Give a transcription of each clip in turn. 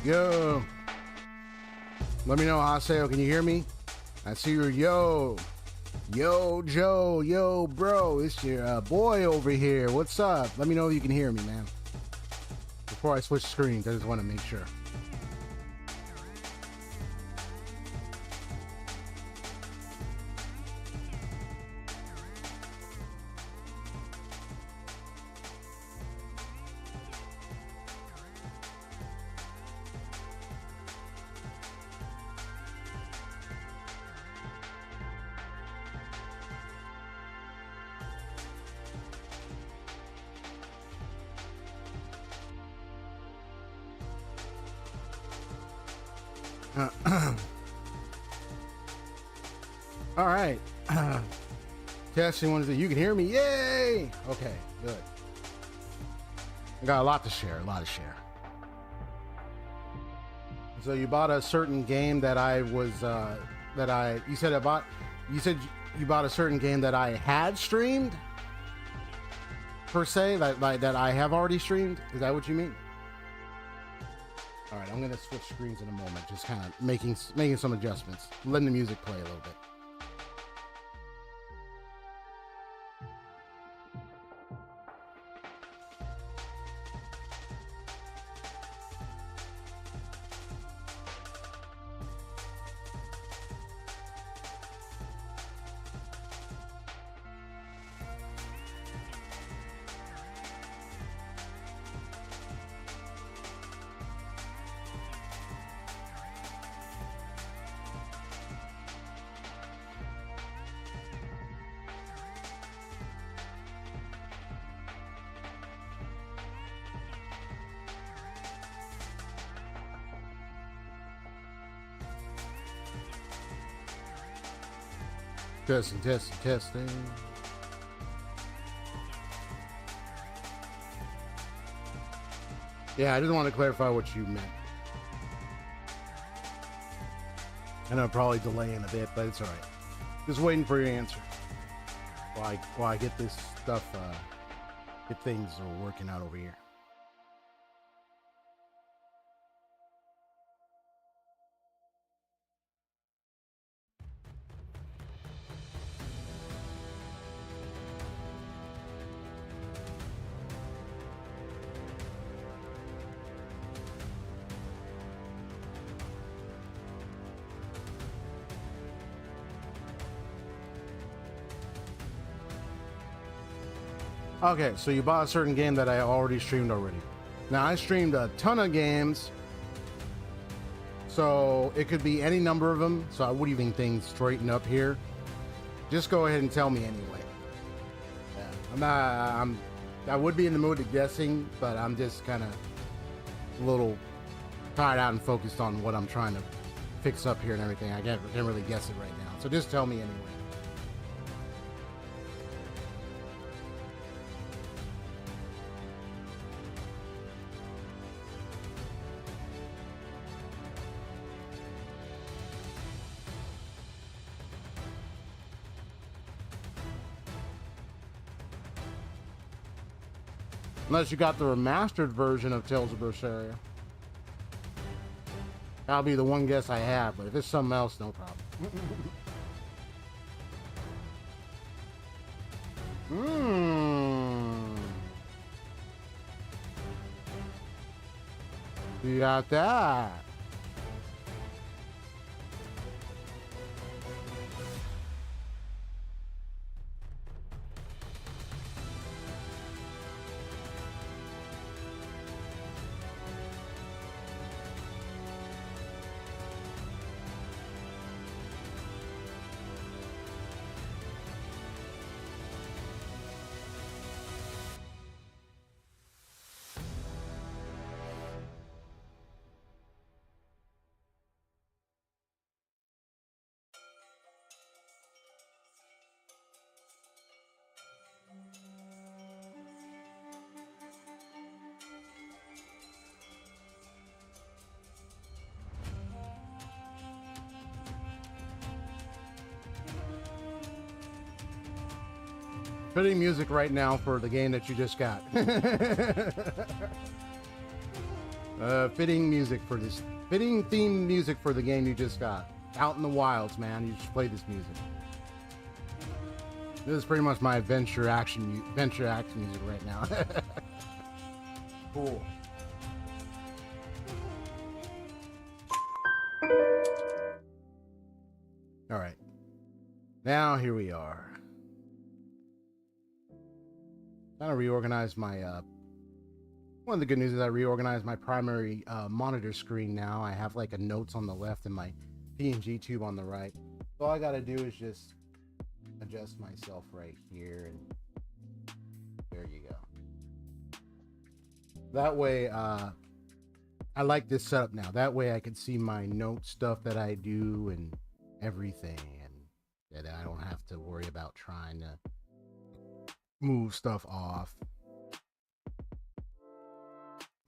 Yo. Let me know, Haseo. Can you hear me? I see your yo. Yo, Joe. Yo, bro. It's your boy over here. What's up? Let me know if you can hear me, man. Before I switch screens, I just want to make sure. All right. Testing one. You can hear me. Yay. Okay, good. I got a lot to share. So you bought a certain game that you said you bought a certain game that I had streamed, per se, that I have already streamed. Is that what you mean? All right, I'm gonna switch screens in a moment, just kind of making some adjustments, letting the music play a little bit. Testing. Yeah, I just want to clarify what you meant. I know probably delaying a bit, but it's all right. Just waiting for your answer while I get this stuff, get things working out over here. Okay, so you bought a certain game that I already streamed already. Now, I streamed a ton of games, so it could be any number of them, so I wouldn't even think straighten up here. Just go ahead and tell me anyway. Yeah, I would be in the mood of guessing, but I'm just kind of a little tired out and focused on what I'm trying to fix up here and everything. I can't really guess it right now, so just tell me anyway. Unless you got the remastered version of Tales of Berseria. That'll be the one guess I have, but if it's something else, no problem. You got that. Fitting music right now for the game that you just got. Fitting music for this. Fitting theme music for the game you just got. Out in the wilds, man. You should play this music. This is pretty much my adventure action music right now. Cool. All right. Now here we are. Kind of reorganized my one of the good news is I reorganized my primary monitor screen now. I have like a notes on the left and my PNG tube on the right. So all I gotta do is just adjust myself right here, and there you go. That way, I like this setup now. That way I can see my note stuff that I do and everything, and that I don't have to worry about trying to move stuff off.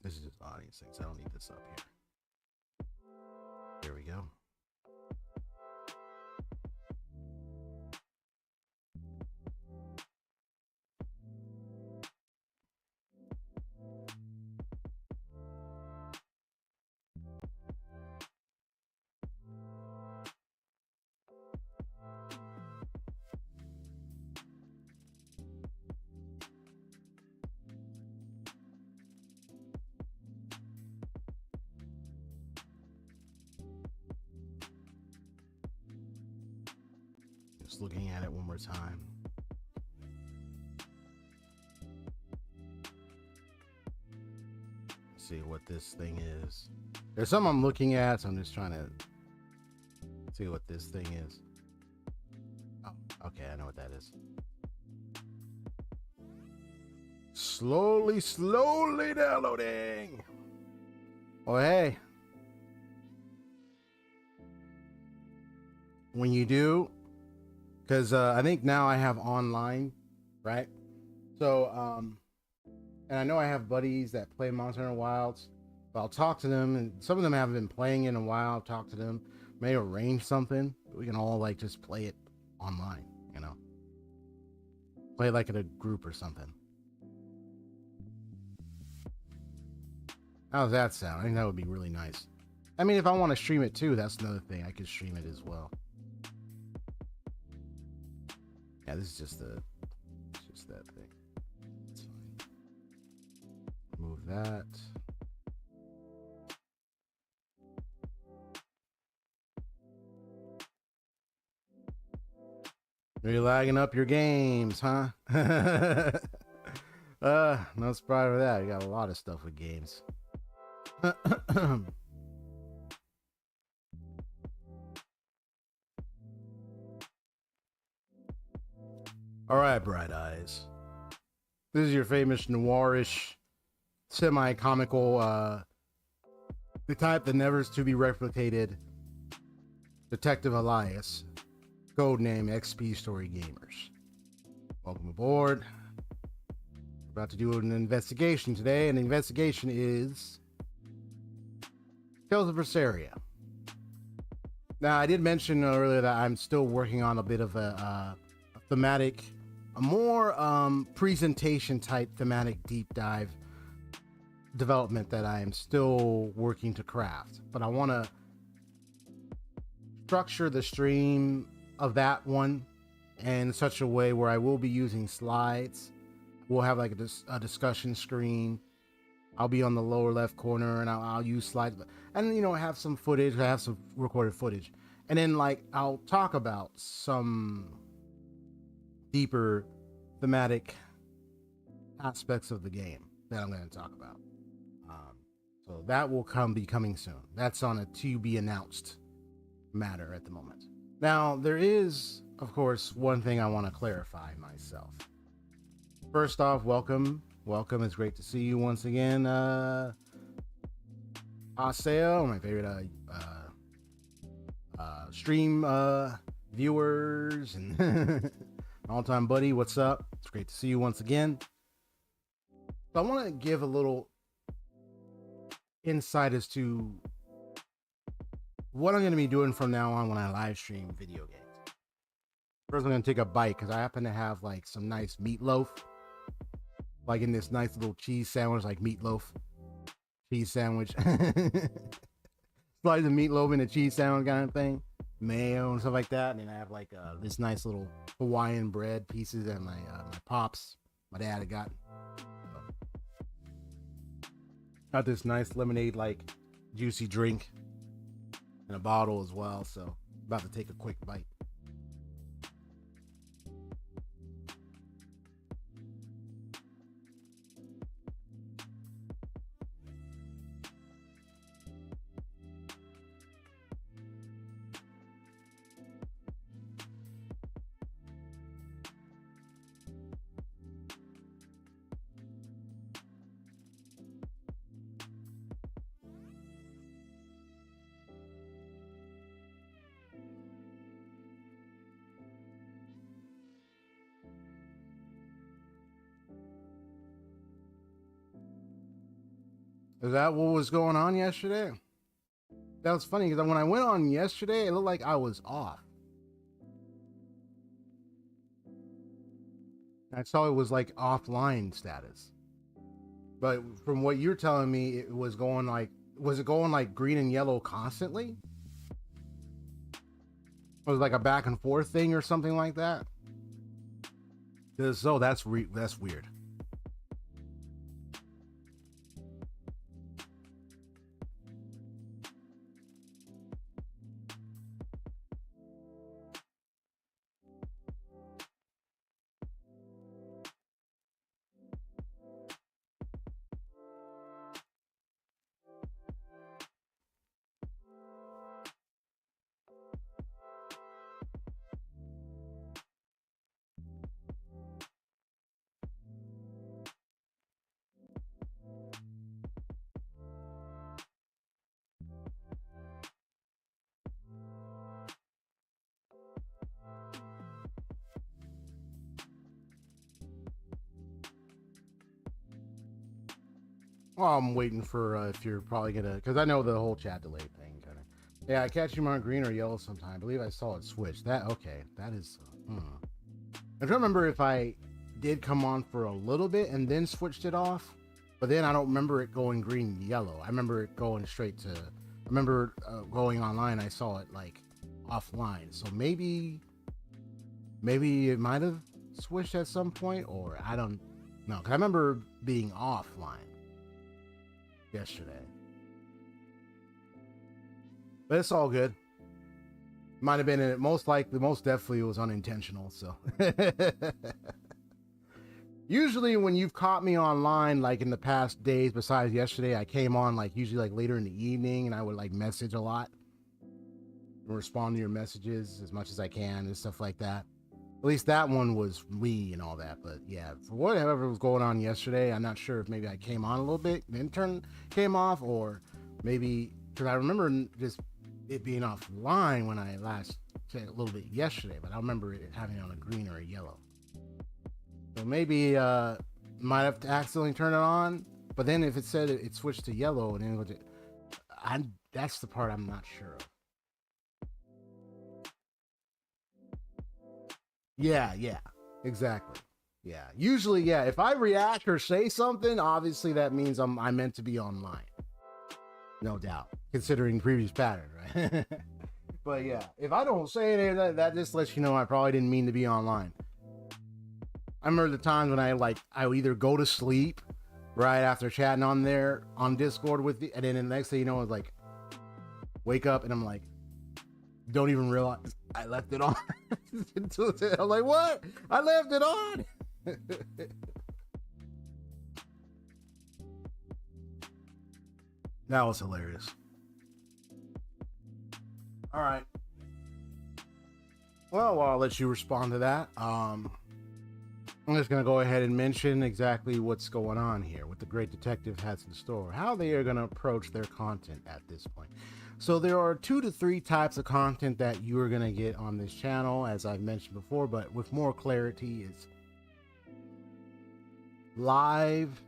This is just audience things. I don't need this up here. There we go. Just looking at it one more time. Let's see what this thing is. There's some I'm looking at, so I'm just trying to see what this thing is. Oh, okay, I know what that is. Slowly downloading. Oh, hey. When you do, because I think now I have online, right? So, and I know I have buddies that play Monster Hunter Wilds, but I'll talk to them, and some of them haven't been playing in a while. I'll talk to them, may arrange something, but we can all like just play it online, you know? Play it like in a group or something. How does that sound? I think that would be really nice. I mean, if I want to stream it too, that's another thing. I could stream it as well. Yeah, this is just that thing. It's fine. Move that. Are you lagging up your games, huh? No surprise for that. You got a lot of stuff with games. All right, Bright Eyes. This is your famous noirish, semi-comical, the type that never is to be replicated, Detective Elias, codename XP StoryGamerZ. Welcome aboard. We're about to do an investigation today, and the investigation is Tales of Berseria. Now, I did mention earlier that I'm still working on a bit of a thematic, a more presentation type thematic deep dive development that I am still working to craft. But I want to structure the stream of that one in such a way where I will be using slides. We'll have like a discussion screen. I'll be on the lower left corner, and I'll use slides, and you know, have some footage. I have some recorded footage, and then like I'll talk about some deeper thematic aspects of the game that I'm going to talk about. So that will be coming soon. That's on a to be announced matter at the moment. Now, there is, of course, one thing I want to clarify myself. First off, welcome. It's great to see you once again. Aseo, my favorite stream viewers and all-time buddy, what's up? It's great to see you once again. So I want to give a little insight as to what I'm going to be doing from now on when I live stream video games. First, I'm going to take a bite because I happen to have like some nice meatloaf, like in this nice little cheese sandwich, like meatloaf, cheese sandwich. Slice of meatloaf in a cheese sandwich kind of thing. Mayo and stuff like that. And then I have like this nice little Hawaiian bread pieces and my pops. My dad had got. Got this nice lemonade like juicy drink in a bottle as well. So about to take a quick bite. Is that what was going on yesterday? That was funny because when I went on yesterday, it looked like I was off. I saw it was like offline status. But from what you're telling me, it was going like, was it going like green and yellow constantly? Was it like a back and forth thing or something like that? So that's weird. Well, I'm waiting for if you're probably gonna, because I know the whole chat delay thing kind of. Yeah, I catch you on green or yellow sometime. I believe I saw it switch. That okay? That is. I don't remember if I did come on for a little bit and then switched it off, but then I don't remember it going green yellow. I remember it going straight to. I remember going online. I saw it like offline. So maybe it might have switched at some point, or I don't know. Cause I remember being offline yesterday, but it's all good. Might have been most definitely it was unintentional. So usually when you've caught me online, like in the past days, besides yesterday, I came on like usually like later in the evening, and I would like message a lot and respond to your messages as much as I can and stuff like that. At least that one was me and all that. But yeah, for whatever was going on yesterday, I'm not sure if maybe I came on a little bit, then came off, or maybe because I remember just it being offline when I last said a little bit yesterday, but I remember it having it on a green or a yellow. So maybe might have to accidentally turn it on. But then if it said it switched to yellow and then it was, that's the part I'm not sure of. Yeah, exactly. Yeah, usually, yeah. If I react or say something, obviously that means I meant to be online, no doubt, considering previous pattern, right? But yeah, if I don't say anything, that just lets you know I probably didn't mean to be online. I remember the times when I would either go to sleep right after chatting on there on Discord with you, and then the next thing you know, it's like wake up and I'm like, don't even realize I left it on. I'm like, what? I left it on. That was hilarious. All right. Well, I'll let you respond to that. I'm just going to go ahead and mention exactly what's going on here, what the Great Detective has in store, how they are going to approach their content at this point. So there are 2 to 3 types of content that you are going to get on this channel, as I've mentioned before, but with more clarity. It's live.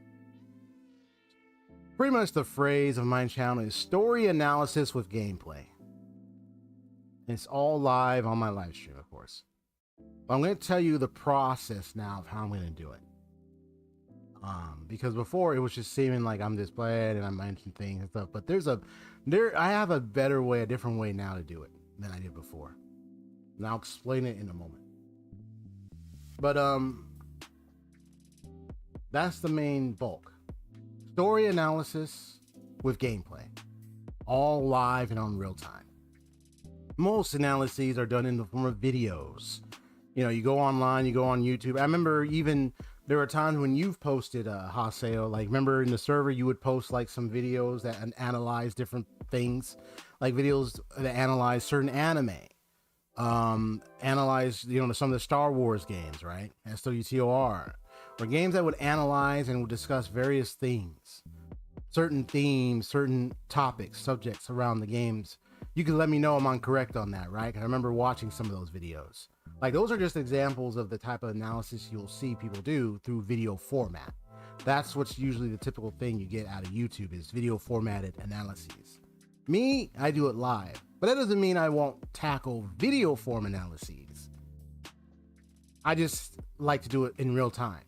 Pretty much the phrase of my channel is story analysis with gameplay. It's all live on my live stream, of course. But I'm going to tell you the process now of how I'm going to do it. Because before it was just seeming like I'm this playing and I mentioned things and stuff. But I have a better way, a different way now to do it than I did before. And I'll explain it in a moment. But that's the main bulk. Story analysis with gameplay, all live and on real time. Most analyses are done in the form of videos. You know, you go online, you go on YouTube. I remember even there were times when you've posted Haseo, like remember in the server you would post like some videos that analyze different things, like videos that analyze certain anime, analyze, you know, some of the Star Wars games, right? SWTOR, or games that would analyze and would discuss various things, certain themes, certain topics, subjects around the games. You can let me know I'm incorrect on that, right? 'Cause I remember watching some of those videos. Like those are just examples of the type of analysis you'll see people do through video format. That's what's usually the typical thing you get out of YouTube is video formatted analyses. Me, I do it live, but that doesn't mean I won't tackle video form analyses. I just like to do it in real time.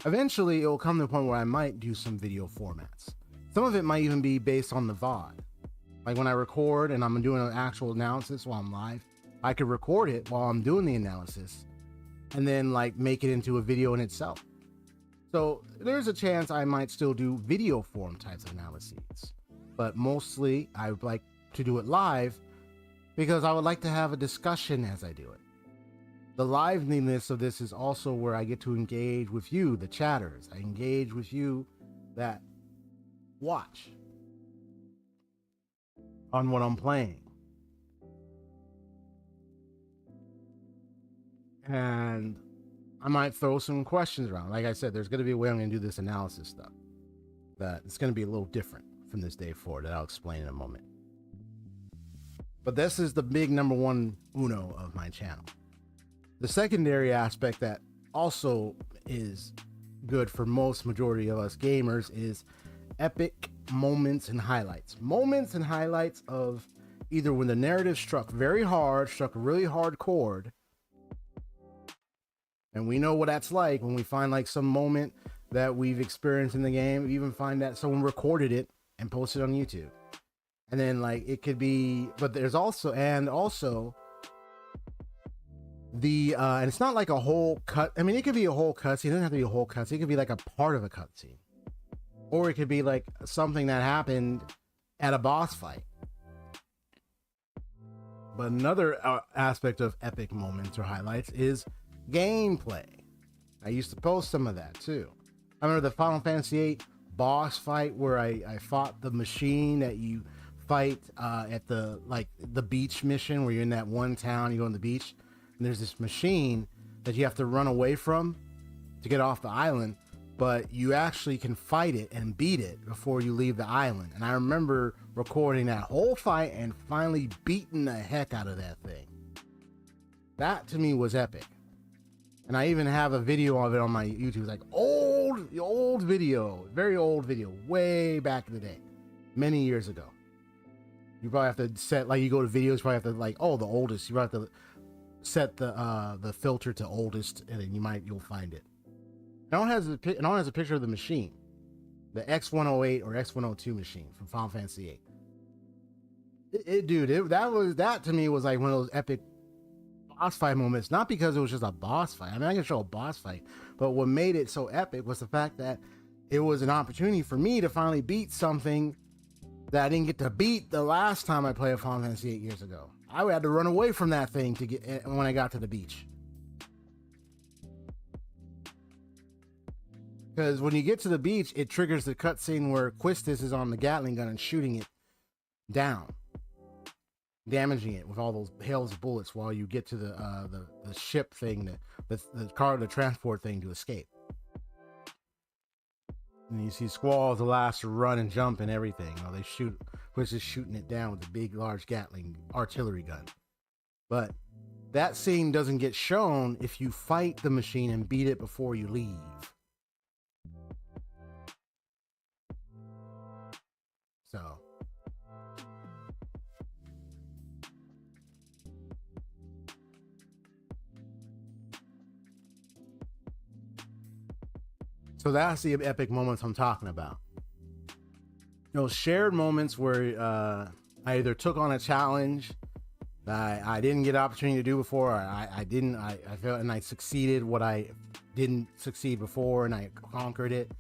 Eventually, it will come to a point where I might do some video formats. Some of it might even be based on the VOD. Like when I record and I'm doing an actual analysis while I'm live, I could record it while I'm doing the analysis and then like make it into a video in itself. So there's a chance I might still do video form types of analyses, but mostly I would like to do it live because I would like to have a discussion as I do it. The liveliness of this is also where I get to engage with you, the chatters. I engage with you that watch on what I'm playing. And I might throw some questions around. Like I said, there's going to be a way I'm going to do this analysis stuff that it's going to be a little different from this day forward that I'll explain in a moment. But this is the big number one uno of my channel. The secondary aspect that also is good for most majority of us gamers is epic moments and highlights. Moments and highlights of either when the narrative struck very hard, struck a really hard chord, and we know what that's like when we find like some moment that we've experienced in the game. We even find that someone recorded it and posted it on YouTube. And then like it could be, but there's also, and it's not like a whole cut. I mean, it could be a whole cutscene. It doesn't have to be a whole cutscene. It could be like a part of a cutscene. Or it could be like something that happened at a boss fight. But another aspect of epic moments or highlights is gameplay. I used to post some of that too. I remember the Final Fantasy VIII boss fight where I fought the machine that you fight at the beach mission where you're in that one town, you go on the beach, and there's this machine that you have to run away from to get off the island, but you actually can fight it and beat it before you leave the island. And I remember recording that whole fight and finally beating the heck out of that thing. That to me was epic. And I even have a video of it on my YouTube. It's like old video, very old video, way back in the day, many years ago. You probably have to set, like you go to videos, you probably have to like, oh, the oldest. You probably have to set the filter to oldest, and then you'll find it. It all has a picture of the machine, the X108 or X102 machine from Final Fantasy VIII. That to me was like one of those epic boss fight moments. Not because it was just a boss fight. I mean, I can show a boss fight, but what made it so epic was the fact that it was an opportunity for me to finally beat something that I didn't get to beat the last time I played Final Fantasy VIII years ago. I had to run away from that thing to get when I got to the beach. Because when you get to the beach, it triggers the cutscene where Quistis is on the Gatling gun and shooting it down, damaging it with all those hails of bullets while you get to the ship thing, the transport thing to escape. And you see Squall, the last to run and jump and everything. While they shoot, Quistis is shooting it down with the big, large Gatling artillery gun. But that scene doesn't get shown if you fight the machine and beat it before you leave. So that's the epic moments I'm talking about. Those shared moments where I either took on a challenge that I didn't get an opportunity to do before, or I felt, and I succeeded what I didn't succeed before, and I conquered it.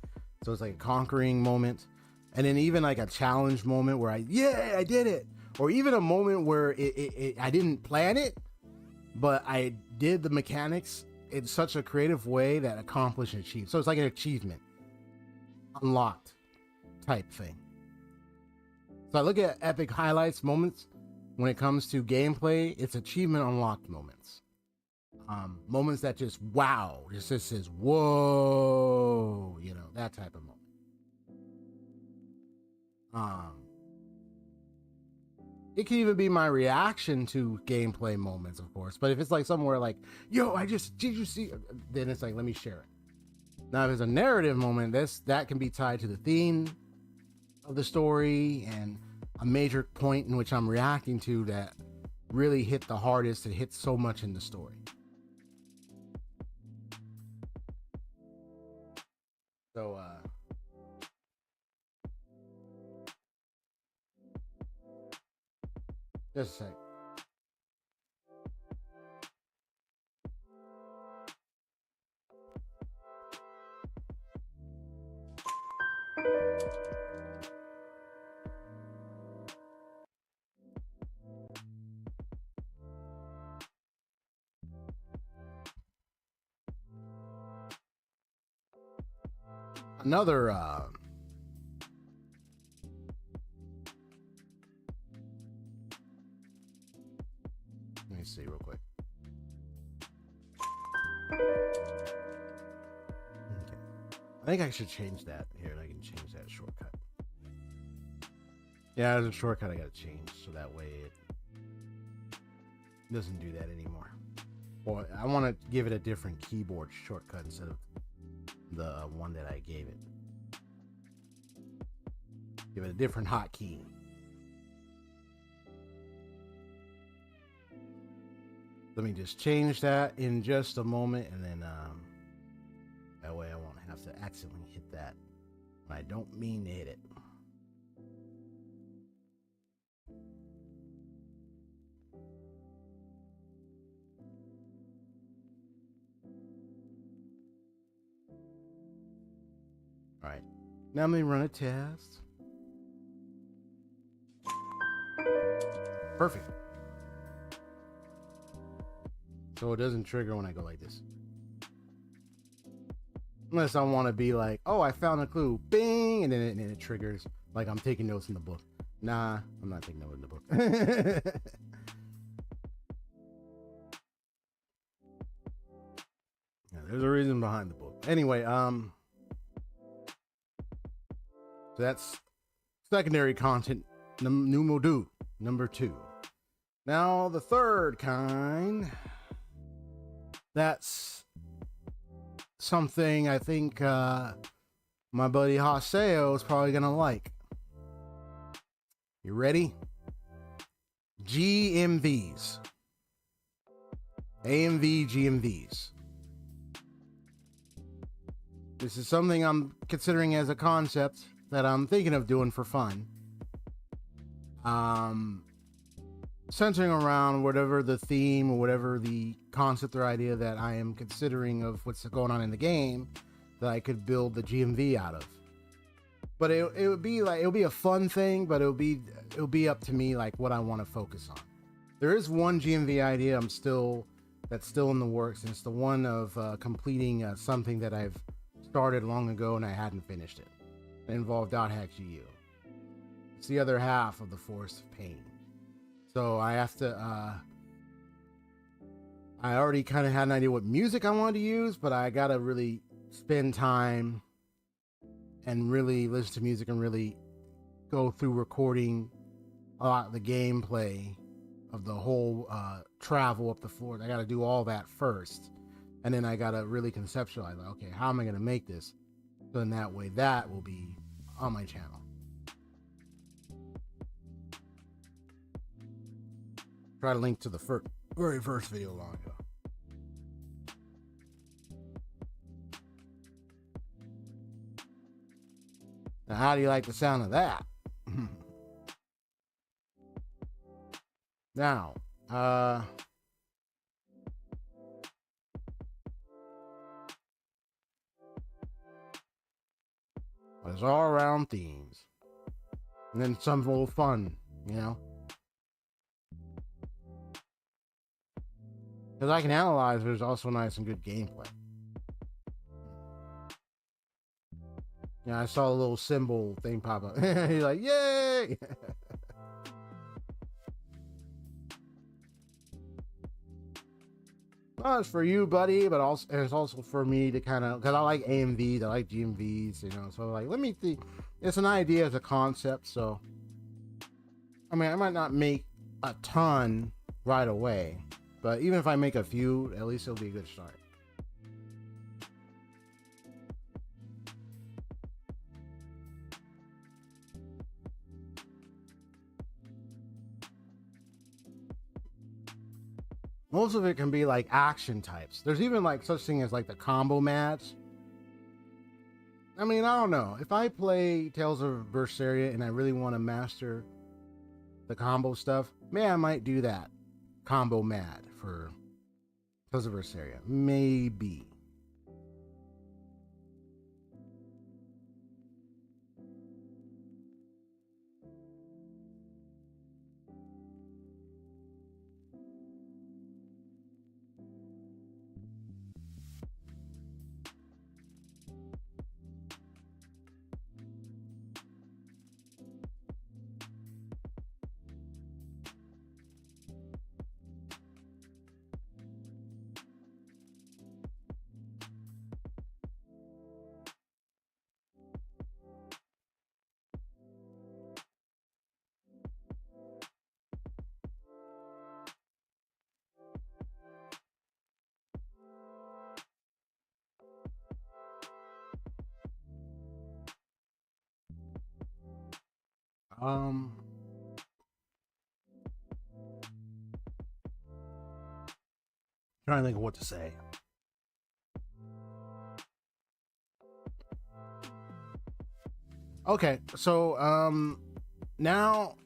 So it's like a conquering moment. And then even like a challenge moment where I did it. Or even a moment where I didn't plan it, but I did the mechanics in such a creative way that accomplished and achieved. So it's like an achievement, unlocked type thing. So I look at epic highlights moments when it comes to gameplay. It's achievement unlocked moments, moments that just wow, just says whoa, you know, that type of moment. It can even be my reaction to gameplay moments, of course. But if it's like somewhere like, yo, did you see? Then it's like, let me share it. Now, if it's a narrative moment, that can be tied to the theme of the story and a major point in which I'm reacting to that really hit the hardest. It hits so much in the story. So, just a sec. Another let me see real quick. Okay. I think I should change that here. I can change that shortcut. Yeah, there's a shortcut I gotta change so that way it doesn't do that anymore. Or I want to give it a different keyboard shortcut instead of the one that I gave it. Give it a different hotkey. Let me just change that in just a moment, and then that way I won't have to accidentally hit that when I don't mean to hit it. All right, now let me run a test. Perfect. So it doesn't trigger when I go like this. Unless I want to be like, oh, I found a clue, bing, and then it triggers like I'm taking notes in the book. Nah, I'm not taking notes in the book. Yeah, there's a reason behind the book. Anyway, so that's secondary content, number 2. Now the third kind, that's something I think my buddy Haseo is probably gonna like. You ready? GMVs. AMV GMVs. This is something I'm considering as a concept that I'm thinking of doing for fun. Centering around whatever the theme or whatever the concept or idea that I am considering of what's going on in the game that I could build the GMV out of. But it would be like, it'll be a fun thing, but it'll be up to me like what I want to focus on. There is one GMV idea that's still in the works, and it's the one of completing something that I've started long ago and I hadn't finished it. It involved .hack.gu. It's the other half of the Forest of Pain. So I have to, I already kind of had an idea what music I wanted to use, but I got to really spend time and really listen to music and really go through recording a lot of the gameplay of the whole travel up the floor. I got to do all that first. And then I got to really conceptualize, like, okay, how am I going to make this? So in that way, that will be on my channel. Try to link to the very first video long ago. Now, how do you like the sound of that? Now, there's all around themes. And then some little fun, you know? Because I can analyze, there's also nice and good gameplay. Yeah, I saw a little symbol thing pop up. You're like, yay! Well, it's for you, buddy, but also it's also for me to kind of, because I like AMVs, I like GMVs, you know. So like, let me think. It's an idea as a concept. So, I mean, I might not make a ton right away, but even if I make a few, at least it'll be a good start. Most of it can be like action types. There's even like such thing as like the combo match. I mean, I don't know. If I play Tales of Berseria and I really want to master the combo stuff, maybe I might do that. Combo mad for Tales of Berseria. Maybe. Um, Trying to think of what to say. Okay, so now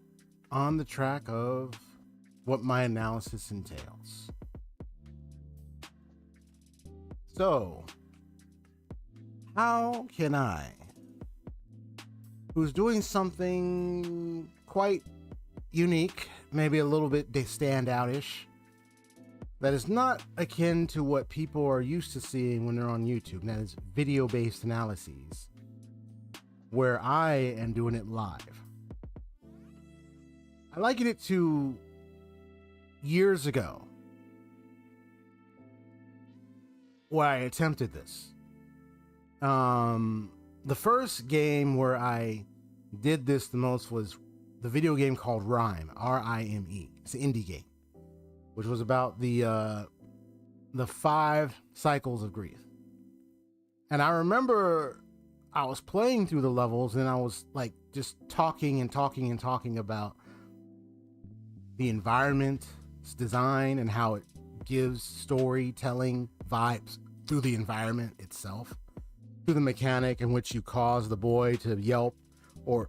on the track of what my analysis entails. So, how can I, who's doing something quite unique, maybe a little bit standout-ish, that is not akin to what people are used to seeing when they're on YouTube, and that is video-based analyses, where I am doing it live. I liken it to years ago where I attempted this. The first game where I did this the most was the video game called Rime, R-I-M-E. It's an indie game, which was about the 5 cycles of grief. And I remember I was playing through the levels and I was like just talking about the environment, its design, and how it gives storytelling vibes through the environment itself, through the mechanic in which you cause the boy to yelp or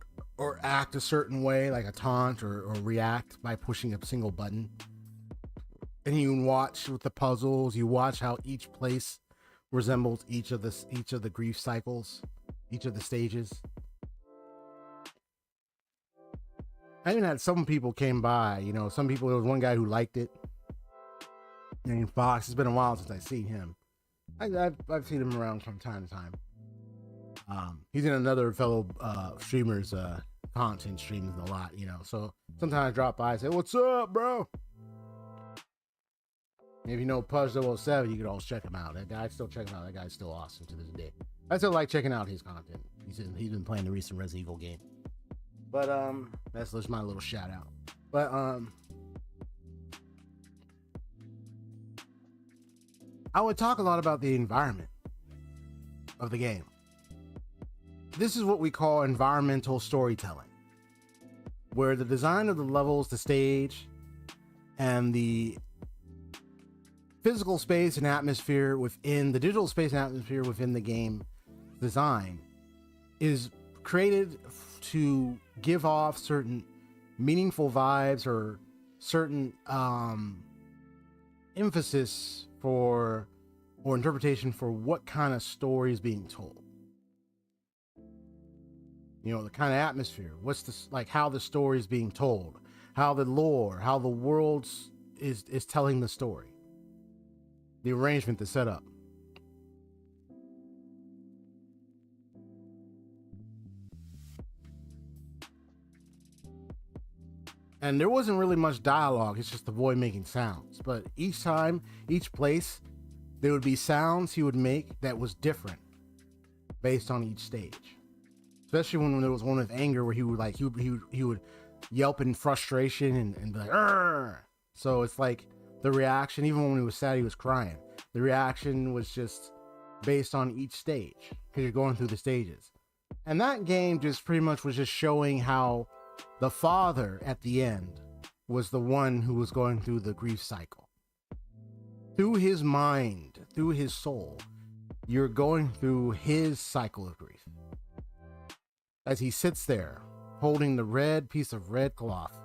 act a certain way, like a taunt or react by pushing a single button. And you watch with the puzzles, you watch how each place resembles each of the grief cycles, each of the stages. I even had some people came by, you know, some people, there was one guy who liked it, named Fox. It's been a while since I've seen him. I've seen him around from time to time. He's in another fellow streamers content streams a lot, you know, so sometimes I drop by and say, "What's up, bro?" If you know Pudge 007, you can always check him out. That guy, still check him out. That guy's still awesome to this day. I still like checking out his content. He's been playing the recent Resident Evil game. But that's just my little shout out. But I would talk a lot about the environment of the game. This is what we call environmental storytelling, where the design of the levels, the stage, and the physical space and atmosphere within the digital space and atmosphere within the game design is created to give off certain meaningful vibes or certain emphasis for or interpretation for what kind of story is being told. You know, the kind of atmosphere, what's this, like how the story is being told, how the lore, how the world is telling the story, the arrangement, the setup. And there wasn't really much dialogue. It's just the boy making sounds. But each time, each place, there would be sounds he would make that was different based on each stage. Especially when there was one with anger where he would like he would yelp in frustration and be like, "Arr!" So it's like the reaction, even when he was sad, he was crying. The reaction was just based on each stage because you're going through the stages. And that game just pretty much was just showing how the father at the end was the one who was going through the grief cycle. Through his mind, through his soul, you're going through his cycle of grief. As he sits there holding the red piece of red cloth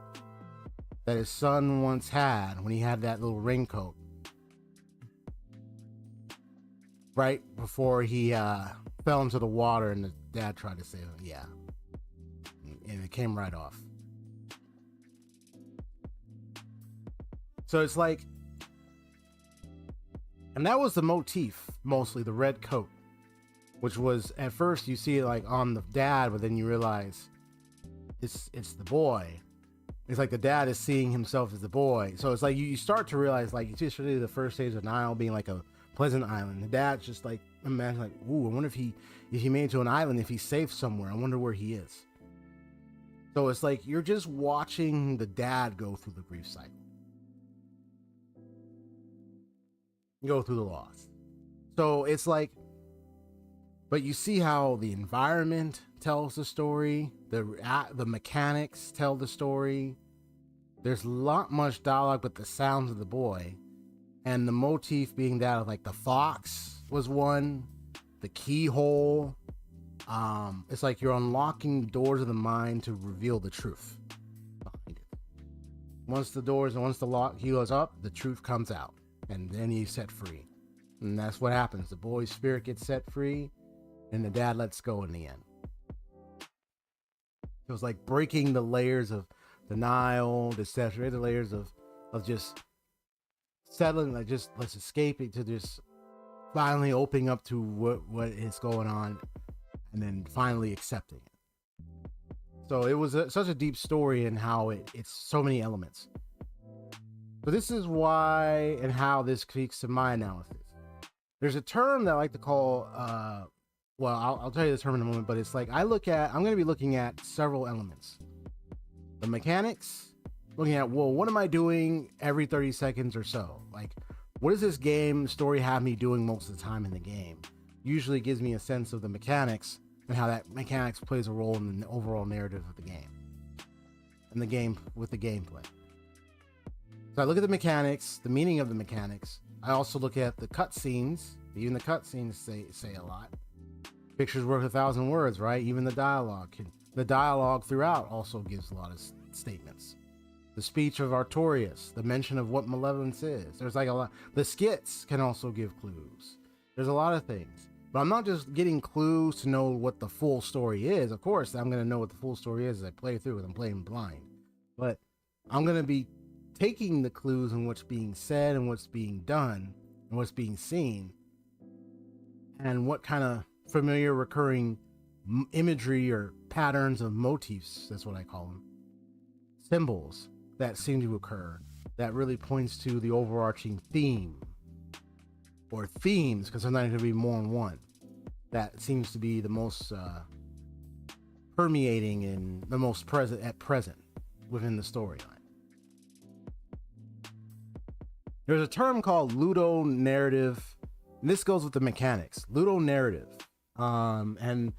that his son once had when he had that little raincoat right before he fell into the water and the dad tried to save him. Yeah. And it came right off. So it's like, and that was the motif, mostly the red coat, which was at first you see it like on the dad, but then you realize it's the boy. It's like the dad is seeing himself as the boy. So it's like you start to realize, like, it's just really the first stage of Nile being like a pleasant island. The dad's just like, imagine like, ooh, I wonder if he made it to an island, if he's safe somewhere. I wonder where he is. So it's like you're just watching the dad go through the grief cycle, go through the loss. So it's like, but you see how the environment tells the story, the mechanics tell the story. There's not much dialogue, but the sounds of the boy, and the motif being that of like the fox was one, the keyhole. It's like you're unlocking doors of the mind to reveal the truth behind it. Once the lock heals up, the truth comes out, and then he's set free. And that's what happens. The boy's spirit gets set free, and the dad lets go in the end. It was like breaking the layers of denial, deception, the layers of just settling, like just let's escape it, to just finally opening up to what is going on, and then finally accepting it. So it was such a deep story in how it's so many elements. So this is why and how this speaks to my analysis. There's a term that I like to call, well, I'll tell you the term in a moment, but it's like I'm going to be looking at several elements. The mechanics, looking at, well, what am I doing every 30 seconds or so? Like, what does this game story have me doing most of the time in the game? Usually gives me a sense of the mechanics and how that mechanics plays a role in the overall narrative of the game and the game with the gameplay. So I look at the mechanics, the meaning of the mechanics. I also look at the cutscenes. Even the cutscenes say a lot. Pictures worth 1,000 words, right? Even the dialogue throughout also gives a lot of statements. The speech of Artorias, the mention of what malevolence is. There's like a lot. The skits can also give clues. There's a lot of things. But I'm not just getting clues to know what the full story is. Of course, I'm going to know what the full story is as I play through it. I'm playing blind. But I'm going to be taking the clues and what's being said and what's being done and what's being seen and what kind of familiar recurring imagery or patterns of motifs, that's what I call them, symbols that seem to occur that really points to the overarching theme or themes, because sometimes going to be more than one, that seems to be the most permeating and the most present within the storyline. There's a term called ludonarrative, and this goes with the mechanics. Ludonarrative, and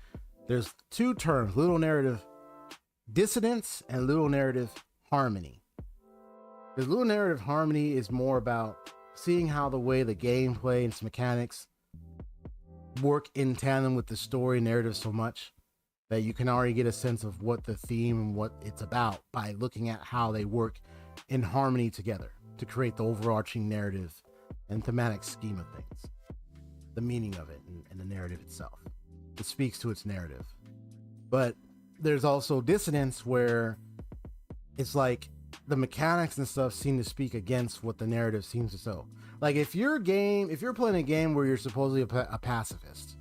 there's two terms: ludonarrative dissonance and ludonarrative harmony. The ludonarrative harmony is more about seeing how the way the gameplay and its mechanics work in tandem with the story narrative so much that you can already get a sense of what the theme and what it's about by looking at how they work in harmony together to create the overarching narrative and thematic scheme of things, the meaning of it and the narrative itself. It speaks to its narrative. But there's also dissonance where it's like the mechanics and stuff seem to speak against what the narrative seems to show. Like if you're playing a game where you're supposedly a pacifist,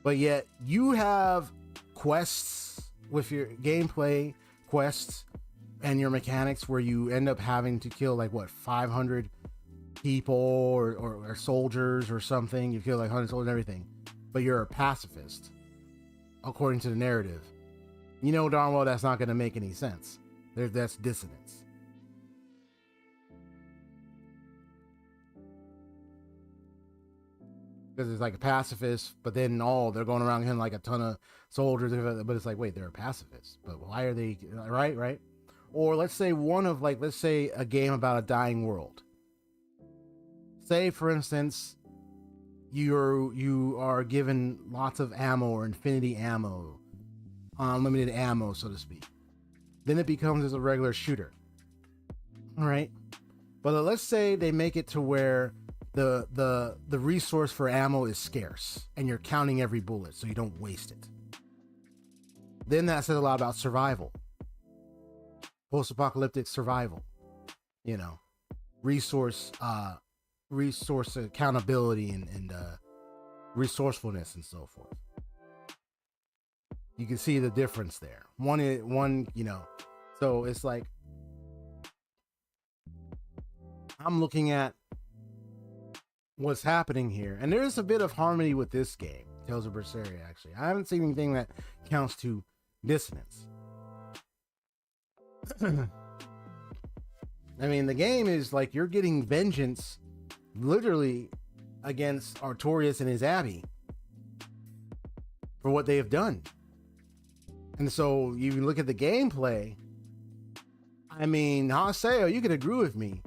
but yet you have quests with your gameplay quests and your mechanics where you end up having to kill like 500 people or soldiers or something. You kill like 100 soldiers and everything, but you're a pacifist according to the narrative. You know darn well that's not going to make any sense. That's dissonance. Because it's like a pacifist, but then they're going around hitting like a ton of soldiers, but it's like, wait, they're a pacifist, but why are they right? Or let's say a game about a dying world. Say for instance, you are given lots of ammo or infinity ammo, unlimited ammo, so to speak. Then it becomes as a regular shooter. All right. But let's say they make it to where the resource for ammo is scarce and you're counting every bullet so you don't waste it. Then that says a lot about survival. Post-apocalyptic survival. You know, resource accountability and resourcefulness and so forth. You can see the difference there. One, you know, so it's like I'm looking at what's happening here, and there's a bit of harmony with this game, Tales of Berseria. Actually, I haven't seen anything that counts to dissonance. I mean, the game is like you're getting vengeance, literally, against Artorias and his abbey for what they have done. And so you look at the gameplay. I mean, Haseo, you can agree with me.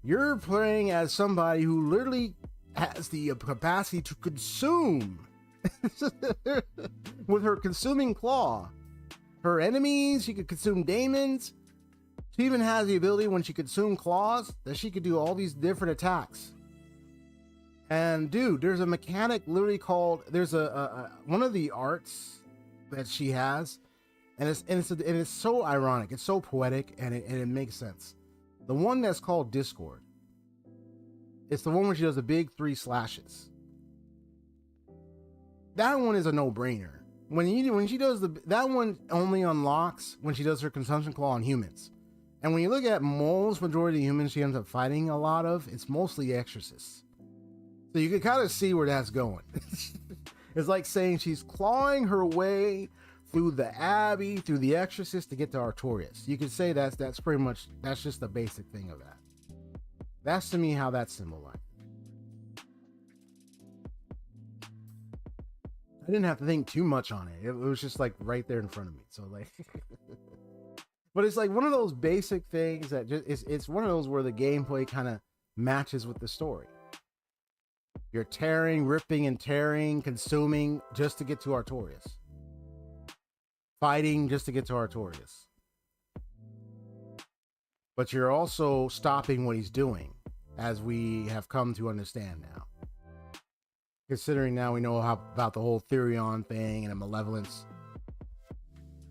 You're playing as somebody who literally has the capacity to consume with her consuming claw her enemies. She could consume daemons. She even has the ability when she consumes claws that she could do all these different attacks. And dude, there's a mechanic literally called, there's a one of the arts that she has. And it's so ironic. It's so poetic, and it makes sense. The one that's called Discord. It's the one where she does the big 3 slashes. That one is a no-brainer. When she does that one only unlocks when she does her consumption claw on humans. And when you look at most majority of the humans she ends up fighting a lot of, it's mostly exorcists. So you can kind of see where that's going. It's like saying she's clawing her way through the abbey, through the exorcist to get to Artorias. You could say that's pretty much, that's just the basic thing of that. That's to me how that's symbolized. I didn't have to think too much on it. It was just like right there in front of me. So like, but it's like one of those basic things that just it's one of those where the gameplay kind of matches with the story. You're tearing, ripping and tearing, consuming just to get to Artorias. Fighting just to get to Artorias. But you're also stopping what he's doing, as we have come to understand now. Considering now we know about the whole Therion thing and the malevolence.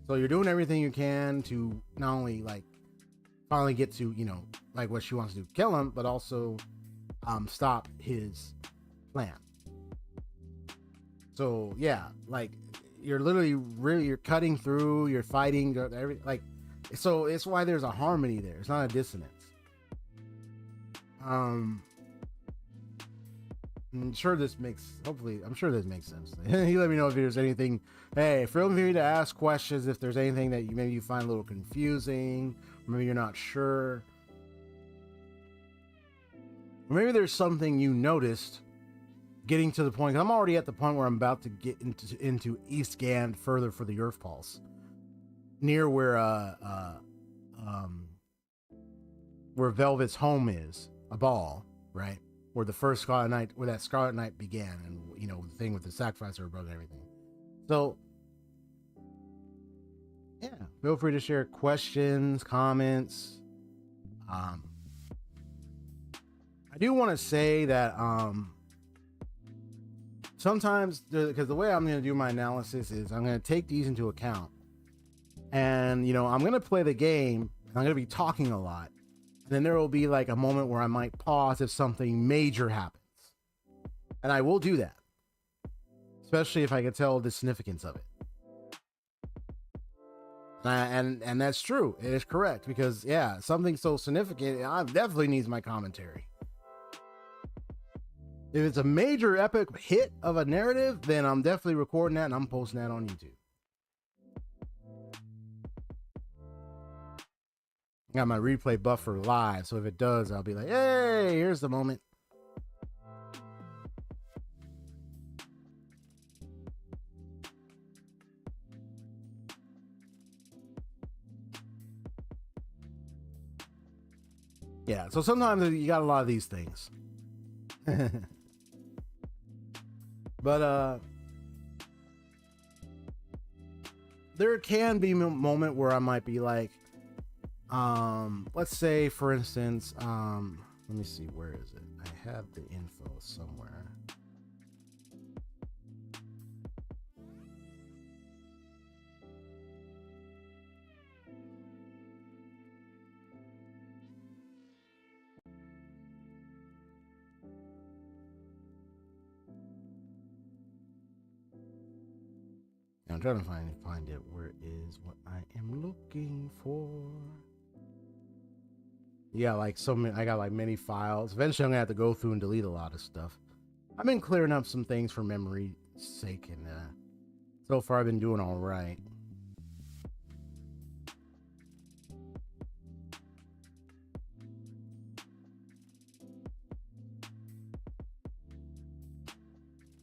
So you're doing everything you can to not only like finally get to, you know, like what she wants to do, kill him, but also stop his plan. So yeah, like you're literally you're cutting through, you're fighting, like, so it's why there's a harmony there. It's not a dissonance. I'm sure this makes sense. You let me know if there's anything. Hey, feel free to ask questions if there's anything that you find a little confusing, or maybe you're not sure, or maybe there's something you noticed getting to the point. I'm already at the point where I'm about to get into East Gand further for the Earth Pulse, near where Velvet's home is, a ball, right? Where the first Scarlet Knight, where that Scarlet Knight began, and you know, the thing with the sacrifice of her brother and everything. So yeah, feel free to share questions, comments. I do want to say that sometimes, because the way I'm going to do my analysis is I'm going to take these into account, and I'm going to play the game. I'm going to be talking a lot, and then there will be like a moment where I might pause if something major happens, and I will do that, especially if I can tell the significance of it. And that's true. It is correct, because yeah, something so significant, I definitely needs my commentary. If it's a major epic hit of a narrative, then I'm definitely recording that and I'm posting that on YouTube. I got my replay buffer live, so if it does, I'll be like, hey, here's the moment. Yeah, so sometimes you got a lot of these things. But there can be a moment where I might be like, let's say for instance, let me see, where is it? I have the info somewhere. I'm trying to find it. Where is what I am looking for? Yeah, like so many, I got like many files. Eventually I'm gonna have to go through and delete a lot of stuff. I've been clearing up some things for memory's sake, and so far I've been doing all right.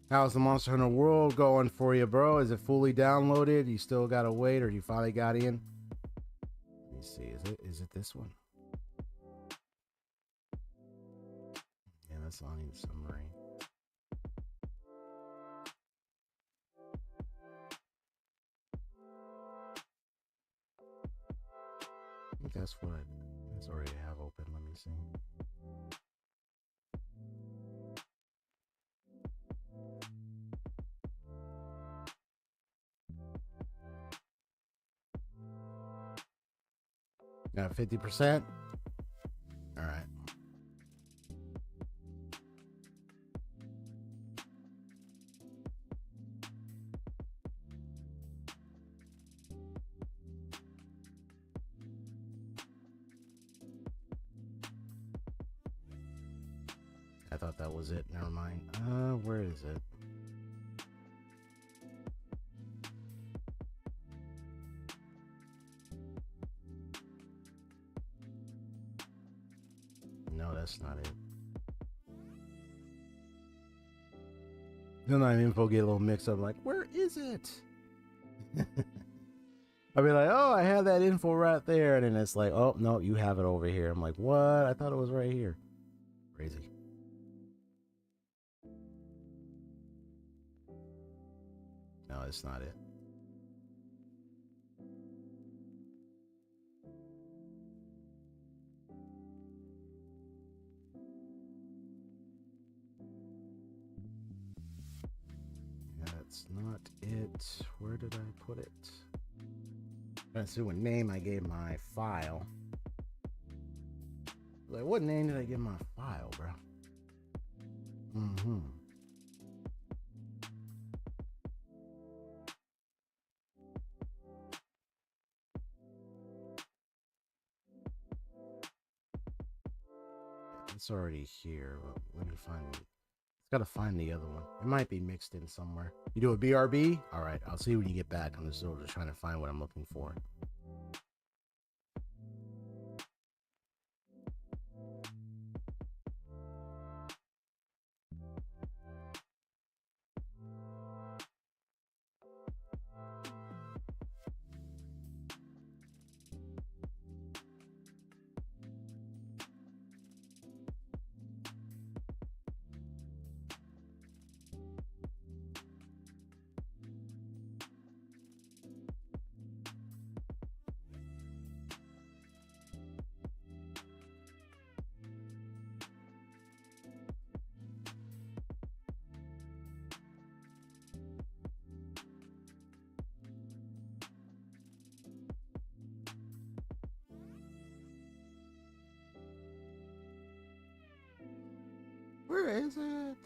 How's the Monster Hunter World going for you, bro? Is it fully downloaded? You still gotta wait, or you finally got in? Let me see. Is it this one? Yeah, that's on the summary. I think that's what it's already have open. Let me see. Got 50%. All right. I thought that was it. Never mind. Where is it? No, that's not it. Sometimes info get a little mixed up. Like, where is it? I'll be like, oh, I have that info right there, and then it's like, oh no, you have it over here. I'm like, what? I thought it was right here. Crazy. No, it's not it. That's not it. Where did I put it? I'm trying to see what name I gave my file. Like, what name did I give my file, bro? It's already here. But let me find it. It's gotta find the other one. It might be mixed in somewhere. You do a BRB? All right, I'll see when you get back. I'm just trying to find what I'm looking for. Where is it?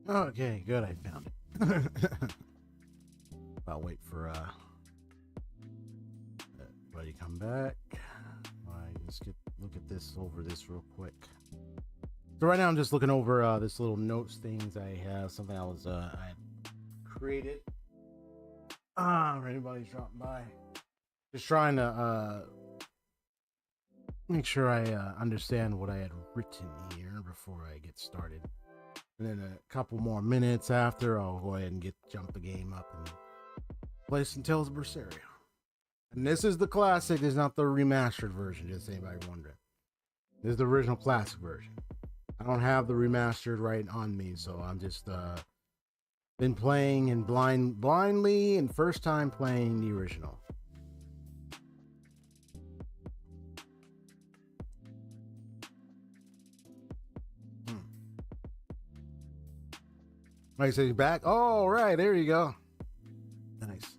Okay, good. I found it. I'll wait for everybody to come back. Let's look at this real quick. So right now I'm just looking over this little notes things I have. Something I had created. If anybody's dropping by, just trying to make sure I understand what I had written here before I get started. And then a couple more minutes after, I'll go ahead and jump the game up and play some Tales of Berseria. And this is the classic. This is not the remastered version, just anybody wondering. This is the original classic version. I don't have the remastered right on me, so I'm just been playing in blindly and first time playing the original. Right, so you're back. Oh, right, there you go. Nice.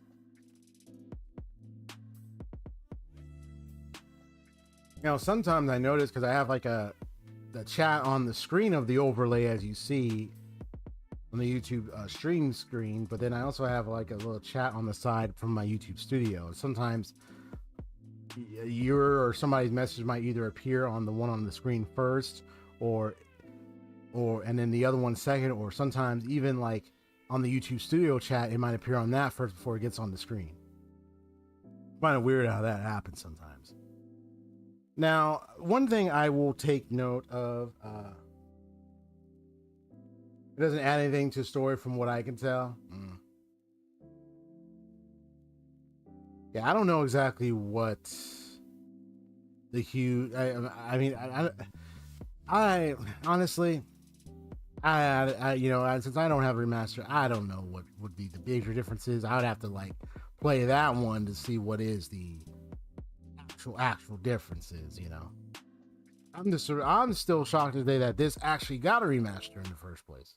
You know, sometimes I notice because I have like the chat on the screen of the overlay as you see on the YouTube stream screen, but then I also have like a little chat on the side from my YouTube studio. Sometimes your or somebody's message might either appear on the one on the screen first, or and then the other one second, or sometimes even like on the YouTube studio chat, it might appear on that first before it gets on the screen. Kind of weird how that happens sometimes. Now, one thing I will take note of, it doesn't add anything to the story from what I can tell. Yeah, I don't know exactly what the huge. I mean, I honestly, you know, since I don't have a remaster, I don't know what would be the bigger differences. I would have to like play that one to see what is the actual differences. You know, I'm still shocked today that this actually got a remaster in the first place.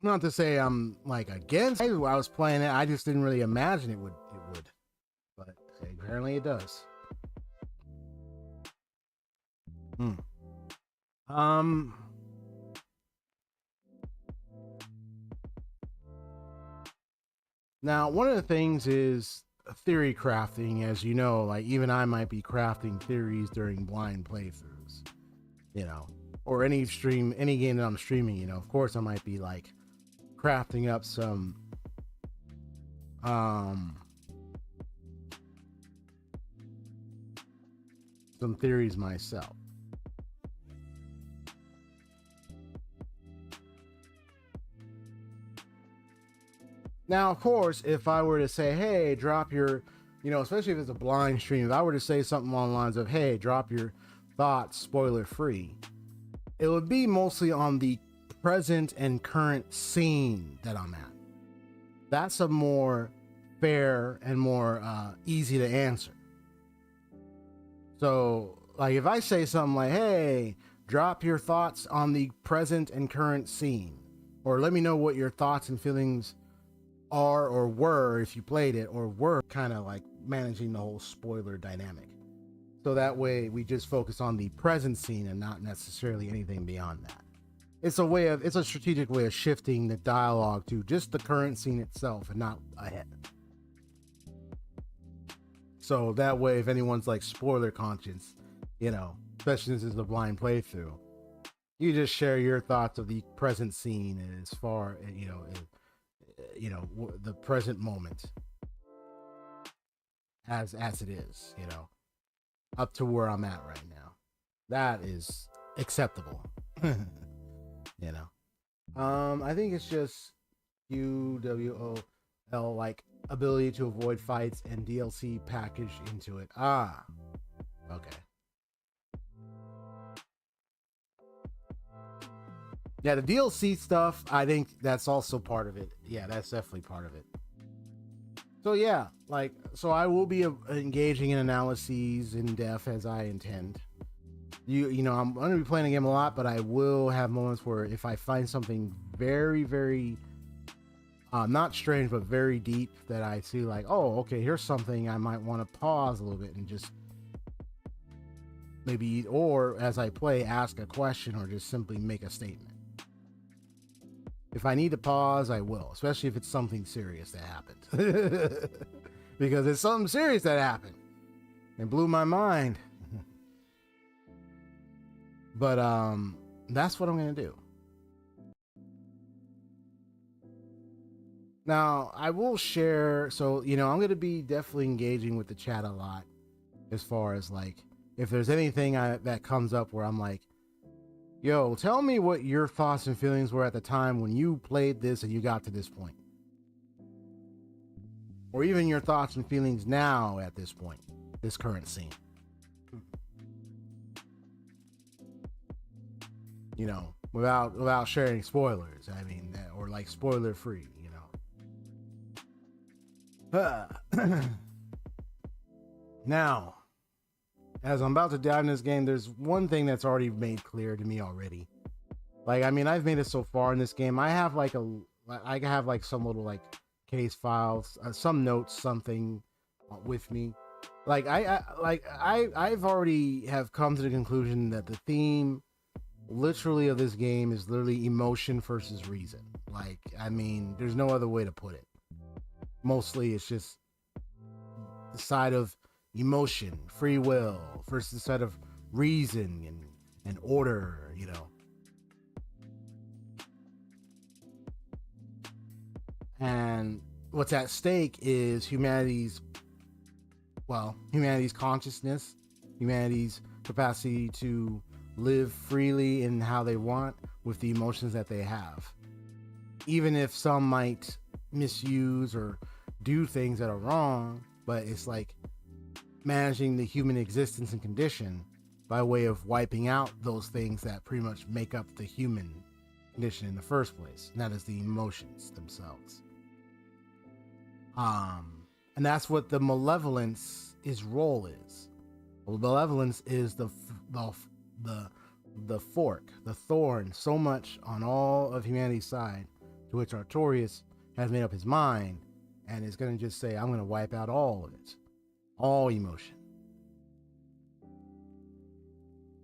Not to say I'm like against it. I was playing it, I just didn't really imagine it would, but apparently it does. Now, one of the things is theory crafting, as you know, like even I might be crafting theories during blind playthroughs, you know, or any game that I'm streaming, you know, of course I might be like crafting up some theories myself. Now, of course, if I were to say, hey, drop your, you know, especially if it's a blind stream, if I were to say something along the lines of, hey, drop your thoughts spoiler free, it would be mostly on the present and current scene that I'm at. That's a more fair and more easy to answer. So, like, if I say something like, hey, drop your thoughts on the present and current scene, or let me know what your thoughts and feelings are or were if you played it, or were kind of like managing the whole spoiler dynamic. So that way we just focus on the present scene and not necessarily anything beyond that. It's a strategic way of shifting the dialogue to just the current scene itself and not ahead. So that way, if anyone's like spoiler conscious, you know, especially since it's a blind playthrough, you just share your thoughts of the present scene as far, you know, the present moment as it is, you know, up to where I'm at right now. That is acceptable. You know, I think it's just UWOL, like ability to avoid fights and DLC packaged into it. Ah, okay. Yeah, the DLC stuff, I think that's also part of it. Yeah, that's definitely part of it. So yeah, like, so I will be engaging in analyses in depth as I intend. You know, I'm going to be playing the game a lot, but I will have moments where if I find something very, very, not strange, but very deep, that I see like, oh, okay, here's something I might want to pause a little bit and just maybe, or as I play, ask a question or just simply make a statement. If I need to pause, I will, especially if it's something serious that happened. Because it's something serious that happened. It blew my mind. But that's what I'm going to do. Now, I will share, so, you know, I'm going to be definitely engaging with the chat a lot as far as, like, if there's anything that comes up where I'm like, yo, tell me what your thoughts and feelings were at the time when you played this and you got to this point. Or even your thoughts and feelings now at this point, this current scene. you know, without sharing spoilers. I mean, or like spoiler free, you know. Now, as I'm about to dive in this game, there's one thing that's already made clear to me already. Like, I mean, I've made it so far in this game. I have like some little like case files, some notes, something with me. Like I've already have come to the conclusion that the theme literally of this game is literally emotion versus reason. Like, I mean, there's no other way to put it. Mostly it's just the side of emotion, free will versus the side of reason and order, you know. And what's at stake is humanity's consciousness, humanity's capacity to live freely in how they want with the emotions that they have. Even if some might misuse or do things that are wrong, but it's like managing the human existence and condition by way of wiping out those things that pretty much make up the human condition in the first place, and that is the emotions themselves. And that's what the malevolence's role is. Well, malevolence is the fork, the thorn, so much on all of humanity's side, to which Artorias has made up his mind and is going to just say, I'm going to wipe out all of it, all emotion.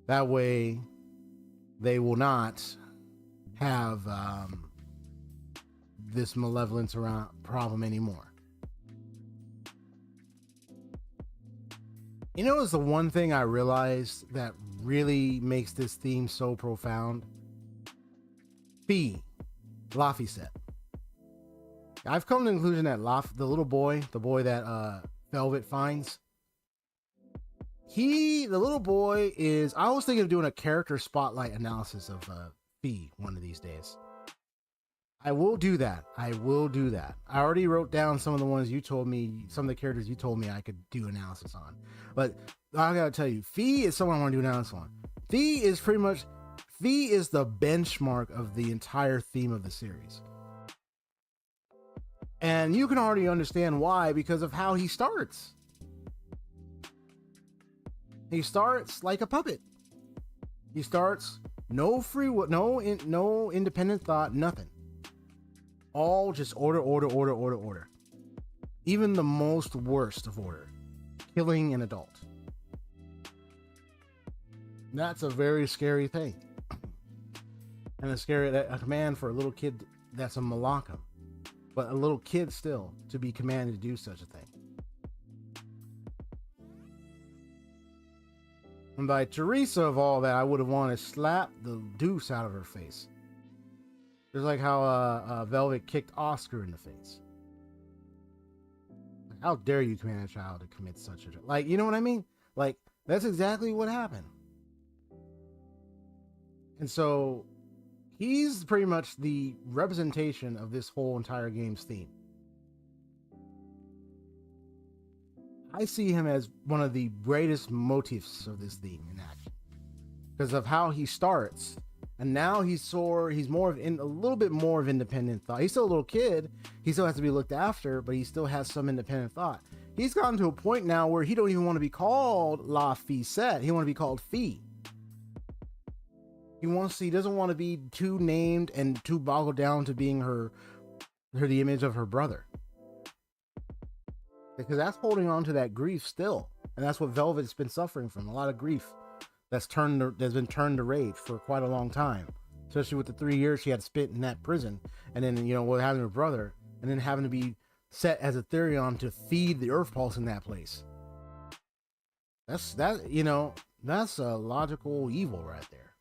That way, they will not have this malevolence around problem anymore. You know, it's the one thing I realized that really makes this theme so profound. Fee, Laphicet. I've come to the conclusion that the little boy, the boy that Velvet finds, the little boy is. I was thinking of doing a character spotlight analysis of Fee one of these days. I will do that. I already wrote down some of the ones you told me, some of the characters you told me I could do analysis on. But I gotta tell you, Fee is someone I want to do analysis on. Fee is the benchmark of the entire theme of the series. And you can already understand why, because of how he starts. He starts like a puppet. He starts no free will, no independent thought, nothing. All just order. Even the most worst of order. Killing an adult. That's a very scary thing. And a command for a little kid that's a Malakam. But a little kid still to be commanded to do such a thing. And by Teresa of all that, I would have wanted to slap the deuce out of her face. Just like how Velvet kicked Oscar in the face. Like, how dare you command a child to commit such a... Like, you know what I mean? Like, that's exactly what happened. And so, he's pretty much the representation of this whole entire game's theme. I see him as one of the greatest motifs of this theme in action. Because of how he starts... And now he's more of a little bit more of independent thought. He's still a little kid. He still has to be looked after, but he still has some independent thought. He's gotten to a point now where he don't even want to be called Laphicet. He want to be called Fee. He doesn't want to be too named and too boggled down to being the image of her brother. Because that's holding on to that grief still. And that's what Velvet's been suffering from. A lot of grief. That's been turned to rage for quite a long time, especially with the 3 years she had spent in that prison, and then with having her brother, and then having to be set as a Therion to feed the Earth Pulse in that place. That's a logical evil right there.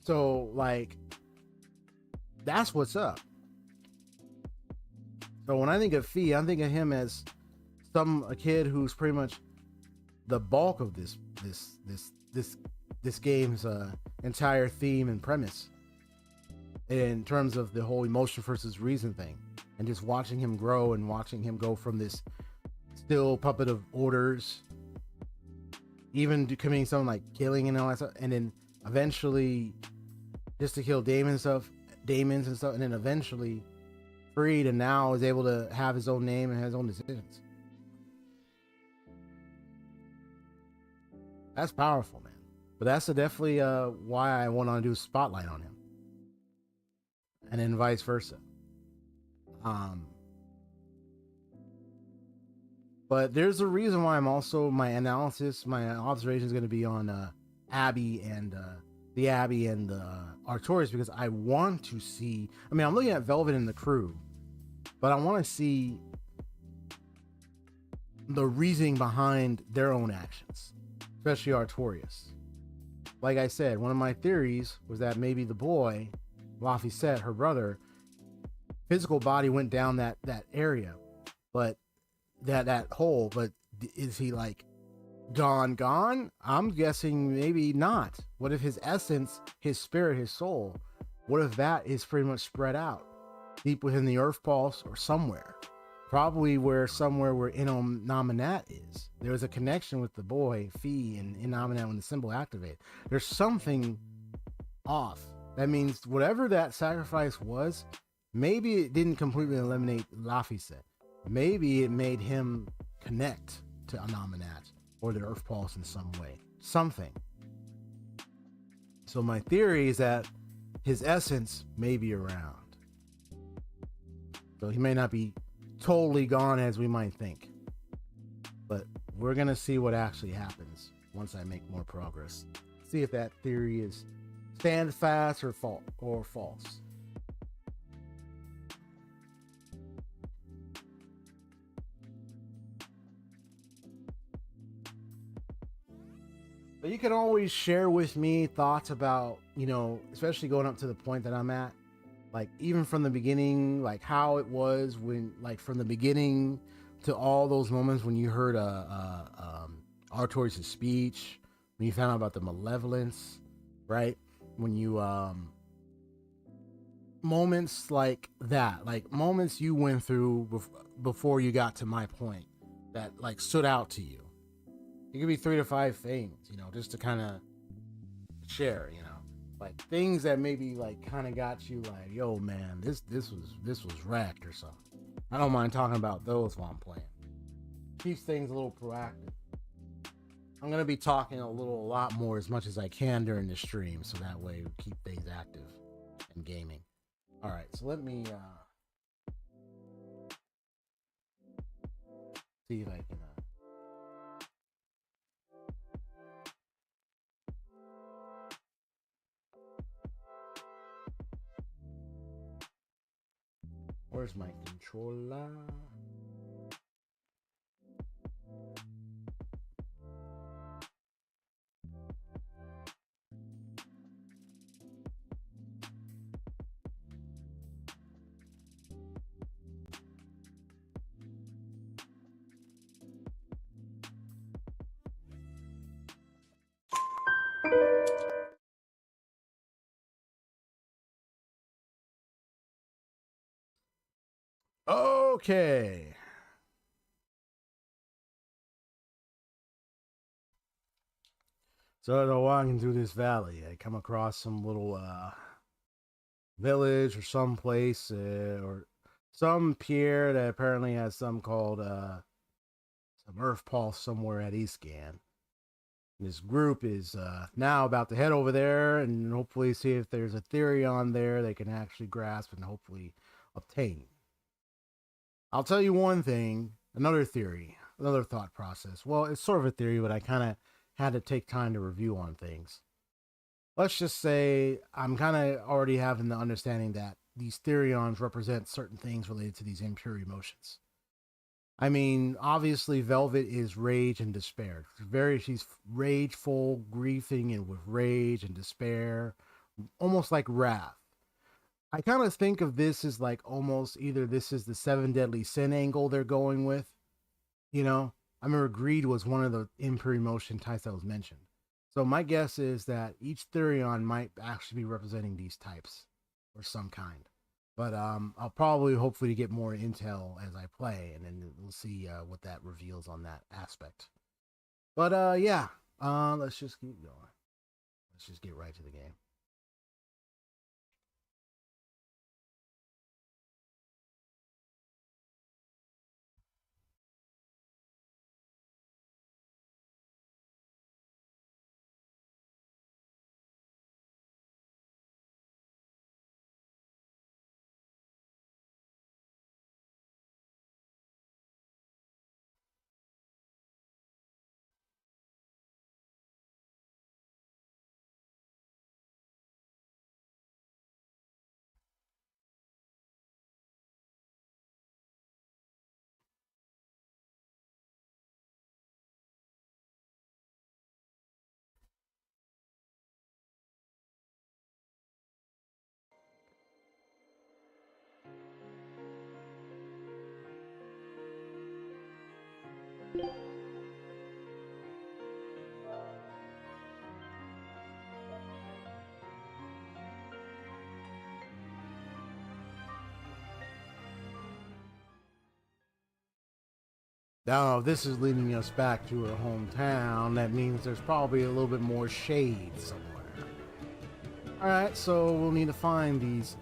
So like, that's what's up. So when I think of Fee, I'm thinking of him as a kid who's pretty much the bulk of this game's entire theme and premise in terms of the whole emotion versus reason thing, and just watching him grow and watching him go from this still puppet of orders even committing something like killing and all that stuff, and then eventually just to kill demons and stuff, and then eventually freed, and now is able to have his own name and his own decisions. That's powerful, man. But that's definitely why I want to do a spotlight on him, and then vice versa. But there's a reason why I'm also my observation is going to be on Abby and the Abbey and the Artorias, because I want to see. I mean, I'm looking at Velvet and the crew, but I want to see the reasoning behind their own actions, especially Artorias. Like I said, one of my theories was that maybe the boy, Laphicet, her brother, physical body went down that area, but that hole, but is he like gone? I'm guessing maybe not. What if his essence, his spirit, his soul, what if that is pretty much spread out deep within the earth pulse or somewhere? Probably somewhere where Innominat is. There was a connection with the boy, Fee, and Innominat when the symbol activated. There's something off. That means whatever that sacrifice was, maybe it didn't completely eliminate Laphicet. Maybe it made him connect to Innominat or the earth pulse in some way. Something. So my theory is that his essence may be around. So he may not be totally gone as we might think, but we're gonna see what actually happens once I make more progress. See if that theory is stand fast or false. But you can always share with me thoughts about, especially going up to the point that I'm at, like even from the beginning, like how it was when, like from the beginning to all those moments when you heard Artorias' speech, when you found out about the malevolence, right? When you moments like that, like moments you went through before you got to my point that like stood out to you. It could be 3 to 5 things, just to kind of share, like things that maybe like kind of got you like, yo, man, this was wrecked or something. I don't mind talking about those while I'm playing. Keeps things a little proactive. I'm gonna be talking a lot more as much as I can during the stream, so that way we keep things active and gaming. All right, so let me see if I can. Where's my controller? Okay. So as I'm walking through this valley, I come across some little village or some place or some pier that apparently has some called some earth pulse somewhere at Eastgan. This group is now about to head over there and hopefully see if there's a theory on there they can actually grasp and hopefully obtain. I'll tell you one thing, another theory, another thought process. Well, it's sort of a theory, but I kind of had to take time to review on things. Let's just say I'm kind of already having the understanding that these therions represent certain things related to these impure emotions. I mean, obviously, Velvet is rage and despair. She's rageful, grieving, and with rage and despair, almost like wrath. I kind of think of this as like almost either this is the 7 deadly sin angle they're going with. I remember greed was one of the impure emotion types that was mentioned. So my guess is that each therion might actually be representing these types or some kind. But I'll probably hopefully get more intel as I play, and then we'll see what that reveals on that aspect. But yeah, Let's just keep going. Let's just get right to the game. Now, if this is leading us back to her hometown, that means there's probably a little bit more shade somewhere. Alright, so we'll need to find these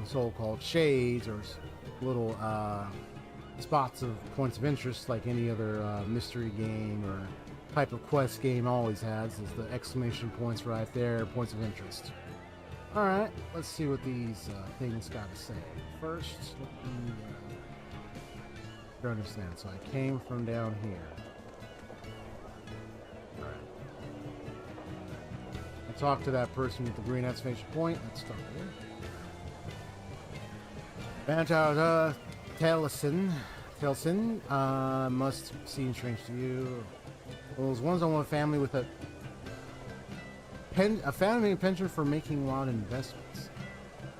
so-called shades, or little spots of points of interest like any other mystery game or type of quest game always has, is the exclamation points right there, points of interest. Alright, let's see what these things got to say. First, let me... I understand. So I came from down here. Alright. I talked to that person with the green exclamation point. Let's start here. Bantar Telson must seem strange to you. Well, those ones on one family with a family penchant for making wild investments.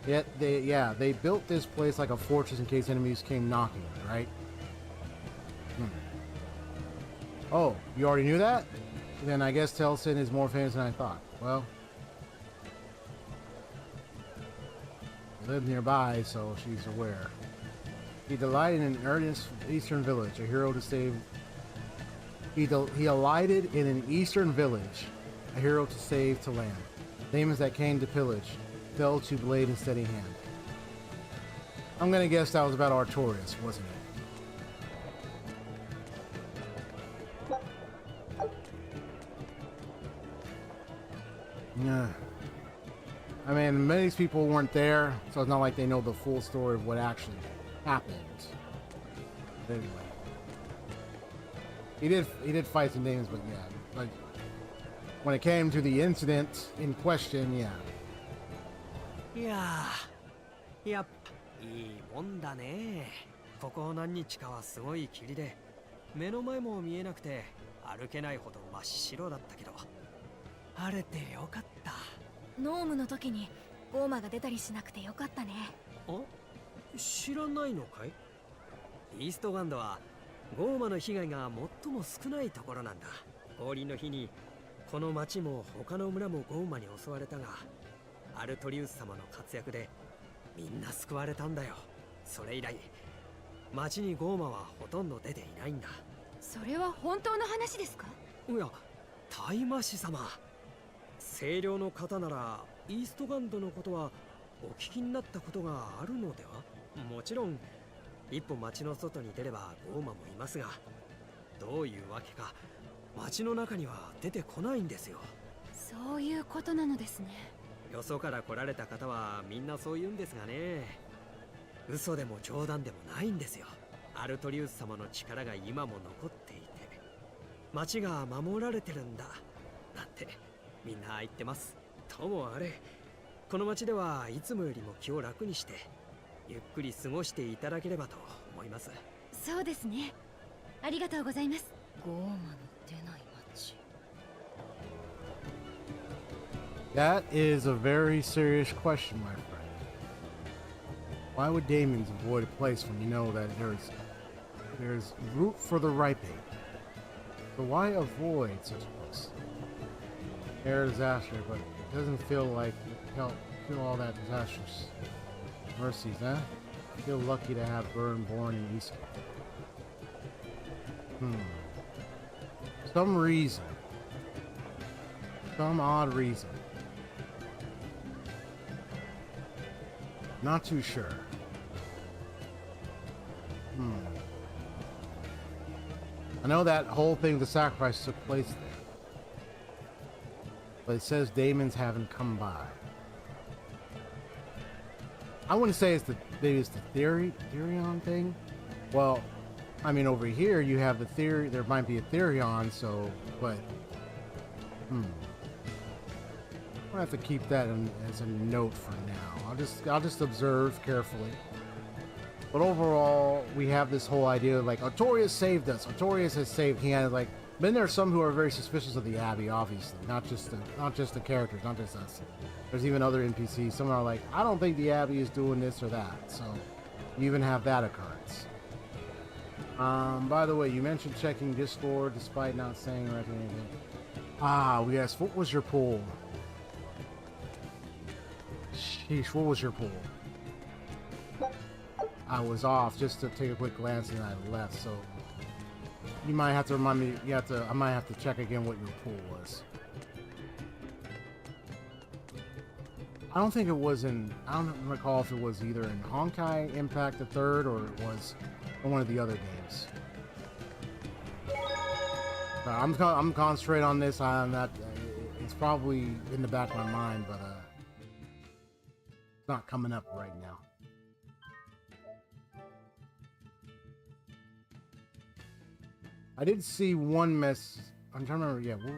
Yet they built this place like a fortress in case enemies came knocking, right? Oh, you already knew that? Then I guess Telson is more famous than I thought. Well, I live nearby, so she's aware. He delighted in an earnest eastern village, a hero to save. He alighted in an eastern village, a hero to save to land. Demons that came to pillage fell to blade and steady hand. I'm gonna guess that was about Artorias, wasn't it? Yeah. I mean, many of these people weren't there, so it's not like they know the full story of what actually happened. But anyway, he did fight some demons, but yeah, like when it came to the incident in question, yeah. Yeah, yep. いいもんだね。ここ何日かはすごい霧で、目の前も見えなくて歩けないほど真っ白だったけど。晴れてよかった。ノームの時にゴーマが出たりしなくてよかったね。あ、知らないのかい？イーストガンドはゴーマの被害が最も少ないところなんだ。降臨の日にこの町も他の村もゴーマに襲われたが、アルトリウス様の活躍でみんな救われたんだよ。それ以来町にゴーマはほとんど出ていないんだ。それは本当の話ですか？いや、大魔師様。清涼の方ならイーストガンドのことはお聞きになったことがあるのでは？もちろん一歩町の外に出ればゴーマもいますが、どういうわけか町の中には出てこないんですよ。そういうことなのですね。よそから来られた方はみんなそう言うんですがね、嘘でも冗談でもないんですよ。アルトリウス様の力が今も残っていて、町が守られてるんだなんてみんな言ってます。ともあれ、この町ではいつもよりも気を楽にしてゆっくり過ごしていただければと思います。そうですね。ありがとうございます。ゴーマの出ない町。That is a very serious question, my friend. Why would Daemons avoid a place when you know that there's root for the ripening? So why avoid such a place? Air disaster, but it doesn't feel like it helped kill all that disastrous. Mercies, huh? I feel lucky to have Burn born in East. Some reason some odd reason. Not too sure. I know that whole thing, the sacrifice took place there. But it says Daemons haven't come by. I wouldn't say it's maybe it's the Therion thing. Well, I mean, over here you have the theory. There might be a Therion, so, but, I'll have to keep that as a note for now. I'll just observe carefully. But overall, we have this whole idea of like, Artorias saved us. Artorias has saved. He had like. Then there are some who are very suspicious of the Abbey, obviously, not just the characters, not just us. There's even other NPCs. Some are like, I don't think the Abbey is doing this or that. So you even have that occurrence. By the way, you mentioned checking Discord despite not saying or anything. Ah, yes. What was your pool? Sheesh, what was your pool? I was off just to take a quick glance and I left, so you might have to remind me. I might have to check again what your pool was. I don't think it was in. I don't recall if it was either in Honkai Impact the Third or it was in one of the other games. I'm concentrating on this. I'm not. It's probably in the back of my mind, but it's not coming up right now. I did see one mess. I'm trying to remember. Yeah,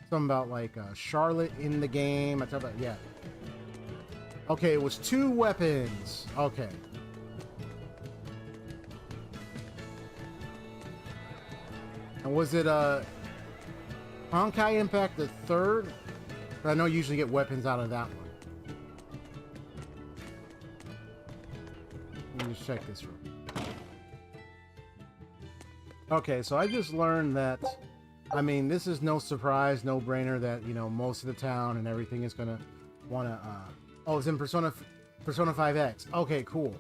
something about like Charlotte in the game. I talked about Okay, it was 2 weapons. Okay. And was it Honkai Impact the Third? I know you usually get weapons out of that one. Let me just check this room. Okay, so I just learned that, I mean, this is no surprise, no brainer that, you know, most of the town and everything is gonna wanna, oh, it's in Persona 5X. Okay, cool.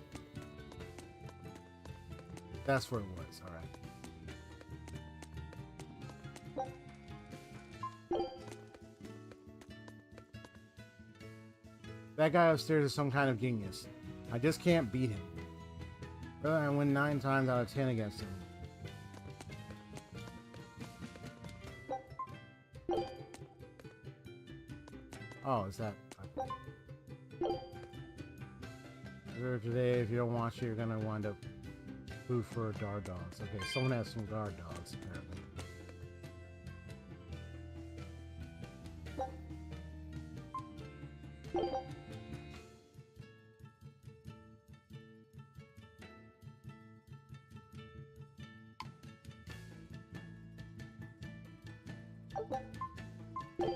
That's where it was, alright. That guy upstairs is some kind of genius. I just can't beat him. I win 9 times out of 10 against him. Oh, is that... Today, if you don't watch it, you're gonna wind up food for guard dogs. Okay, someone has some guard dogs, apparently.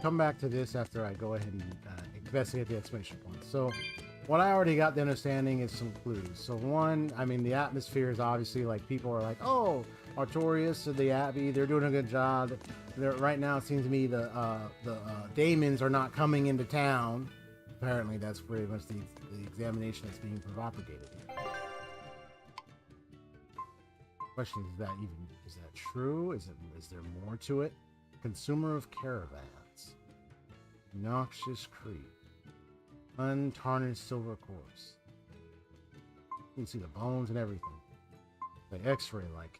Come back to this after I go ahead and investigate the exclamation point. So, what I already got the understanding is some clues. So one, I mean, the atmosphere is obviously like people are like, oh, Artorias and the Abbey, they're doing a good job. Right now, it seems to me the Daemons are not coming into town. Apparently, that's pretty much the examination that's being propagated. Question is that true? Is there more to it? Consumer of caravans. Noxious creep. Untarnished silver corpse. You can see the bones and everything. The X-ray like.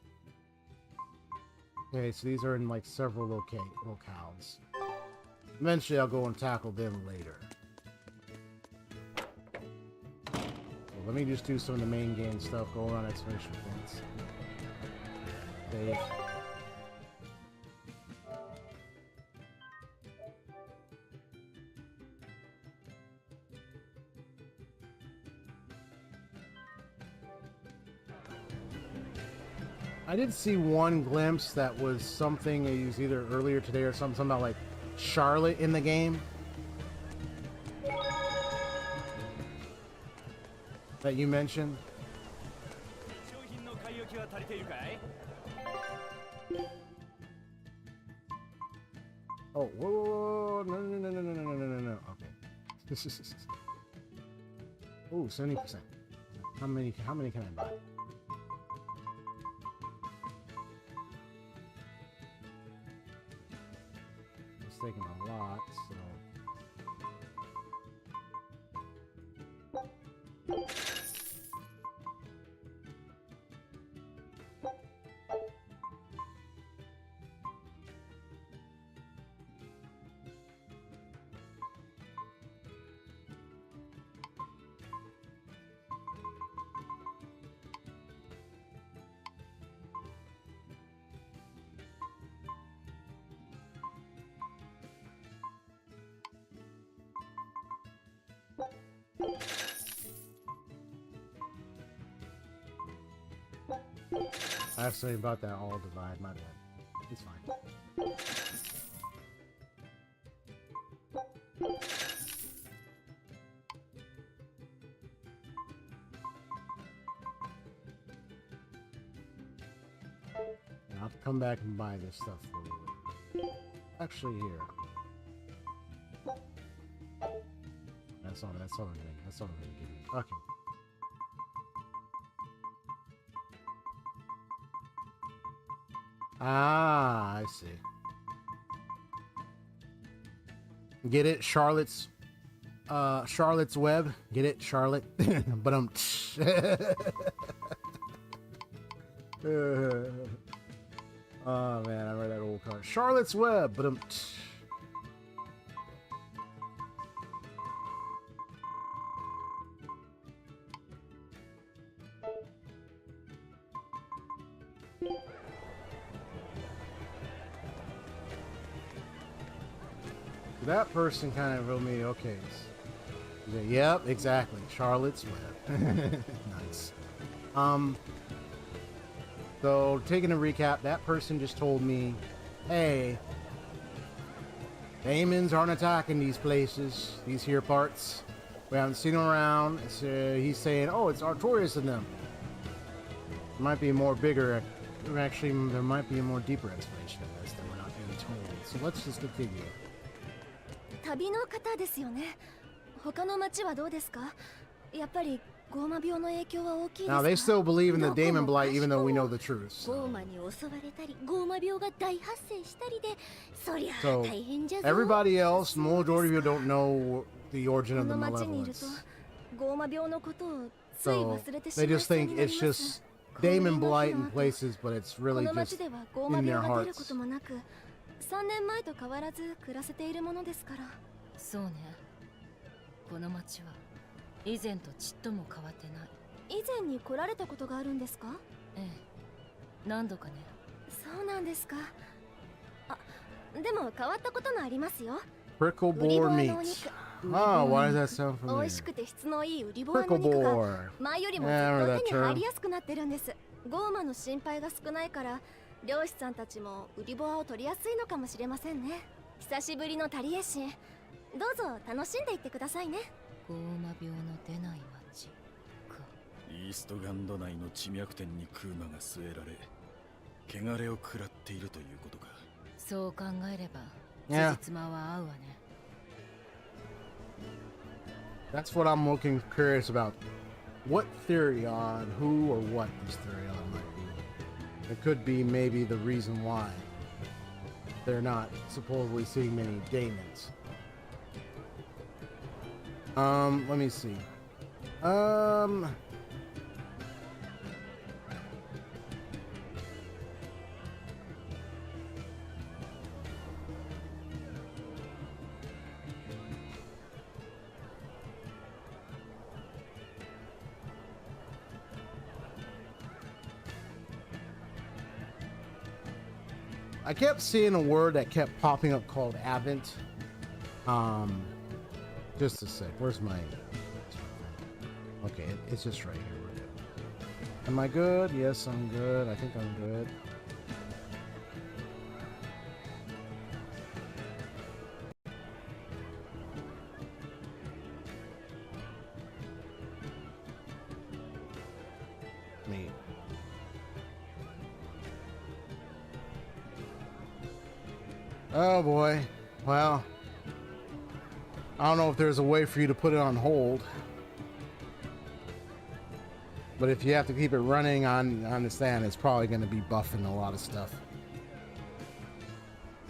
Okay, so these are in like several locales. Eventually I'll go and tackle them later. So let me just do some of the main game stuff, go around exclamation points. Save. I did see one glimpse that was something I used either earlier today or something about like Charlotte in the game. That you mentioned. Oh, whoa, no. Okay. Oh, 70%. How many can I buy? taking a lot, so. I have something about that all divide, my bad. It's fine. I'll have to come back and buy this stuff for you. Actually, here. That's all I'm gonna give you. Okay. Ah, I see. Get it? Charlotte's Web. Get it? Charlotte. But oh man, I read that old card. Charlotte's Web, but that person kind of wrote me, okay. Yep, exactly. Charlotte's Web. Nice. So, taking a recap, that person just told me, hey, Daemons aren't attacking these places, these here parts. We haven't seen them around. So he's saying, oh, it's Artorias in them. There might be a more bigger, actually, there might be a more deeper explanation of this that we're not being told. So let's just continue. 旅の方ですよね。他の町はどうですか？やっぱりゴーマ病の影響は大きいですか？ Now they still believe in the Daemon Blight even though we know the truth. So. ゴーマに襲われたり、ゴーマ病が大発生したりで、そりゃ So 大変じゃぞ。 everybody else, majority of you don't know the origin of the この町にいる malevolence. と、ゴーマ病のことをつい So 忘れてし they まい just そう think になり it's ます。 just Daemon Blight in places, but it's こ really の just 町ではゴーマ in 病 their が出るこ hearts. ともなく、3年前と変わらず暮らせているものですから。そうね。この町は以前とちっとも変わってない。以前に来られたことがあるんですか？ええ、何度かね。そうなんですか。あ、でも変わったこともありますよ。 Prickle 売り boar ボアのお meat. 肉。 Oh, why does that sound 美 familiar? 味しくて質のいい売りボアの Prickle 肉が boar. 前よりもず Yeah, I っ remember と that 手に入 term. りやすくなってるんです。ゴーマの心配が少ないから漁師さんたちも売りボアを取りやすいのかもしれませんね。久しぶりのタリエシン、どうぞ楽しんでいってくださいね。ゴーマ病の出ない町か。イーストガンド内の地脈点にクーマが据えられ、汚れを食らっているということか。そう考えれば、 Yeah. 辻褄は合うわね。 That's what I'm looking curious about. What theory on who or what this theory on might be. It could be maybe the reason why they're not supposedly seeing many daemons. Let me see. I kept seeing a word that kept popping up called Avent. Just a sec. Where's my... Okay, it's just right here. We're good. Am I good? Yes, I'm good. I think I'm good. Me. Oh boy. Well, I don't know if there's a way for you to put it on hold. But if you have to keep it running, I understand it's probably going to be buffing a lot of stuff.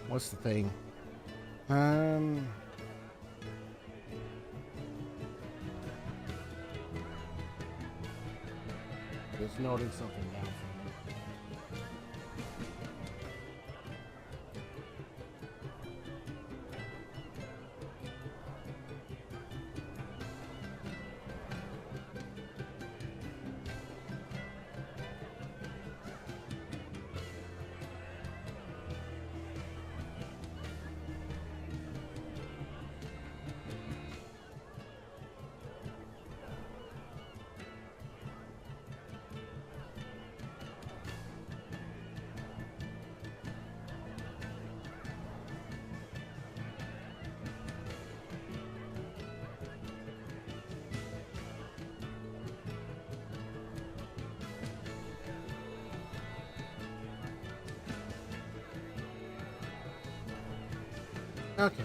What's the thing? Um. Just noting something down for me. Okay.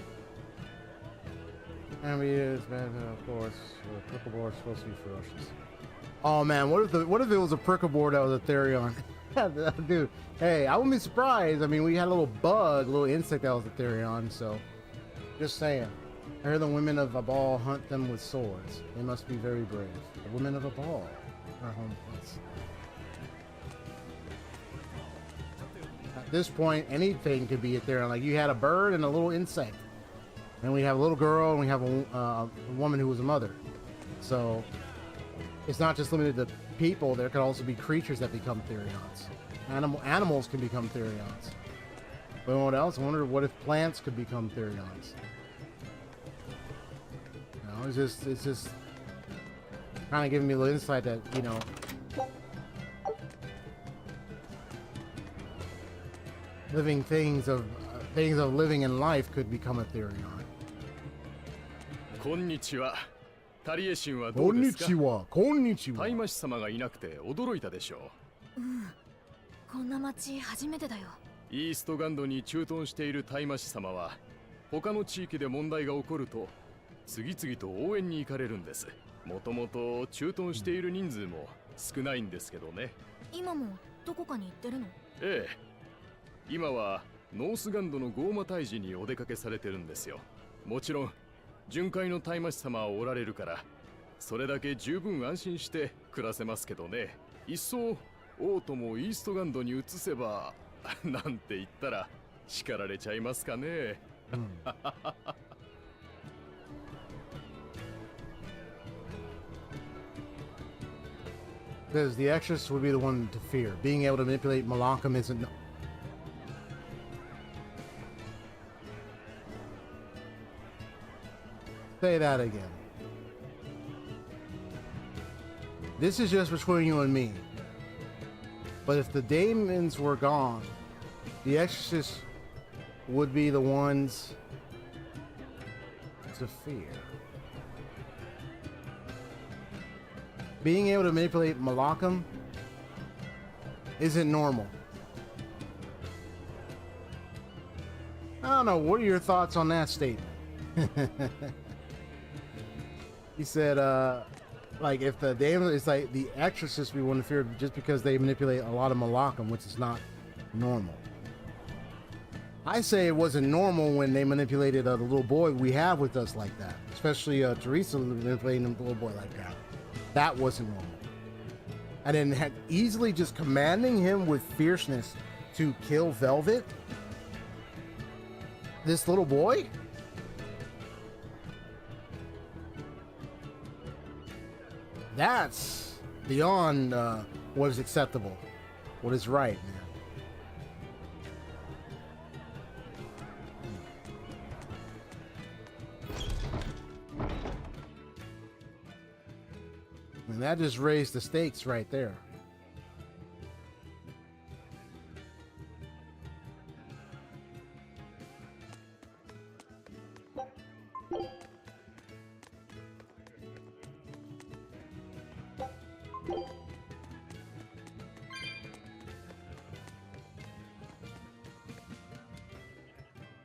And we use, man, of course, the prickle is supposed to be ferocious. Oh man, what if it was a prickle board that was a Therion? Dude, hey, I wouldn't be surprised. I mean, we had a little bug, a little insect that was a Therion, so just saying. I heard the women of Abal hunt them with swords. They must be very brave. The women of Abal are homeless. At this point, anything could be a Therion. Like, you had a bird and a little insect. And we have a little girl, and we have a woman who was a mother. So, it's not just limited to people. There could also be creatures that become Therions. Animals can become Therions. But what else? I wonder what if plants could become Therions. You know, it's just kind of giving me a little insight that, you know, living things of living in life could become a Therion. こんにちは。タリエシンはどこうんですか。にちは。こんにちは。タイマシ様がいなくて驚いたでしょこんな町初めてだよ。う。イーストガンドに駐屯しているタイマシ様は他の地域で問題が起こると次々と応援に行かれるんです。もともと駐屯している人数も少ないんですけどね。今もどこかに行ってるの？ええ。今はノースガンドのゴーマ退治にお出かけされてるんですよ。もちろん巡回のタイマシ様はおられるからそれだけ十分安心して暮らせますけどね。いっそ王都もイーストガンドに移せばなんて言ったら叱られちゃいますかね。Because the exorcist would be the one to fear. Being able to manipulate Malakam isn't. Say that again. This is just between you and me. But if the demons were gone, the exorcists would be the ones to fear. Being able to manipulate Malakam isn't normal. I don't know. What are your thoughts on that statement? He said, like, if the demon, it's like the exorcists we want to fear just because they manipulate a lot of Malakam, which is not normal. I say it wasn't normal when they manipulated the little boy we have with us like that, especially Teresa manipulating the little boy like that. That wasn't normal. And then easily just commanding him with fierceness to kill Velvet, this little boy. That's beyond what is acceptable, what is right, man. And that just raised the stakes right there.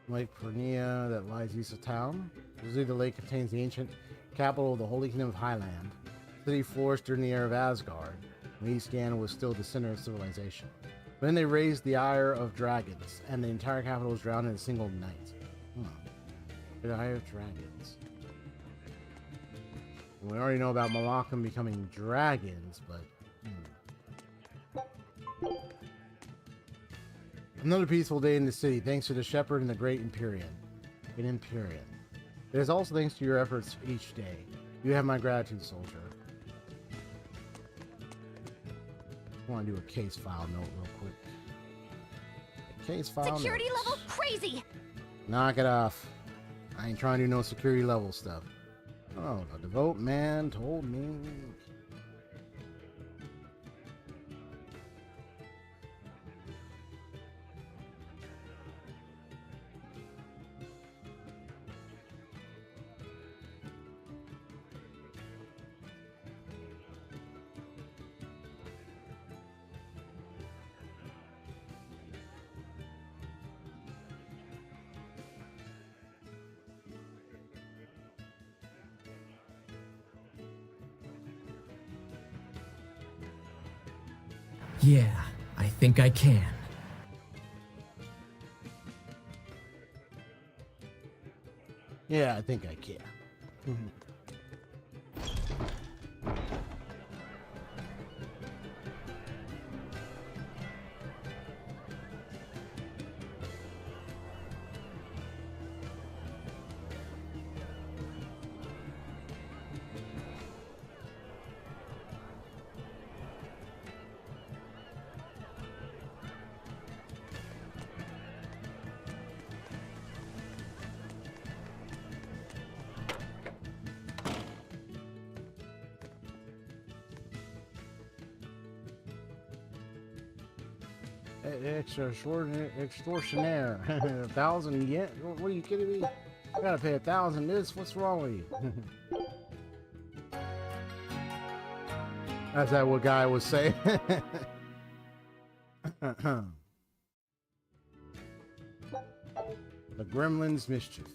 Lake Pernia that lies east of town. Usually the lake contains the ancient capital of the Holy Kingdom of Highland. The city flourished during the era of Asgard, when East Ganon was still the center of civilization. But then they raised the ire of dragons, and the entire capital was drowned in a single night. The Eye of Dragons. We already know about Malachim becoming dragons, but... Another peaceful day in the city, thanks to the Shepherd and the Great Empyrean. It is also thanks to your efforts each day. You have my gratitude, soldier. I want to do a case file note real quick. A case file Security notes. level crazy! Knock it off. I ain't trying to do no security level stuff. Oh, the devote man told me. Yeah, I think I can. Yeah, I think I can. Extortionaire. 1,000 yen? What are you kidding me? I gotta pay 1,000 this? What's wrong with you? That's that what guy was saying. The Gremlin's Mischief.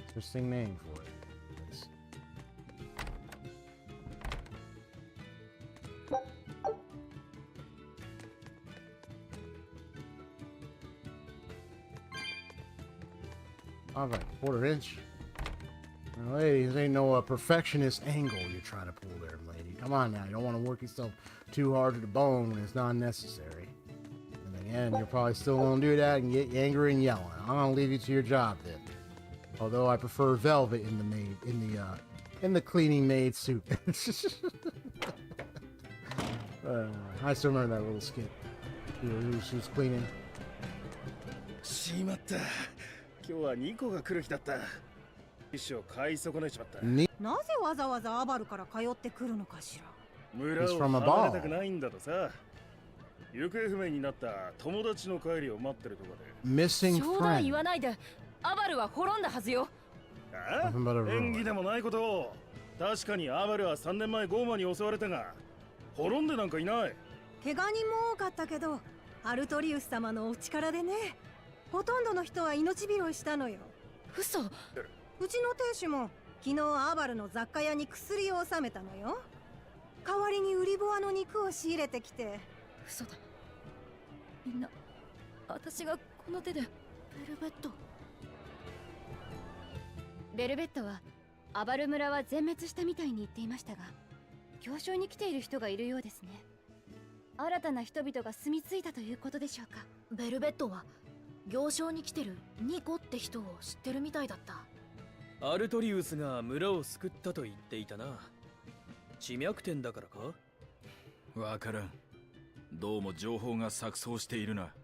Interesting name for it. Yes. All right, quarter inch. Now, ladies, ain't no perfectionist angle you're trying to pull there, lady. Come on now, you don't want to work yourself too hard to the bone when it's not necessary. And again, you're probably still gonna do that and get angry and yelling. I'm gonna leave you to your job then. Although I prefer velvet in the cleaning maid suit. I still remember that little skit. She was cleaning. しまった。今日は2個が来る日だった。一生買い損ねちまった。なぜわざわざアバルから通ってくるのかしら。村を離れたくないんだとさ。行方不明になった友達の帰りを待ってるとこで。Missing 冗談 friend. 言わないで。アバルは滅んだはずよ。ああ、演技でもないことを。確かにアバルは3年前ゴーマに襲われたが、滅んでなんかいない。怪我人も多かったけど、アルトリウス様のお力でね。ほとんどの人は命拾いしたのよ。嘘。うちの亭主も昨日アバルの雑貨屋に薬を納めたのよ。代わりにウリボアの肉を仕入れてきて。嘘だ。みんな、私がこの手で。ベルベット。ベルベットはアバル村は全滅したみたいに言っていましたが、行商に来ている人がいるようですね。新たな人々が住み着いたということでしょうか。ベルベットは行商に来てるニコって人を知ってるみたいだった。アルトリウスが村を救ったと言っていたな。地脈点だからか？わからん。どうも情報が錯綜しているな。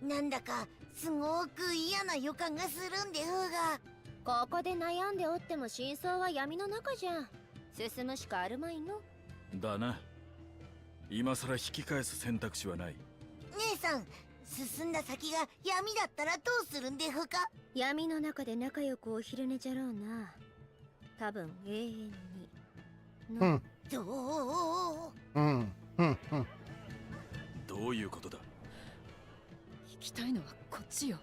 なんだかすごく嫌な予感がするんでふが。ここで悩んでおっても真相は闇の中じゃん。進むしかあるまいの。だな。今さら引き返す選択肢はない。姉さん、進んだ先が闇だったらどうするんでふか？闇の中で仲良くお昼寝じゃろうな。多分永遠に。どう？どういうことだ？行きたいのはこっちよ。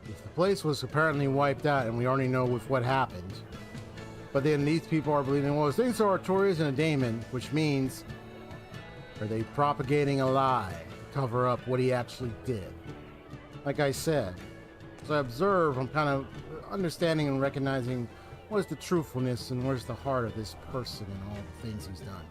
If the place was apparently wiped out and we already know with what happened, but then these people are believing, well, things are Artorias and a daemon, which means, are they propagating a lie to cover up what he actually did? Like I said, So I observe, I'm kind of understanding and recognizing what is the truthfulness and where's the heart of this person and all the things he's done.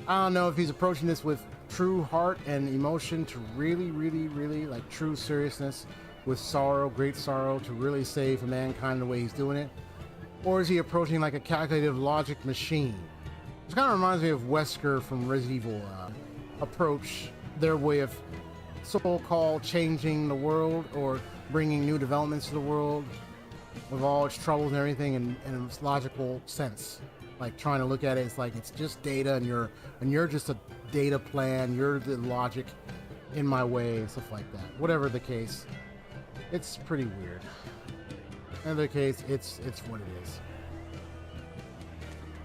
I don't know if he's approaching this with true heart and emotion to really, really, really, like true seriousness with sorrow, great sorrow, to really save mankind the way he's doing it. Or is he approaching like a calculative logic machine? This kind of reminds me of Wesker from Resident Evil approach, their way of so-called changing the world or bringing new developments to the world with all its troubles and everything in its logical sense. Like trying to look at it, it's like it's just data and you're just a data plan, you're the logic in my way and stuff like that. Whatever the case, it's pretty weird. In other case, it's what it is.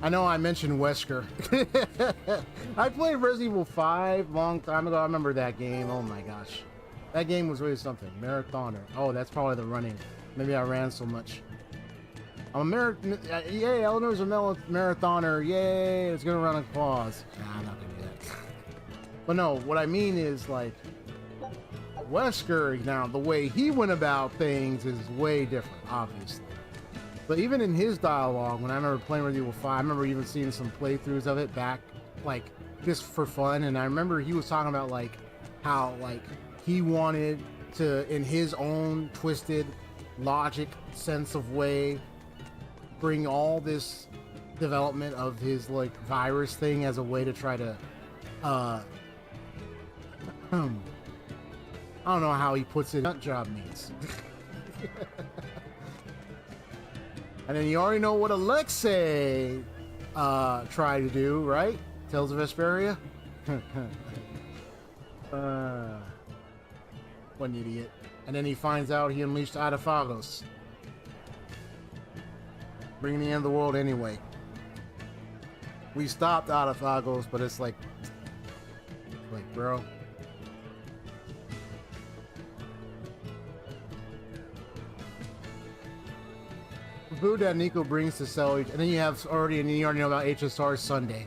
I know I mentioned Wesker. I played Resident Evil 5 long time ago. I remember that game. Oh my gosh. That game was really something. Marathoner. Oh, that's probably the running. Maybe I ran so much. I'm a yay, Eleanor's a marathoner. Yay, it's gonna run applause. Nah, I'm not gonna do that. But no, what I mean is like Wesker now, the way he went about things is way different, obviously. But even in his dialogue, when I remember playing Resident Evil 5, I remember even seeing some playthroughs of it back, like, just for fun. And I remember he was talking about, like, how, like, he wanted to, in his own twisted logic sense of way, bring all this development of his, like, virus thing as a way to try to, I don't know how he puts it, nut job means. And then you already know what Alexei tried to do, right? Tales of Vesperia? What an idiot. And then he finds out he unleashed Adaphagos. Bringing the end of the world anyway. We stopped Adaphagos, but it's like, bro. Food that Nico brings to sell, and then you already know about HSR Sunday.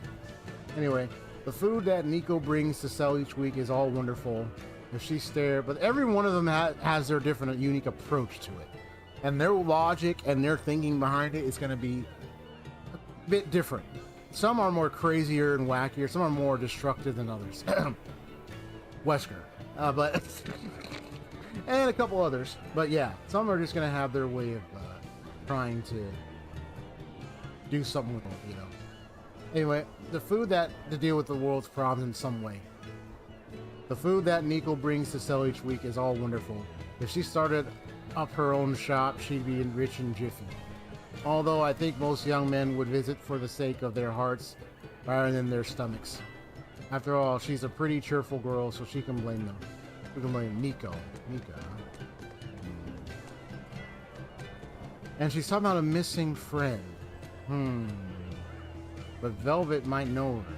Anyway, the food that Nico brings to sell each week is all wonderful. If she stared, but every one of them has their different, unique approach to it, and their logic and their thinking behind it is going to be a bit different. Some are more crazier and wackier. Some are more destructive than others. Wesker, but and a couple others. But yeah, some are just going to have their way of trying to do something with it, you know. Anyway, the food to deal with the world's problems in some way. The food that Nico brings to sell each week is all wonderful. If she started up her own shop, she'd be rich and jiffy. Although I think most young men would visit for the sake of their hearts rather than their stomachs. After all, she's a pretty cheerful girl, so she can blame them. We can blame Nico. And she's talking about a missing friend. But Velvet might know her.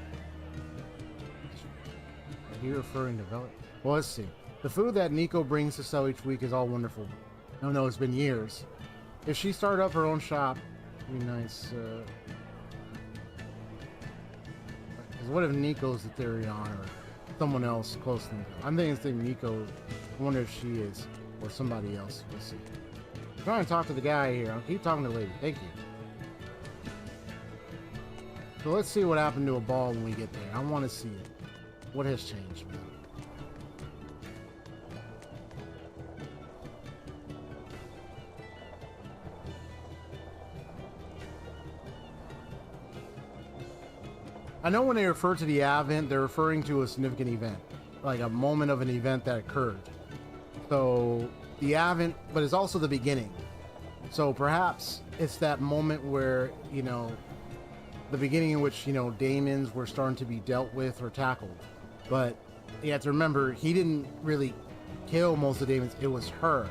Are you referring to Velvet? Well, let's see. The food that Nico brings to sell each week is all wonderful. Oh no, it's been years. If she started up her own shop, it'd be nice. Because what if Nico's the theory on her? Someone else close to Nico. I'm thinking Nico. I wonder if she is. Or somebody else. We'll see. I'm trying to talk to the guy here. I'll keep talking to the lady. Thank you. So let's see what happened to a ball when we get there. I want to see it. What has changed, man? I know when they refer to the Advent, they're referring to a significant event. Like a moment of an event that occurred. So the Advent, but it's also the beginning. So perhaps it's that moment where, you know, the beginning in which, you know, demons were starting to be dealt with or tackled. But you have to remember, he didn't really kill most of the demons. It was her.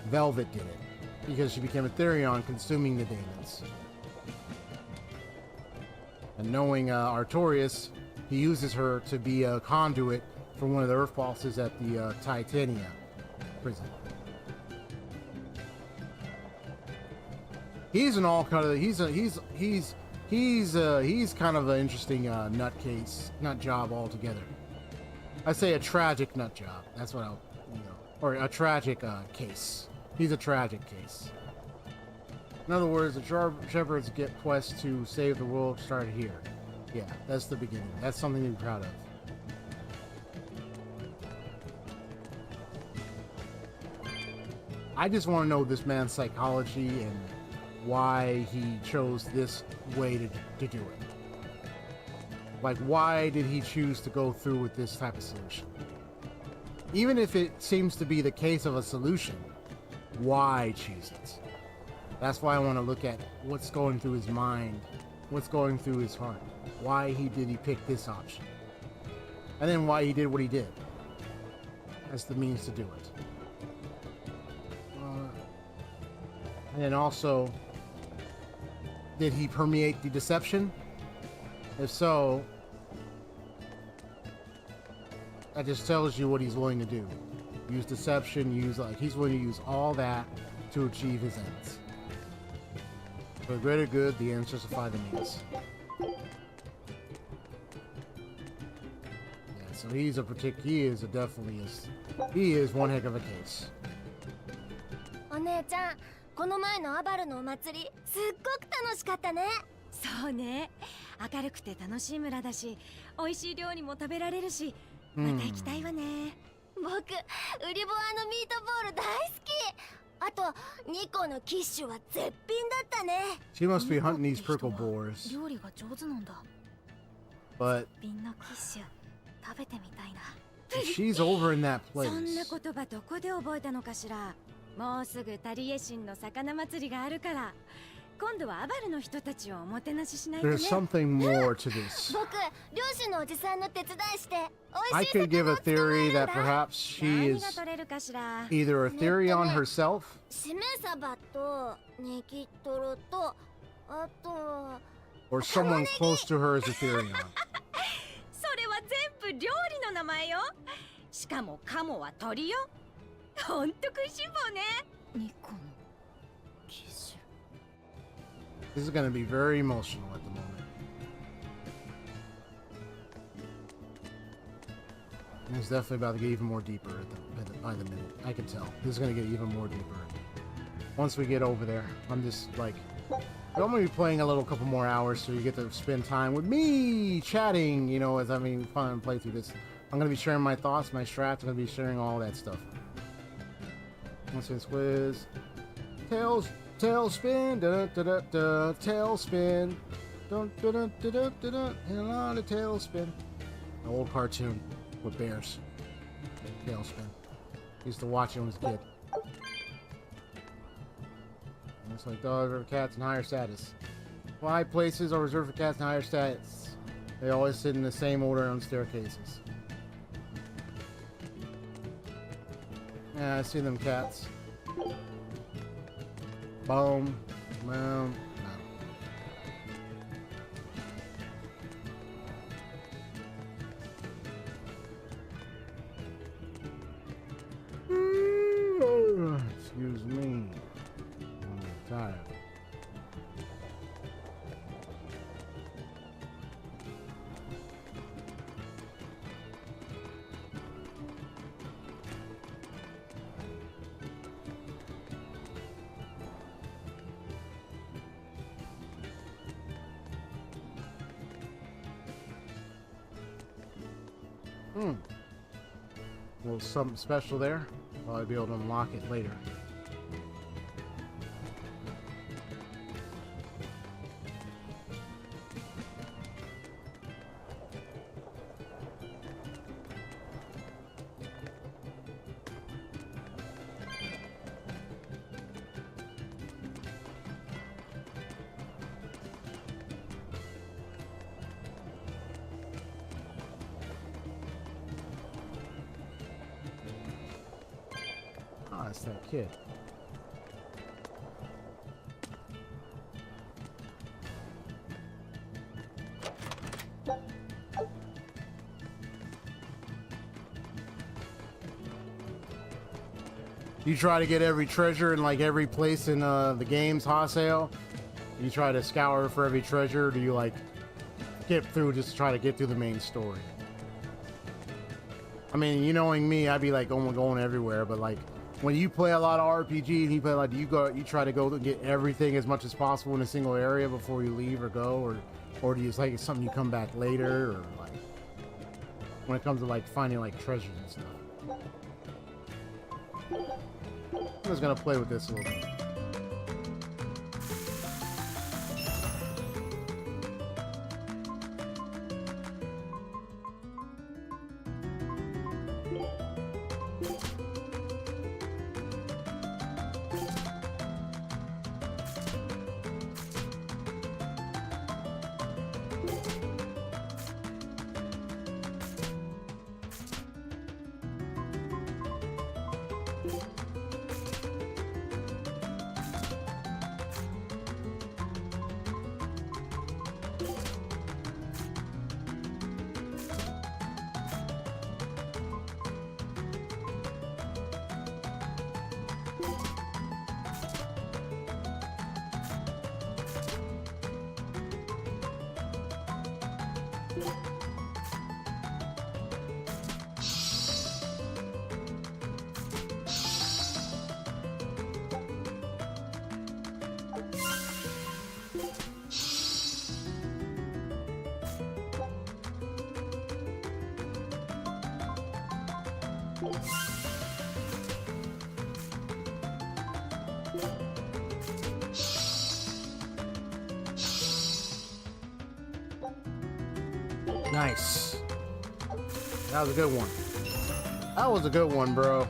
Velvet did it. Because she became a Therion, consuming the demons. And knowing Artorias, he uses her to be a conduit for one of the Earth bosses at the Titania prison. He's an all kind of he's kind of an interesting nutcase, nut job altogether. I say a tragic nut job. That's what I'll, you know, or a tragic case. He's a tragic case. In other words, the shepherds get quest to save the world started here. Yeah, that's the beginning. That's something to be proud of. I just want to know this man's psychology and why he chose this way to do it. Like, why did he choose to go through with this type of solution? Even if it seems to be the case of a solution, why choose it? That's why I want to look at what's going through his mind, what's going through his heart. Why did he pick this option? And then why he did what he did. As the means to do it. And then also, did he permeate the deception? If so, that just tells you what he's willing to do. Use deception, he's willing to use all that to achieve his ends. For the greater good, the ends justify the means. Yeah, so he is one heck of a case. お姉ちゃん、この前のアバルのお祭り、すっごく楽しかったね。そうね。明るくて楽しい村だし、美味しい料理も食べられるし、また行きたいわね。僕、ウリボアのミートボール大好き。あと、ニコのキッシュは絶品だったね。She must be hunting these prickle boars. 料理が上手なんだ。 But 絶品のキッシュ、食べてみたいな。she's over in that place. そんな言葉どこで覚えたのかしら。もうすぐタリエ神の魚祭りがあるから。今度はアバルの人たちをおもてなししないとね。 There's something more to this. 僕、漁師のおじさんの手伝いして、I could give a theory that perhaps she is either a theory on herself しめ鯖とネギトロと、あと or someone close to her is a theory on. それは全部料理の名前よ。しかもカモは鳥よ。ほんと食いしん坊ね。ニコのキッシュ。 This is going to be very emotional at the moment. And it's definitely about to get even more deeper by the minute. I can tell. This is going to get even more deeper. Once we get over there, I'm just like... I'm going to be playing a couple more hours so you get to spend time with me chatting, you know, as I'm having fun and play through this. I'm going to be sharing my thoughts, my strats. I'm going to be sharing all that stuff. Once it's quiz. Tailspin, da da da da, tailspin, dun da da da da da da, and a lot of tailspin. An old cartoon with bears. Tailspin. Used to watch it when I was a kid. And it's like dogs or cats in higher status. Why places are reserved for cats in higher status? They always sit in the same order on staircases. Yeah, I see them cats. Boom. Boom. No. Excuse me. I'm tired. A little something special there. Probably be able to unlock it later. That's that kid. You try to get every treasure in like every place in the game's Hosale? You try to scour for every treasure? Or do you like skip through just to try to get through the main story? I mean, you knowing me, I'd be like going everywhere, but like when you play a lot of RPG and you play a lot, do you try to go and get everything as much as possible in a single area before you leave or go, or do you like it's something you come back later, or like when it comes to like finding like treasures and stuff? I'm just gonna play with this a little bit. Nice. That was a good one. That was a good one, bro.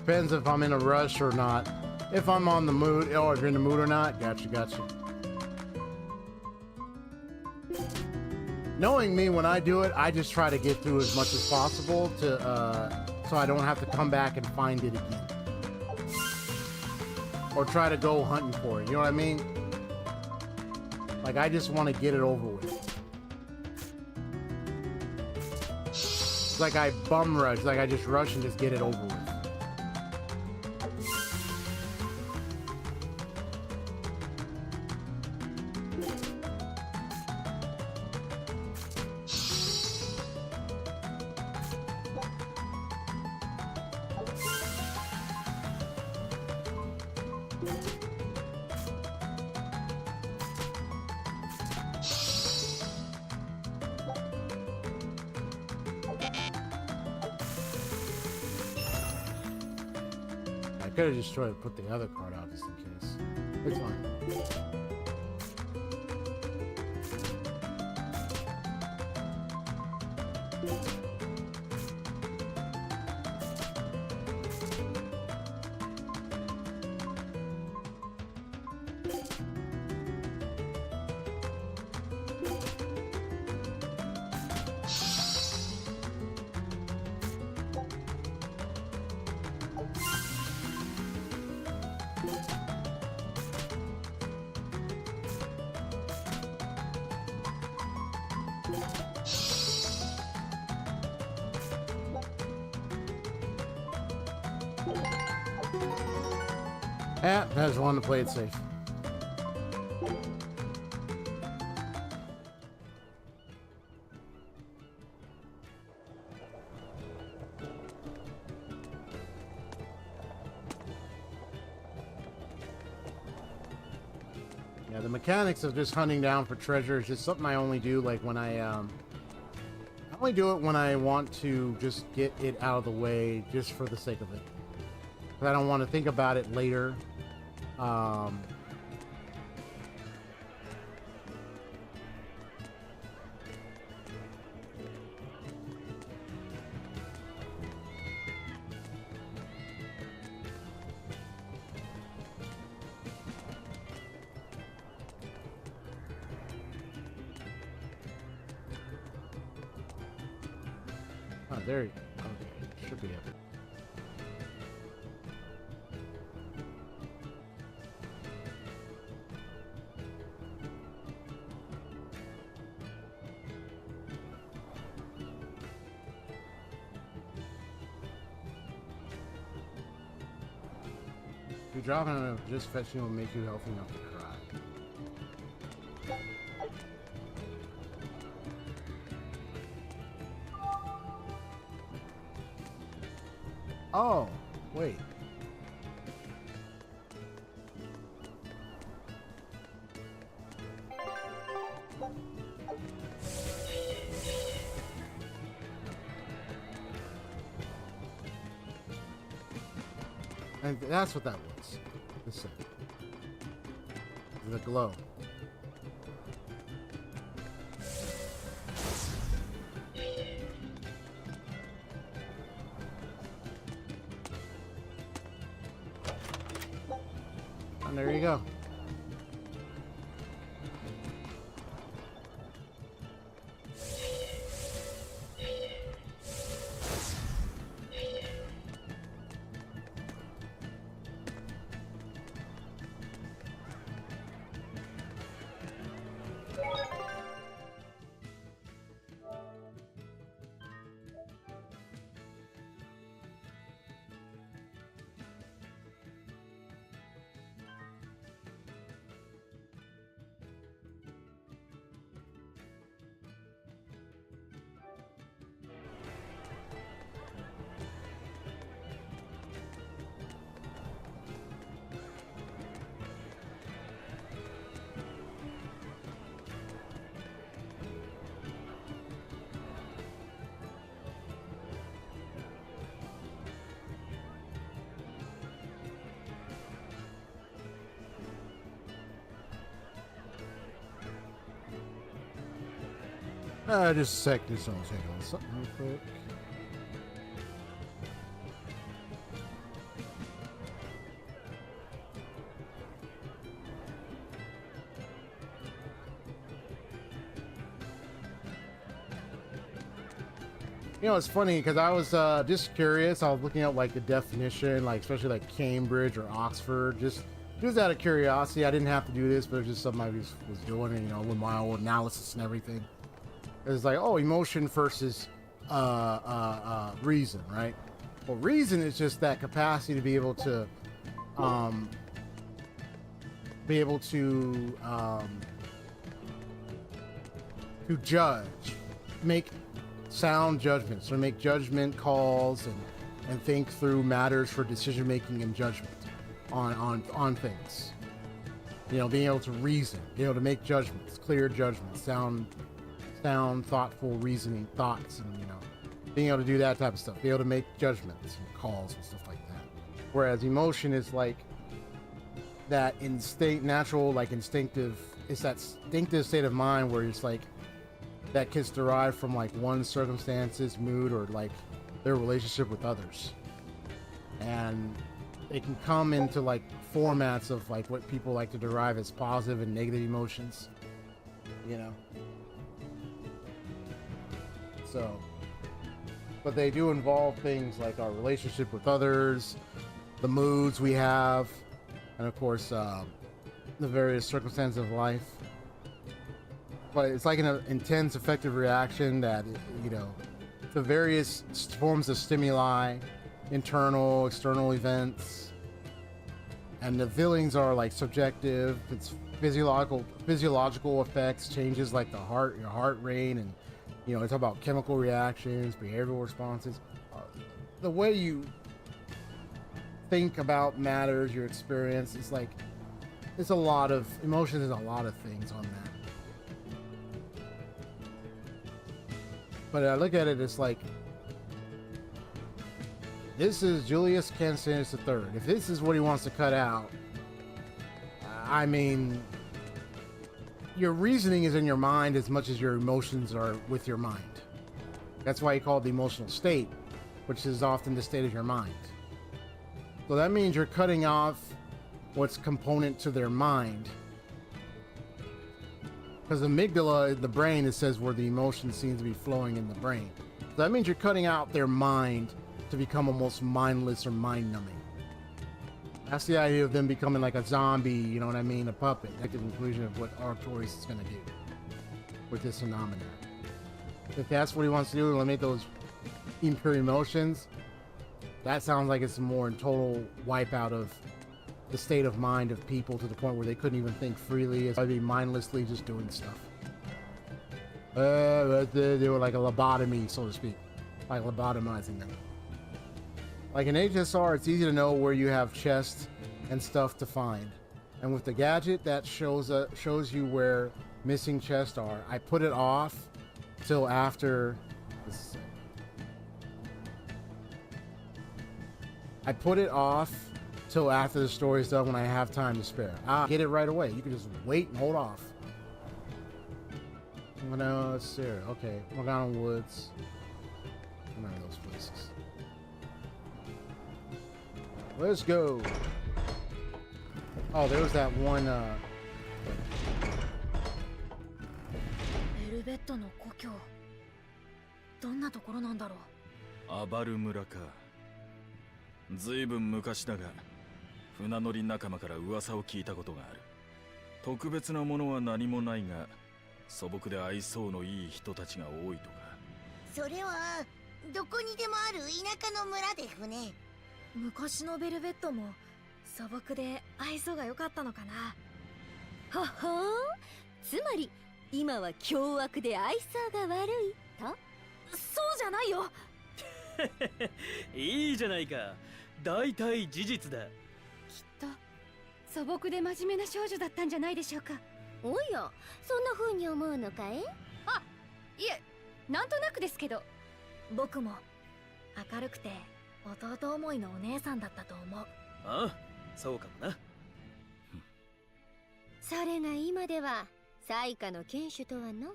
Depends if I'm in a rush or not. If I'm on the mood, or if you're in the mood or not. Gotcha, gotcha. Knowing me, when I do it, I just try to get through as much as possible to, so I don't have to come back and find it again. Or try to go hunting for it, you know what I mean? Like, I just want to get it over with. It's like I bum rush, like I just rush and just get it over with. I could have just tried to put the other card out just in case. It's fine. Yeah, I just wanted to play it safe. Yeah, the mechanics of just hunting down for treasure is just something I only do like when I only do it when I want to just get it out of the way just for the sake of it. But I don't want to think about it later. Oh, there you go. Okay, should be it. you drop it, just fetching will make you healthy enough to cry. Oh, wait. And that's what that was. This thing. The glow. And there you go. Just a sec, just want to check on something real quick. You know, it's funny because I was just curious. I was looking at like the definition, like especially like Cambridge or Oxford, just out of curiosity. I didn't have to do this, but it's just something I was doing, you know, with my old analysis and everything. It's like, oh, emotion versus reason, right? Well, reason is just that capacity to be able to judge, make sound judgments, or make judgment calls and think through matters for decision making and judgment on things. You know, being able to reason, being able to make judgments, clear judgments, sound, thoughtful reasoning thoughts, and, you know, being able to do that type of stuff, be able to make judgments and calls and stuff like that. Whereas emotion is like that natural, like instinctive, it's that instinctive state of mind where it's like that gets derived from like one's circumstances, mood, or like their relationship with others. And it can come into like formats of like what people like to derive as positive and negative emotions, you know. So, but they do involve things like our relationship with others, the moods we have, and of course the various circumstances of life. But it's like an intense affective reaction that, you know, the various forms of stimuli, internal, external events, and the feelings are like subjective. It's physiological effects, changes like your heart rate, and, you know, it's about chemical reactions, behavioral responses. The way you think about matters, your experience, it's like, it's a lot of emotions and a lot of things on that. But I look at it, it's like, this is Julius Cancinus III. If this is what he wants to cut out, I mean, your reasoning is in your mind as much as your emotions are with your mind. That's why he called the emotional state, which is often the state of your mind. So that means you're cutting off what's component to their mind. Because the amygdala, the brain, it says where the emotions seem to be flowing in the brain. So that means you're cutting out their mind to become almost mindless or mind-numbing. That's the idea of them becoming like a zombie, you know what I mean, a puppet. That's the conclusion of what Arcturus is going to do with this phenomenon. If that's what he wants to do, eliminate those impure emotions, that sounds like it's more in total wipeout of the state of mind of people to the point where they couldn't even think freely. I'd be mindlessly just doing stuff. They were like a lobotomy, so to speak, like lobotomizing them. Like in HSR, it's easy to know where you have chests and stuff to find, and with the gadget that shows you where missing chests are. I put it off till after. I put it off till after the story's done when I have time to spare. Get it right away. You can just wait and hold off. No, it's there. Okay, Morgana Woods. None of those places. Let's go. Oh, there was that one. ベルベットの故郷。どんなところなんだろう。アバル村か。ずいぶん昔だが、船乗り仲間から噂を聞いたことがある。特別なものは何もないが、素朴で愛想のいい人たちが多いとか。それはどこにでもある田舎の村で船。昔のベルベットも素朴で愛想が良かったのかな。ほほー、つまり今は凶悪で愛想が悪いと。そうじゃないよ。いいじゃないか。大体事実だ。きっと素朴で真面目な少女だったんじゃないでしょうか。おや、そんな風に思うのかい？あ、いえ、なんとなくですけど。僕も明るくて弟思いのお姉さんだったと思う。ああ、そうかもな。それが今では最下の剣士とはの。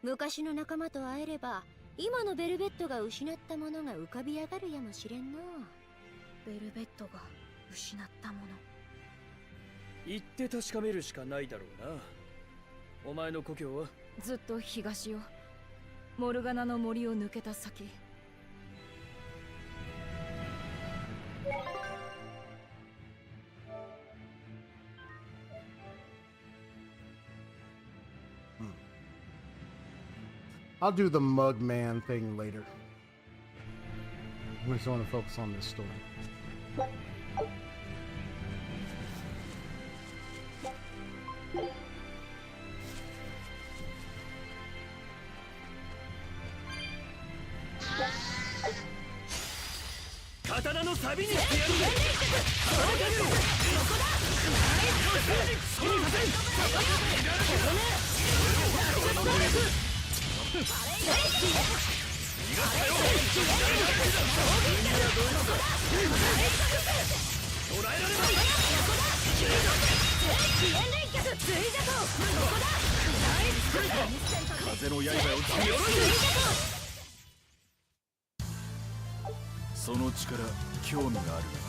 昔の仲間と会えれば今のベルベットが失ったものが浮かび上がるやもしれんの。ベルベットが失ったもの。行って確かめるしかないだろうな。お前の故郷は？ずっと東よ。モルガナの森を抜けた先。I'll do the Mugman thing later. I just want to focus on this story. 刀の錆にしてやるぜ。風の刃をその力、興味があるな。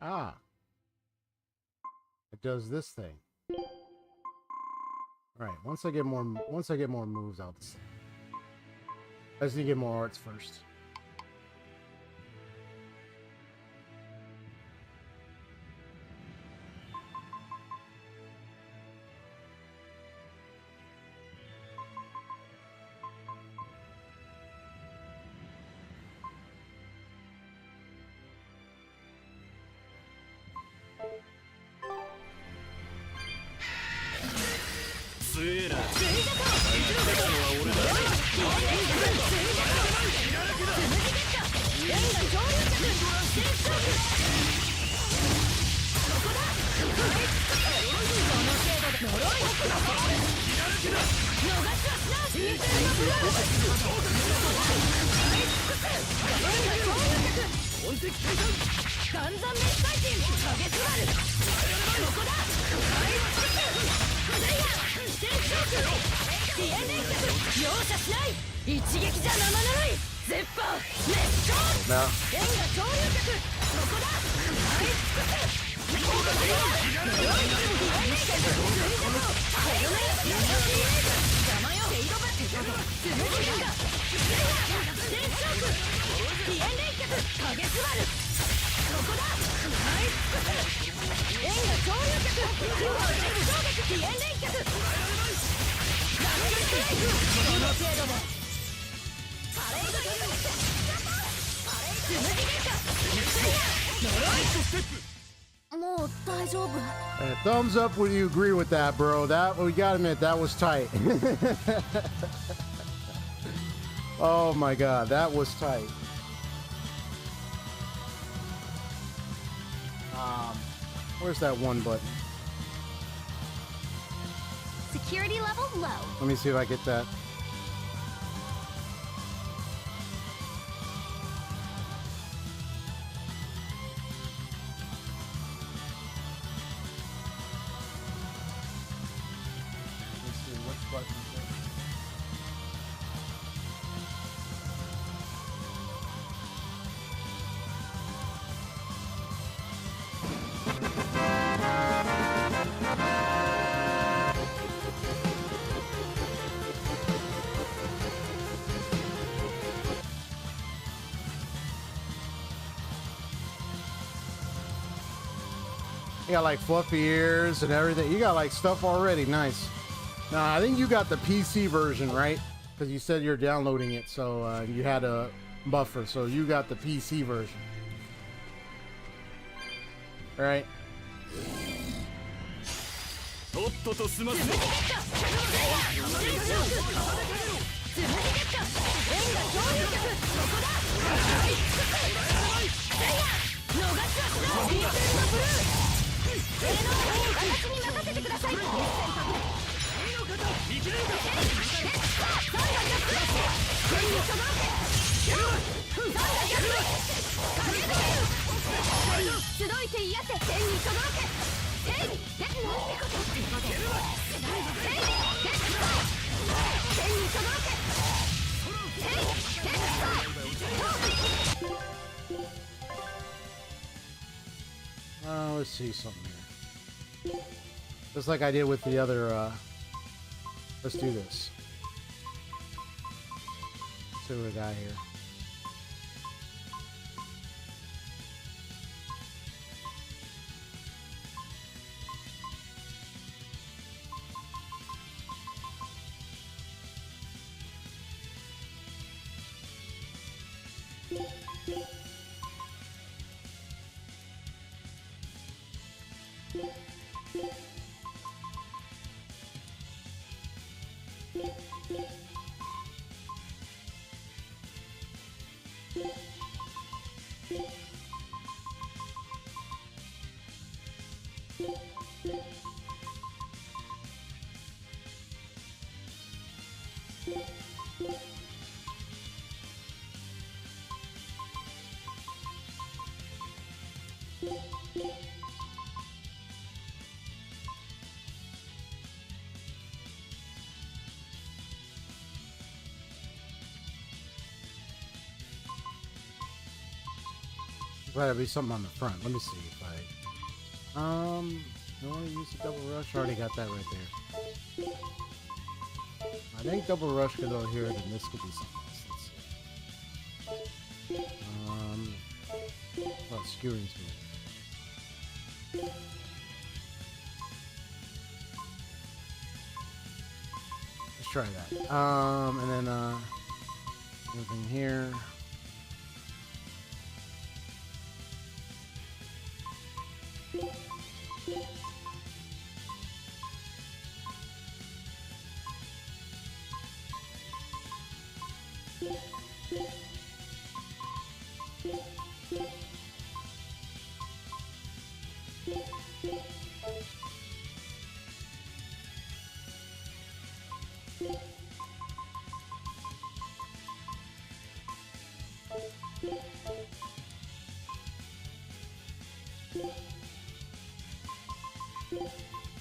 Ah. It does this thing. Alright, once I get more moves, I just need to get more arts first. Thumbs up when you agree with that, bro. That, we gotta admit, that was tight. Oh my god, that was tight. Where's that one button? Security level low. Let me see if I get that. Let's see, which button is it? You got like fluffy ears and everything. You got like stuff already. Nice. Now, I think you got the PC version, right? Because you said you're downloading it, so you had a buffer. So you got the PC version. All right. Let's see something here. Just like I did with the other, let's do this. Let's see what we got here. Gotta be something on the front. Let me see if I you want to use the double rush? I already got that right there. I think double rush could go here, then this could be something else. Let's see. Oh, skewing to it. Let's try that. And then anything here.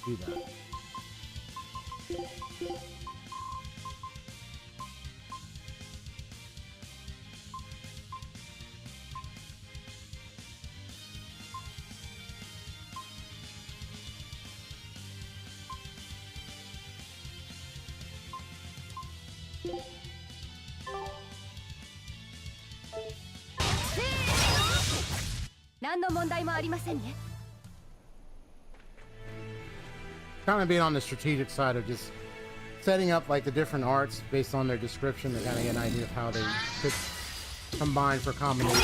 Do that. Kind of being on the strategic side of just setting up like the different arts based on their description to kind of get an idea of how they could combine for combination.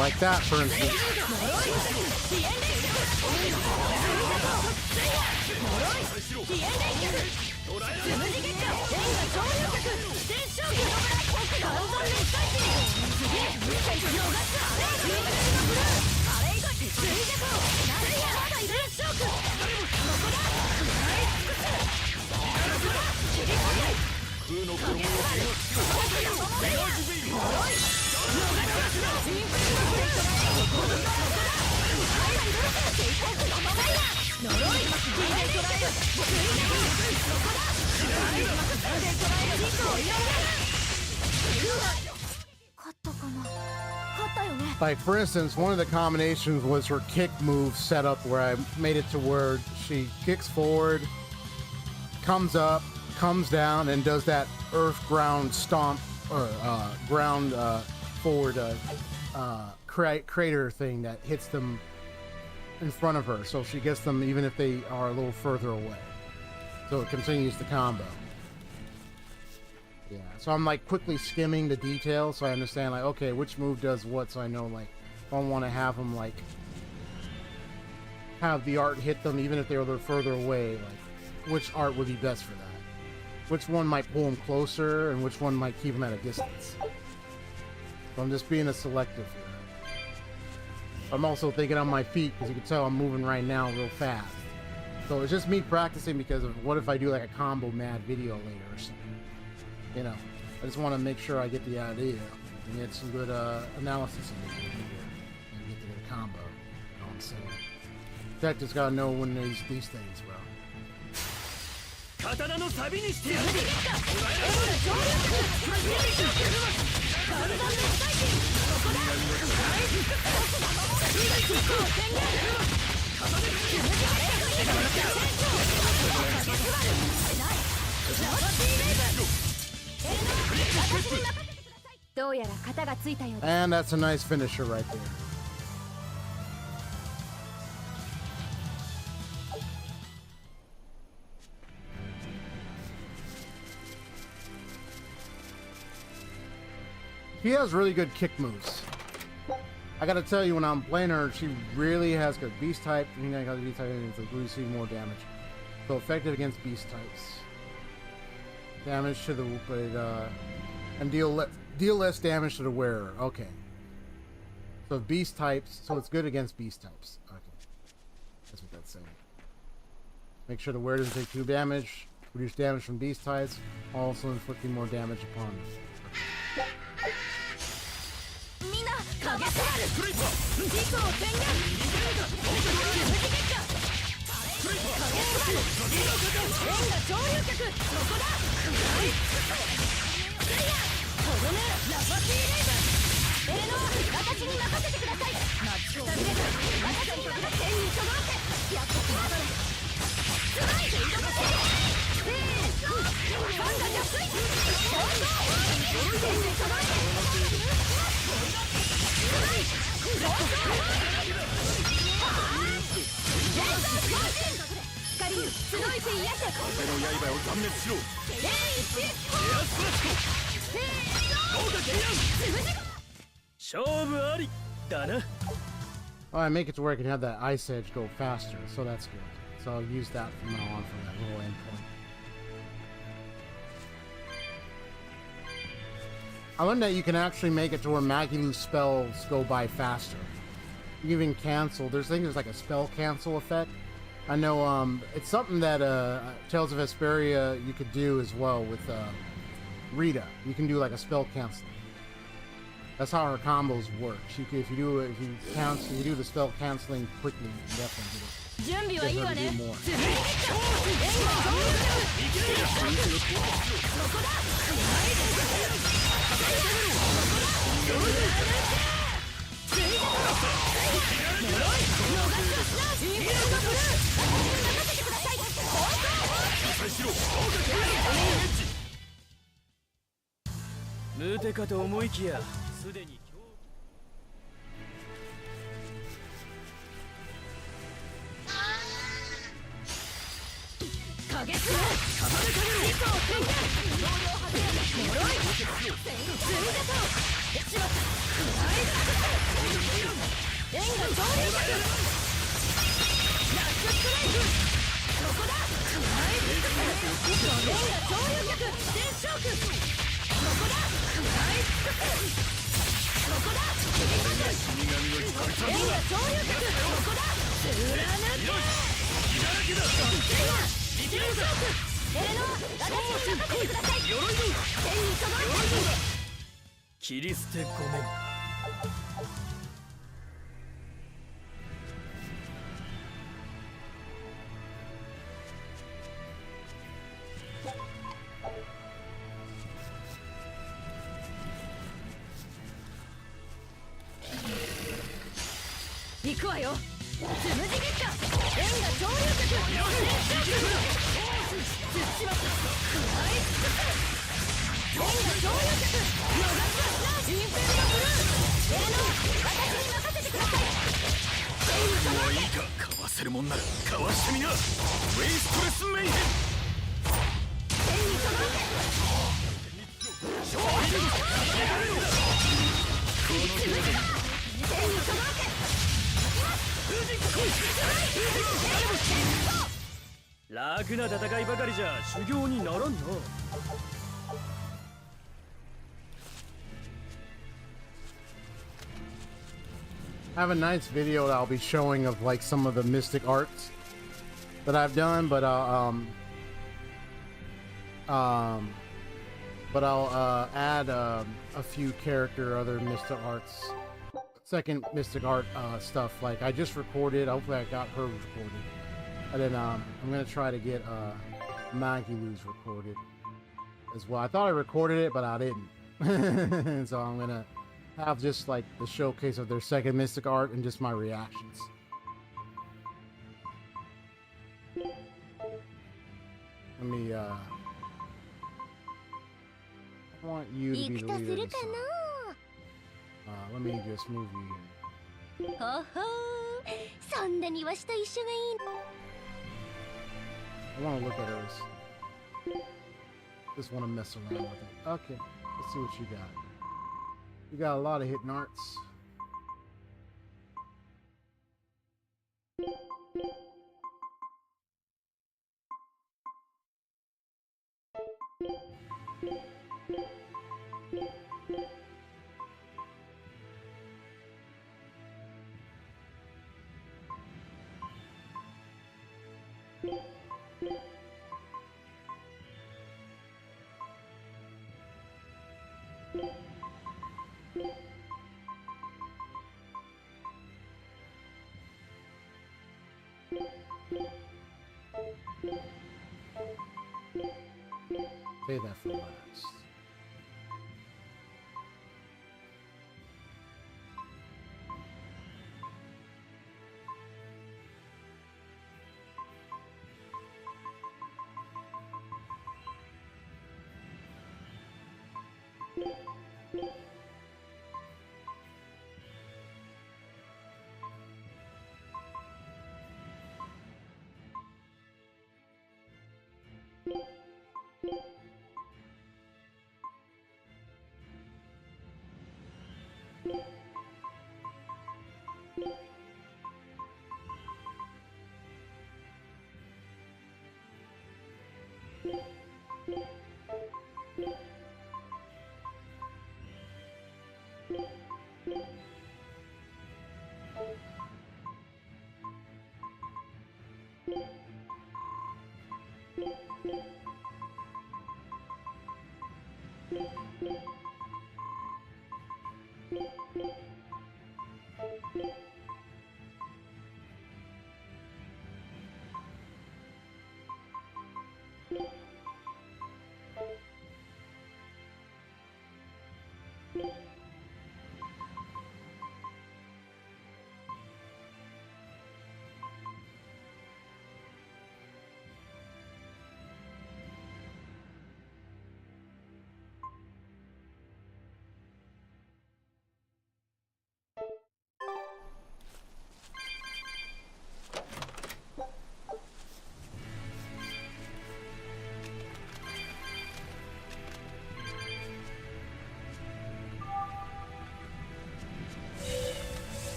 Like that, for instance. Like, for instance, one of the combinations was her kick move setup where I made it to where she kicks forward, comes up, comes down, and does that earth ground stomp or ground forward crater thing that hits them in front of her. So she gets them even if they are a little further away. So it continues the combo. Yeah, so I'm like quickly skimming the details so I understand like, okay, which move does what, so I know like if I want to have them like have the art hit them even if they're a little further away, like which art would be best for that. Which one might pull them closer and which one might keep them at a distance. So I'm just being a selective here. I'm also thinking on my feet because you can tell I'm moving right now real fast. So it's just me practicing because of what if I do like a combo mad video later or something. You know, I just want to make sure I get the idea and get some good analysis in the video and get the good combo. You know what I'm saying? Tech just gotta know when these things, bro. And that's a nice finisher right there. He has really good kick moves. I gotta tell you, when I'm playing her, she really has good beast type. You know, got the beast type and it's really see more damage. So effective against beast types. Damage to the and deal Deal less damage to the wearer. Okay. So beast types, so it's good against beast types. Okay. That's what that's saying. Make sure the wearer doesn't take 2 damage. Reduce damage from beast types. Also inflicting more damage upon them. Oh, I make it to where I can have that ice edge go faster, so that's good. So I'll use that from now on for that little endpoint. I learned that you can actually make it to where Magilu's spells go by faster. You can even cancel. There's like a spell cancel effect. I know it's something that Tales of Vesperia you could do as well with Rita. You can do like a spell cancel. That's how her combos work. If you do the spell canceling quickly, you can definitely do more. I have a nice video that I'll be showing of like some of the mystic arts that I've done, but I'll add a few other mystic arts, second mystic art stuff. Like I just recorded. Hopefully I got her recorded, and then I'm gonna try to get Magilu's recorded as well. I thought I recorded it, but I didn't. So I'm gonna have just like the showcase of their second mystic art and just my reactions. Let me I want you to be the leader of the song. Let me just move you here. I want to look at hers. Just want to mess around with it. Okay, let's see what you got. You got a lot of hitting arts. Save that for last.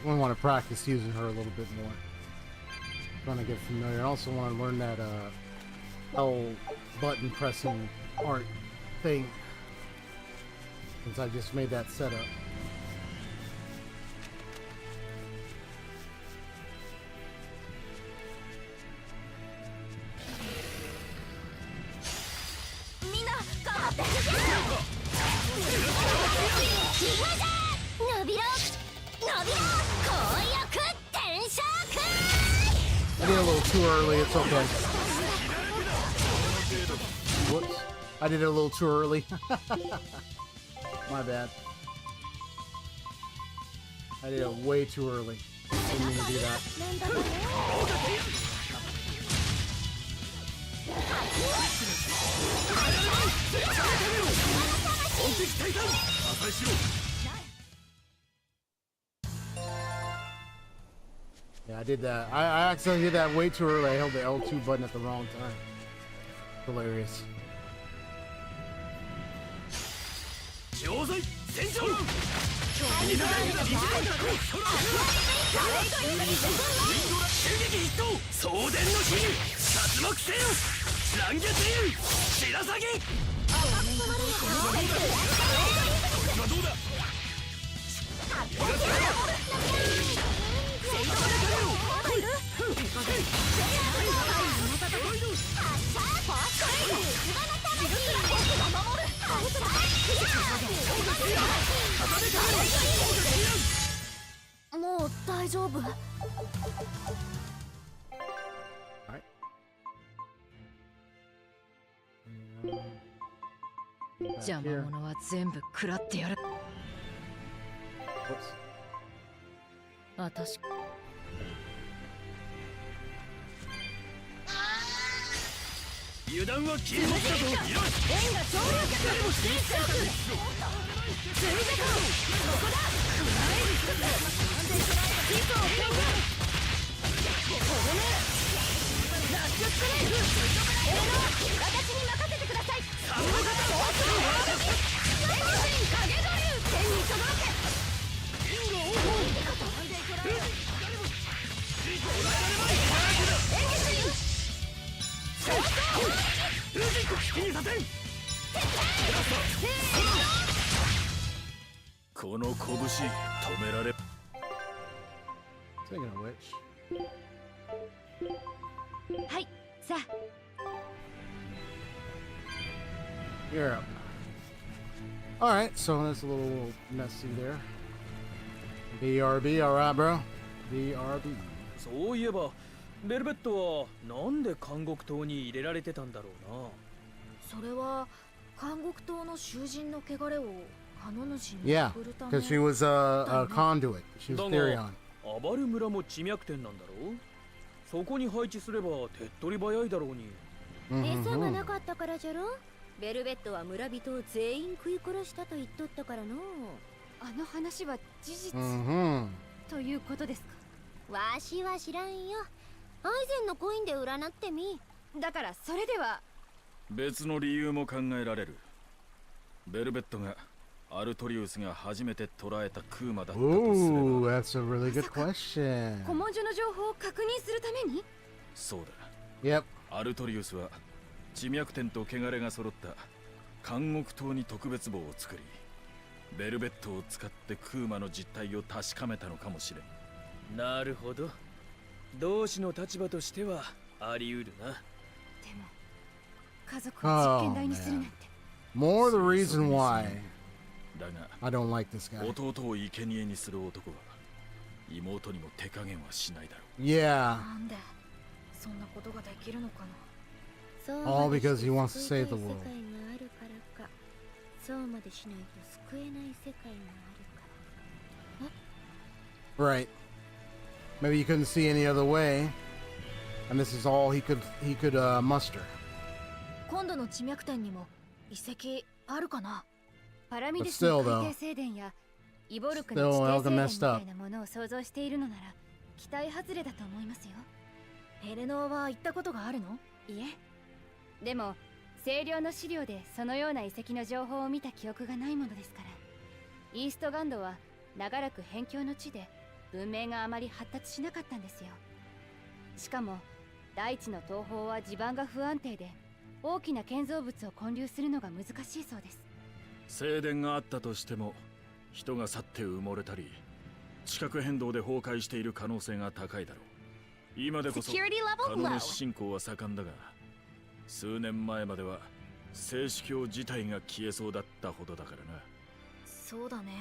We want to practice using her a little bit more. Trying to get familiar. I also want to learn that L button pressing art thing, since I just made that setup. I did a little too early, it's okay. Whoops. I did it a little too early. My bad. I did it way too early. Didn't mean to do that. Yeah, I did that. I accidentally did that way too early. I held the L2 button at the wrong time. Hilarious. この拳止められ。 Speaking of which. はいさあ You're up. Alright, so that's a little messy there. BRB, alright, bro. BRB. そういえばベルベットはなんで監獄島に入れられてたんだろうな。それは監獄島の囚人の汚れをカノ主に Yeah, 送るため because she was a conduit. She was だ Therion. がアバル村も地脈点なんだろう。そこに配置すれば手っ取り早いだろうに。餌がなかったからじゃろ。ベルベットは村人を全員食い殺したと言っとったからの。あの話は事実、ということですか。わしは知らんよ。アイゼンのコインで占ってみ。だからそれでは別の理由も考えられる。ベルベットがアルトリウスが初めて捕らえたクーマだったとすれば。 Ooh, that's a really good question. 古文書の情報を確認するために。そうだ。Yep. アルトリウスは地脈点と汚れが揃った監獄島に特別棒を作り、ベルベットを使ってクーマの実態を確かめたのかもしれん。なるほど。同志の立場としてはあり得るな。でも家族を実験台にするなんて。More the reason why だが I don't like this guy. 弟を生贄にする男は妹にも手加減はしないだろう。Yeah. なんでそんなことができるのかな。 All because he wants to save the world. そうまでしないと救えない世界があるから。 Right. Maybe he couldn't see any other way, and this is all he could muster. 今度の地脈点にも遺跡あるかな。パラミデス But still, の though, 海底聖殿やイボルクの still 地底 all 聖殿 messed みた up. いなものを想像しているのなら期待外れだと思いますよ。ヘレノアは行ったことがあるの？いえ。でも清涼の資料でそのような遺跡の情報を見た記憶がないものですから。イーストガンドは長らく辺境の地で文明があまり発達しなかったんですよ。しかも大地の東方は地盤が不安定で大きな建造物を建立するのが難しいそうです。聖殿があったとしても人が去って埋もれたり地殻変動で崩壊している可能性が高いだろう。今でこそカノネス信仰は盛んだが、数年前までは聖司教自体が消えそうだったほどだからな。そうだね。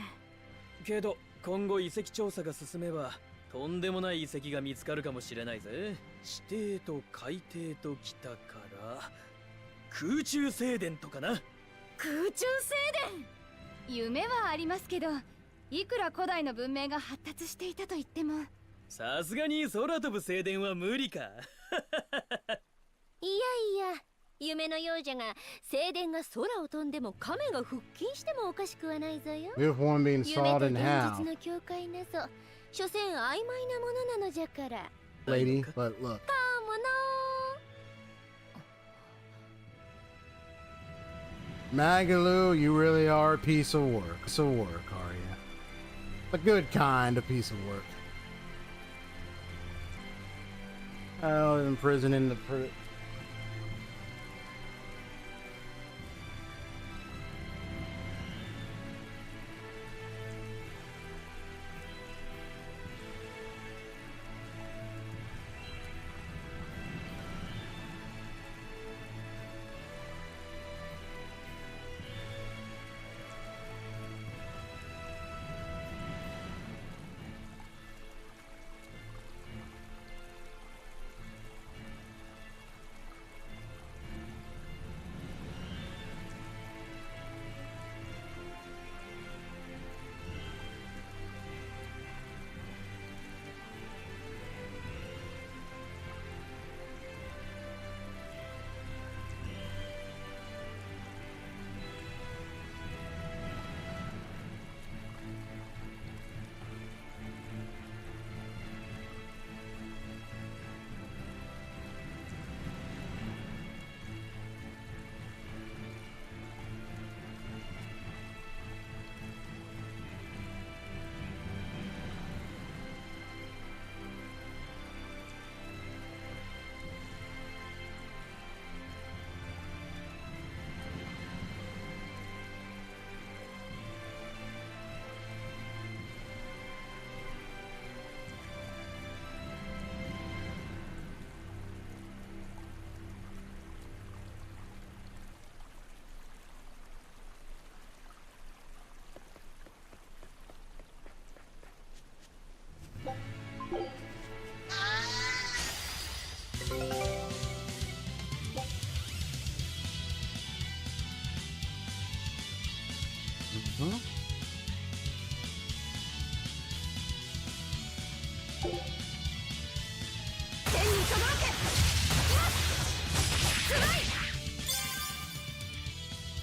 けど今後遺跡調査が進めばとんでもない遺跡が見つかるかもしれないぜ。地底と海底ときたから空中聖殿とかな。空中聖殿。夢はありますけど、いくら古代の文明が発達していたと言っても。さすがに空飛ぶ聖殿は無理か。いやいや、夢のようじゃが聖殿が空を飛んでも亀が腹筋してもおかしくはないぞよ。 With one being 夢と sawed 現 in half. 実の境界なぞ所詮曖昧なものなのじゃから。 Lady, but look. かもの。Magalu, you really are a piece of work. Piece of work, are you? A good kind of piece of work. Oh, in prison in the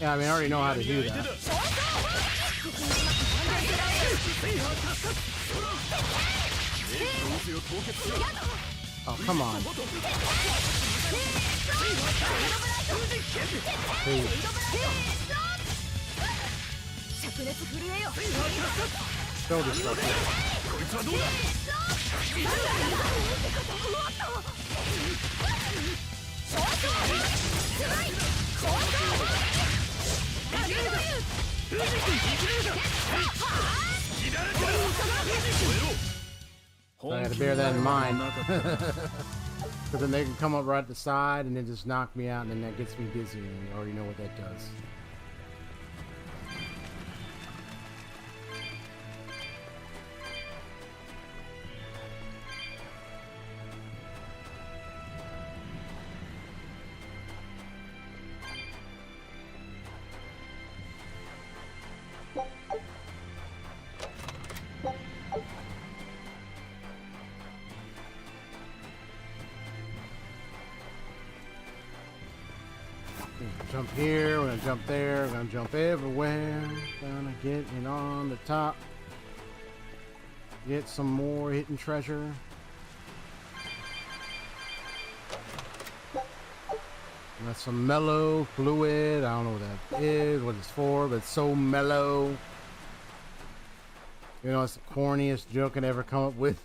Yeah, I mean, I already know how to do that. Oh, come on. Please. So destructive. So I gotta bear that in mind. Because then they can come up right at the side and then just knock me out, and then that gets me dizzy, and you already know what that does. Jump here, we're gonna jump there, we're gonna jump everywhere. Gonna get in on the top. Get some more hidden treasure. And that's some mellow fluid. I don't know what that is, what it's for, but it's so mellow. You know, it's the corniest joke I could ever come up with.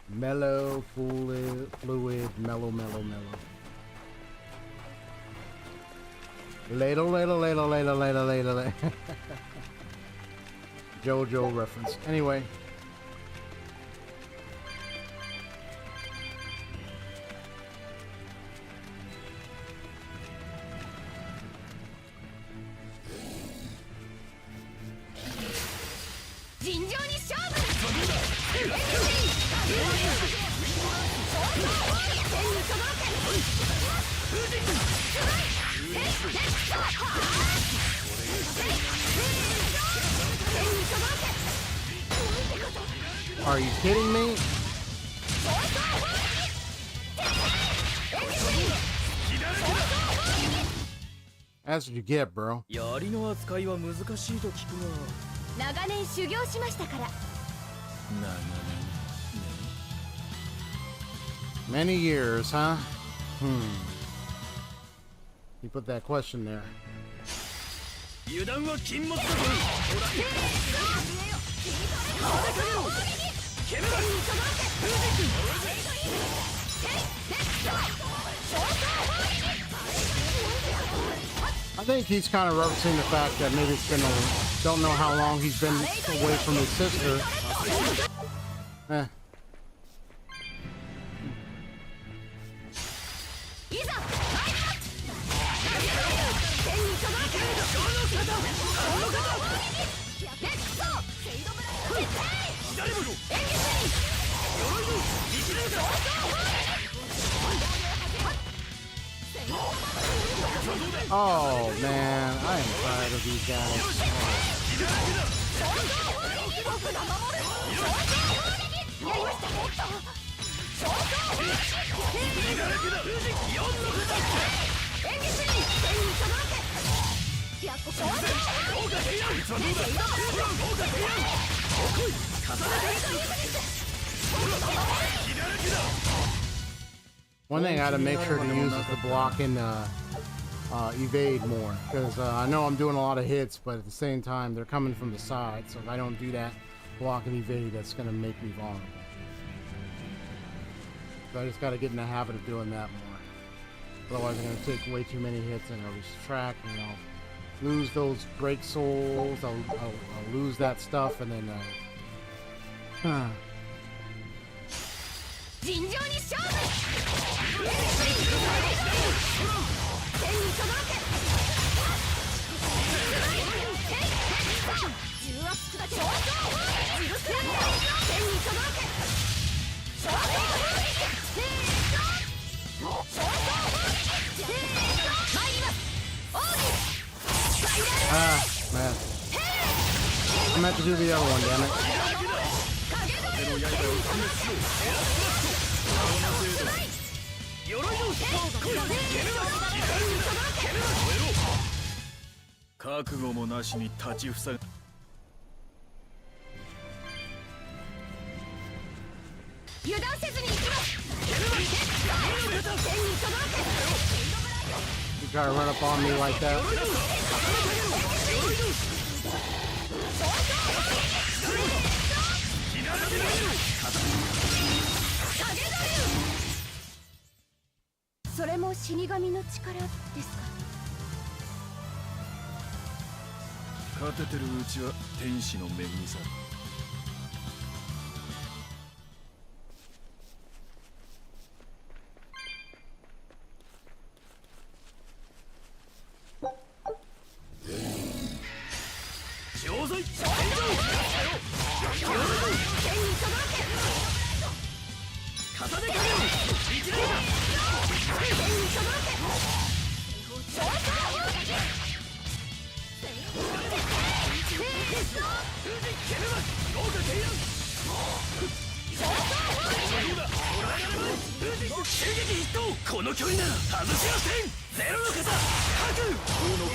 Mellow fluid, mellow. Ladle. JoJo reference. Anyway. Are you kidding me? That's what you get, bro. 槍の扱いは難しいと聞くが。長年修行しましたから。Many years, huh? You put that question there. 油断は禁物だぞ。I think he's kind of referencing the fact that maybe it's been don't know how long he's been away from his sister. Oh man, I am tired of these guys. One thing I gotta make sure to use is the block and evade more, because I know I'm doing a lot of hits, but at the same time they're coming from the side, so if I don't do that block and evade, that's gonna make me vulnerable. So I just gotta get in the habit of doing that more. Otherwise I'm gonna take way too many hits and I'll distract and I'll lose those break souls, I'll lose that stuff, and then man. I meant to do the other one, damn it. 覚悟もなしに立ちふさが油断せずに行きます。 You try to run up on me like that? それも死神の力ですか？勝ててるうちは天使の恵みさ。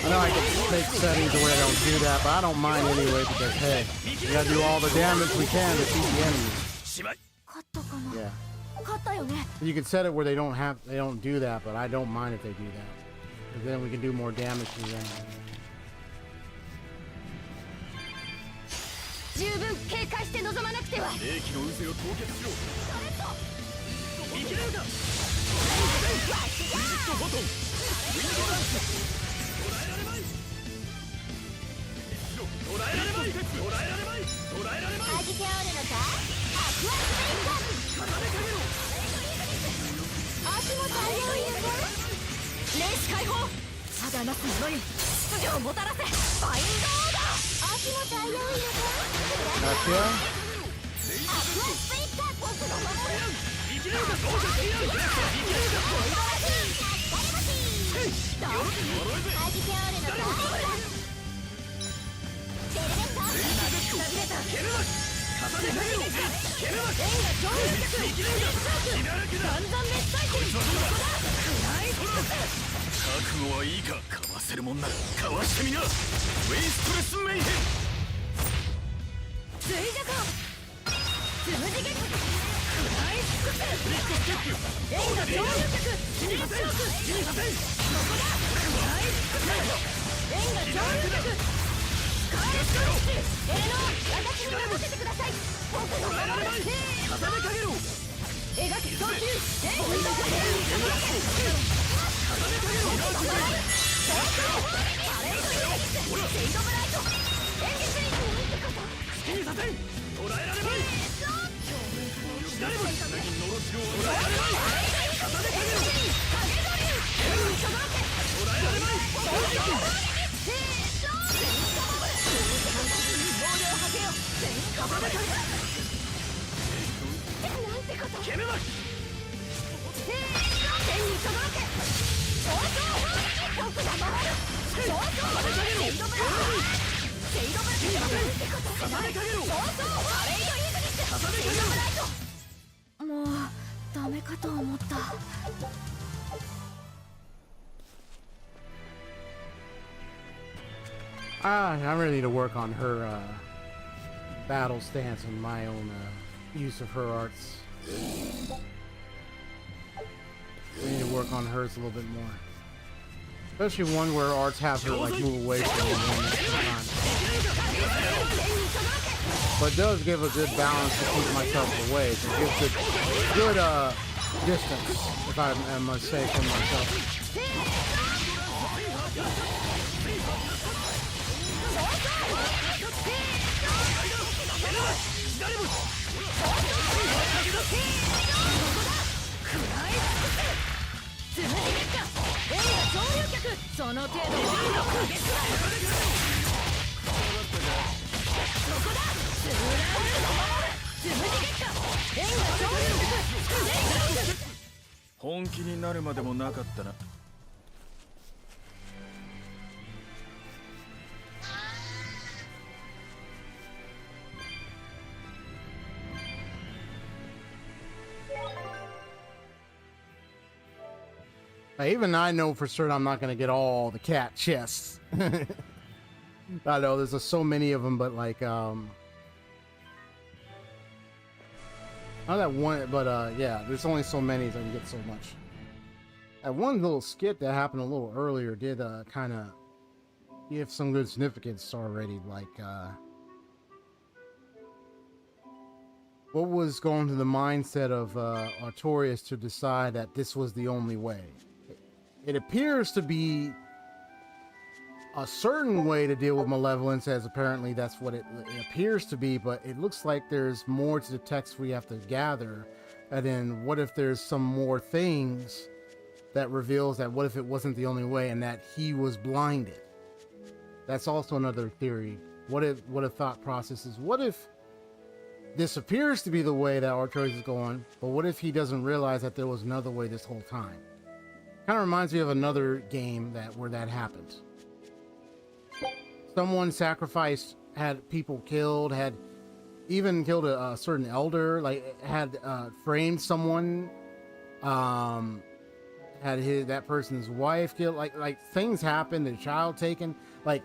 I know I can take settings to where I don't do that, but I don't mind anyway because hey, we gotta do all the damage we can to beat the enemy. Yeah. You can set it where they don't do that, but I don't mind if they do that. Because then we can do more damage to them. 十分警戒して臨まなくては。霊気の渦を凍結しろ。生きれるか。クリジットフォトン。ウィンドランス。捕らえられまい。捕らえられまい。捕らえられまい。捕らえられまい。味気おるのか。アクアスペインカン。固めかけろ。足も大量入れて。霊視解放。ただなす者に秩序をもたらせ。ファインドオーダー。足も大量入れて。Gotcha. アクアスペインカン。僕の守る。生きれるか。どうか生きれるか。生きれるか。どう味気おるのか。チェルベット。くたびれた。ケルマス。重ねかけろ。ケルマス。円が上流客。生きれるか。散々滅災こいつはどうだ。暗いス覚悟はいいか。かわせるもんならかわしてみな。ウェイストレスメイヘン。追弱。つむじ月。暗いスクス。円が上流客。死にさせん。死にさせん。そこだ。暗いスクス。円が上流客。スカーレットウィッチ。エレノ私に任せてください。僕の守る。固めかけろ。描け早急。円が上流客。固めかけろ。パレードインデキス。シェイドブライト。演技スイッチに行くこと。好きにさせん。捕らえられまい。誰もつなぎのろしを捕らえられまい。固めかけろ。影ドリュー。演技とどけ。捕らえられまい。能量をはけよ。固めかけろ。なんてこと。ケメマス。演技とどけ。僕が守る。シェイドブラシェイドブラってことじゃない。そうそうパレードイングリッシュ。シェイドブライト。もうダメかと思った。I really need to work on her battle stance and my own use of her arts. We need to work on hers a little bit more. Especially one where arts have her like move away from the one sometimes. But it does give a good balance to keep myself away. So it gives good distance, if I must say for myself. Even I know for certain I'm not going to get all the cat chests. I know there's so many of them, but like not that one, but yeah, there's only so many, so you get so much. That one little skit that happened a little earlier did kind of give some good significance already, like what was going through the mindset of Artorias to decide that this was the only way. It appears to be a certain way to deal with malevolence, as apparently that's what it appears to be, but it looks like there's more to the text we have to gather. And then what if there's some more things that reveals that what if it wasn't the only way and that he was blinded? That's also another theory. What if thought process is, what if this appears to be the way that Artorias is going, but what if he doesn't realize that there was another way this whole time? Kind of reminds me of another game where that happens. Someone sacrificed, had people killed, had even killed a certain elder, like had framed someone, had that person's wife killed, like things happen, their child taken, like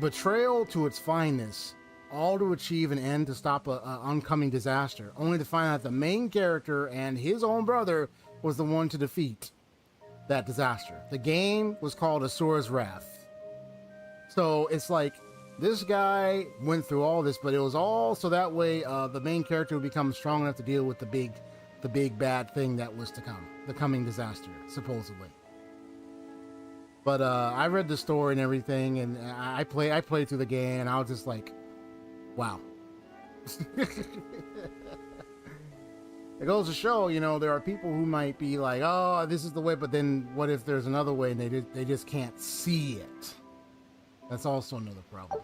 betrayal to its fineness, all to achieve an end to stop an oncoming disaster, only to find out the main character and his own brother was the one to defeat that disaster. The game was called Asura's Wrath. So it's like this guy went through all this, but it was all so that way the main character would become strong enough to deal with the big bad thing that was to come, the coming disaster, supposedly. But I read the story and everything, and I played through the game, and I was just like, wow. It goes to show, you know, there are people who might be like, oh, this is the way, but then what if there's another way and they just can't see it? That's also another problem.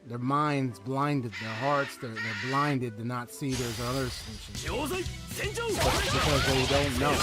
Their minds blinded, their hearts, they're blinded to not see there's other solutions. Because they don't know.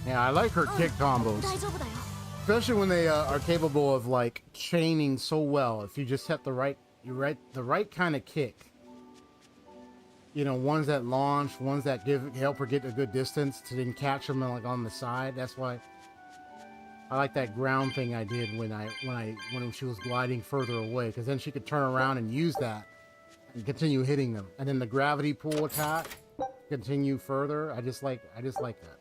Yeah, I like her kick combos, especially when they are capable of like chaining so well. If you just hit the right kind of kick, you know, ones that launch, ones that help her get a good distance to then catch them like on the side. That's why I like that ground thing I did when she was gliding further away, because then she could turn around and use that and continue hitting them, and then the gravity pull attack continue further. I just like that.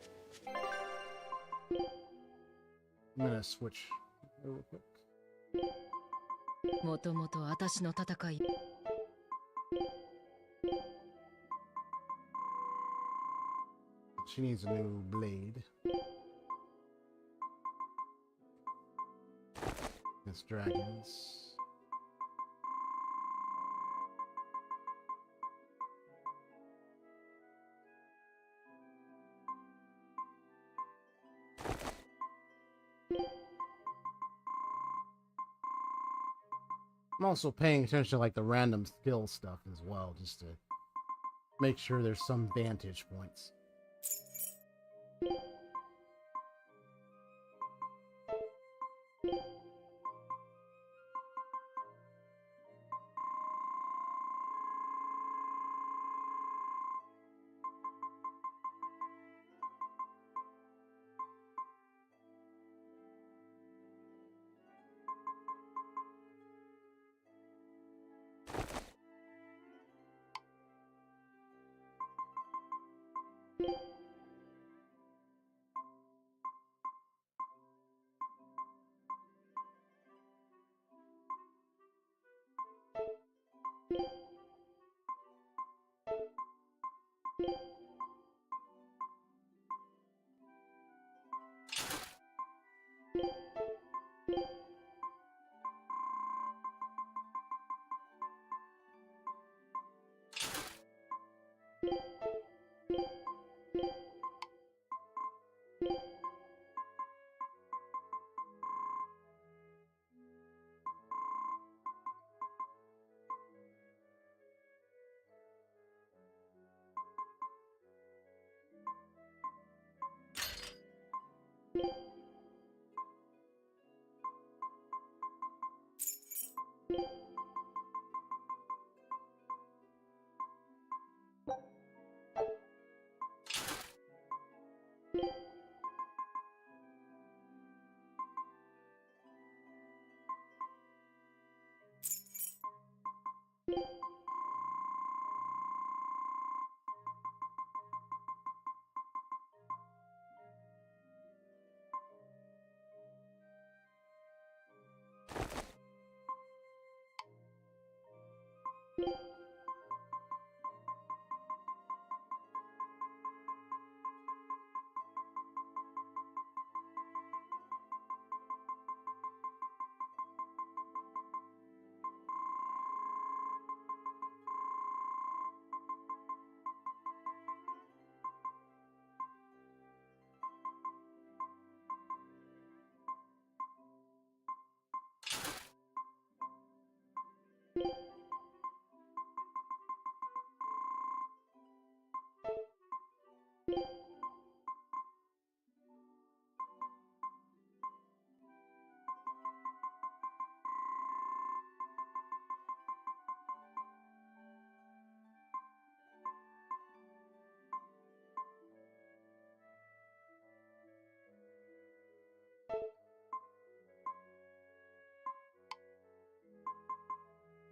I'm gonna switch real quick. She needs a new blade. It's dragons. I'm also paying attention to like the random skill stuff as well, just to make sure there's some vantage points.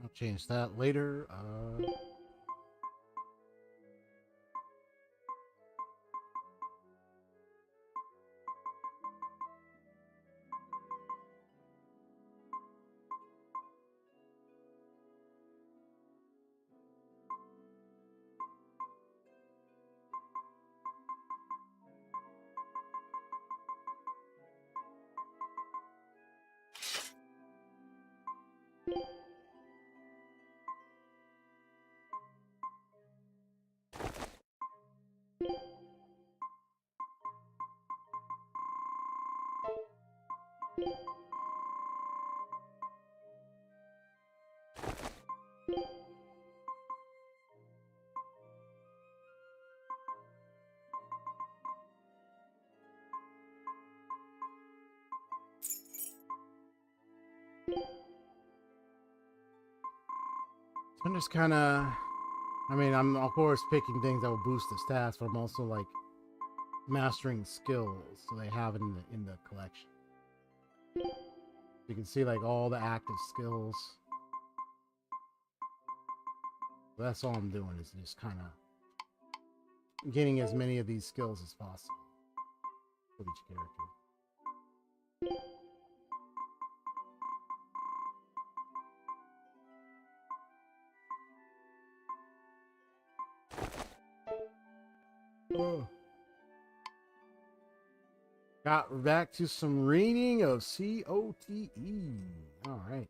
I'll change that later. I'm just kind of, I mean, I'm of course picking things that will boost the stats, but I'm also like mastering skills so they have it in the collection. You can see like all the active skills. That's all I'm doing is just kind of getting as many of these skills as possible for each character. Oh. Got back to some reading of COTE. All right.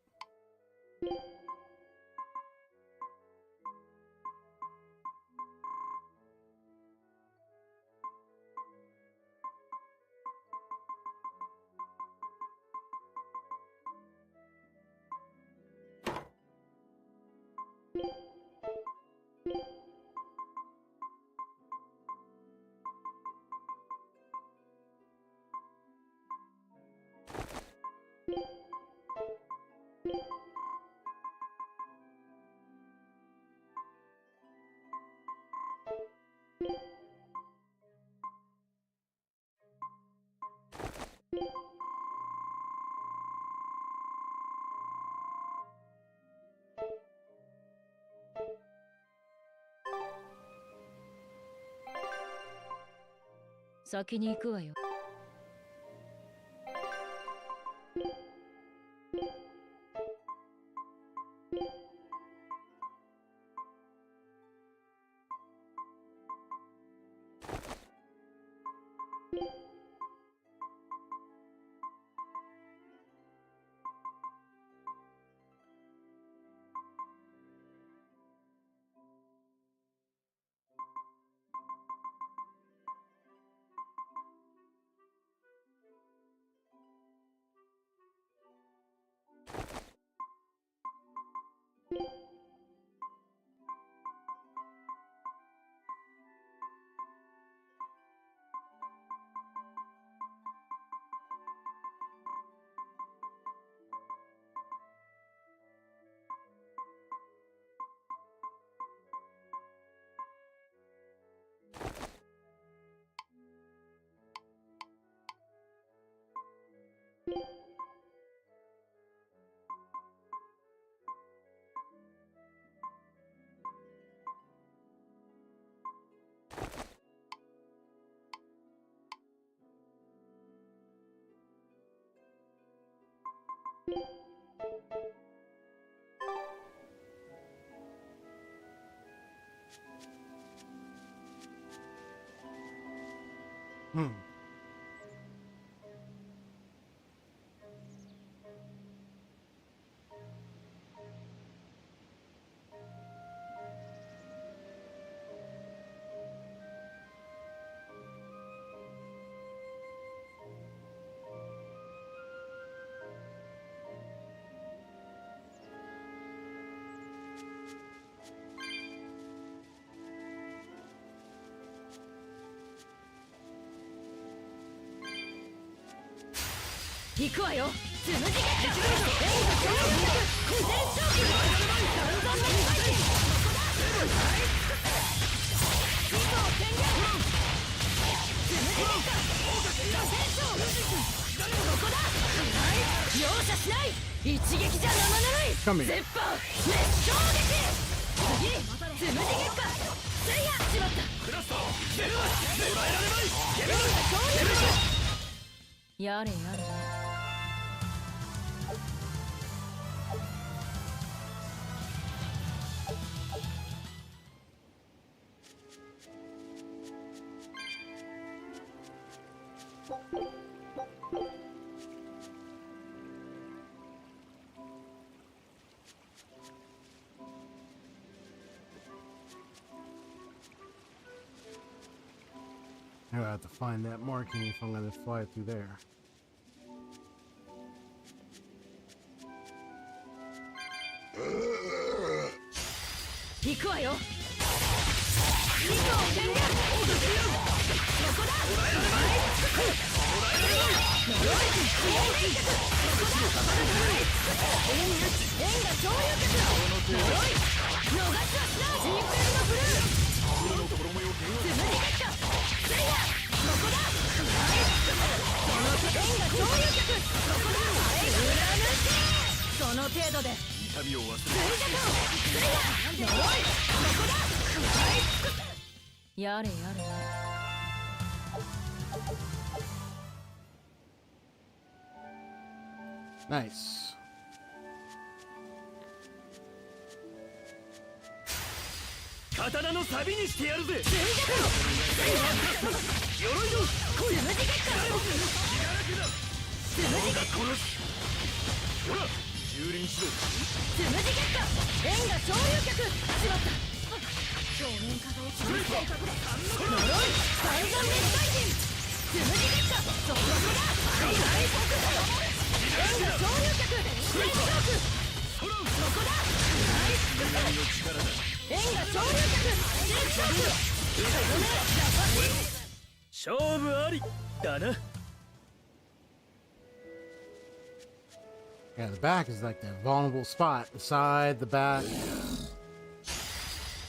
先に行くわよ。行くわよ。つむじ月下レイド超能力全勝機断然の回転。以降戦略つむじ月下螺旋章ここだ。容赦しない。一撃じゃ生ぬるい。絶版熱衝撃。次つむじ月下せいやしまった。クラスター出るわ。捉えられない。レイド超能力やれやれ。I have to find that marking if I'm going to fly through there. 行くわよ。以降戦略ここだ。円が超流血。逃しはしない。ジーペンのブルー。つむじ月下せいやここだ。円が超流血。ここだ。裏抜き。その程度で痛みを忘れて。せいや呪いここだ。やれやれ。Nice. 刀のサビにしてやるぜ。鎚鎚鎧のつむじ月下つむじ月下ほら蹂躙しろ。つむじ月下円が超流脚しまった。表面化が落ちる性格で呪い三山熱帯人つむじ月下そこだ。大北円が超流脚スレッショークそこだ。円が超流脚スレッショーク勝負ありだな。Yeah, the back is like that vulnerable spot. The side, the back.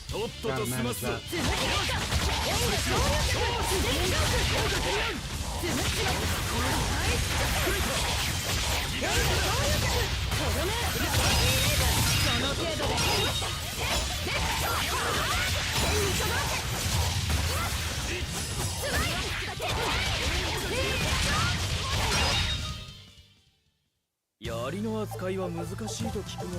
とっとと済ます。つむじ月下円が超流脚スレッショークつむじ円が超流脚とどめラッキーレイズその程度で円に届け槍の扱いは難しいと聞くが。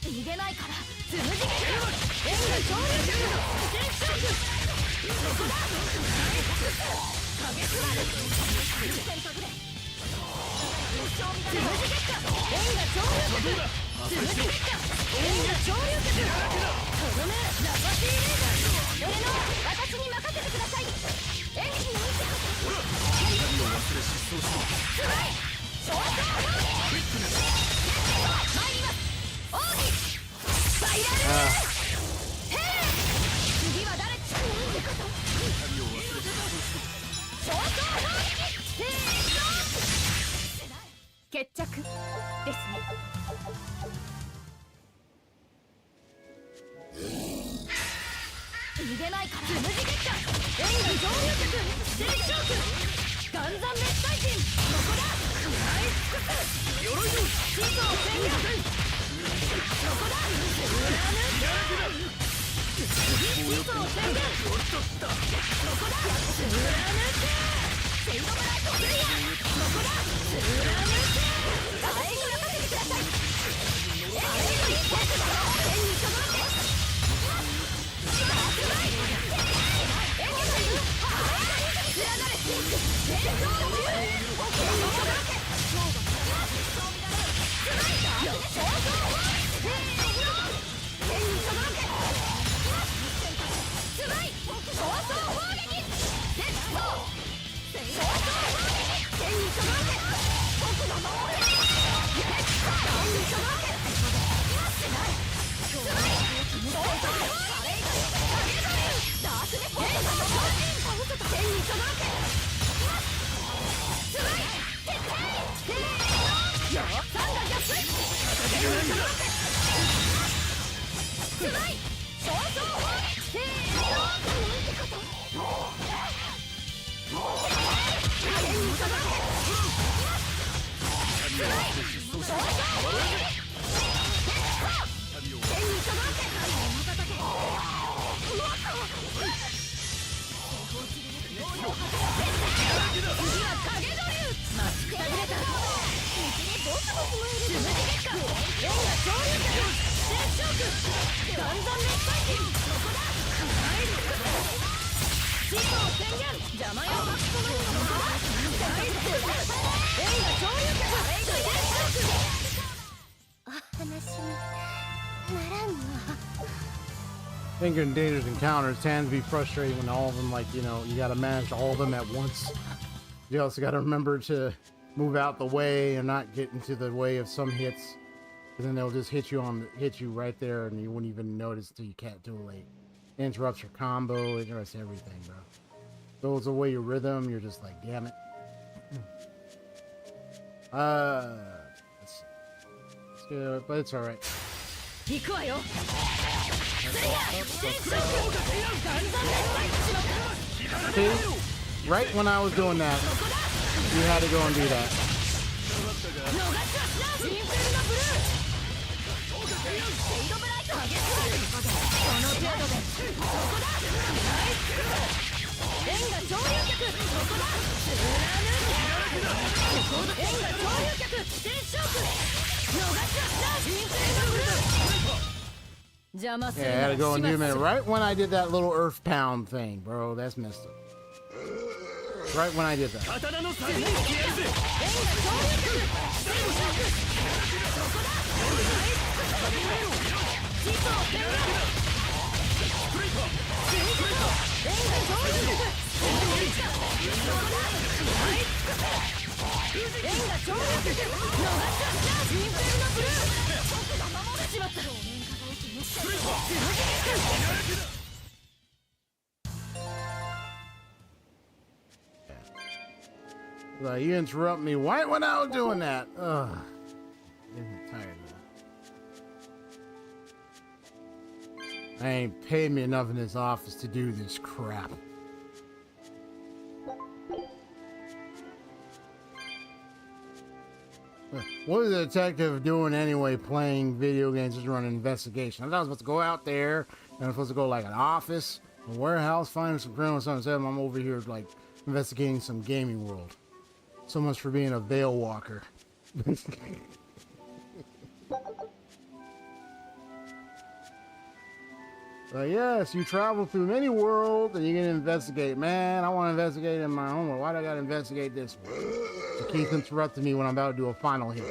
逃げないからつむじ月下円が超流脚全勝負そこだ。影すらる選択でつむじ月下円が超流脚つむじ月下円が超流脚とどめラパシーレーザー俺の私に任せてください。演技に見てほらつらい相当参ります。王にスパイラルヘイ次は誰なんてこと相当砲撃せーの決着ですね。逃げないからつむじ月下円が上流脚ステージチョーク岩山滅細神ここだ食らい尽くす鎧の地図を宣言ここだ貫け地図を宣言ここだ貫けセイドブライトプレイヤーここだ貫け火炎に任せてください炎に僕だ天に届けI think in dangerous encounters tends to be frustrating when all of them, like, you know, you gotta manage all of them at once. You also gotta remember to move out the way and not get into the way of some hits, and then they'll just hit you right there, and you wouldn't even notice until you can't do it late. It interrupts your combo, it interrupts everything, bro. Throws away your rhythm. You're just like, damn it. It's good, but it's all right. See, right when I was doing that, you had to go and do that. Yeah, I had to go and do it right when I did that little earth pound thing, bro. That's messed up. Right when I did that. Like, you interrupt me right when I was doing that. Ugh. I'm tired of that. I ain't paid me enough in this office to do this crap. What is a detective doing anyway, playing video games, just running an investigation? I thought I was supposed to go out there, and I'm supposed to go like an office, a warehouse, find some criminal, something. I'm over here like investigating some gaming world. So much for being a veil walker. But yes, you travel through many worlds and you can investigate. Man, I want to investigate in my own world. Why do I got to investigate this one? So keep interrupting me when I'm about to do a final hit.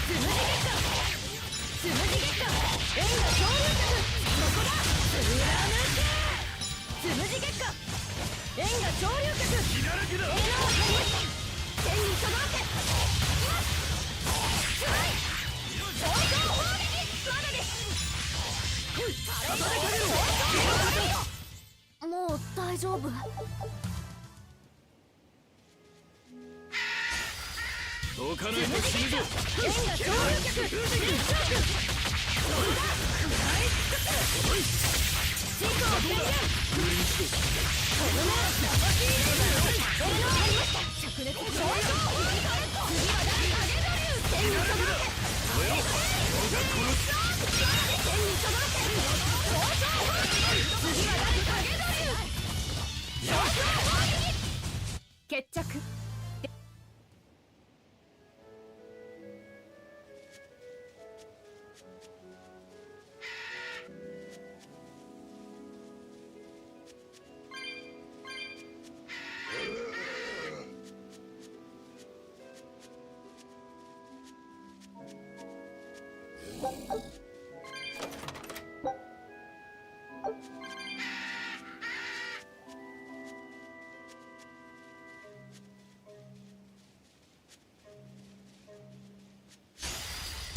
つむじ月下つむじ月下円が潮流脚そこだ貫けつむじ月下円が潮流脚気だらけだ円を張り天にとどろけいきますつらい相当砲撃まだですもう大丈夫どかないと死ぬぞ円が潮流脚天長脚そこだ食らい尽くすシートを宣言この目はナパキーレイブ円のありました灼熱相当砲撃次は誰影ドリュー天にとどろけ天にとどろけ相当砲撃次は誰影ドリュー相当砲撃決着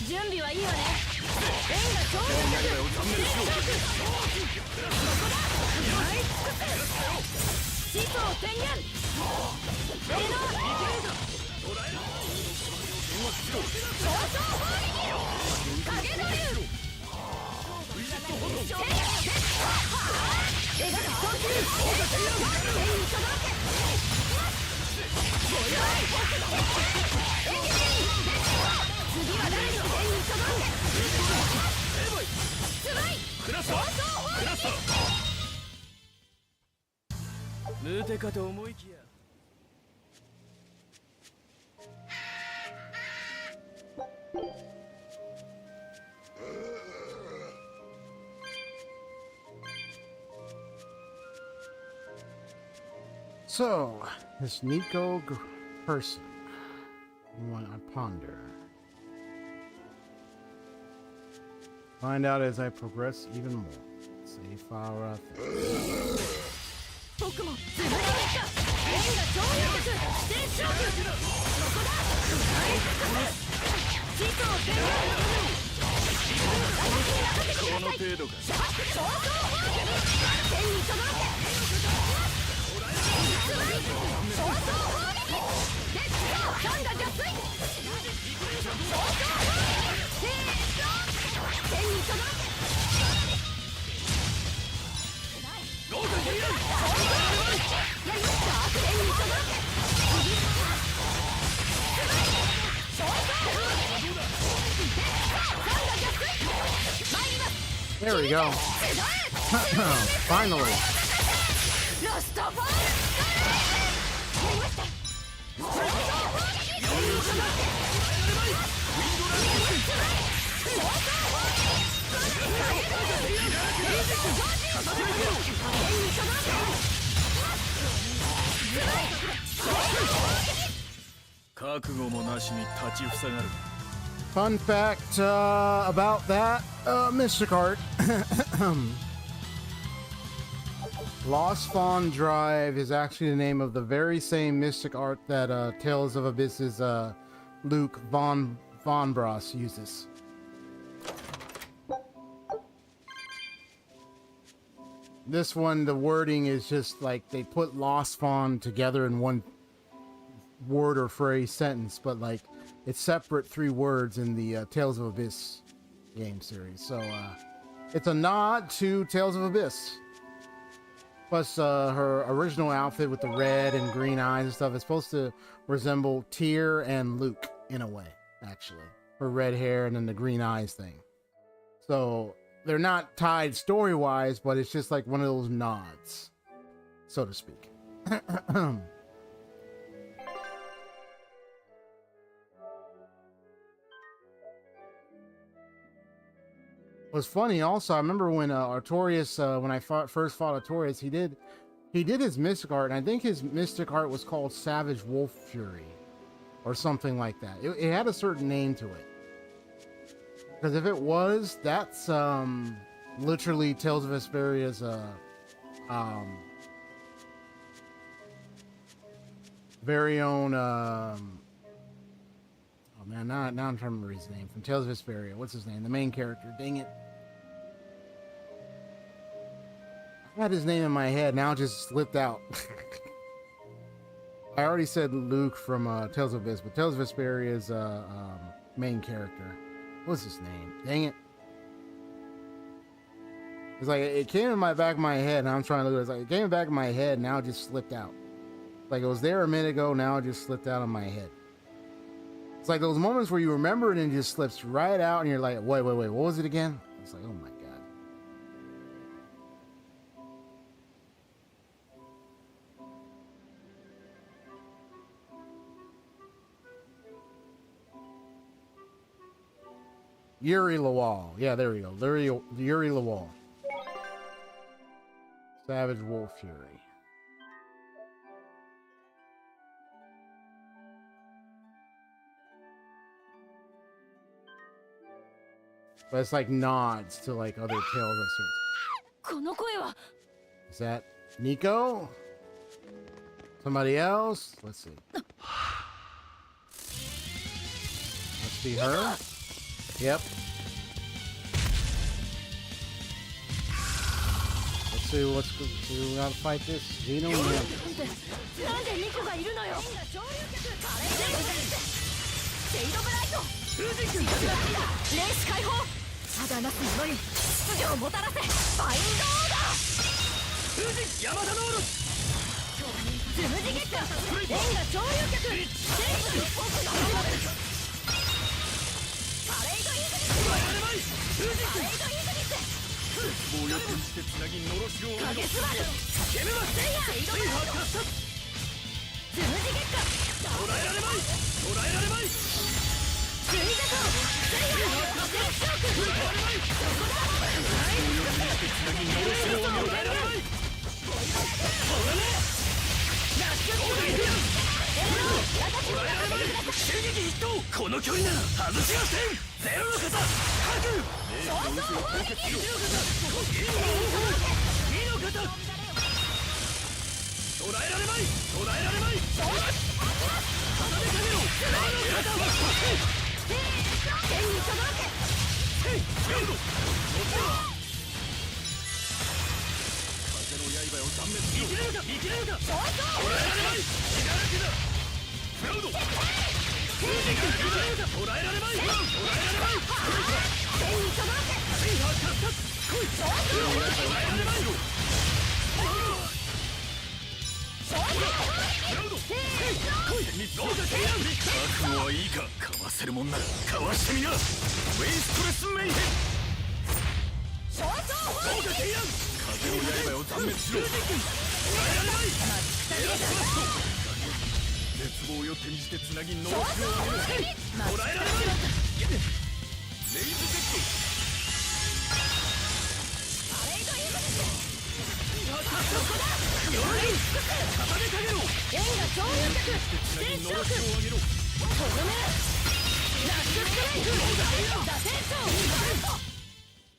準備はいいわね円が潮流脚そこだ食らい尽くすシートを宣言エレノ相当砲撃影ドリュー絵が高級天にとどろけご用意演技次は誰に天にとどろけつらい相当砲撃ムテかと思いきやSo, this Nico person, I ponder. Find out as I progress even more. Save file 僕もつぶれた円が潮流脚天長脚そこだ食らい尽くすシートを宣言私に任せてくださいこの程度か相当砲撃天にとどろけつらい相当砲撃レッツゴーガンガ邪推相当砲撃せーの天にとどろけ豪華ゲリラやりました天にとどろけ相当砲撃レッツゴーガンガ邪推参ります There we go. Finally. ラストファールやりました相当砲撃天にとどろけ相当砲覚悟もなしに立ちふさがる Fun fact about that Mystic Art. Lost Fawn Drive is actually the name of the very same Mystic Art that Tales of Abyss's Luke Von Bros uses. This one, the wording is just like they put Lost Fawn together in one word or phrase sentence, but like it's separate 3 words in the Tales of Abyss game series. So it's a nod to Tales of Abyss. Plus her original outfit with the red and green eyes and stuff is supposed to resemble Tyr and Luke in a way, actually. Her red hair and then the green eyes thing. So they're not tied story-wise, but it's just like one of those nods, so to speak. Was funny also, I remember when Artorias, when I first fought Artorias, he did his mystic art, and I think his mystic art was called Savage Wolf Fury or something like that. It had a certain name to it. Because if it was, that's literally Tales of Vesperia's very own oh man, now I'm trying to remember his name from Tales of Vesperia. What's his name? The main character. Dang it. I had his name in my head, now it just slipped out. I already said Luke from Tales of Vis, but Tales of Vesperia's main character. What's his name? Dang it. It's like it came in my back of my head, and I'm trying to look at it. It's like it came in the back of my head, now it just slipped out. Like it was there a minute ago, now it just slipped out of my head. It's like those moments where you remember it and it just slips right out, and you're like, wait, what was it again? It's like, oh my god. Yuri Lawal. Yeah, there we go. Yuri Lawal. Savage Wolf Fury. But it's like nods to like other tales of sorts. Is that Nico? Somebody else? Let's see. Must be her. Yep. Let's see what's good. See we gotta fight this. Zeno and him.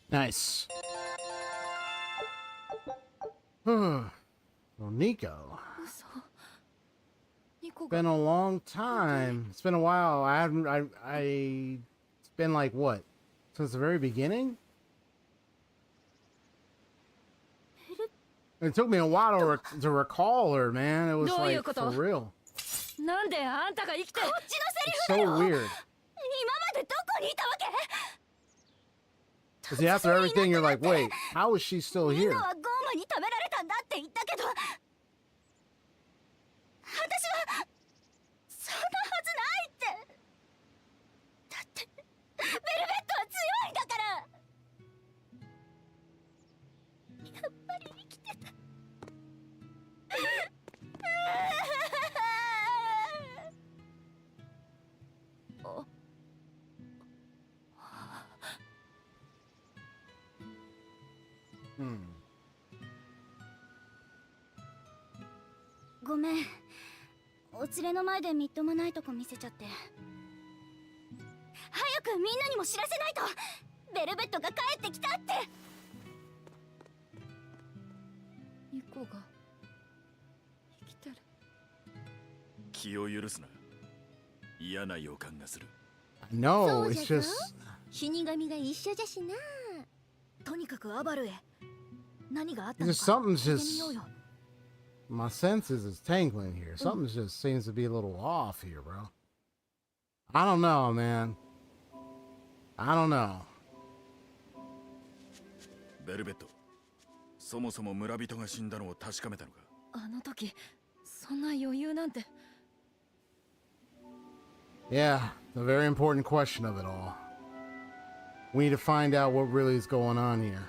Nice. Well, Nico. It's been a long time. It's been a while. It's been like what? Since the very beginning? It took me a while to recall her, man. It was like for real. It's so weird. Because after everything, you're like, wait, how is she still here?ごめん、お連れの前でみっともないとこ見せちゃって。早くくみんなにも知らせないと。ベルベットが帰ってきたって。ニコが生きてる。気を許すな。嫌な予感がする。 No, it's just 死神が一緒じゃしな。とにかくアバルへ。何があったの just か something's 聞いてみよう just よ。 my senses is tingling here. Something just seems to be a little off here, bro. I don't know, man. I don't know. ベルベット、そもそも村人が死んだのを確かめたのか。あの時そんな余裕なんて。 Yeah, the very important question of it all. We need to find out what really is going on here.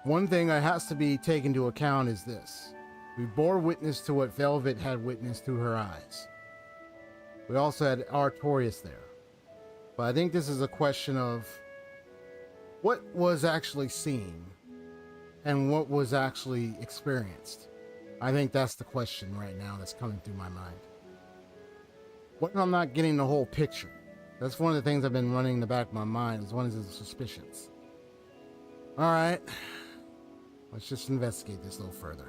One thing that has to be taken into account is this. We bore witness to what Velvet had witnessed through her eyes. We also had Artorias there. But I think this is a question of what was actually seen and what was actually experienced. I think that's the question right now that's coming through my mind. What if I'm not getting the whole picture? That's one of the things I've been running in the back of my mind, is one of the suspicions. Alright. Let's just investigate this a little further.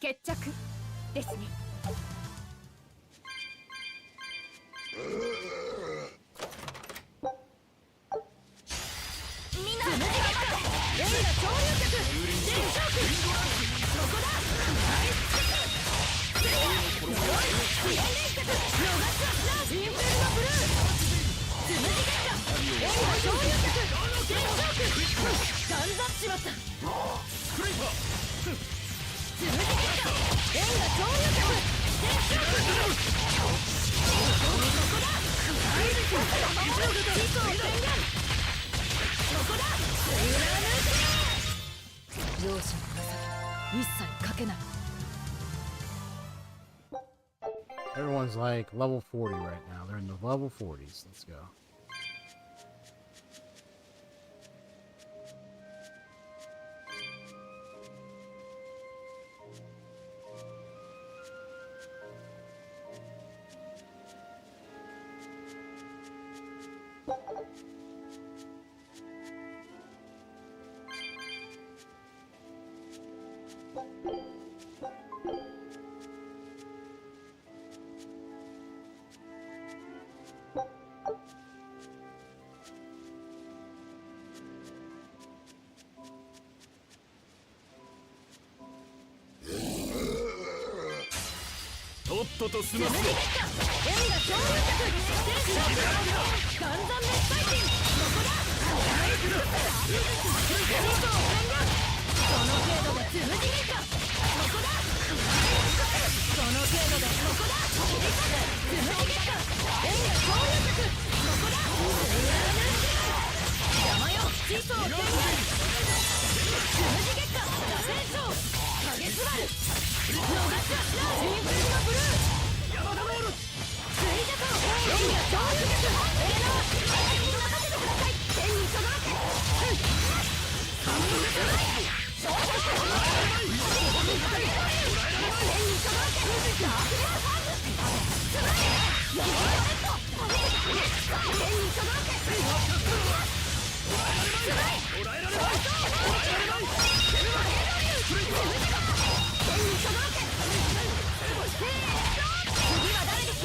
決着ですね。みんな、レンガ潮流客、全ショック、そこだ。レン客、逃すはしな。インフェルノブルー、つむじ結果、レンガ潮流客、全ショック、ガンザっちまった。スクリーパー、つむじ結果、レンガ潮流客、全ショック。そこだ。地層宣言。そこだ。容赦のなさ一切かけない。 Everyone's like level 40 right now. They're in the level 40s. Let's go.とっとと済ませろ。レンガ潮流客、全ショック、ガンザンメスパイティン、そこだ。地層宣言。その程度でつむじ結果。そこだ。その程度でそこだ。つむじ結果。レンガ潮流客、そこだ。山よ、地層宣言。つむじ結果、螺旋層、影スバル。逃すはしな。インフェルノブルー。 山田モール。ついたと。レンガ潮流客。エレナー。私に任せてください。天にそのわけ。三人でくらい。少々。天にそのわけ。ダークレアファーズ。つまり。ヤマロレット。天にそのわけ。つまり。少々。天にそのわけ。 次は誰です？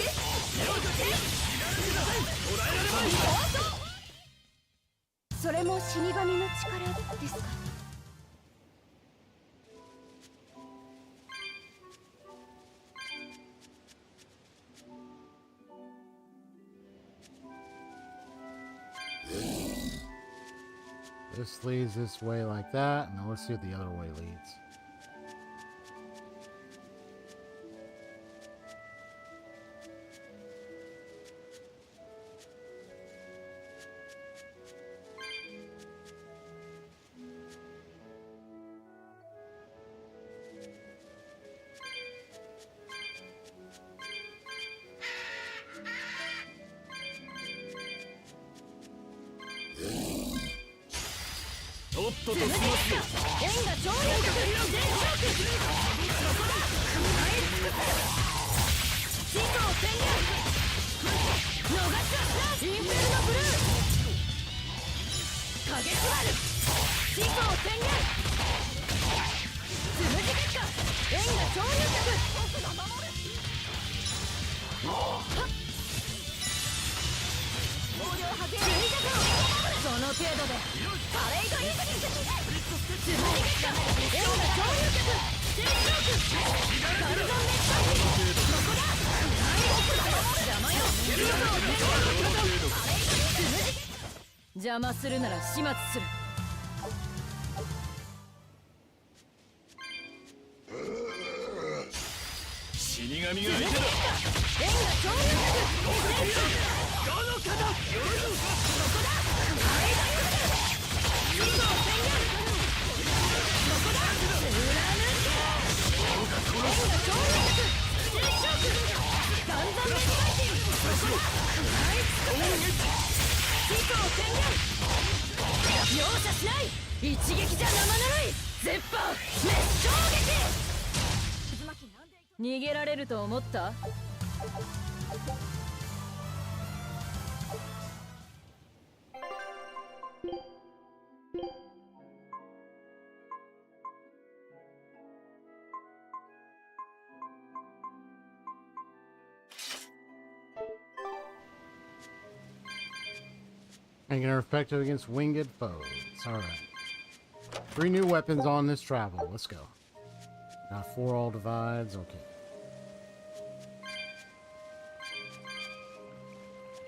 それも死神の力ですか？ This leads this way like that. Now let's see what the other way leads.邪魔するなら始末する。死神が相手だ。容赦しない。一撃じゃ生ぬるい。絶版滅衝撃。逃げられると思った？Making her effective against winged foes. Alright. 3 new weapons on this travel. Let's go. Got 4 all divides. Okay.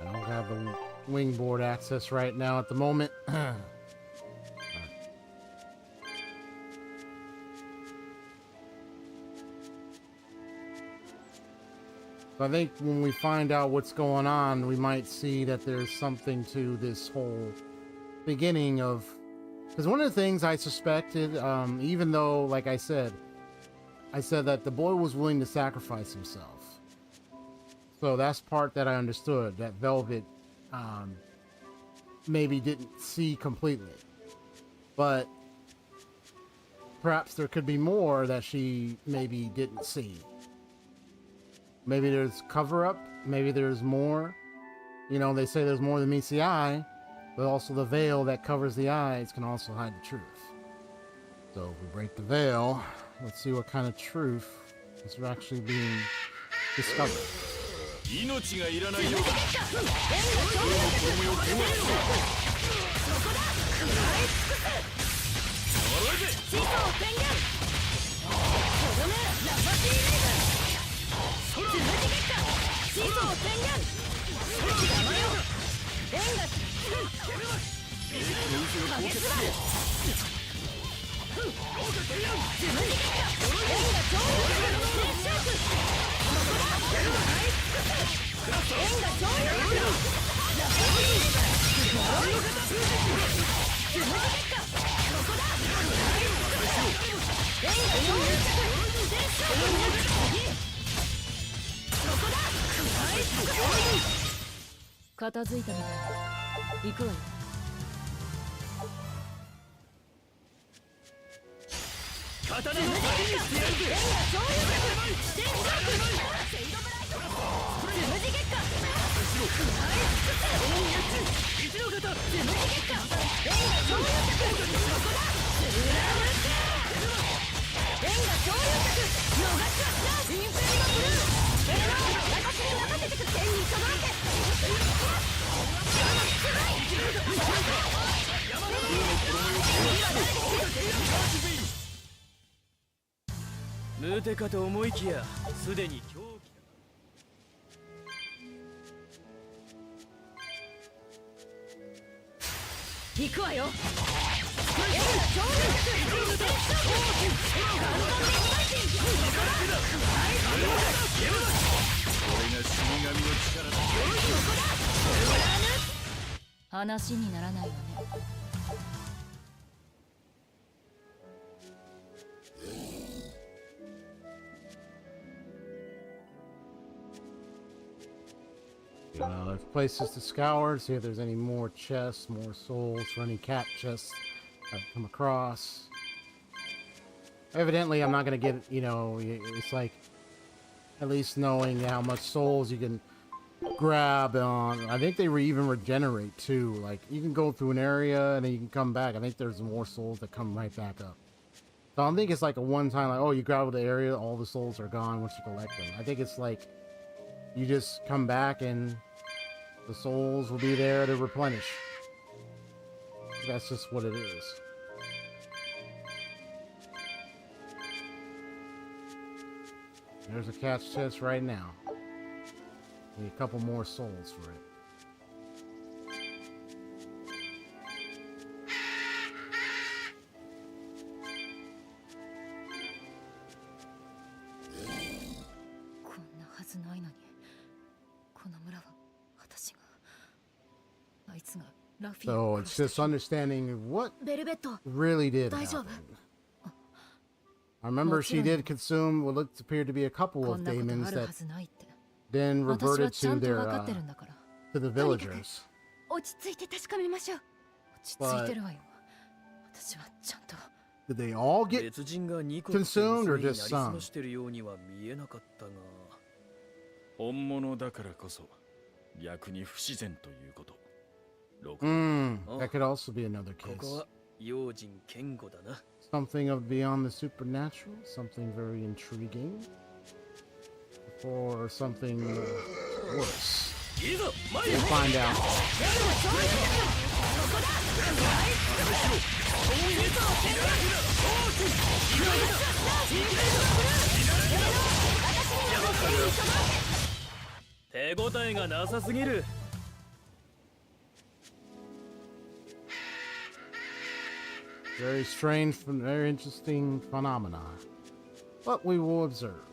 I don't have the wingboard access right now at the moment. So I think when we find out what's going on, we might see that there's something to this whole beginning of... Because one of the things I suspected, even though, like I said that the boy was willing to sacrifice himself. So that's part that I understood, that Velvet maybe didn't see completely. But perhaps there could be more that she maybe didn't see. Maybe there's cover-up, maybe there's more. You know, they say there's more than meets the eye, but also the veil that covers the eyes can also hide the truth. So if we break the veil, let's see what kind of truth is actually being discovered.片付いたみたい。行くわよ。刀の無手かと思いきやすでに狂気行くわよ。話にならないわね。There's places to scour, see if there's any more chests, more souls, for any cat chests I've come across. Evidently, I'm not going to get, you know, it's like, at least knowing how much souls you can grab on. I think they even regenerate too. Like, you can go through an area and then you can come back. I think there's more souls that come right back up. So I don't think it's like a one-time, like, oh, you grab the area, all the souls are gone once you collect them. I think it's like, you just come back and the souls will be there to replenish. That's just what it is. There's a catch chest right now. Need a couple more souls for it. So it's just understanding what really did happen. I remember she did consume what looked appeared to be a couple of demons that then reverted to their to the villagers. But did they all get consumed or just some? 本物だからこそ逆に不自然ということ。That could also be another case. Something of beyond the supernatural, something very intriguing, or something worse. We'll find out. Very strange, very interesting phenomena, but we will observe.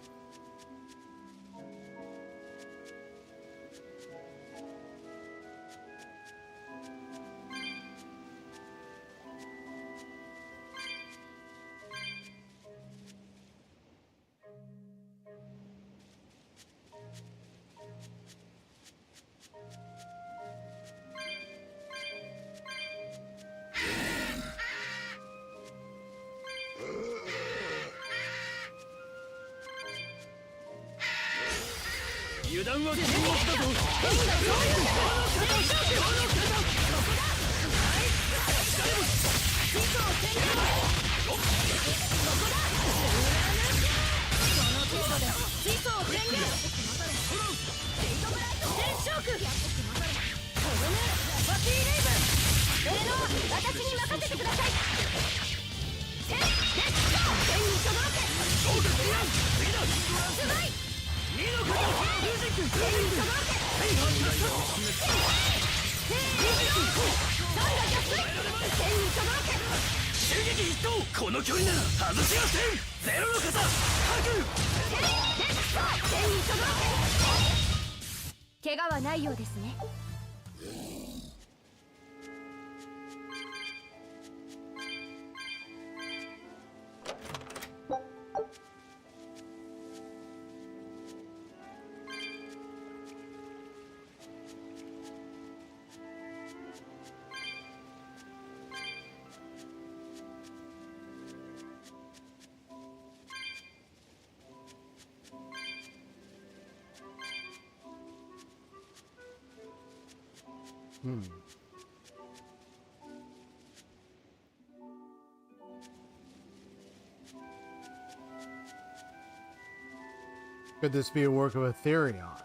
Could this be a work of Ethereon?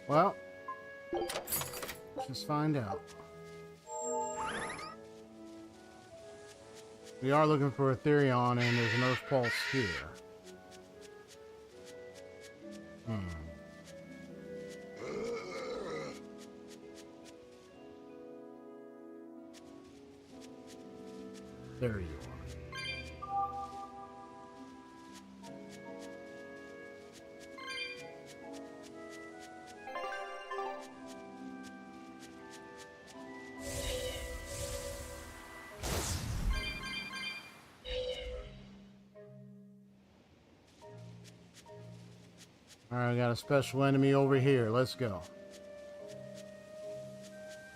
Well, let's just find out. We are looking for Ethereon, and there's an Earth Pulse here. There you are. Alright, I got a special enemy over here. Let's go.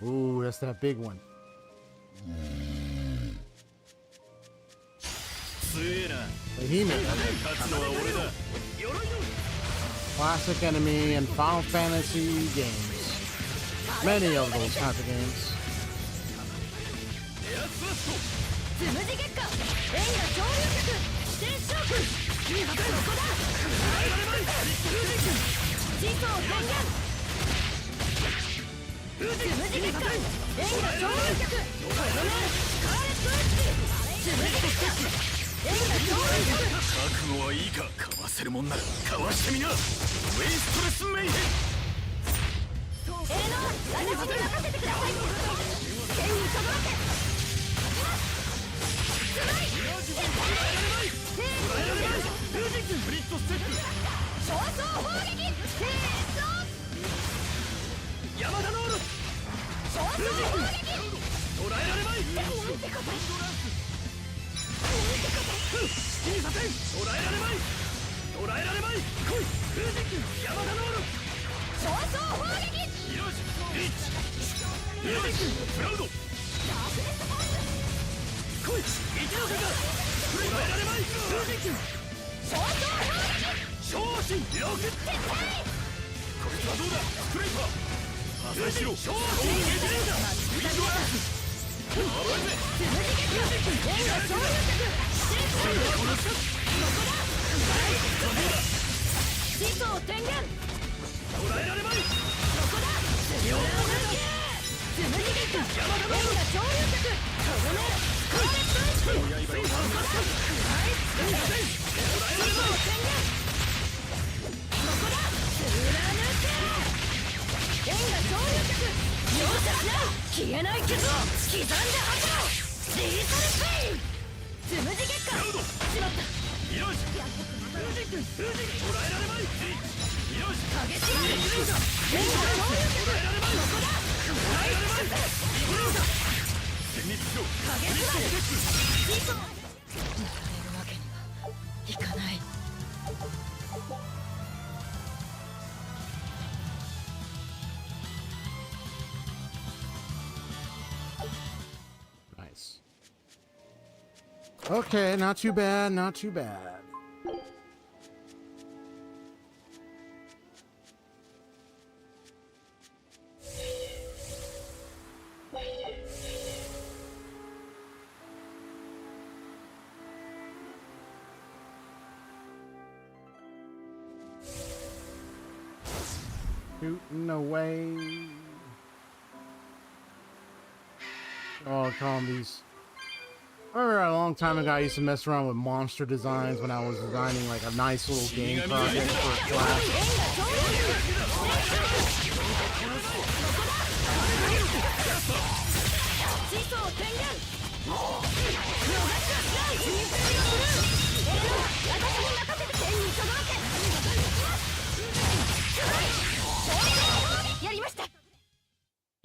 Ooh, that's that big one. Classic enemy in Final Fantasy games. Many of those kinds of games. Nice. Okay, not too bad, not too bad. Shooting away. Oh, call them these. I remember a long time ago I used to mess around with monster designs when I was designing like a nice little game project for a class.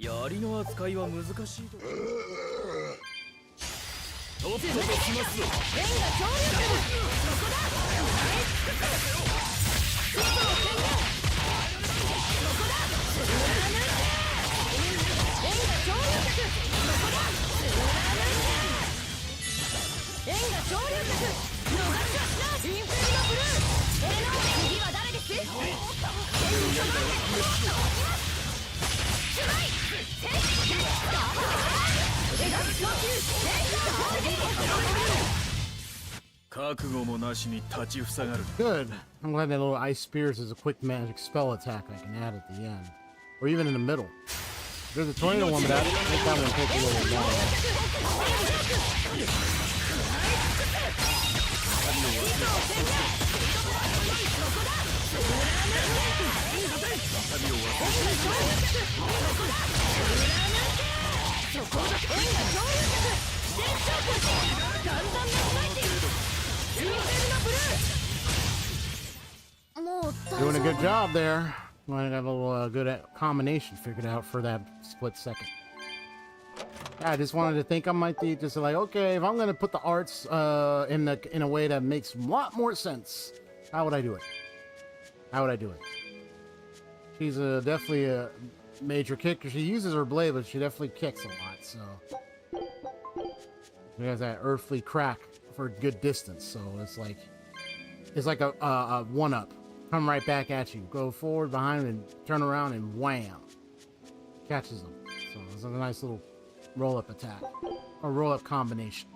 槍の扱いは難しいと。トップとしますぞ。Good. I'm glad that little ice spears is a quick magic spell attack I can add at the end. Or even in the middle. There's a tornado one, but I think that one takes a little long. Doing a good job there. I got a little good combination figured out for that split second. I just wanted to think I might be just like, okay, if I'm gonna put the arts in a way that makes a lot more sense, how would I do it? How would I do it? She's definitely a major kicker. She uses her blade, but she definitely kicks a lot. So she has that earthly crack for a good distance. So it's like a one-up. Come right back at you. Go forward, behind, and turn around, and wham! Catches them. So it's a nice little roll-up attack. Or roll-up combination.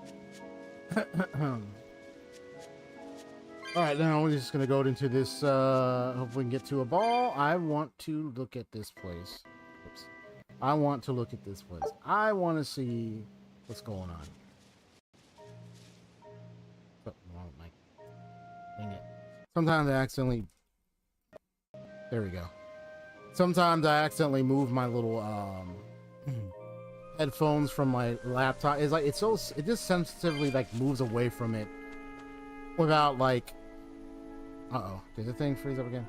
Alright, now we're just going to go into this, hope we can get to a ball. I want to look at this place. Oops. I want to look at this place. I want to see what's going on. Oh, wrong mic. Dang it. Sometimes I accidentally... There we go. Sometimes I accidentally move my little, headphones from my laptop. It's like, it just sensitively, like, moves away from it without, like... Uh-oh. Did the thing freeze up again?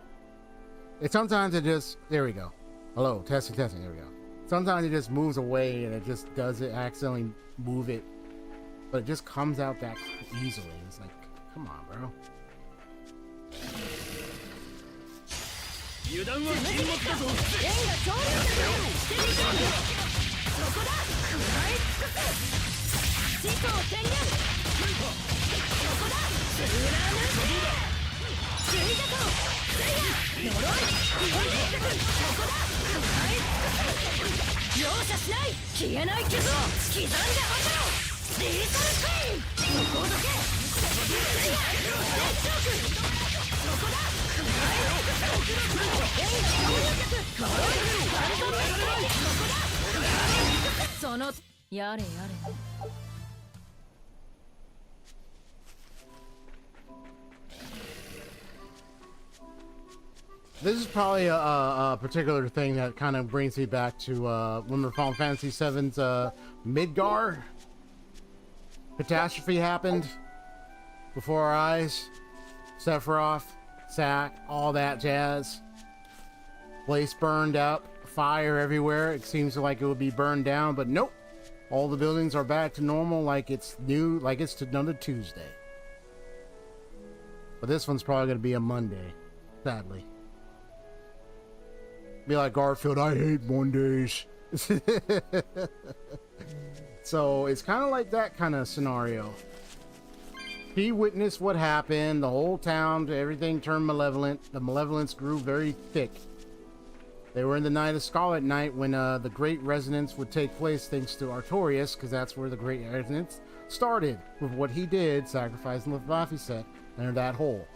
Sometimes it just... There we go. Hello. Testing. There we go. Sometimes it just moves away and it just does it. I accidentally move it. But it just comes out that easily. It's like, come on, bro. This is probably a particular thing that kind of brings me back to when Final Fantasy VII's Midgar catastrophe happened before our eyes. Sephiroth, Zack, all that jazz. Place burned up, fire everywhere. It seems like it would be burned down, but nope. All the buildings are back to normal, like it's new, like it's another Tuesday. But this one's probably going to be a Monday, sadly. Be like Garfield, I hate Mondays. So it's kind of like that kind of scenario. He witnessed what happened. The whole town, everything turned malevolent. The malevolence grew very thick. They were in the night of Scarlet Night when the Great Resonance would take place thanks to Artorias, because that's where the Great Resonance started, with what he did, sacrificing the Laphicet into that hole.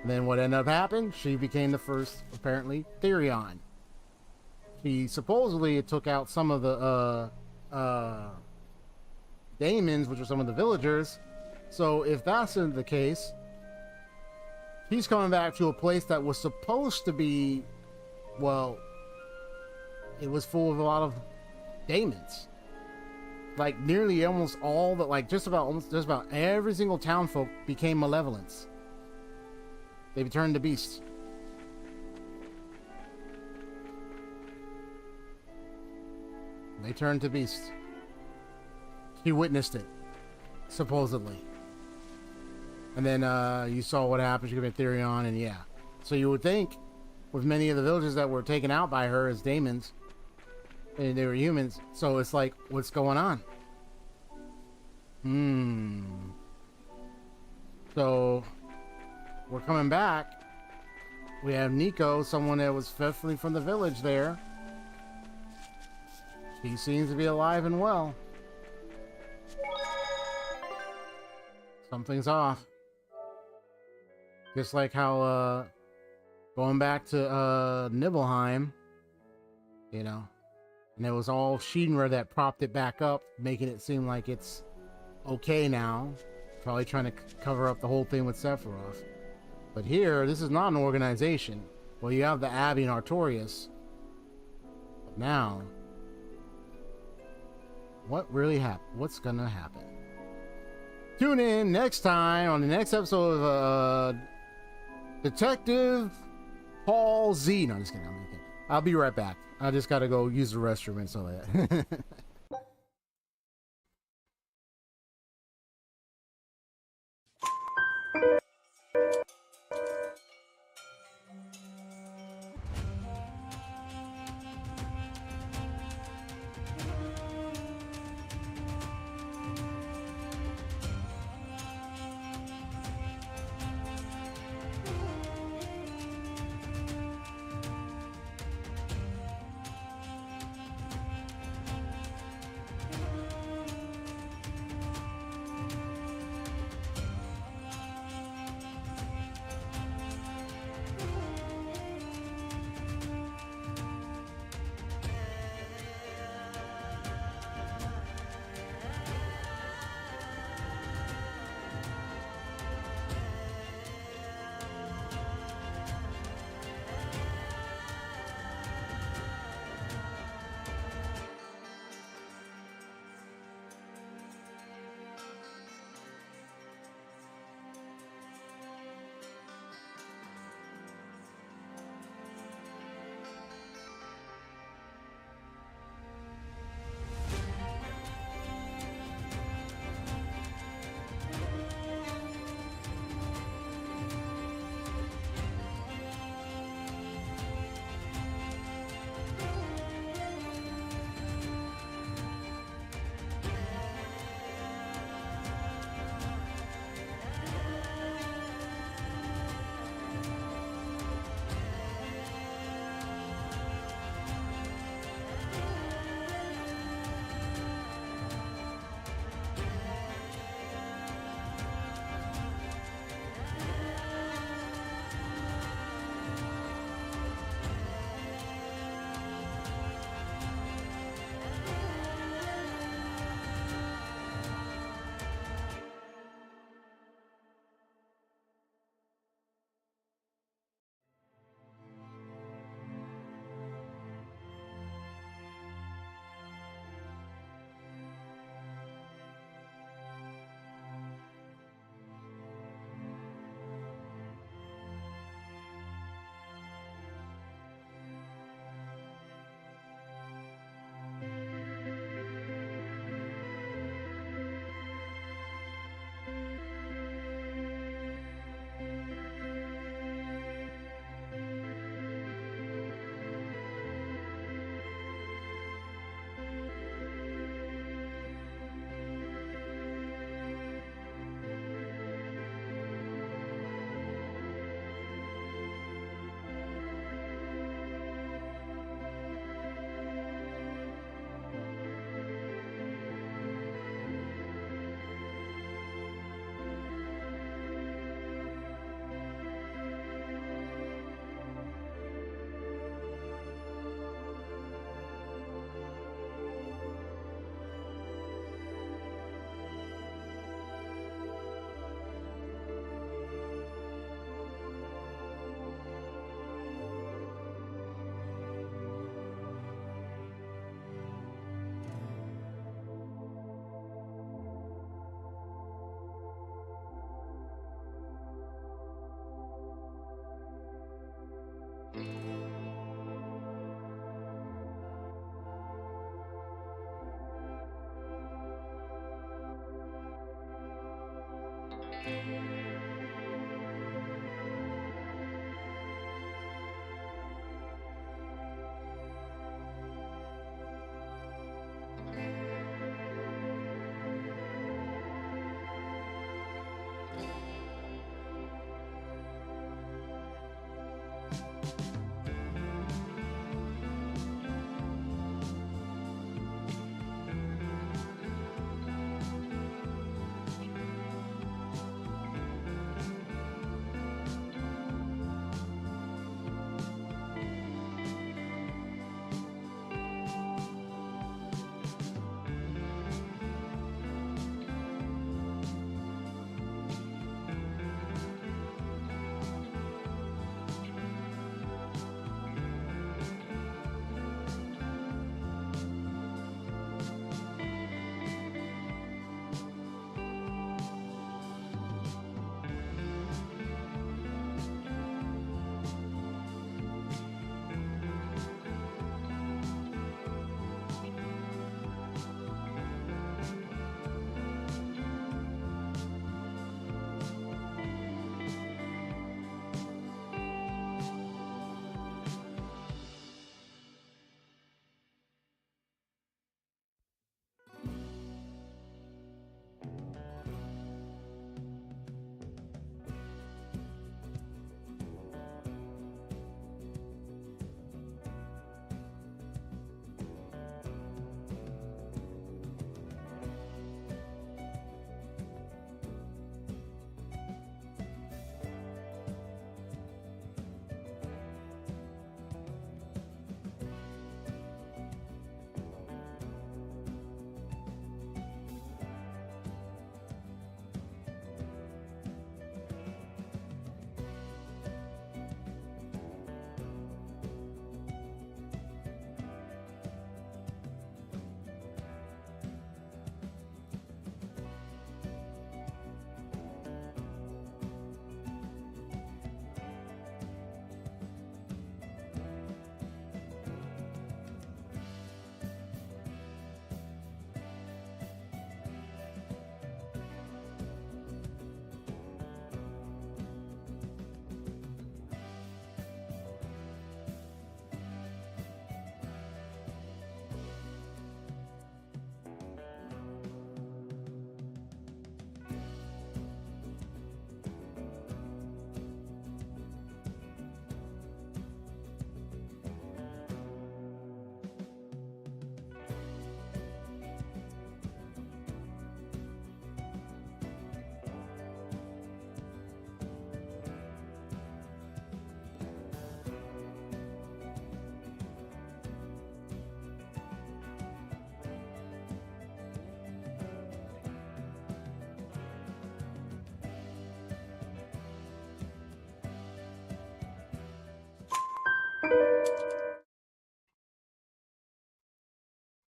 And then what ended up happening? She became the first, apparently, Therion. She supposedly took out some of the daemons, which are some of the villagers. So if that's the case, he's coming back to a place that was supposed to be, well, it was full of a lot of daemons. Like nearly almost all the, like just about every single townfolk became malevolence. They turned to beasts. They turned to beasts. He witnessed it, supposedly. And then you saw what happened. She commit Therion, and yeah. So you would think, with many of the villagers that were taken out by her as daemons, and they were humans. So it's like, what's going on? So we're coming back. We have Nico, someone that was definitely from the village there. He seems to be alive and well. Something's off. Just like how, going back to, Nibelheim, you know, and it was all Shinra that propped it back up, making it seem like it's okay now. Probably trying to cover up the whole thing with Sephiroth. But here, this is not an organization. Well, you have the Abbey and Artorias. Now, what really happened? What's gonna happen? Tune in next time on the next episode of Detective Paul Z. No, I'm just kidding. I'll be right back. I just gotta go use the restroom and so that.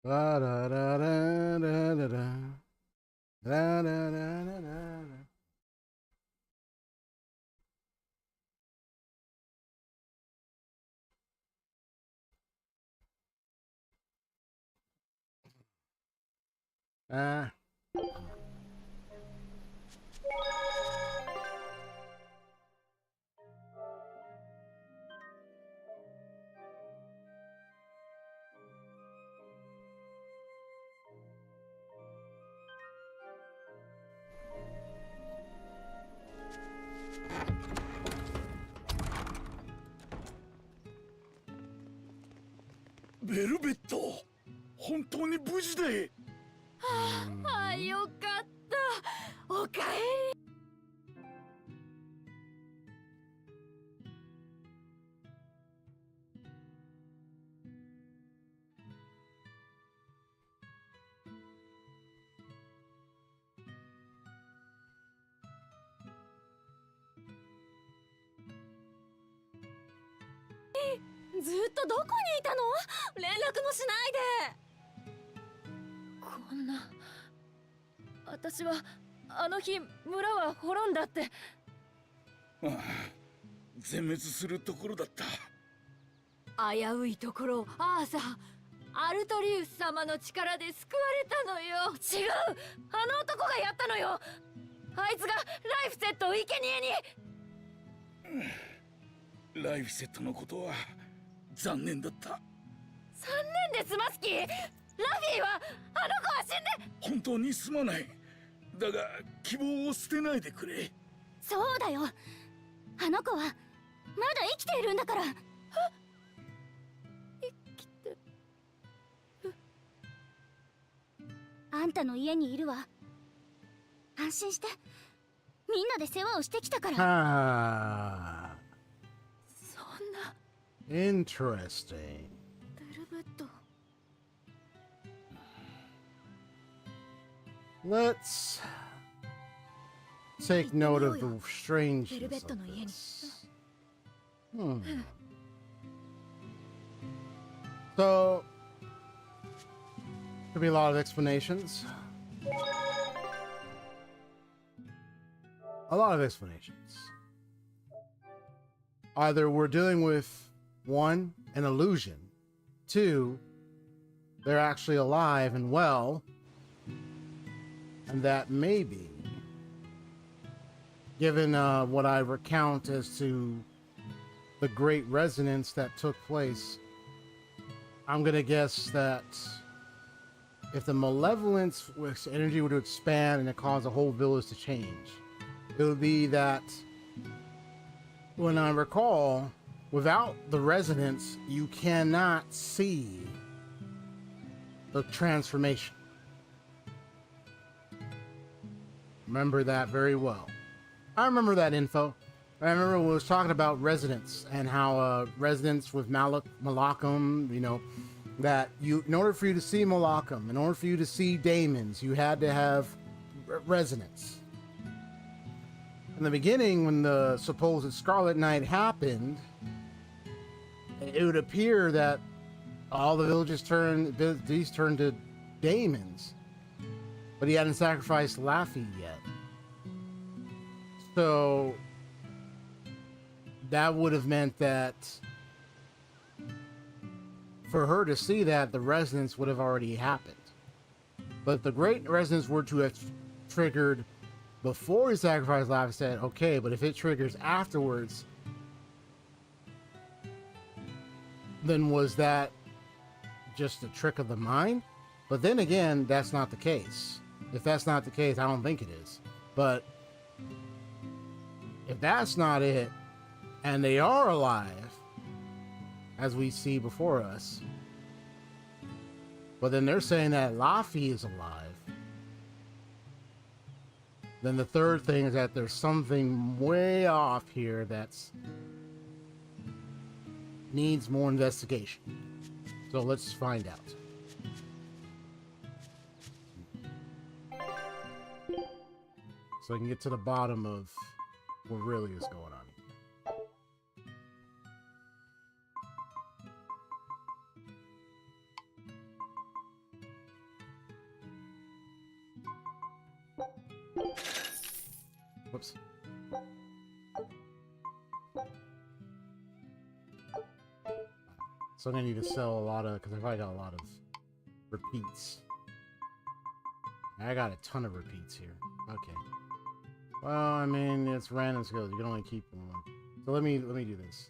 Da, da, da, da, da, da, da. Da, da, da, da, da. Ah.ベルベット、本当に無事で。ああ、よかった。おかえり。ずっとどこにいたの？連絡もしないで。こんな。私はあの日村は滅んだって。ああ、全滅するところだった。危ういところをアーサー、アルトリウス様の力で救われたのよ。違う、あの男がやったのよ。あいつがライフセットを生贄に。ライフセットのことは残念だった。3年で済ます気？ラフィーは、あの子は死んで。本当にすまない。だが希望を捨てないでくれ。そうだよ。あの子はまだ生きているんだから。生きてる。あんたの家にいるわ。安心して。みんなで世話をしてきたから。Ah. そんな。 Interesting. ベルベット。Let's take note of the strangeness of this. So, could be a lot of explanations. A lot of explanations. Either we're dealing with, one, an illusion. Two, they're actually alive and well. And that maybe, given what I recount as to the great resonance that took place, I'm going to guess that if the malevolence energy were to expand and it caused the whole village to change, it would be that, when I recall, without the resonance, you cannot see the transformation. Remember that very well. I remember that info. I remember we was talking about resonance and how resonance with Malachim, you know, that you, in order for you to see Malachim, in order for you to see daemons, you had to have resonance. In the beginning, when the supposed Scarlet Night happened, it would appear that all the villages turned to daemons, but he hadn't sacrificed Laffy yet. So that would have meant that for her to see that, the resonance would have already happened. But if the great resonance were to have triggered before he sacrificed Laffy, said, okay, but if it triggers afterwards, then was that just a trick of the mind? But then again, that's not the case. If that's not the case, I don't think it is. But if that's not it, and they are alive, as we see before us, but then they're saying that Laffy is alive, then the third thing is that there's something way off here that's needs more investigation. So let's find out. So I can get to the bottom of what really is going on. So I'm gonna need to sell a lot of, because I've probably got a lot of repeats. I got a ton of repeats here. Okay. Well, I mean, it's random skills. You can only keep one. So let me do this.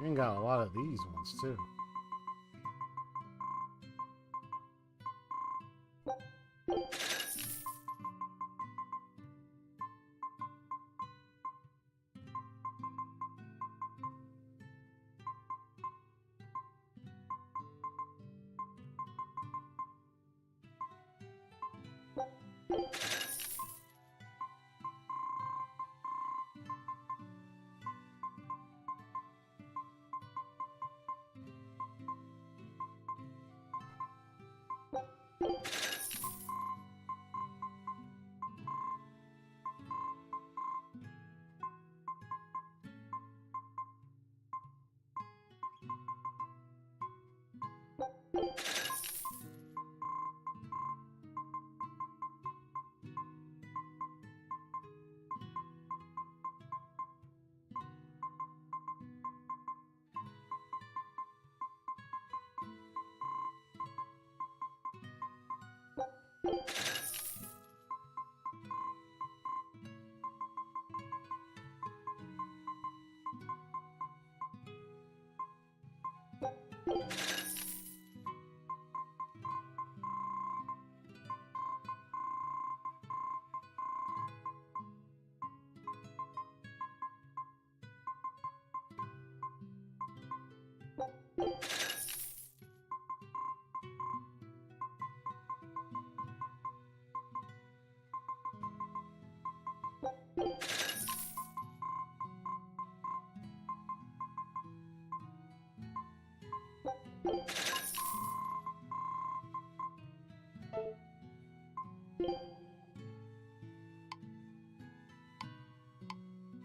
You got a lot of these ones too.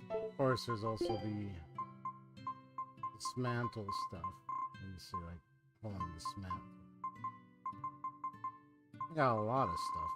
Of course, there's also the dismantle stuff. Let me see, like, hold on, dismantle. I got a lot of stuff.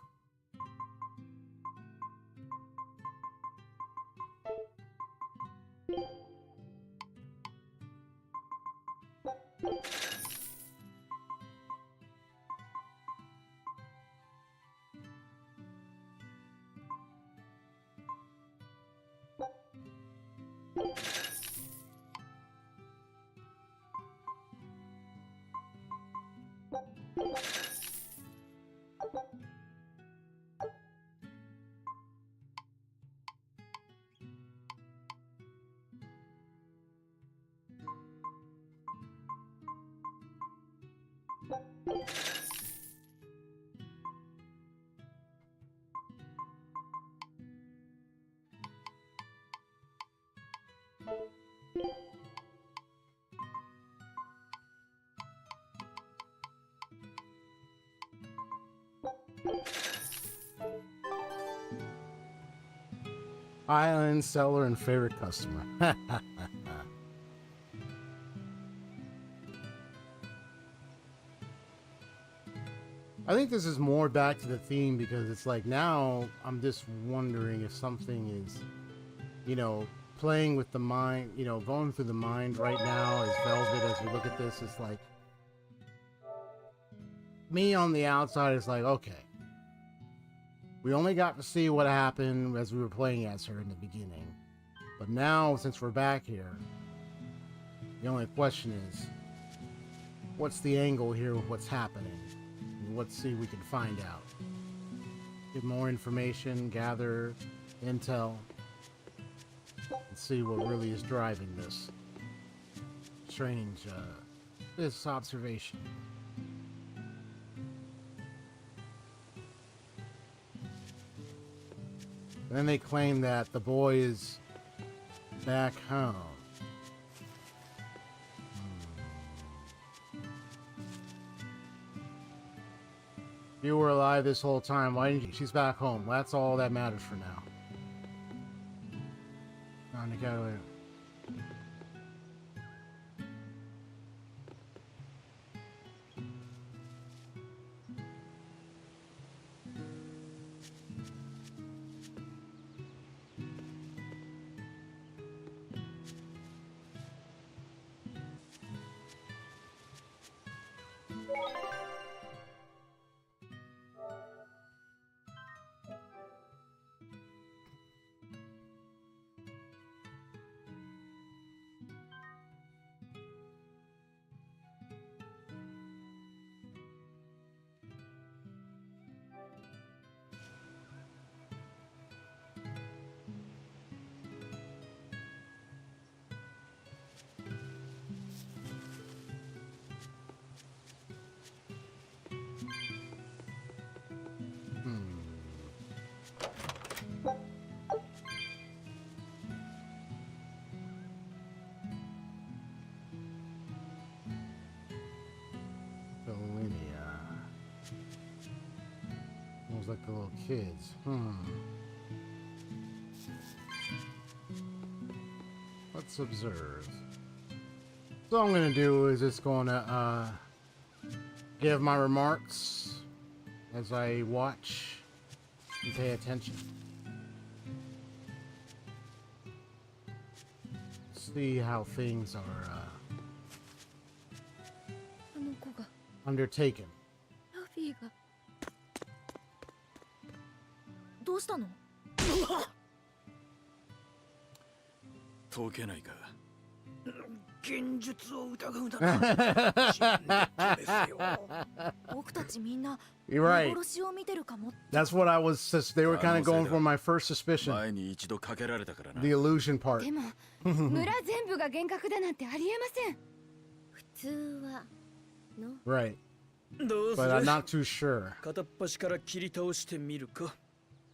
Island seller and favorite customer. I think this is more back to the theme because it's like now I'm just wondering if something is, you know, playing with the mind, you know, going through the mind right now as Velvet as we look at this. It's like me on the outside is like, okay, we only got to see what happened as we were playing as her in the beginning. But now, since we're back here, the only question is, what's the angle here with what's happening? And let's see if we can find out. Get more information, gather intel, and see what really is driving this strange, this observation. And then they claim that the boy is back home. If you were alive this whole time, why didn't you? She's back home. That's all that matters for now. On the Sounds like the little kids. Let's observe. So all I'm gonna do is just gonna give my remarks as I watch and pay attention. See how things are undertaken. ラフィーがどうしたの？解けないか。現実を疑うならですよ。僕たちみんな You're right. 幻を見てるかも。 That's what I was. They were kind of going for my first suspicion. 前に一度かけられたからな。 The illusion part. でも村全部が幻覚だなんてありえません。普通はの Right. どうす But る I'm not too sure. 片っ端から切り倒してみるか。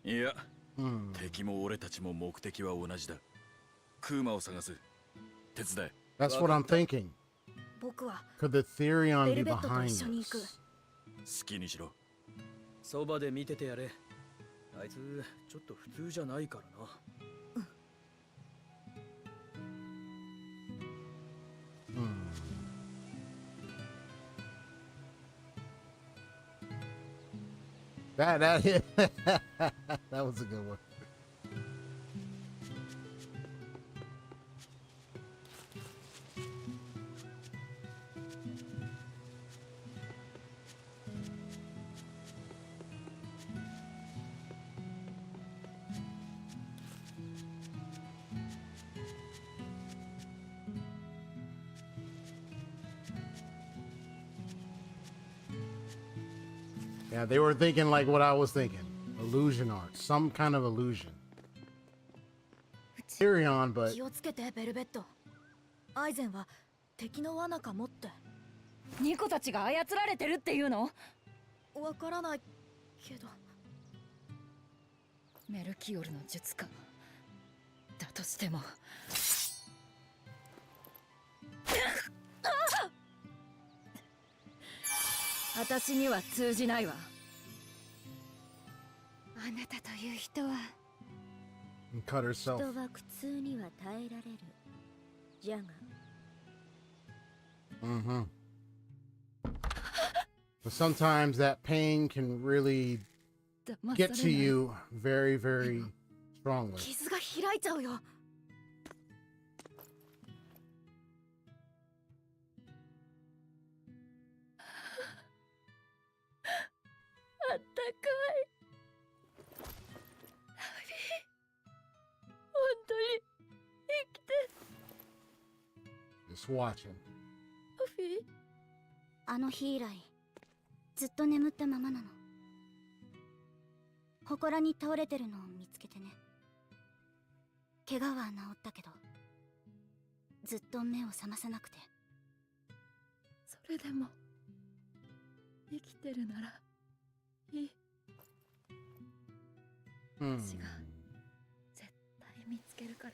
いや、敵も俺たちも目的は同じだ。クーマを探す。手伝え。 That's what I'm thinking. 僕は Could the Therion ベ be ルベットと behind 一緒に行く。 this? 好きにしろ。そばで見ててやれ。あいつちょっと普通じゃないからな。That that was a good one. Yeah, they were thinking like what I was thinking. Illusion art. Some kind of illusion. Therion, but 気をつけてベルベット。アイゼンは敵の罠かもって。ニコたちが操られてるっていうの？わからないけど。メルキオルの術か。だとしても。私には通じないわ。あなたという人は and cut herself. 人は苦痛には耐えられる。じゃが。But sometimes that pain can really get to you very, very strongly. 傷が開いちゃうよ。あったかい。ラフィー、本当に生きて。Just watching. ラフィー、あの日以来、ずっと眠ったままなの。祠に倒れてるのを見つけてね。怪我は治ったけど、ずっと目を覚まさなくて。それでも生きてるならいい。私が絶対見つけるから。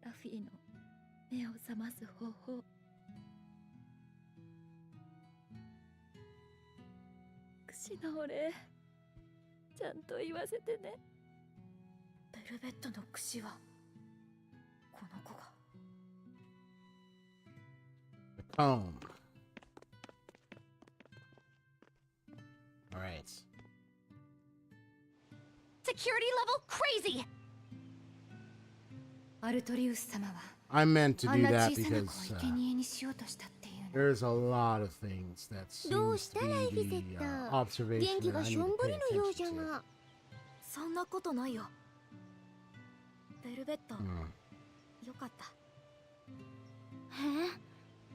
ラフィーの目を覚ます方法。櫛のお礼ちゃんと言わせてね。ベルベットの櫛は Tone. All right. Security level crazy. アルトリウス様は I meant to あ do んな that 小さな because 子を生贄にしようとしたっていうの。 there's a lot of things that どう seems し to たライフ be セ the ッター。 observation 元気 that が I し need ょん to ぼ pay りのようじゃ attention to. が。そんなことないよ。ベルベット、よかった。へえ、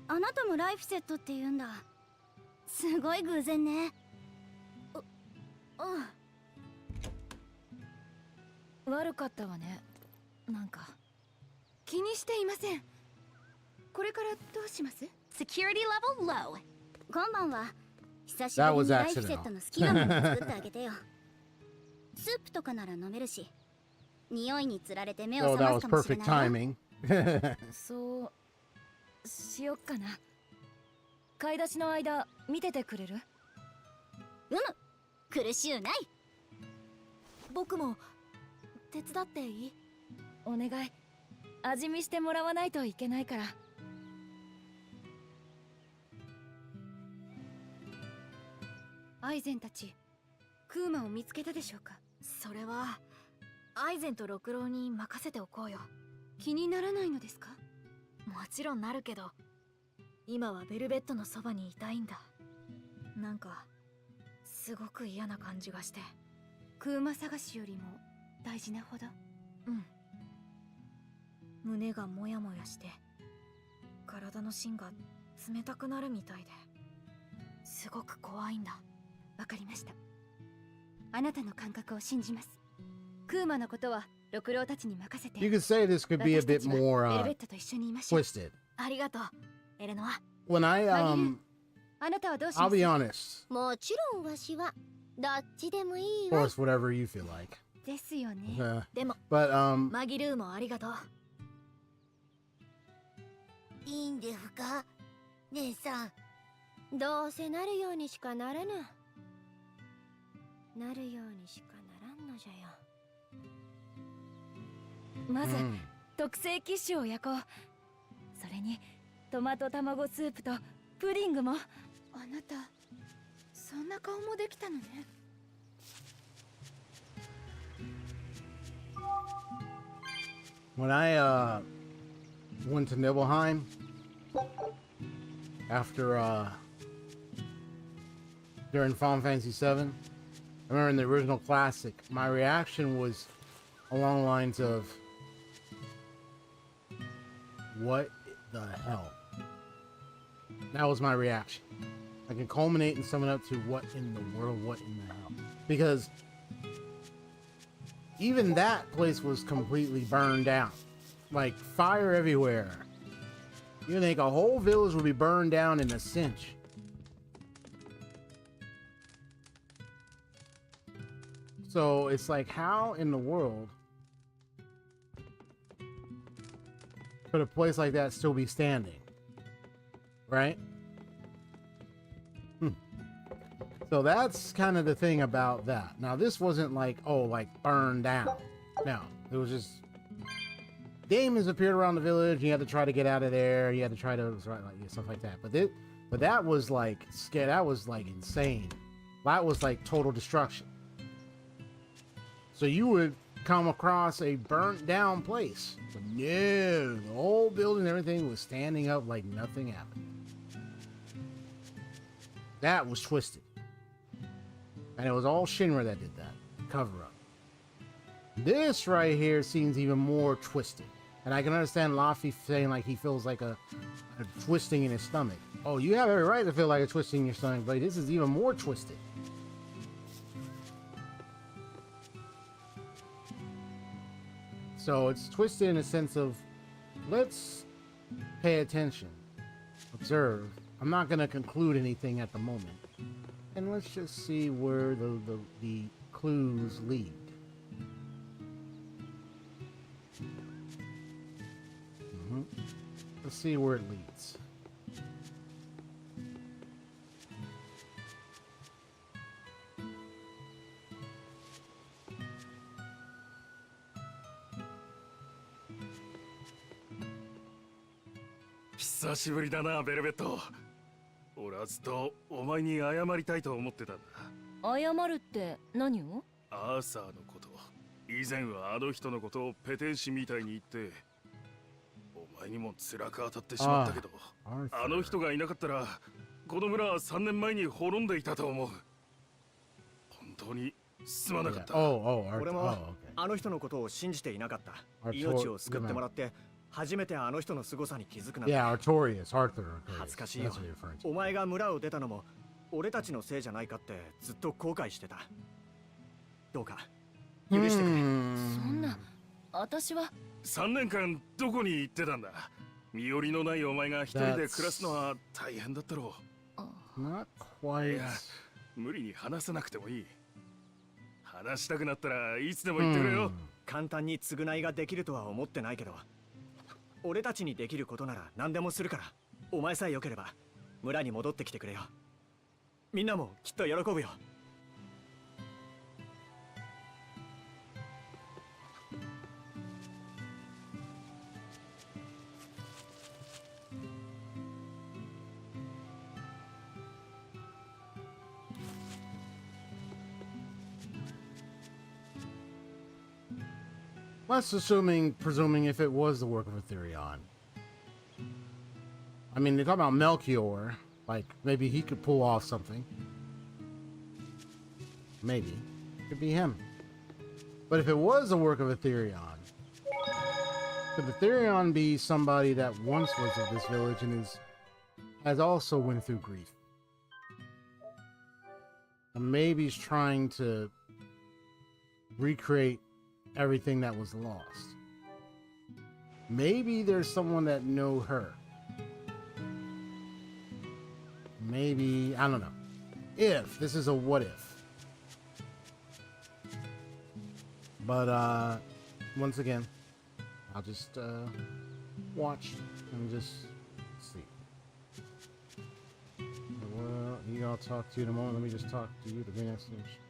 あなたもライフセットって言うんだ。すごい偶然ね。悪かったわね。なんか気にしていません。これからどうします？ Security level low。今晩は久しぶ That り was にライフ accidental. セットの好きなもの作ってあげてよ。スープとかなら飲めるし、匂いにつられて目を Oh, 覚 that ま was すかもしれ perfect ないよ。 timing. そうしよっかな。買い出しの間見ててくれる？苦しゅうない。僕も手伝っていい？お願い。味見してもらわないといけないから。アイゼンたちクーマを見つけたでしょうか？それはアイゼンと六郎に任せておこうよ。気にならないのですか？もちろんなるけど、今はベルベットのそばにいたいんだ。なんかすごく嫌な感じがして。クーマ探しよりも大事なほど。胸がモヤモヤして、体の芯が冷たくなるみたいで、すごく怖いんだ。わかりました。あなたの感覚を信じます。クーマのことは六郎たちに任せて。 You could say this could be a bit more ベルベットと一緒にいましょう。 twisted. ありがとう、エレノア。 When I あなたはどうします？ I'll be honest. もちろんわしはどっちでもいい Of わ。 course, whatever you feel like. ですよね。でも But マギルーもありがとう。いいんですか、姉さん。どうせなるようにしかならぬ。なるようにしかならんのじゃよ。まず、特製キッシュを焼こう。それにトマト卵スープとプディングも。あなたそんな顔もできたのね。when I went to Nibelheim after during Final Fantasy VII, I remember in the original classic, my reaction was along the lines of, "What the hell?" That was my reaction. I can culminate and sum it up to what in the world, what in the hell? Because even that place was completely burned down. Like fire everywhere. You think a whole village would be burned down in a cinch. So it's like, how in the world could a place like that still be standing? Right? So that's kind of the thing about that. Now, this wasn't like, oh, like burned down. No, it was just demons appeared around the village. You had to try to get out of there. You had to try to like stuff like that. But that was like scary. That was like insane. That was like total destruction. So you would come across a burnt down place. But no, the whole building, everything was standing up like nothing happened. That was twisted. And it was all Shinra that did that. Cover up. This right here seems even more twisted. And I can understand Laffy saying like he feels like a twisting in his stomach. Oh, you have every right to feel like a twisting in your stomach, but this is even more twisted. So it's twisted in a sense of, let's pay attention, observe. I'm not going to conclude anything at the moment. And let's just see where the clues lead. Let's see where it leads. 久しぶりだなベルベット。俺はずっとお前に謝りたいと思ってたんだ。謝るって何を？アーサーのこと。以前はあの人のことをペテン師みたいに言ってお前にも辛く当たってしまったけど、あの人がいなかったらこの村は3年前に滅んでいたと思う。本当にすまなかった。俺もあの人のことを信じていなかった。命を救ってもらって初めてあの人の凄さに気づくなんて。恥ずかしいよ。お前が村を出たのも俺たちのせいじゃないかってずっと後悔してた。どうか許してくれ。そんな、私は3年間どこに行ってたんだ。身寄りのないお前が一人で暮らすのは大変だったろう。いや、無理に話さなくてもいい。話したくなったらいつでも言ってくれよ。簡単に償いができるとは思ってないけど、俺たちにできることなら何でもするから、お前さえ良ければ村に戻ってきてくれよ。みんなもきっと喜ぶよ。Let's presuming if it was the work of Aetherion. I mean, they're talking about Melchior. Like, maybe he could pull off something. Maybe. Could be him. But if it was the work of Aetherion, could Aetherion be somebody that once was of this village and has also went through grief? And maybe he's trying to recreate everything that was lost. Maybe there's someone that know her. Maybe, I don't know. If this is a what if. But once again, I'll just watch and just see. Well, I'll talk to you in a moment. Let me just talk to you, the Green Exchange.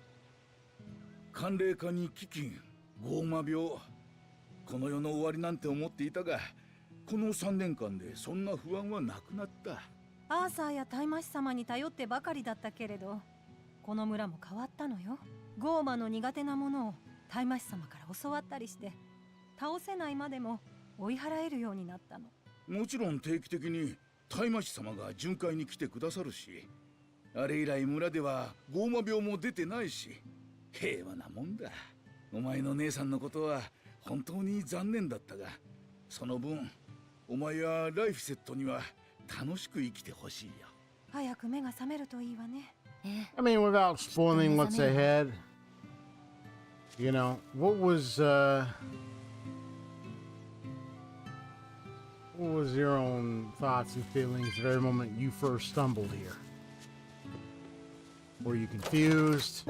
寒冷化に飢饉、ゴーマ病、この世の終わりなんて思っていたが、この3年間でそんな不安はなくなった。アーサーや大魔師様に頼ってばかりだったけれど、この村も変わったのよ。ゴーマの苦手なものを大魔師様から教わったりして、倒せないまでも追い払えるようになったの。もちろん定期的に大魔師様が巡回に来てくださるし、あれ以来村ではゴーマ病も出てないし、平和なもんだ。お前の姉さんのことは本当に残念だったが、その分お前やライフセットには楽しく生きてほしいよ。早く目が覚めるといいわね。I mean, without spoiling what's ahead, you know, what was your own thoughts and feelings the very moment you first stumbled here? Were you confused?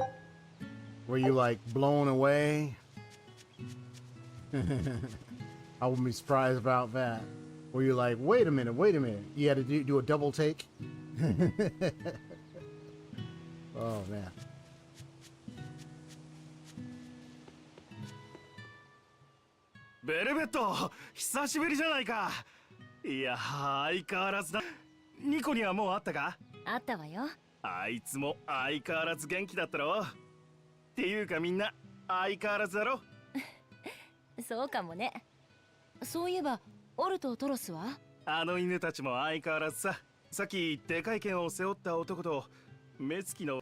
Were you like blown away? I wouldn't be surprised about that. Were you like, wait a minute, you had to do a double take? Oh man. Velvet, 久しぶりじゃないか。いや、相変わらずだ。ニコにはもう会ったか？あったわよ。あいつも相変わらず元気だったろ。っていうかみんな相変わらずだろ。そうかもね。そういえばオルとトロスは？あの犬たちも相変わらずさ。さっきでかい剣を背負った男と目つきの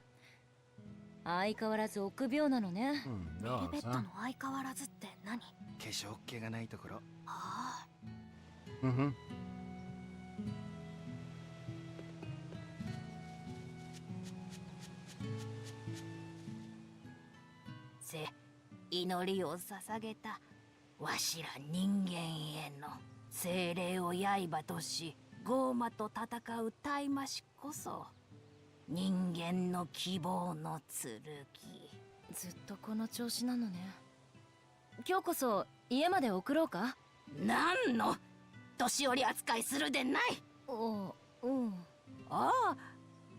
相変わらず臆病なのね。ベルベットの相変わらずって何？化粧っ気がないところ。ああ。祈りを捧げたわしら人間への精霊を刃とし、ゴーマと戦う大魔師こそ人間の希望の剣。ずっとこの調子なのね。今日こそ家まで送ろうか？なんの年寄り扱いするでない。ああ、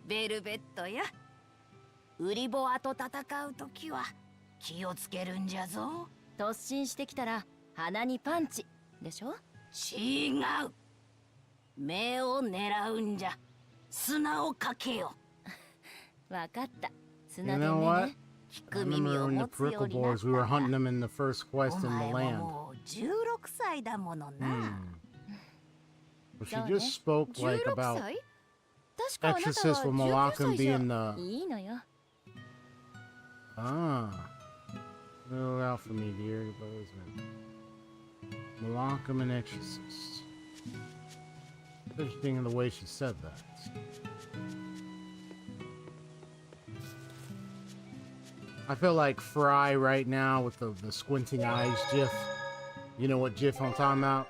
ベルベットやウリボアと戦うときは気をつけるんじゃぞ。突進してきたら鼻にパンチでしょ？違う。目を狙うんじゃ。砂をかけよ。わかった。 You know what? I remember in the peripheral boards, we were hunting them in the first quest in the land. 16歳だものな。But she just spoke like about Exorcist with Malakam being the... いいのよ。 Ah. Look out for me, dear. Malakam and Exorcist. Interesting in the way she said that. I feel like Fry right now with the squinting eyes gif. You know what gif I'm talking about?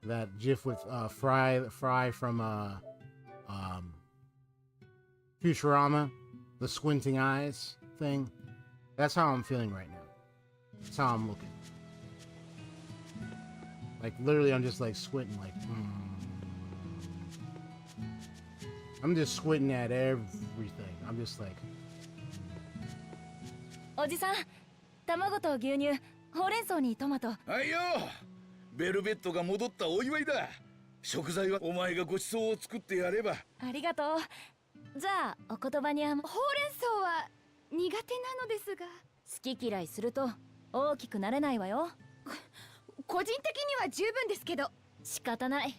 That gif with Fry from Futurama, the squinting eyes thing. That's how I'm feeling right now. That's how I'm looking. Like literally, I'm just like squinting, like. I'm just squinting at everything. I'm just like. おじさん、卵と牛乳、ほうれん草にトマト。はいよ。ベルベットが戻ったお祝いだ。食材はお前がご馳走を作ってやれば。ありがとう。じゃあお言葉にほうれん草は苦手なのですが。好き嫌いすると大きくなれないわよ。個人的には十分ですけど。仕方ない。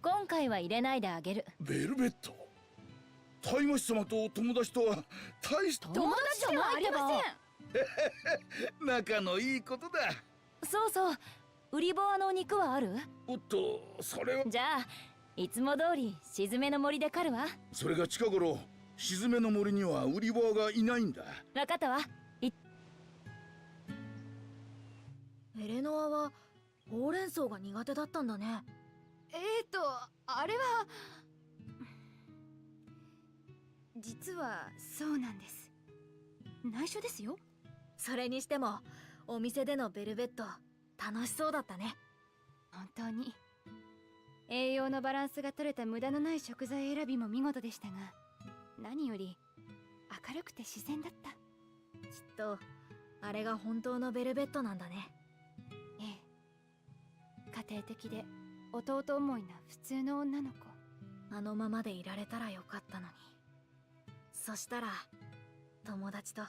今回は入れないであげる。ベルベット。タイマシ様と友達とは大した。友達ではありません。仲のいいことだ。そうそう。売りボアの肉はある？おっと、それは。じゃあいつも通りしずめの森で狩るわ。それが近頃しずめの森には売りボアがいないんだ。わかったわ。エレノアはほうれん草が苦手だったんだね。あれは実はそうなんです。内緒ですよ。それにしてもお店でのベルベット楽しそうだったね。本当に栄養のバランスが取れた無駄のない食材選びも見事でしたが、何より明るくて自然だった。きっとあれが本当のベルベットなんだね。ええ、家庭的で弟思いな普通の女の子。あのままでいられたらよかったのに。そしたら友達と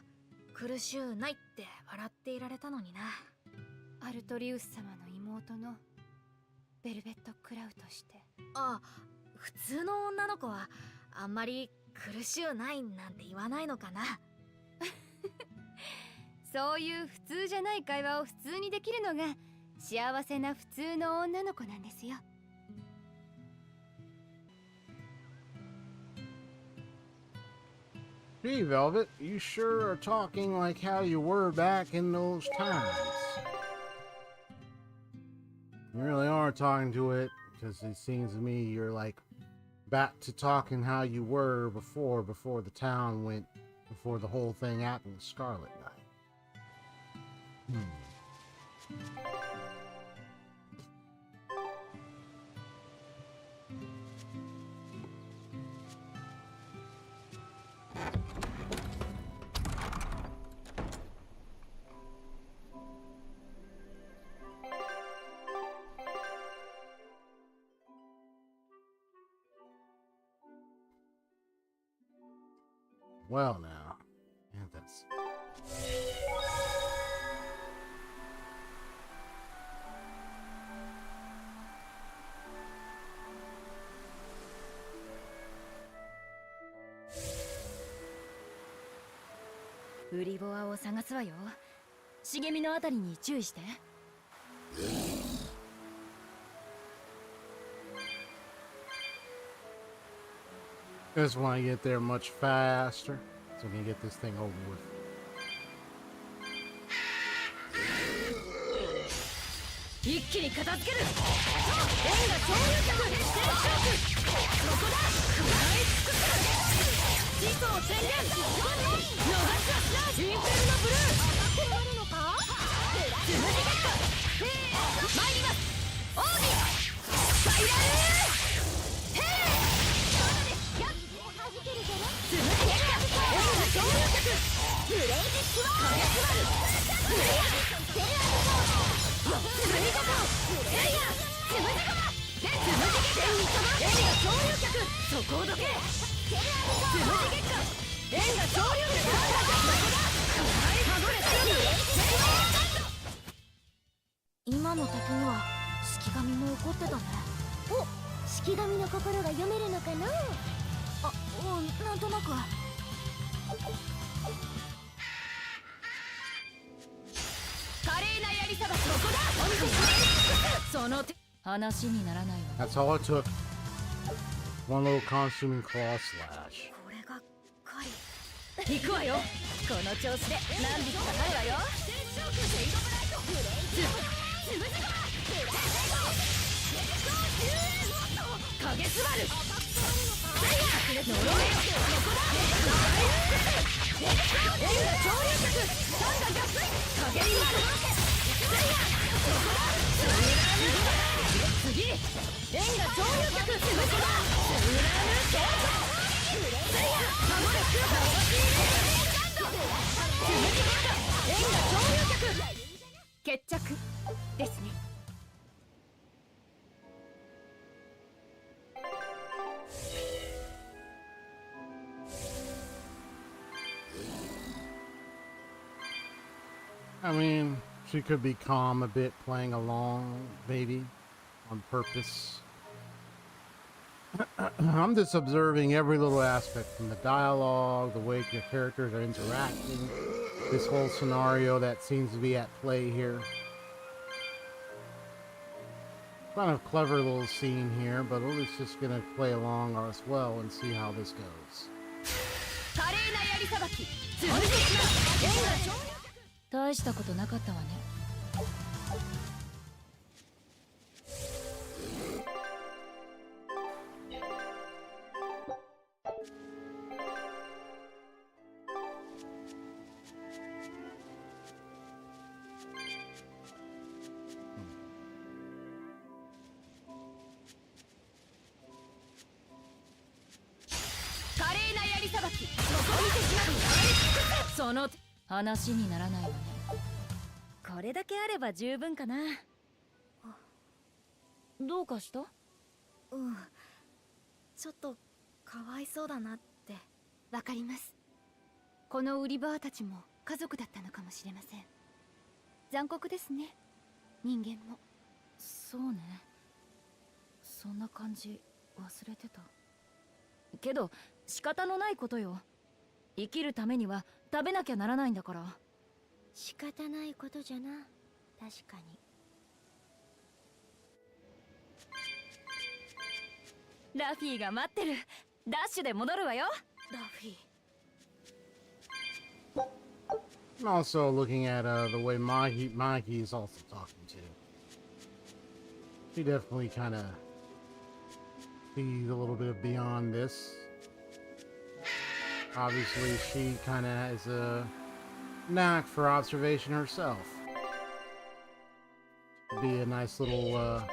苦しゅうないって笑っていられたのにな。アルトリウス様の妹のベルベット・クラウとして。あ、普通の女の子はあんまり苦しゅうないなんて言わないのかな。そういう普通じゃない会話を普通にできるのが幸せな普通の女の子なんですよ。Gee, Velvet, you sure are talking like how you were back in those times. You really are talking to it, because it seems to me you're like back to talking how you were before the town went, before the whole thing happened with Scarlet Knight. Well, now, and that's.「売りボアを探すわよ。茂みのあたりに注意して。」 Just want to get there much faster, so we can get this thing over with. 一気に片付ける。円が超流脚連射力。ここだ。食らい尽くす。地層宣言。逃しはしない。インフェルノブルー。当たってなるのか。つむじゲット。参ります。オーディファイラー。ブレイズスワー。ブレイヤー。テレアブレイヤー。つむじゲット。そこをどけ。つむじ月間円が潮流で今の敵には式神も怒ってたね。お、式神の心が読めるのかな。あ、うん、なんとなく。華麗なやりさばき。そこだ。その手話にならないわ。 That's all it took. One little consuming claw slash. これが狩り。行くわよ。この調子で何匹か狩るわよ。影すばる。呪えよ。円が潮流脚。三が合水。影になる。次。円が潮流脚。つむじが。決着ですね。I mean, she could be calm a bit, playing along, maybe, on purpose. I'm just observing every little aspect, from the dialogue, the way your characters are interacting, this whole scenario that seems to be at play here. Kind of clever little scene here, but we're just gonna play along as well and see how this goes. 大したことなかったわね。華麗なやりさばき。その話にならないわね。これだけあれば十分かな。どうかした？うん、ちょっとかわいそうだなって。わかります。この売り場たちも家族だったのかもしれません。残酷ですね、人間も。そうね、そんな感じ忘れてたけど仕方のないことよ。生きるためには食べなきゃならないんだから。仕方ないことじゃな。確かに。ラフィーが待ってる。ダッシュで戻るわよ。ラフィー。I'm also looking at the way Maki is also talking to. She definitely kind of sees a little bit beyond this. Obviously, she kind of has a knack for observation herself. Be a nice little,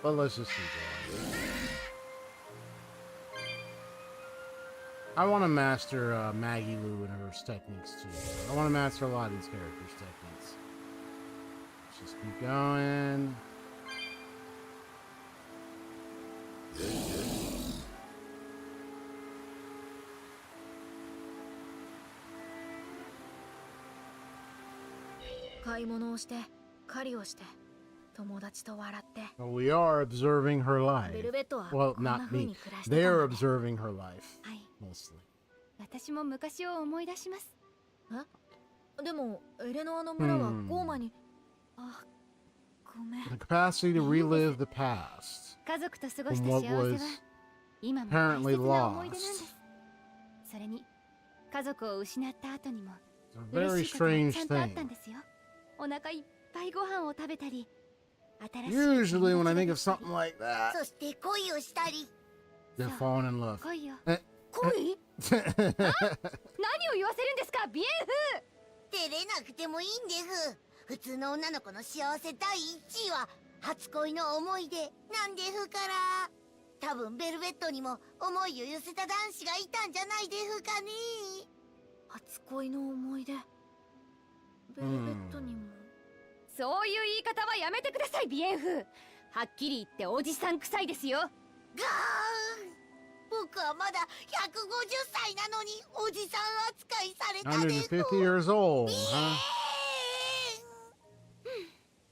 but let's just keep going. I want to master Maggie Lou and her techniques too. I want to master a lot of these characters' techniques. Let's just keep going. Well, we are observing her life. Well, not me. They're observing her life. Mostly. 私も昔を思い出します。でもエレノアの村はゴーマに。あ、ごめん。 The capacity to relive the past. 家族と過ごし From た what 幸せ was は今も大 apparently 切な思い出なんで lost. す。それに家族を失った後にも It's a very 嬉しいことが strange ちゃんとあったん thing. ですよ。お腹いっぱいご飯を食べたり、新しい Usually when I think of something like that, そして恋をしたり。 they're falling in love. 恋よ。恋？何を言わせるんですか、ビエンフ。照れなくてもいいんです。普通の女の子の幸せ第一位は初恋の思い出なんですから。多分ベルベットにも思いを寄せた男子がいたんじゃないですかね。初恋の思い出。ベルベットにも。そういう言い方はやめてください、ビエンフ。はっきり言っておじさん臭いですよ。ガーン。僕はまだ150歳なのにおじさん扱いされたです。150 years old,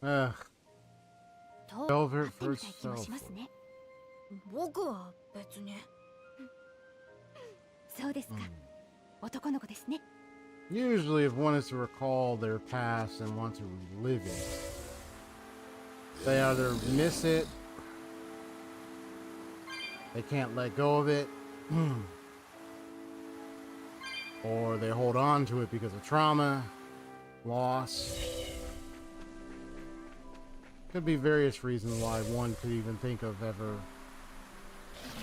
huh? Ugh. と Velvet 会ってみ for たい気もしますね。僕は別に。そうですか。男の子ですね。 Usually, if one is to recall their past and want to relive it, they either miss it, they can't let go of it, or they hold on to it because of trauma, loss. Could be various reasons why one could even think of ever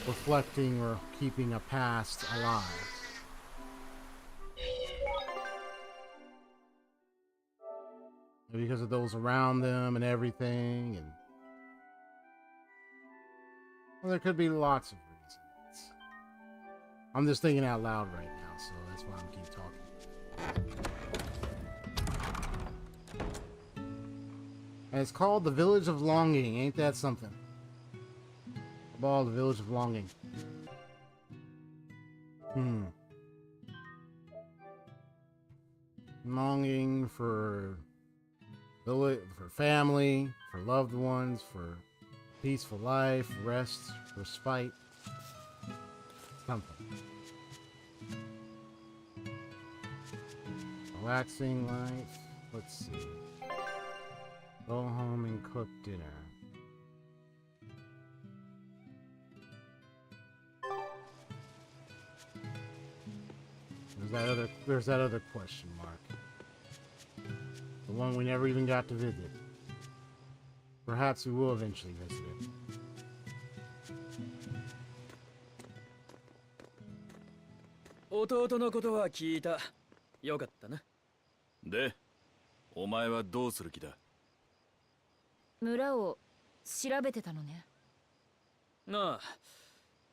reflecting or keeping a past alive. Because of those around them and everything, and well, there could be lots of reasons. I'm just thinking out loud right now, so that's why I'm keep talking. And it's called the Village of Longing. Ain't that something? Ball, the Village of Longing. Longing for family, for loved ones, for peaceful life, rest, respite. Something. Relaxing life. Let's see. Go home and cook dinner. There's that other question mark. The one we never even got to visit. Perhaps we will eventually visit it. 弟のことは聞いた。よかったな。で、お前はどうする気だ？村を調べてたのね。なあ、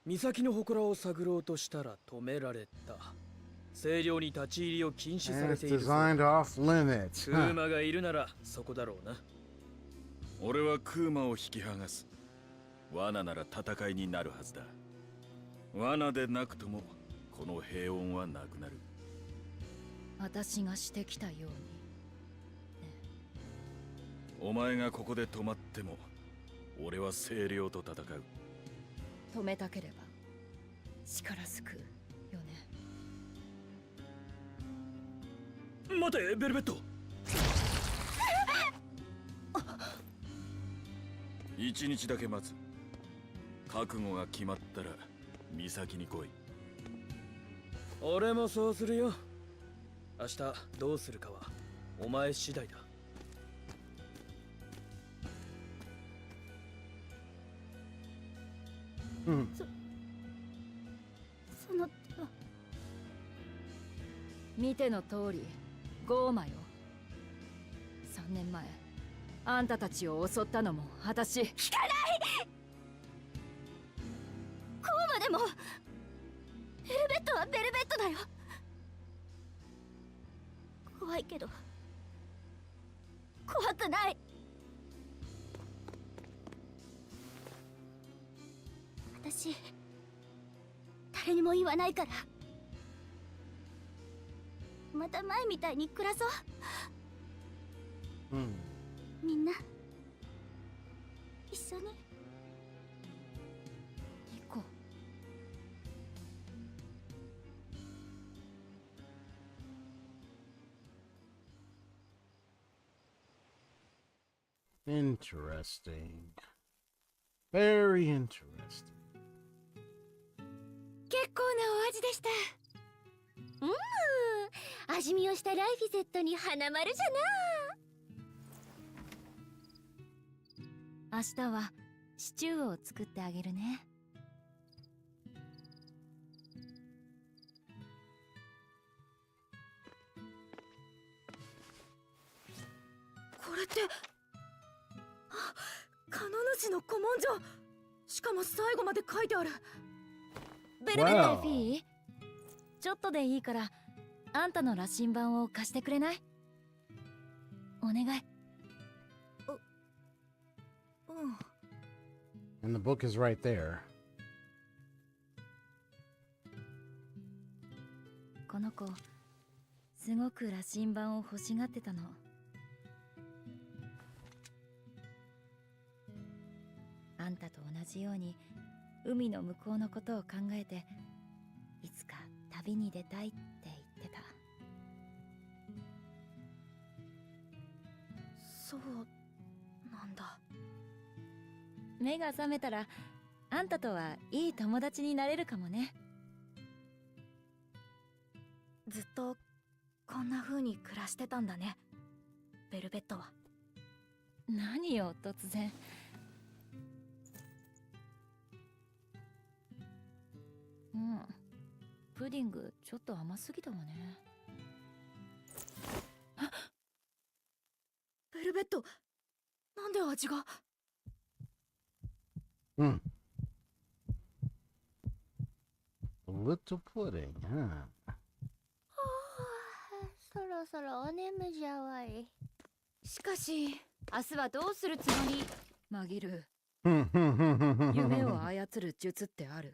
岬の祠を探ろうとしたら止められた。清涼に立ち入りを禁止されている。It's designed off limits. クーマがいるならそこだろうな。俺はクーマを引き剥がす。罠なら戦いになるはずだ。罠でなくともこの平穏はなくなる。私がしてきたように。お前がここで止まっても俺は清涼と戦う。止めたければ力ずくよね。待て、ベルベット。一日だけ待つ。覚悟が決まったら岬に来い。俺もそうするよ。明日どうするかはお前次第だ。その見ての通りゴーマよ。3年前あんたたちを襲ったのも私。聞かない。ゴーマでもベルベットはベルベットだよ。怖いけど怖くない。私誰にも言わないから。また前みたいに暮らそう。みんな一緒に行こう。Interesting. Very interesting. 結構なお味でした。味見をしたライフィゼットに花丸じゃう。明日はシチューを作ってあげるね。これってカノ主の古文書。しかも最後まで書いてある。ベルベットフィー、ちょっとでいいからあんたの羅針盤を貸してくれない？お願い。And the book is right there. この子すごく羅針盤を欲しがってたの。あんたと同じように海の向こうのことを考えていつか旅に出たいって言ってた。そうなんだ。目が覚めたらあんたとはいい友達になれるかもね。ずっとこんな風に暮らしてたんだね、ベルベットは。何よ突然。うん、プディングちょっと甘すぎたわね。ベルベット、なんで味が。うん。A little pudding, huh? そろそろお眠じゃわい。しかし明日はどうするつもり。マギル、夢夢を操る術ってある？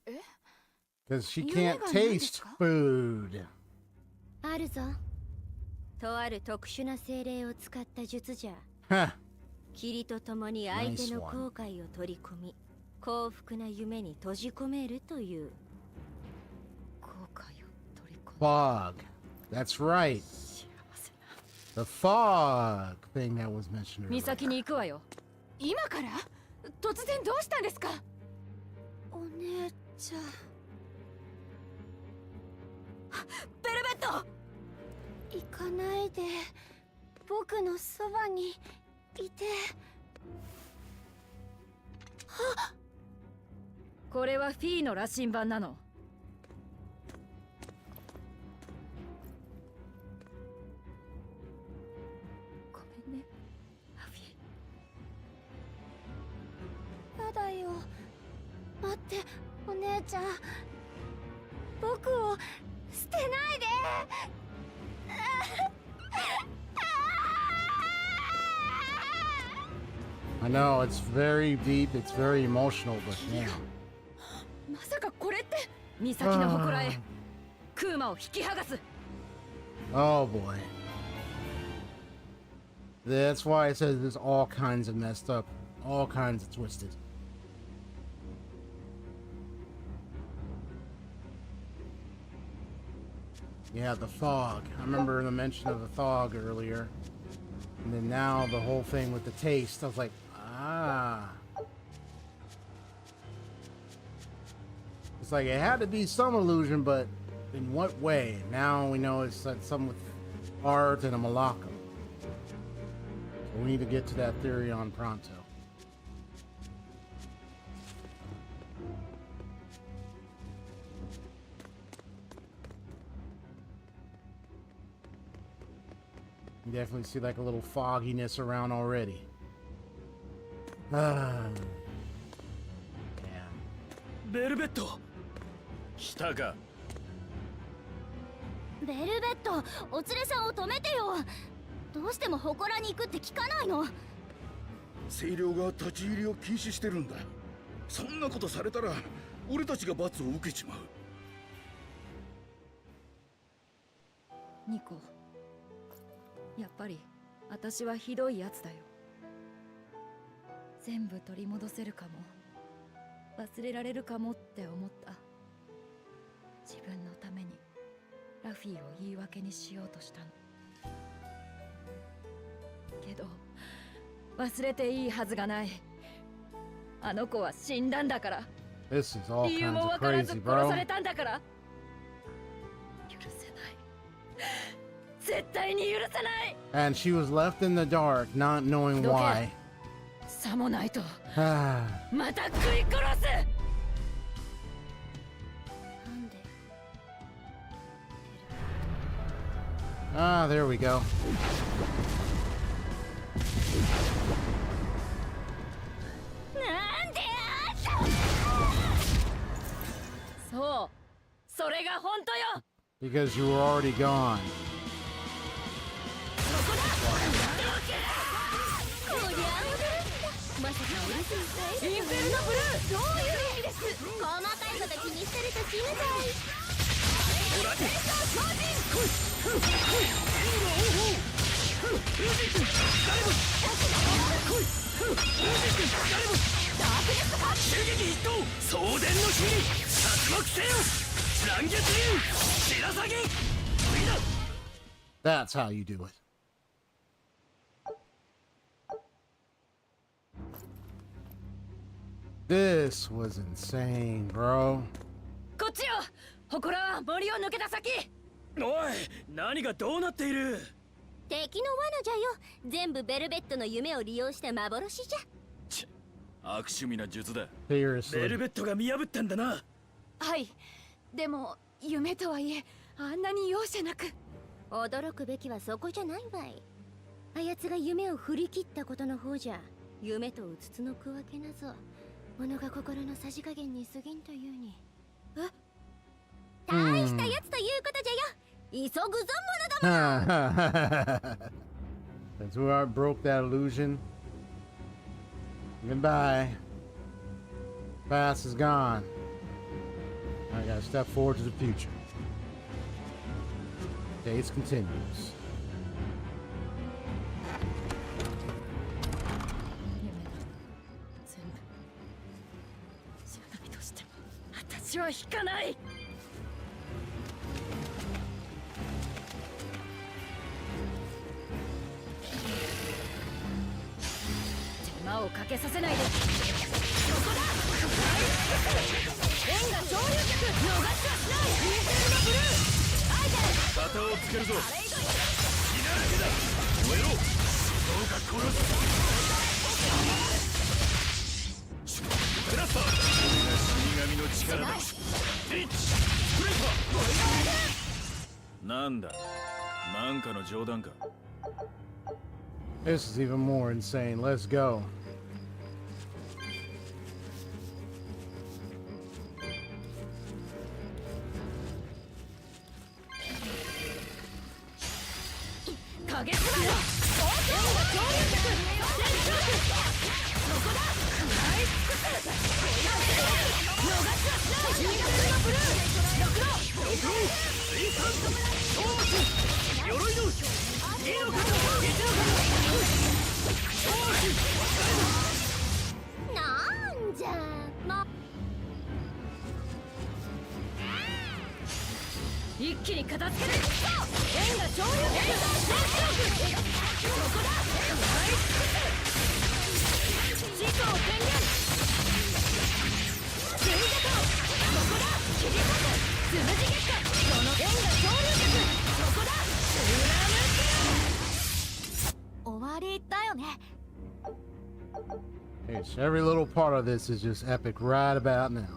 え？ Because she can't taste food. あるぞ。とある特殊な精霊を使った術じゃ。Huh. 霧とともに相手の後悔を取り込み、幸福な夢に閉じ込めるという。後悔を取り込む。Fog. That's right. The fog thing that was mentioned earlier. 岬に行くわよ。今から？突然どうしたんですか？お姉ちゃん。ベルベット！行かないで。僕のそばにいて。これはフィーの羅針盤なの。ごめんね、ラフィ。やだよ。待って、お姉ちゃん。僕を捨てないで。I know, it's very deep, it's very emotional, but damn. まさかこれって岬の祠へクーマを引き剥がす。 Oh boy. That's why I said there's all kinds of messed up, all kinds of twisted. Yeah, the fog. I remember the mention of the fog earlier. And then now the whole thing with the taste. I was like, ah. It's like it had to be some illusion, but in what way? Now we know it's something with art and a malacca. So we need to get to that theory on pronto. You definitely see like a little fogginess around already. Ah. Yeah. ベルベット。来たか。ベルベット、お連れさんを止めてよ。どうしても祠に行くって聞かないの？清涼が立ち入りを禁止してるんだ。そんなことされたら俺たちが罰を受けちまう。ニコ、やっぱり私はひどいやつだよ。全部取り戻せるかも、忘れられるかもって思った。自分のためにラフィーを言い訳にしようとしたの。けど忘れていいはずがない。あの子は死んだんだから。This is all 理由 kinds も of わからず crazy, 殺さ bro. れたんだから。許せない。絶対に許せない。 And she was left in the dark, not knowing why. さもないと Ah. また食い殺す。なんで？ Ah, there we go. なんで？そう、それが本当よ。 Because you were already gone. こりゃあ驚いた。まインフェルノブルー、どういう意味です？細かいこと気にしてると死ぬぞい。テーサー超人、ダークネスか襲撃筆頭、送電の火に着目せよ。乱月流白鷺無理だ。 That's how you do it. This was insane, bro. こっちよ、祠は森を抜けた先。おい、何がどうなっている？敵の罠じゃよ。全部ベルベットの夢を利用した幻じゃ。悪趣味な術だ。ベルベットが見破ったんだな。はい、でも夢とはいえあんなに容赦なく。驚くべきはそこじゃないわい。あやつが夢を振り切ったことの方じゃ。夢とうつつの区分けなぞ、物が心のさじ加減に過ぎんというに。え、大したやつということじゃよ。急ぐぞ者ども。 That's where I broke that illusion. Goodbye. Past is gone. I gotta step forward to the future. Days continues. 私は引かない。手間をかけさせないで。そこだ。円が上流客、逃しはしない。インフェルノブルー、アイテム旗をつけるぞ。火だらけだ。燃えろ。どうか殺す。クラスター。死神の力だ。リッチ。クレイパー。なんだ、なんかの冗談か。 This is even more insane. Let's go.一気に片付ける。円が上流客、そこだ。事故を宣言。追加とそこだ。切り込むつむじ月下、その円が上流客、そこだ。終わりだよね。 Yes, every little part of this is just epic right about now.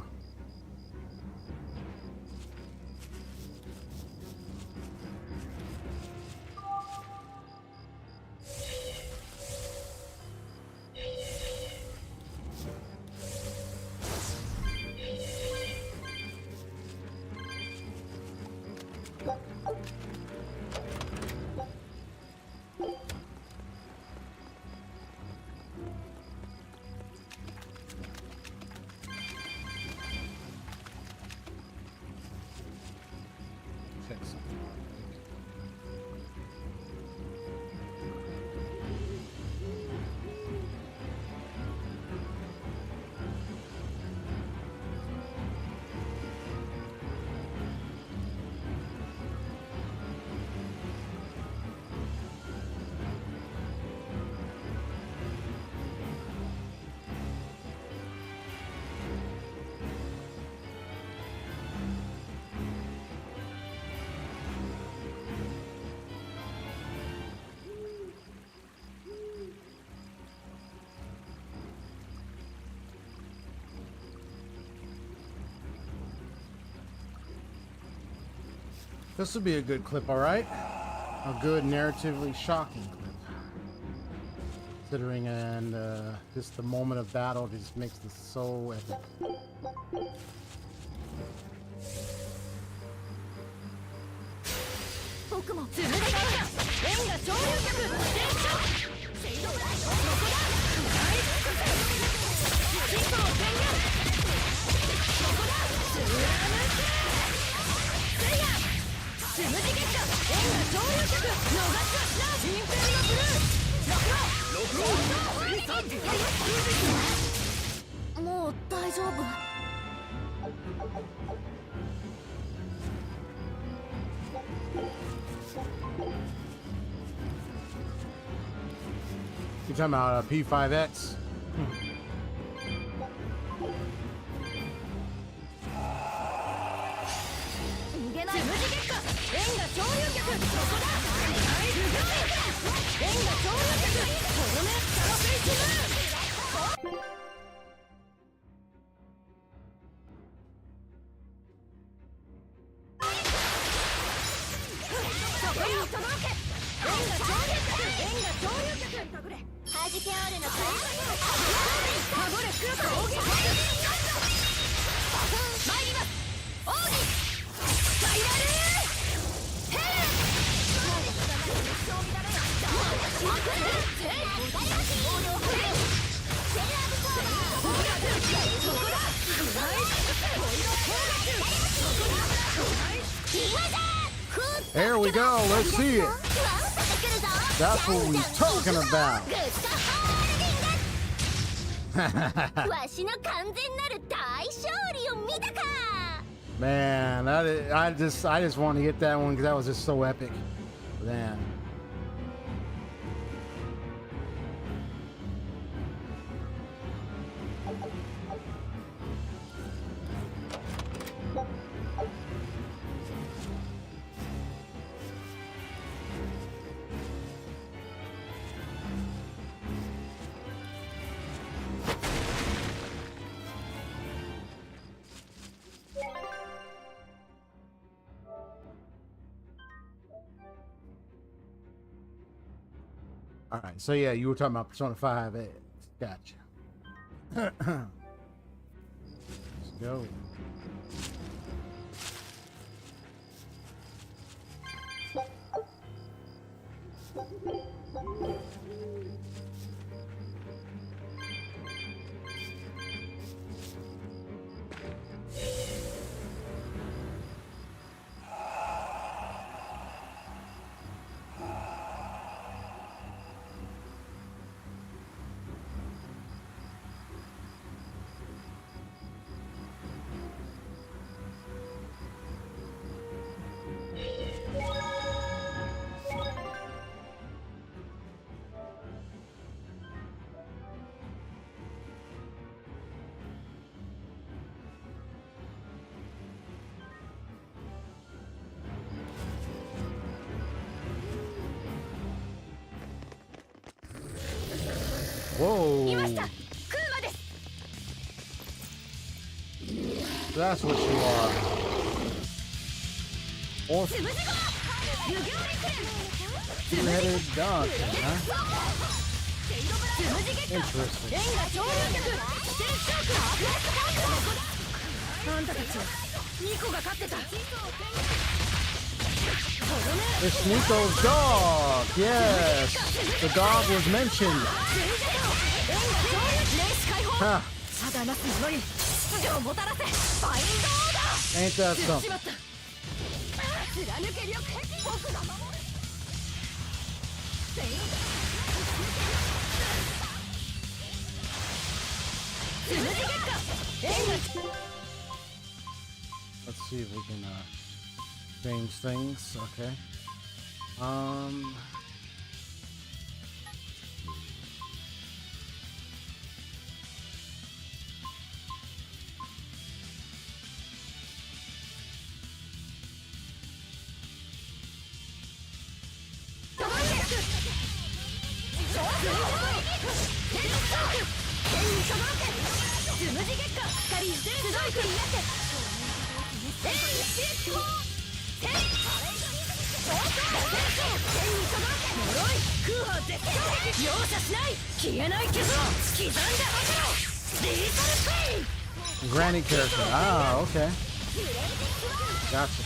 This will be a good clip, all right? A good narratively shocking clip. Considering and just the moment of battle just makes this so epic. もう大丈夫。You talking about P5X? 'There we go. Let's see it. That's what we're talking about. わしの完全なる大勝利を見たか。 Man, I just want to get that one because that was just so epic. Man. All right, so yeah, you were talking about Persona 5. Gotcha. Let's go. Whoa. That's what you are. Awesome. Two-headed dog thing, huh? Interesting. It's Nico's dog. Yes, the dog was mentioned. Huh. Ain't that something? Let's see if we can change things. Okay. Granny character. Ah, okay. Gotcha.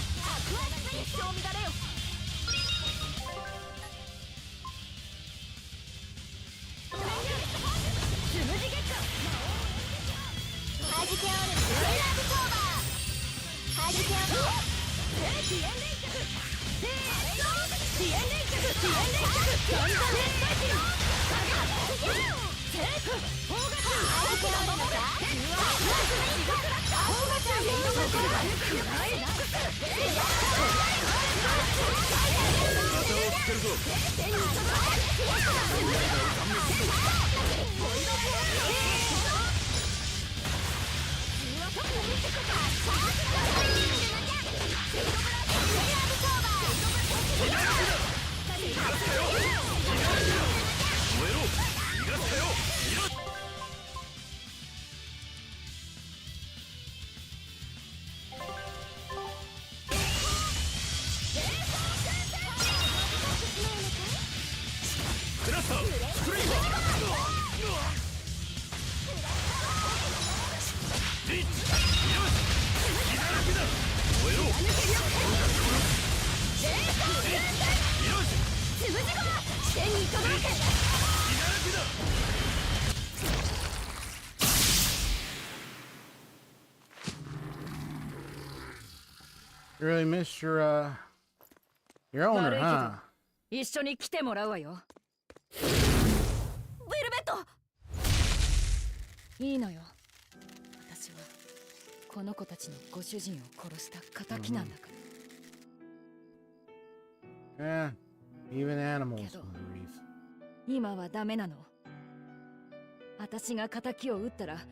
You really missed your owner, huh? 一緒に来てもらうわよ。ベルベット。いいのよ。私はこの子たちのご主人を殺した仇なんだから。Yeah, even animals けど will grieve. 今はダメなの。私が仇を撃ったら好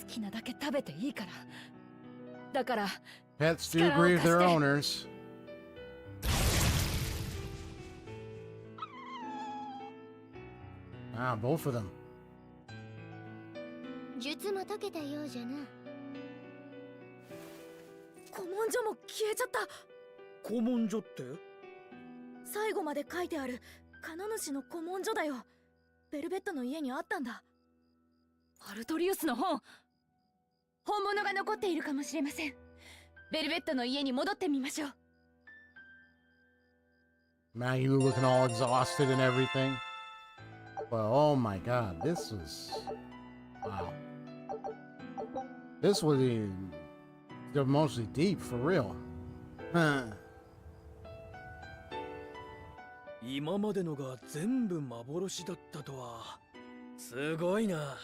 きなだけ食べていいから。だから Pets do grieve their owners. Ah, both of them. 術も解けたようじゃな。古文書も消えちゃった。古文書って？最後まで書いてあるカノ主の古文書だよ。ベルベットの家にあったんだ。アルトリウスの本。本物が残っているかもしれません。ベルベットの家に戻ってみましょう。 Man, you looking all exhausted and everything. Well, oh my god, this was... Wow. This was... They're mostly deep, for real. Huh. 今までのが全部幻だったとは。すごいな。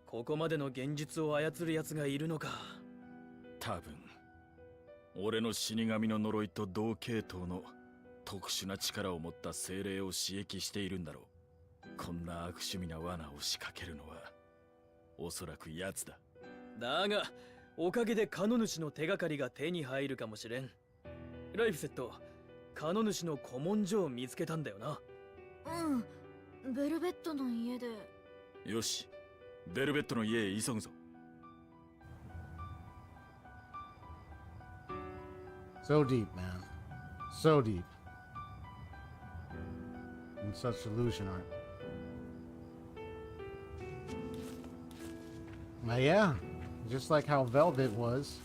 ここまでの現実を操る奴がいるのか。多分俺の死神の呪いと同系統の特殊な力を持った精霊を刺激しているんだろう。こんな悪趣味な罠を仕掛けるのはおそらく奴だ。だがおかげでカノ主の手がかりが手に入るかもしれん。ライフセット、カノ主の古文書を見つけたんだよな。うん、ベルベットの家で。よし、ベルベットの家へ急ぐぞ。So deep, man. So deep. In such illusion art. Yeah, just like how Velvet was.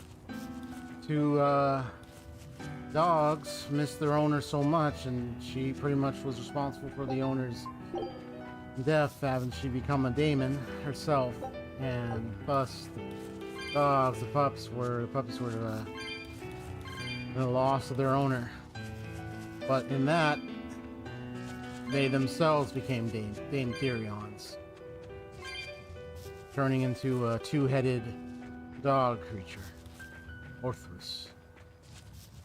Two dogs missed their owner so much, and she pretty much was responsible for the owner's death, having she become a daemon herself, and thus the dogs, the puppies were the loss of their owner. But in that, they themselves became Dame Therions, turning into a two-headed dog creature. Orthrus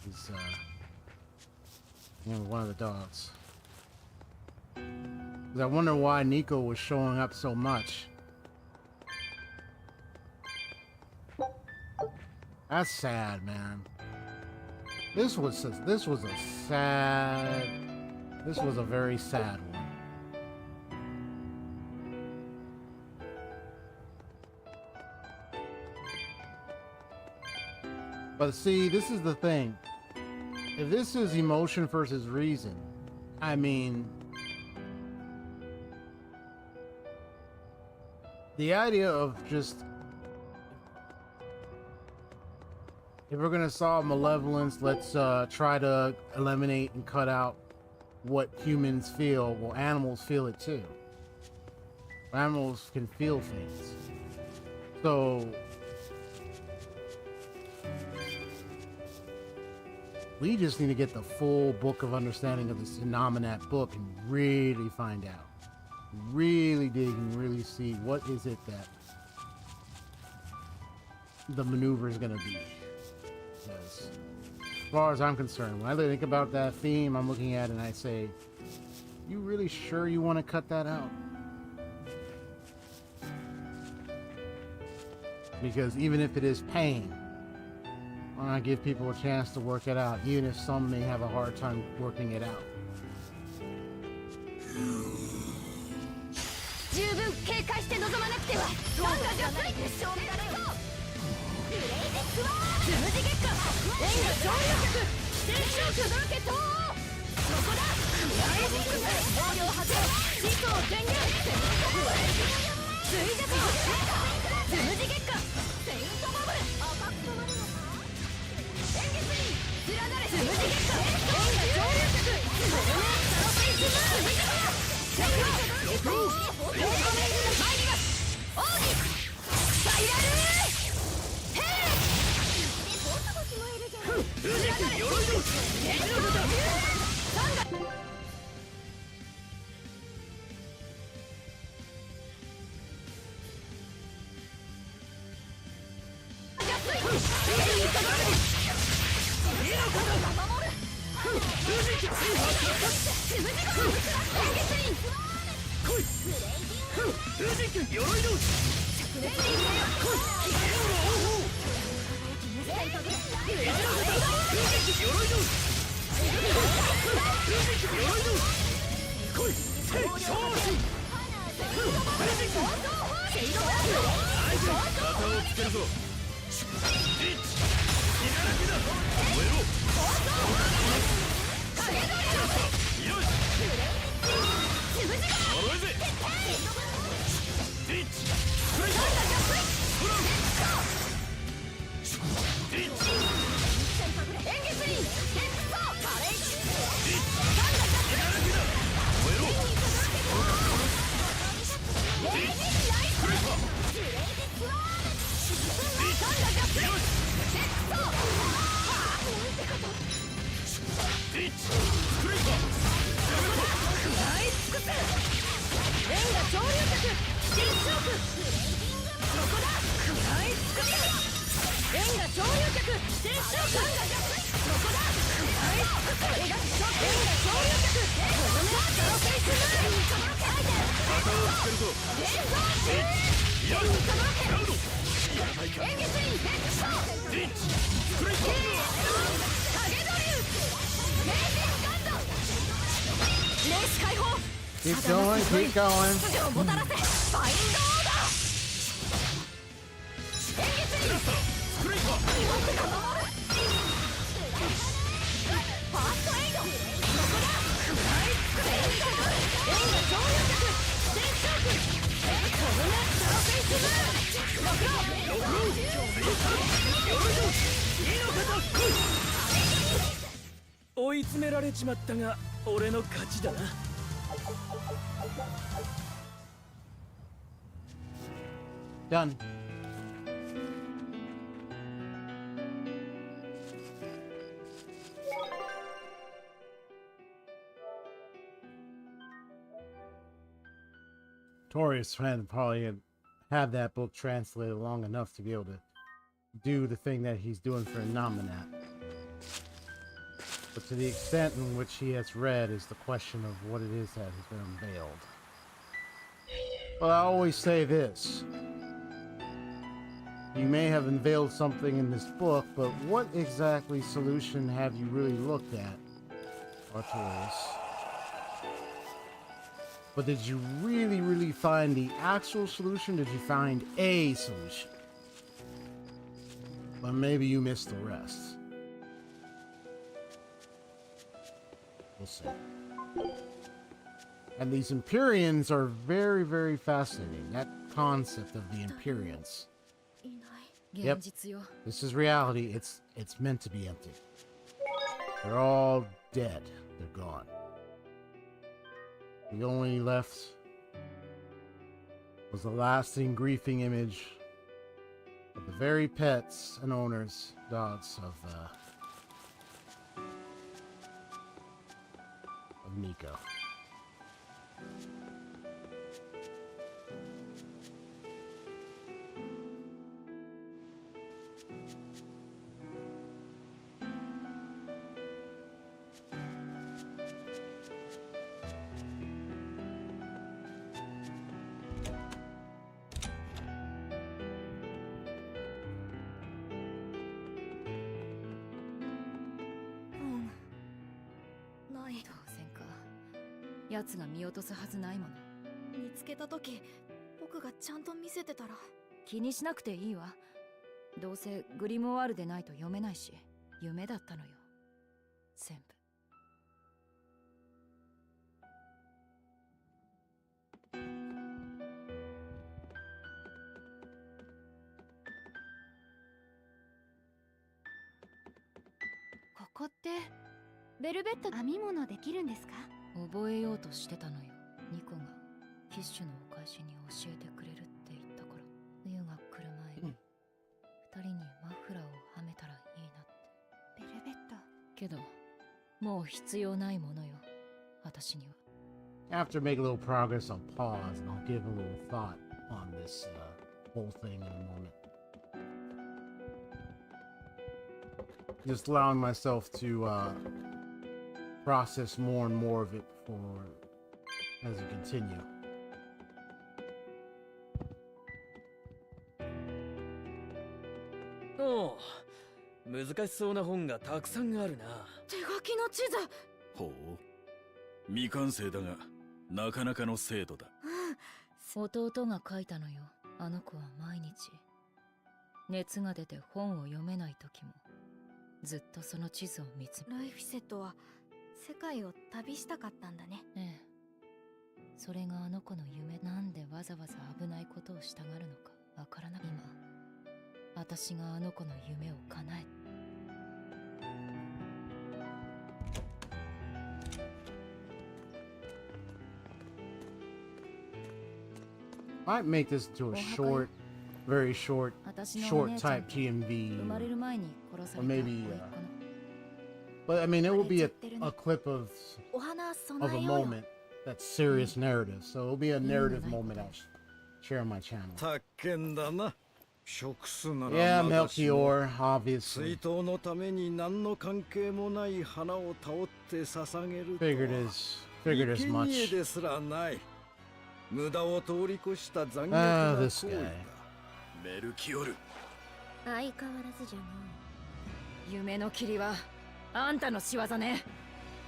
is one of the dogs. 'Cause I wonder why Nico was showing up so much. That's sad, man. This was a very sad one. But see, this is the thing. If this is emotion versus reason, I mean, the idea of just, if we're gonna solve malevolence, let's try to eliminate and cut out what humans feel. Well, animals feel it too. Animals can feel things. So We just need to get the full book of understanding of this Nominat book and really find out. Really dig and really see what is it that the maneuver is going to be. Because as far as I'm concerned, when I think about that theme, I'm looking at it and I say, you really sure you want to cut that out? Because even if it is pain, why not give people a chance to work it out, even if some may have a hard time working it out. 十分警戒して臨まなくてはガンガンがついてブレイデスワーつむじ月下円が上流脚天正轟け東王そこだライジングス暴量発動地層電源追弱つむじ月下セイントバブル赤く染まるのか演月に連なれつむじ月下円が上流脚つむじサロフェイスムーンKeep going, keep going. Done. Tori's friend probably had that book translated long enough to be able to do the thing that he's doing for Nominat. But to the extent in which he has read is the question of what it is that has been unveiled. Well, I always say this. You may have unveiled something in this book, but what exactly solution have you really looked at, Artorias? But did you really find the actual solution? Did you find a solution? But maybe you missed the rest. We'll see. And these Empyreans are very fascinating. That concept of the Empyreans. Yep. This is reality. It's meant to be empty. They're all dead. They're gone. The only left was the lasting grieving image of the very pets and owners, dogs of of Nico.ない当然か。奴が見落とすはずないもの。見つけた時僕がちゃんと見せてたら。気にしなくていいわ。どうせグリモワールでないと読めないし、夢だったのよ全部。ここってベルベット編み物できるんですか？覚えようとしてたのよ。ニコがキッシュのお返しに教えてくれるって言ったから、冬が来る前に二人にマフラーをはめたらいいなって。ベルベットけどもう必要ないものよ、私には。After making a little progress, I'll pause and I'll give a little thought on this whole thing in a moment. Just allowing myself to process more and more of it for as we continue. おう、難しそうな本がたくさんあるな。手書きの地図。ほう、未完成だがなかなかの精度だ。弟が書いたのよ。あの子は毎日熱が出て本を読めない時もずっとその地図を見つめ。ライフィセットは世界を旅したかったんだね。ええ、それがあの子の夢。なんでわざわざ危ないことをしたがるのかわからない。今私があの子の夢を叶え。Might make this into a short, very short type GMV, or maybe. But I mean, it will be a clip of a moment that's serious narrative. So it'll be a narrative moment I'll share on my channel. Yeah, Melchior, obviously. Figured as much. Ah, this guy. メルキオル。相変わらずじゃな。夢の霧はあんたの仕業ね。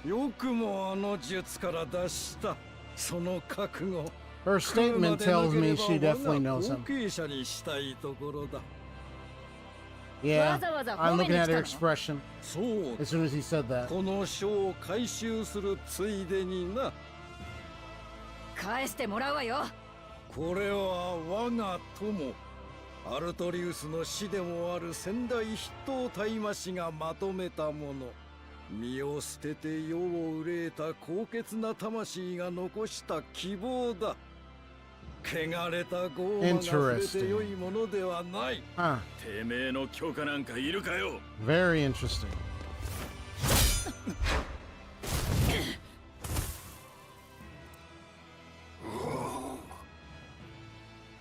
よくもあの術から脱した。その覚悟。Her statement tells me she definitely knows him. Yeah, I'm looking at her expression as soon as he said that. この書を回収するついでにな。返してもらうわよ。これは我が友アルトリウスの師でもある先代筆頭大魔師がまとめたもの。身を捨てて世を憂えた高潔な魂が残した希望だ。汚れた傲慢が触れて良いものではない。てめえの許可なんかいるかよ。 Very interesting.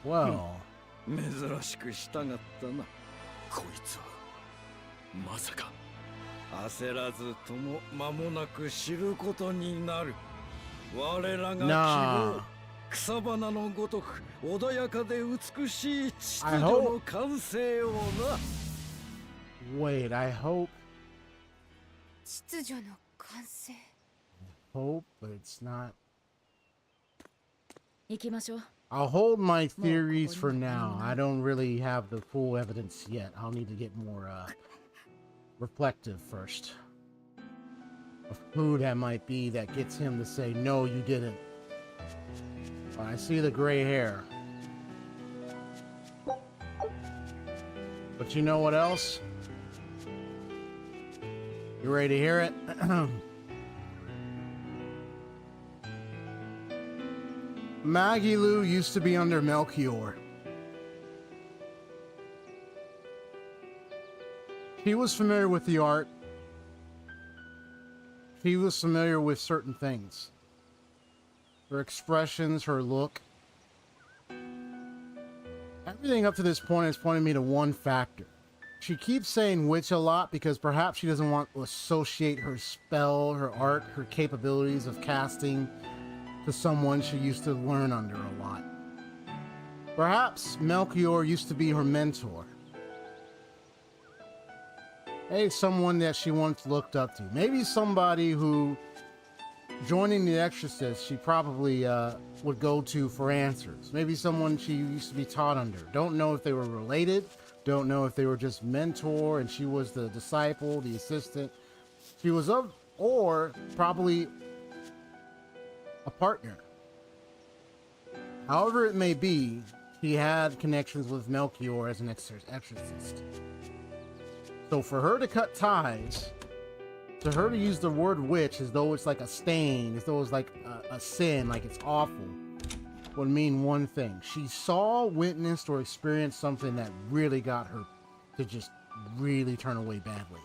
Well. 珍しく従ったな。こいつはまさか。焦らずとも間もなく知ることになる。我らが希望、草花のごとく穏やかで美しい秩序の完成をな。Wait, I hope. 秩序の完成。Hope, but it's not. 行きましょう。I'll hold my theories for now. I don't really have the full evidence yet. I'll need to get more reflective first of who that might be that gets him to say, no, you didn't. I see the gray hair. But you know what else? You ready to hear it? Maggie Lou used to be under Melchior. She was familiar with the art. He was familiar with certain things. Her expressions, her look. Everything up to this point is pointing me to one factor. She keeps saying witch a lot because perhaps she doesn't want to associate her spell, her art, her capabilities of casting to someone she used to learn under a lot. Perhaps Melchior used to be her mentor. Maybe someone that she once looked up to. Maybe somebody who, joining the Exorcist, she probably would go to for answers. Maybe someone she used to be taught under. Don't know if they were related. Don't know if they were just mentor and she was the disciple, the assistant. She was or probably a partner. However it may be, he had connections with Melchior as an exorcist. So for her to cut ties, to her to use the word witch as though it's like a stain, as though it's like a sin, like it's awful, would mean one thing. She saw, witnessed, or experienced something that really got her to just really turn away badly.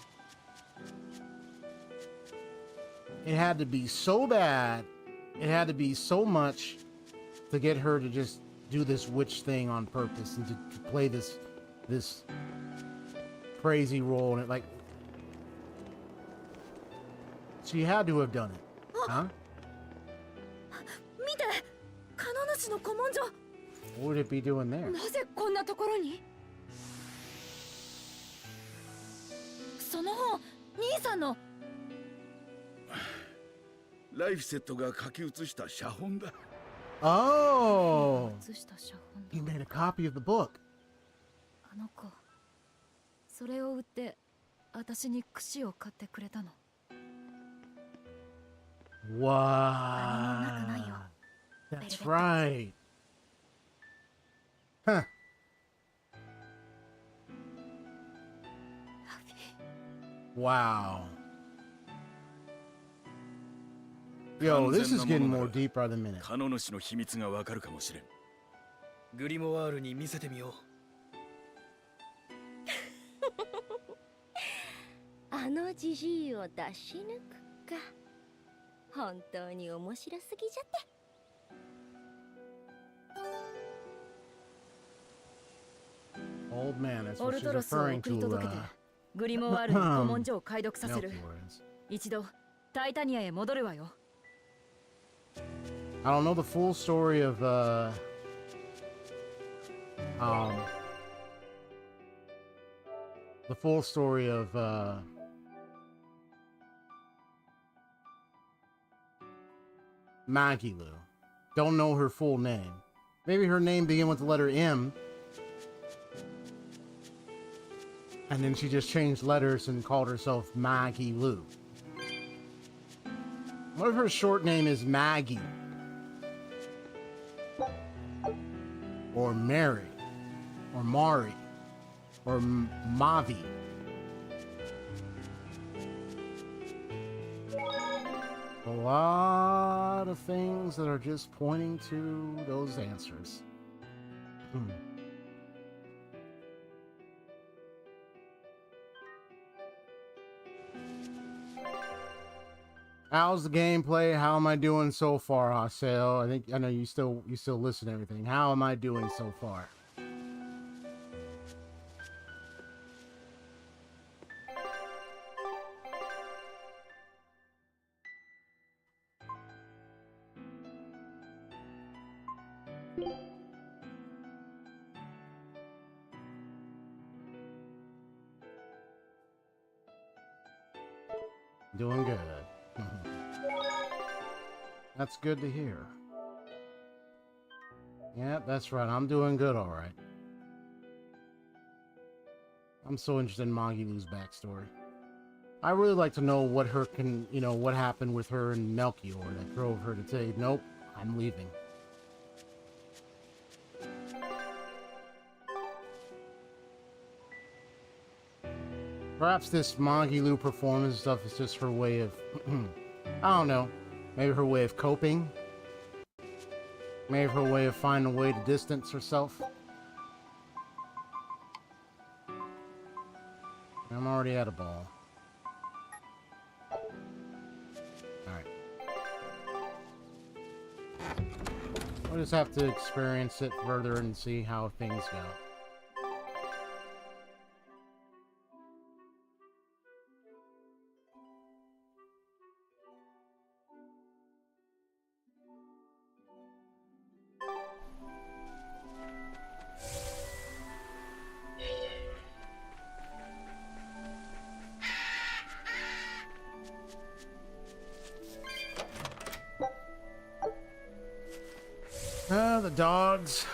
It had to be so bad, it had to be so much to get her to just do this witch thing on purpose and to play this crazy role in it. Like, she had to have done it. Huh? What would it be doing there? なぜこんなところに？その本、兄さんの。ライフセットが書き写した写本だ。Oh! You made a copy of the book. あの子、それを売って私に櫛を買ってくれたの。Wow. That's right. Huh. Wow. Yo, this is getting more deep by the minute. カノ主の秘密がわかるかもしれん。グリモワールに見せてみよう。あのジジイを出し抜くか。本当に面白すぎじゃって。Old man, that's オ what ル she's トロスを referring 送り to. 届けて、グリモワールに古文書を解読させる。一度タイタニアへ戻るわよ。I don't know the full story of the full story of Magilu. Don't know her full name. Maybe her name began with the letter M. And then she just changed letters and called herself Maggie Lou. What if her short name is Maggie? Or Mary? Or Mari? Or Mavi? A lot of things that are just pointing to those answers. How's the gameplay? How am I doing so far, Haseo? I know you still listen to everything. How am I doing so far? Doing good. That's good to hear. Yeah, that's right. I'm doing good, all right. I'm so interested in Magilu's backstory. I really like to know what what happened with her and Melchior that drove her to say, nope, I'm leaving. Perhaps this Magilu performance stuff is just her way of, I don't know, maybe her way of coping. Maybe her way of finding a way to distance herself. I'm already at a ball. We'll just have to experience it further and see how things go. The dogs.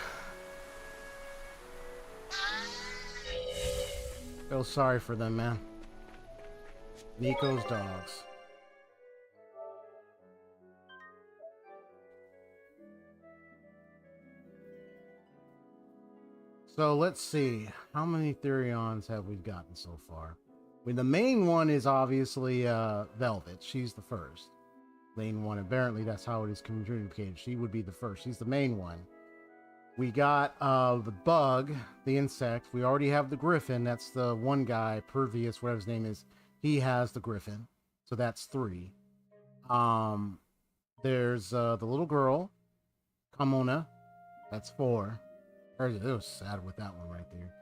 Feel sorry for them, man. Nico's dogs. So let's see. How many Therions have we gotten so far? I mean, the main one is obviously Velvet. She's the first. Main one. Apparently, that's how it is communicated. She would be the first. She's the main one. We got the bug, the insect. We already have the griffin. That's the one guy, Pervious, whatever his name is. He has the griffin. So that's 3. There's the little girl, Kamona. That's 4. It was sad with that one right there.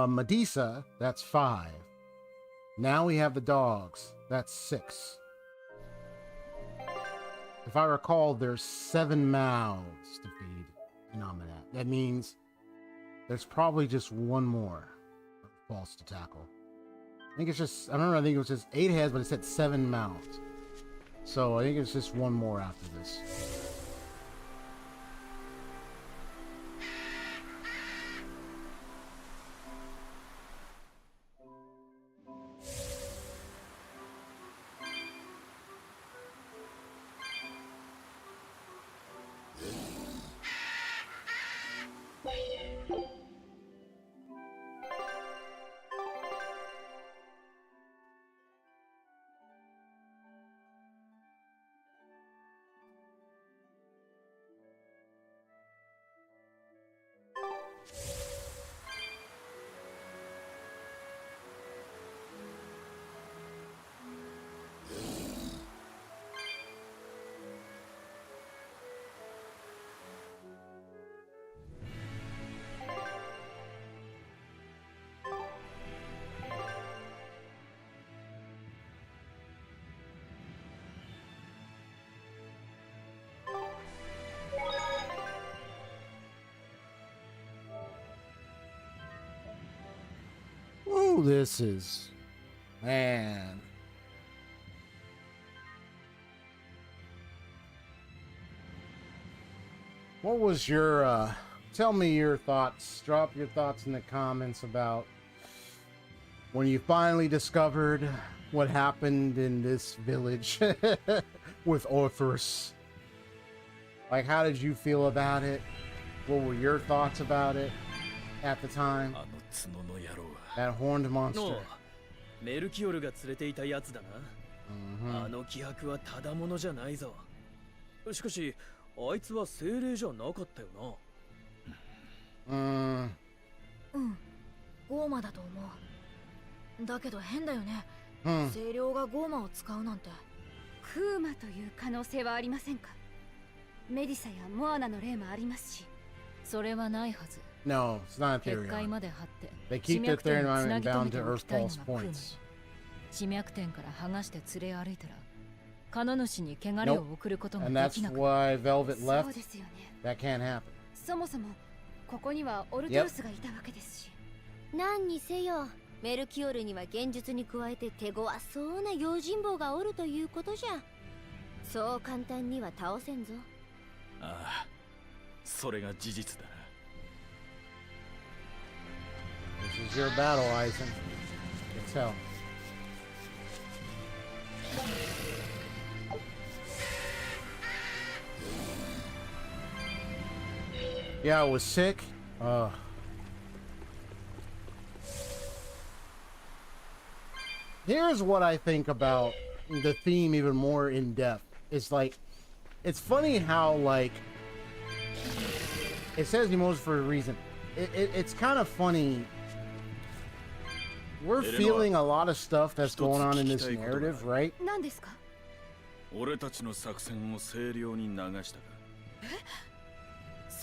Medusa, that's 5. Now we have the dogs. That's 6. If I recall, there's 7 mouths to feed in Amanat. That means there's probably just one more boss to tackle. I think it's just, I remember, I think it was just 8 heads, but it said 7 mouths. So I think it's just one more after this. Ooh, this is, man. What was your, tell me your thoughts. Drop your thoughts in the comments about when you finally discovered what happened in this village with Orthros. Like, how did you feel about it? What were your thoughts about it at the time? That horned monster. メルキオルが連れていたやつだな。あの気迫はただものじゃないぞ。しかし、あいつは精霊じゃなかったよな。ゴーマだと思う。だけど変だよね。精霊がゴーマを使うなんて。クーマという可能性はありませんか？メディサやモアナの例もありますし。それはないはず。No, it's not a Therion. They keep their Therion bound to Earth Pulse points. 地脈点から剥がして連れ歩いたら、カノ主に汚れを送ることができなかった。And that's why Velvet left. That can't happen. そもそもここにはオルトロスがいたわけですし。何にせよ、メルキオルには現実に加えて手強そうな用心棒がおるということじゃ。そう簡単には倒せんぞ。ああ、それが事実だな。This is your battle, Eisen. You can tell. Yeah, I was sick. Here's what I think about the theme even more in depth. It's like, it's funny how, like, it says emotions for a reason. It's kind of funny. We're feeling a lot of stuff that's going on in this narrative, right? 何ですか？俺たちの作戦を清涼に流したか。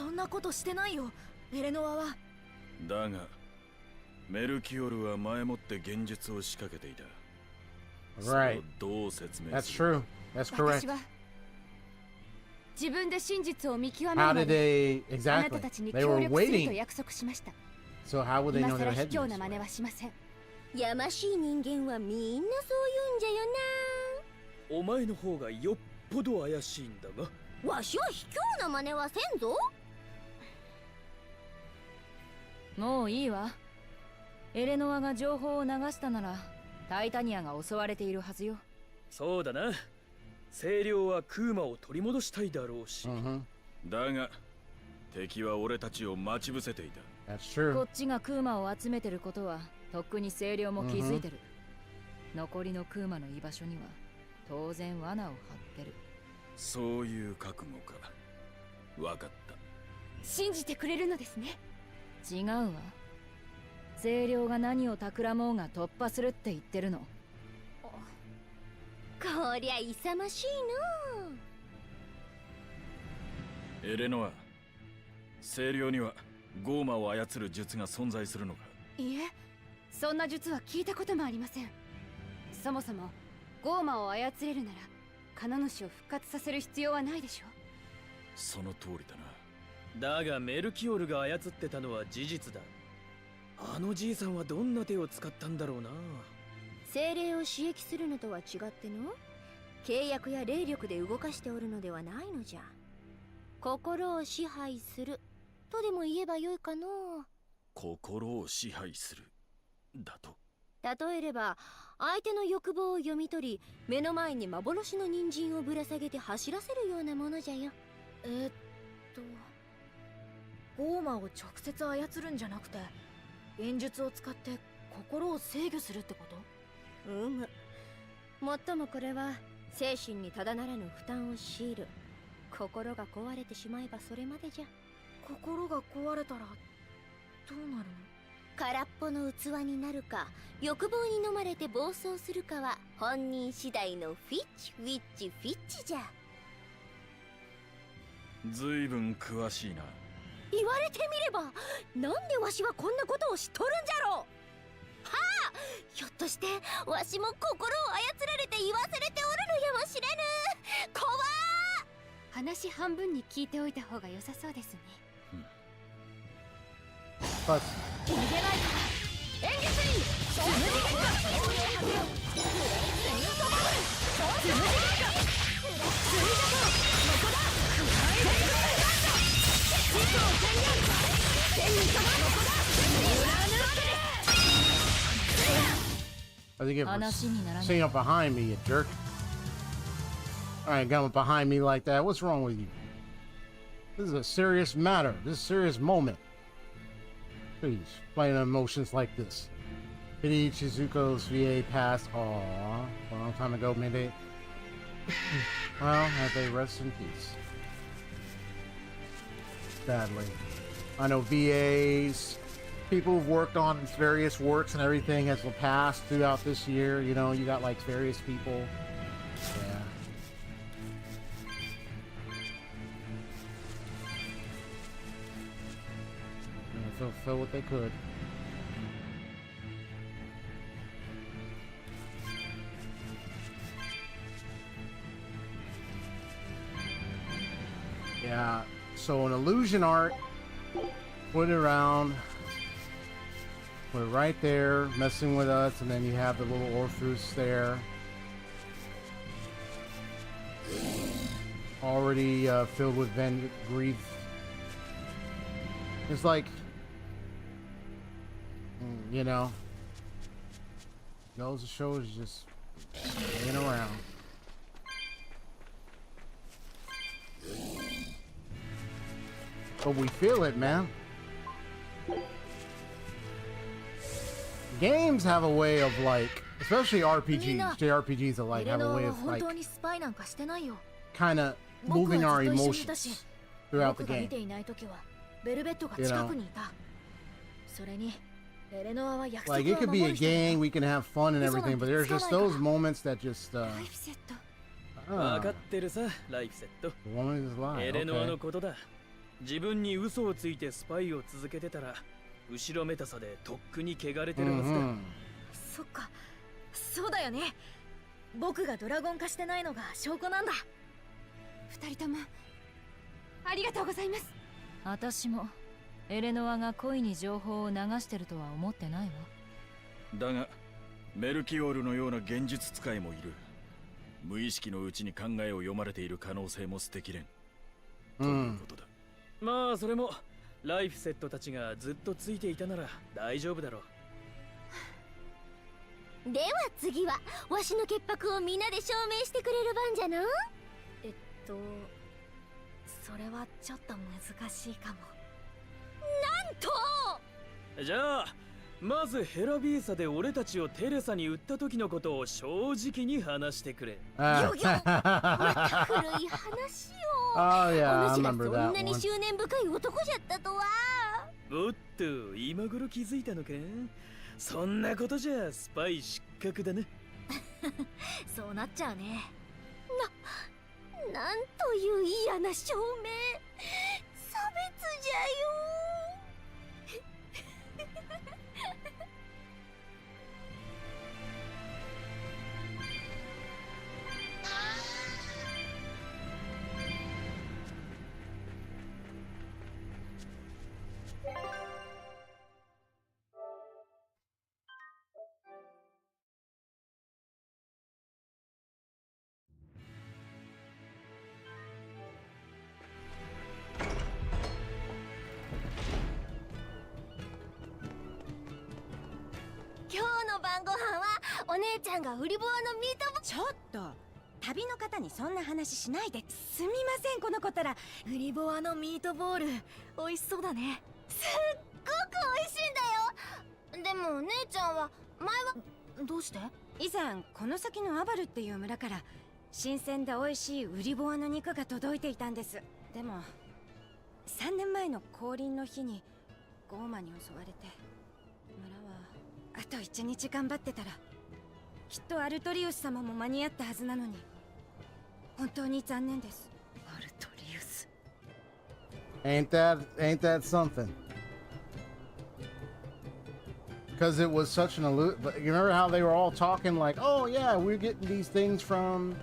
そんなことしてないよ、エレノアは。だがメルキオルは前もって現実を仕掛けていた。 Right. それをどう説明 That's する？ true. That's correct. 私は自分で真実を見極める How ま did で they あなた exactly? たちに They 協 were 力すると waiting. 約束しました。 So how would they 今 know 更 they're 卑 heading 怯 this な真似 way? はしません。やましい人間はみんなそう言うんじゃよお前の方がよっぽど怪しいんだが。な。わしは卑怯な真似はせんぞ。もういいわ。エレノアが情報を流したならタイタニアが襲われているはずよ。そうだな。清涼はクーマを取り戻したいだろうし。だが敵は俺たちを待ち伏せていた。 That's true. こっちがクーマを集めてることはとっくに清涼も気づいてる。残りのクーマの居場所には当然罠を張ってる。そういう覚悟か。わかった。信じてくれるのですね。違うわ。清涼が何を企もうが突破するって言ってるの。こりゃ勇ましいの。エレノア、清涼にはゴーマを操る術が存在するのか？いえ、そんな術は聞いたこともありません。そもそもゴーマを操れるならカノ主を復活させる必要はないでしょ。その通りだな。だがメルキオルが操ってたのは事実だ。あのじいさんはどんな手を使ったんだろうな。精霊を刺激するのとは違っての、契約や霊力で動かしておるのではないのじゃ。心を支配するとでも言えばよいかの。心を支配するだと。例えれば相手の欲望を読み取り、目の前に幻の人参をぶら下げて走らせるようなものじゃよ。ゴーマを直接操るんじゃなくて現術を使って心を制御するってこと？もっともこれは精神にただならぬ負担を強いる。心が壊れてしまえばそれまでじゃ。心が壊れたらどうなるの？空っぽの器になるか、欲望に飲まれて暴走するかは本人次第のフィッチフィッチフィッチじゃ。ずいぶん詳しいな。言われてみれば、なんでわしはこんなことをしとるんじゃろう。はあ、ひょっとしてわしも心を操られて言わされておるのやもしれぬ。怖っ。話半分に聞いておいた方が良さそうですね。But 逃げないから演術につむじ結果つむじ結果ついだとここだ地図を宣言天に様ここだ裏抜け I think it was 話にならない。 sitting up behind me, you jerk. Alright, got behind me like that. What's wrong with you? This is a serious matter. This is a serious moment. Please, playing emotions like this. Pity Chizuko's VA passed. Aww. A long time ago, maybe. Well, have they rest in peace. Sadly. I know VAs, people who've worked on various works and everything has passed throughout this year. You know, you got like various people. Yeah. Fulfill what they could. Yeah, so an illusion art, put it around, put it right there, messing with us, and then you have the little Orpheus there. Already filled with grief. It's like, you know, goes to show is just hanging around. But we feel it, man. Games have a way of like, especially RPGs, JRPGs alike have a way of like kind of moving our emotions throughout the game. You know? Like it could be a game, we can have fun and everything, but there's just those moments that just the woman is alive. Okay. 自分に嘘をついてスパイを続けてたら後ろめたさでとっくに汚れてるはずだ。そっか、そうだよね。僕がドラゴン化してないのが証拠なんだ。二人ともありがとうございます。私もエレノアが恋に情報を流してるとは思ってないわ。だがメルキオールのような現実使いもいる。無意識のうちに考えを読まれている可能性も捨てきれん、ということだ。まあそれもライフセットたちがずっとついていたなら大丈夫だろう。では次はわしの潔白を皆で証明してくれる番じゃの。それはちょっと難しいかも。なんとじゃあまずヘラビーサで俺たちをテレサに売った時のことを正直に話してくれ。また古い話を。お主がそんなに執念深い男じゃったとは。おっと、今頃気づいたのか。そんなことじゃスパイ失格だな。そうなっちゃうね。なんという嫌な証明。差別じゃよ。今日の晩ご飯はお姉ちゃんが売り棒のミートボール。ちょっと旅の方にそんな話しないで。すみません、この子たら。ウリボアのミートボール美味しそうだね。すっごく美味しいんだよ。でもお姉ちゃんは前はどうして？以前この先のアバルっていう村から新鮮で美味しいウリボアの肉が届いていたんです。でも3年前の降臨の日にゴーマに襲われて、村はあと1日頑張ってたらきっとアルトリウス様も間に合ったはずなのに、本当に残念です。アルトリウス。 Ain't that something? Because it was such an you remember how they were all talking like, oh yeah, we're getting these things from,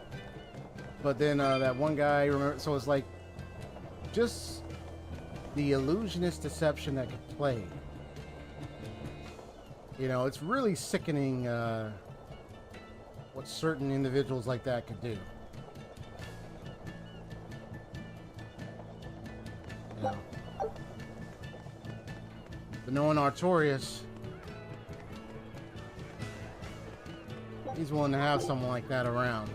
but then that one guy, remember, so it's like just the illusionist deception that could play. You know, it's really sickening what certain individuals like that could do. You know. But knowing Artorias, he's willing to have someone like that around.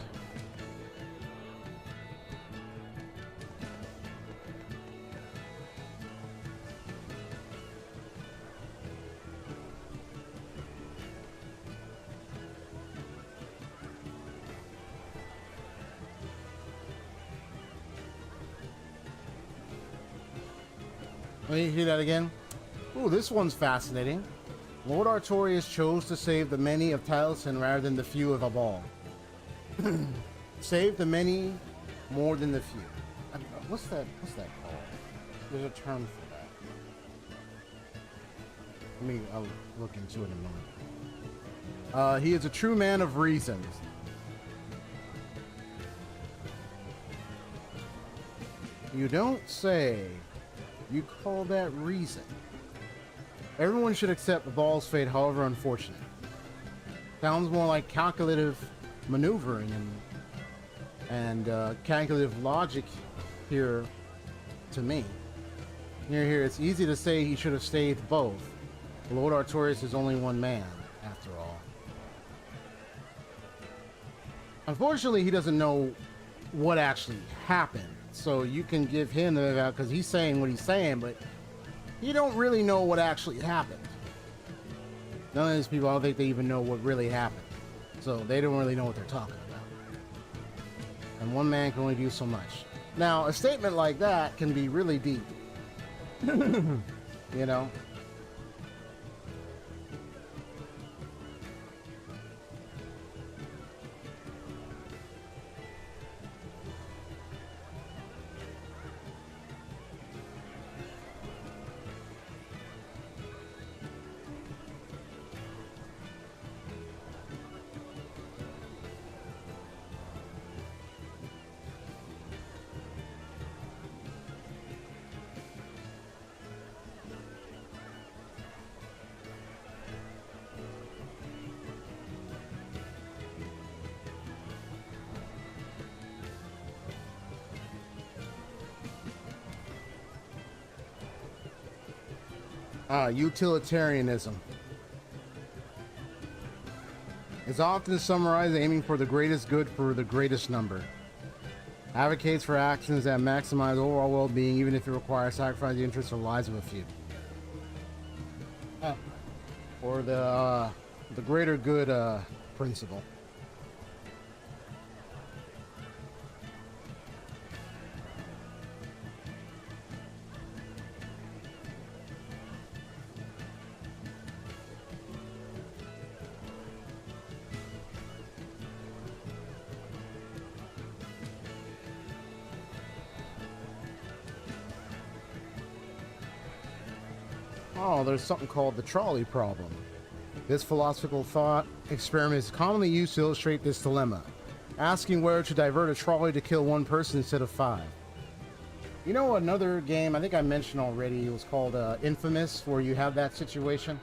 Let me hear that again. Ooh, this one's fascinating. Lord Artorias chose to save the many of Taliesin rather than the few of Abal. Save the many more than the few. What's that called? There's a term for that. I'll look into it in a moment. He is a true man of reason. You don't say. You call that reason. Everyone should accept the ball's fate, however unfortunate. Sounds more like calculative maneuvering and calculative logic here to me. Here, it's easy to say he should have saved both. Lord Artorias is only one man, after all. Unfortunately, he doesn't know what actually happened, so you can give him the because he's saying what he's saying, but you don't really know what actually happened. None of these people, I don't think they even know what really happened. So they don't really know what they're talking about. And one man can only do so much. Now, a statement like that can be really deep. You know? Utilitarianism is often summarized aiming for the greatest good for the greatest number. Advocates for actions that maximize overall well-being, even if it requires sacrificing the interests or lives of a few. Or the greater good principle. Oh, there's something called the trolley problem. This philosophical thought experiment is commonly used to illustrate this dilemma, asking whether to divert a trolley to kill one person instead of 5. You know another game I think I mentioned already, it was called Infamous, where you have that situation?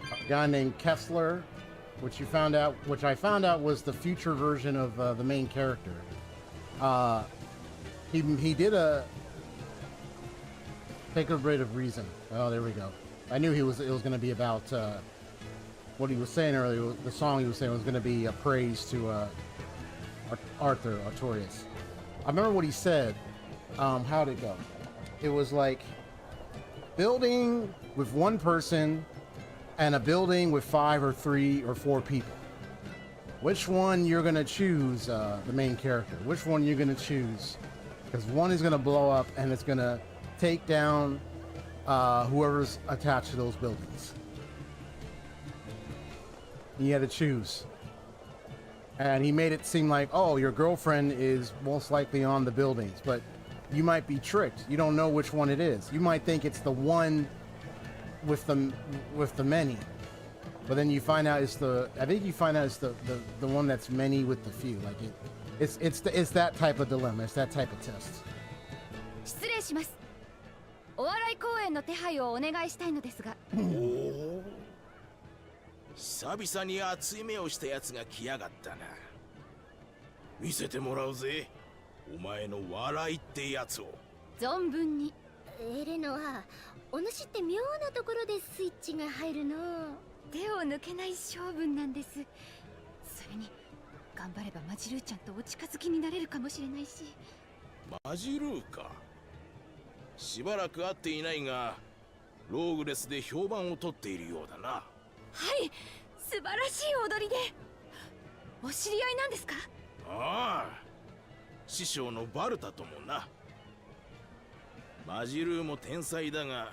A guy named Kessler, which I found out was the future version of the main character. He did a... Take a bit of reason. Oh, there we go. I knew it was going to be about what he was saying earlier. The song he was saying was going to be a praise to Artorias. I remember what he said. How'd it go? It was like building with one person and a building with 5 or 3 or 4 people. Which one you're going to choose, the main character? Which one you're going to choose? Because one is going to blow up and it's going to take down whoever's attached to those buildings. You had to choose. And he made it seem like, oh, your girlfriend is most likely on the buildings, but you might be tricked. You don't know which one it is. You might think it's the one with the many, but then you find out it's the one that's many with the few. Like it's that type of dilemma. It's that type of test. 失礼します。お笑い公演の手配をお願いしたいのですが。おお。久々に熱い目をしたやつが来やがったな。見せてもらうぜ。お前の笑いってやつを。存分に。エレノはお主って妙なところでスイッチが入るの。手を抜けない性分なんです。それに頑張ればマジルーちゃんとお近づきになれるかもしれないし。マジルーか。しばらく会っていないが、ローグレスで評判を取っているようだな。はい、素晴らしい踊りで。お知り合いなんですか？ああ、師匠のバルタともな。マジルーも天才だが、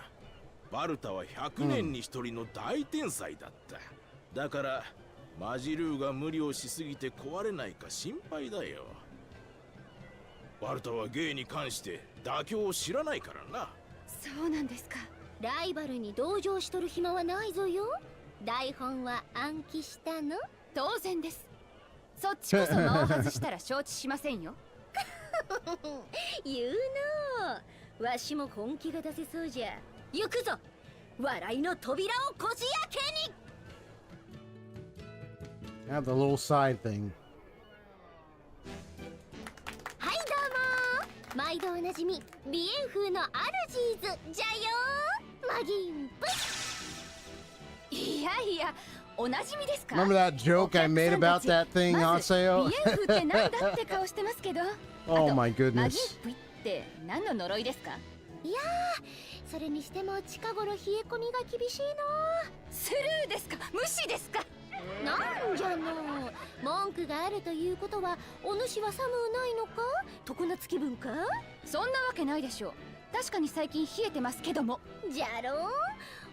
バルタは100年に1人の大天才だった。だからマジルーが無理をしすぎて壊れないか心配だよ。バルタは芸に関して妥協を知らないからな。そうなんですか。ライバルに同情しとる暇はないぞよ。台本は暗記したの？当然です。そっちこそ間を外したら承知しませんよ。言うの。わしも本気が出せそうじゃ。行くぞ。笑いの扉をこじ開けに。I have the little side thing. はいどうも。毎度おなじみ鼻炎風のアルジーズじゃよ。マギンプ。いやいや、おなじみですか？ Remember that joke I made about that thing, Aseo? 鼻炎風ってなんだって顔してますけど。Oh my goodness. マギンプって何の呪いですか？いやー、それにしても近頃冷え込みが厳しいの。スルーですか？無視ですか？なんじゃの。文句があるということはお主は寒うないのか？常夏気分か？そんなわけないでしょう。確かに最近冷えてますけども。じゃろ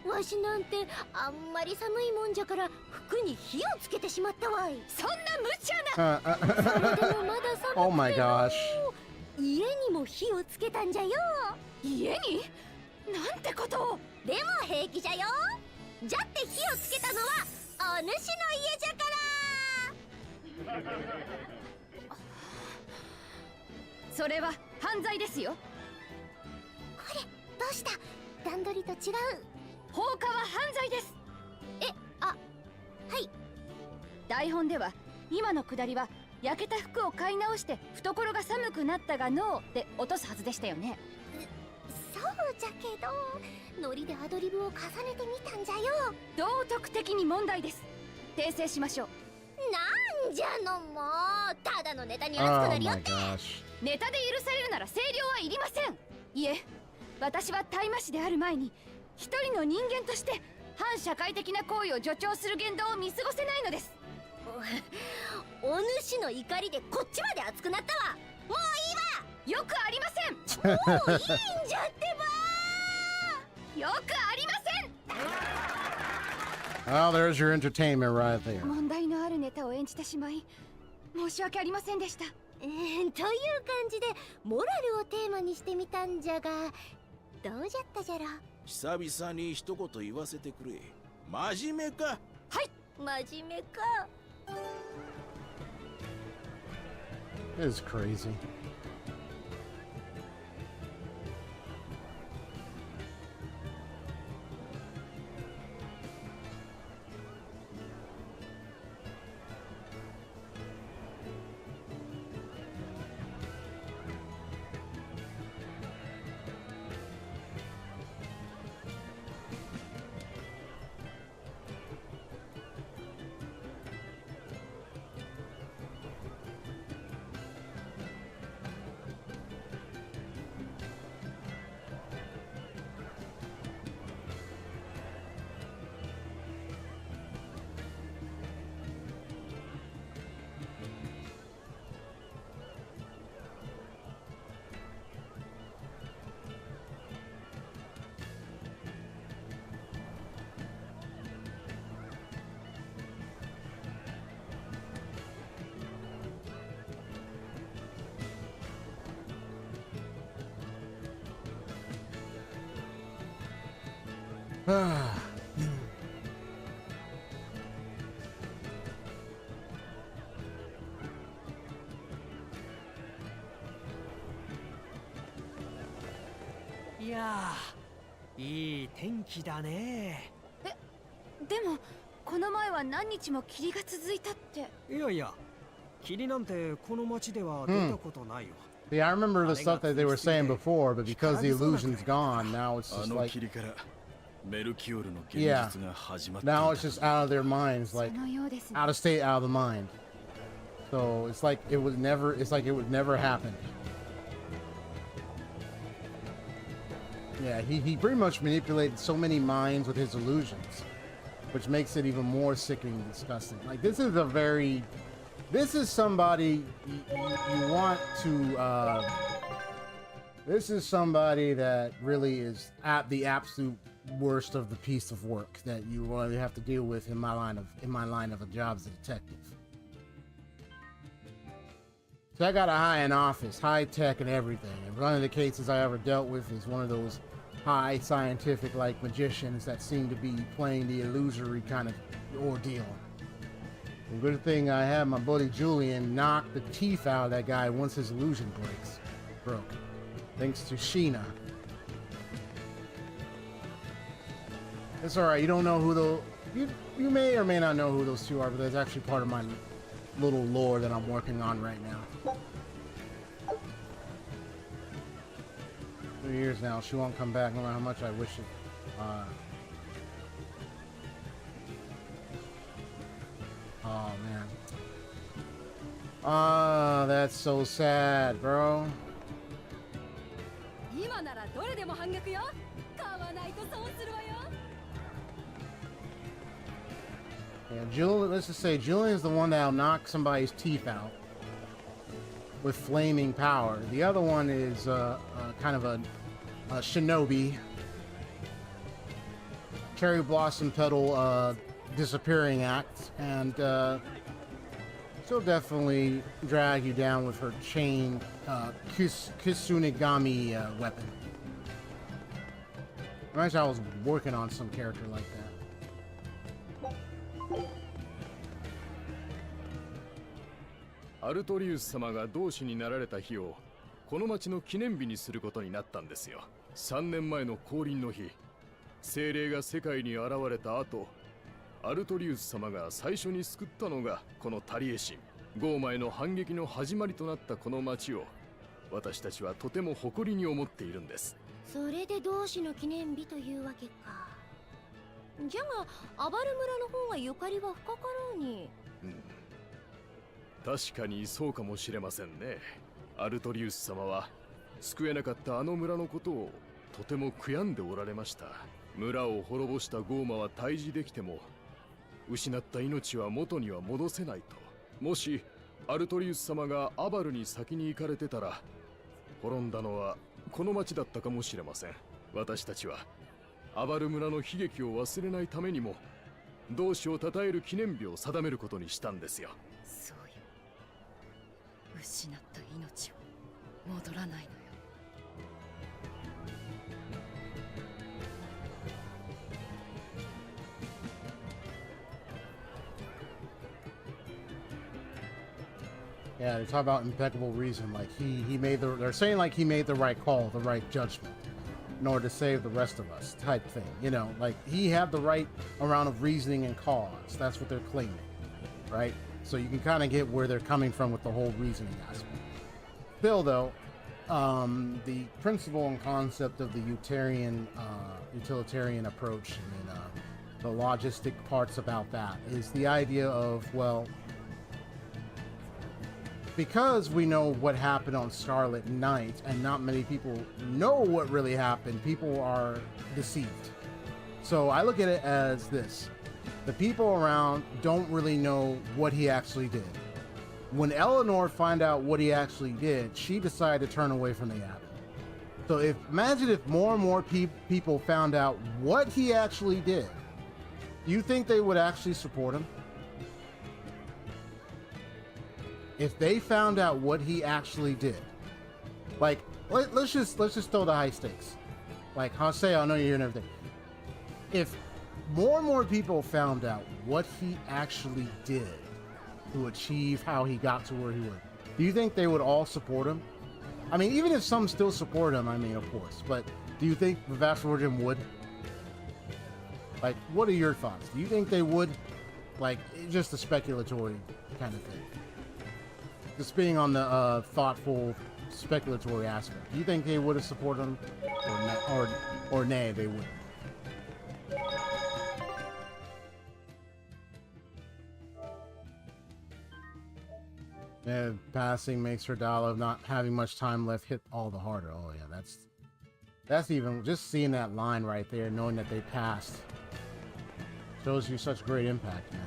う。わしなんてあんまり寒いもんじゃから服に火をつけてしまったわい。そんな無茶な。それでもまだ寒くての。Oh my gosh. 家にも火をつけたんじゃよ。家に？なんてことを。でも平気じゃよ。じゃって火をつけたのはお主の家じゃから。それは犯罪ですよ。これどうした？段取りと違う。放火は犯罪です。はい。台本では今のくだりは焼けた服を買い直して懐が寒くなったがのうで落とすはずでしたよね。じゃけどノリでアドリブを重ねてみたんじゃよ。道徳的に問題です。訂正しましょう。なんじゃのもうただのネタに熱くなりよって。ネタで許されるなら声量はいりません。いえ、私は大麻師である前に一人の人間として反社会的な行為を助長する言動を見過ごせないのです。お主の怒りでこっちまで熱くなったわ。もういいわ。よくありません。もういいんじゃってば。よくありません。Well, there's your entertainment right there. 問題のあるネタを演じてしまい申し訳ありませんでした。という感じでモラルをテーマにしてみたんじゃが、どうじゃったじゃろ。久々に一言言わせてくれ。真面目か。はい、真面目か。It is crazy. Ah. いやー、いい天気だね。でもこの前は何日も霧が続いたって。いやいや、霧なんてこの街では出たことないよ。Yeah, I remember the stuff that they were saying before, but because the illusion's gone, now it's just like, yeah, now it's just out of their minds, like out of state, out of the mind. So it's like it would never happen. Yeah, he pretty much manipulated so many minds with his illusions, which makes it even more sickening and disgusting. Like this is somebody you want to, this is somebody that really is at the absolute worst of the piece of work that you really have to deal with in my line of a job as a detective. So I got a high-end office, high-tech and everything, and one of the cases I ever dealt with is one of those high scientific like magicians that seem to be playing the illusory kind of ordeal. The good thing I had my buddy Julian knock the teeth out of that guy once his illusion broke. Thanks to Sheena. It's alright, you don't know who those... You may or may not know who those two are, but that's actually part of my little lore that I'm working on right now. 2 years now, she won't come back no matter how much I wish it. Oh man. Ah, that's so sad, bro. Yeah, Julian, let's just say Julian is the one that'll knock somebody's teeth out with flaming power. The other one is kind of a shinobi. Cherry blossom petal disappearing act, and she'll definitely drag you down with her chain Kisunigami weapon. Imagine I was working on some character like that. アルトリウス様が同志になられた日をこの町の記念日にすることになったんですよ。3年前の降臨の日、精霊が世界に現れた後、アルトリウス様が最初に救ったのがこのタリエ神。ゴーマへの反撃の始まりとなったこの町を私たちはとても誇りに思っているんです。それで同志の記念日というわけか。じゃがアバル村の方がゆかりは深かろうに。確かにそうかもしれませんね。アルトリウス様は救えなかったあの村のことをとても悔やんでおられました。村を滅ぼしたゴーマは退治できても失った命は元には戻せないと。もしアルトリウス様がアバルに先に行かれてたら滅んだのはこの町だったかもしれません。私たちはアバル村の悲劇を忘れないためにも同志を称える記念日を定めることにしたんですよ。そうよ。失った命は戻らないのよ。Yeah, they talk about impeccable reason. Like he made they're saying like he made the right call, the right judgment, in order to save the rest of us, type thing. You know, like he had the right amount of reasoning and cause. That's what they're claiming, right? So you can kind of get where they're coming from with the whole reasoning aspect. Still, though, the principle and concept of the utilitarian approach and the logistic parts about that is the idea of, well, because we know what happened on Starlit Night and not many people know what really happened, people are deceived. So I look at it as this. The people around don't really know what he actually did. When Eleanor found out what he actually did, she decided to turn away from the abbey. So imagine if more and more people found out what he actually did. You think they would actually support him? If they found out what he actually did, like let's just throw the high stakes, like Jose, I know you're here and everything. If more and more people found out what he actually did to achieve how he got to where he was, do you think they would all support him? I mean, even if some still support him, I mean, of course, but do you think the vast majority of them would? Like, what are your thoughts? Do you think they would? Like, just a speculatory kind of thing. Just being on the thoughtful, speculatory aspect. Do you think they would have supported him, or nay, they wouldn't? Yeah, passing makes her dialogue not having much time left hit all the harder. Oh yeah, that's even just seeing that line right there, knowing that they passed, shows you such great impact, man.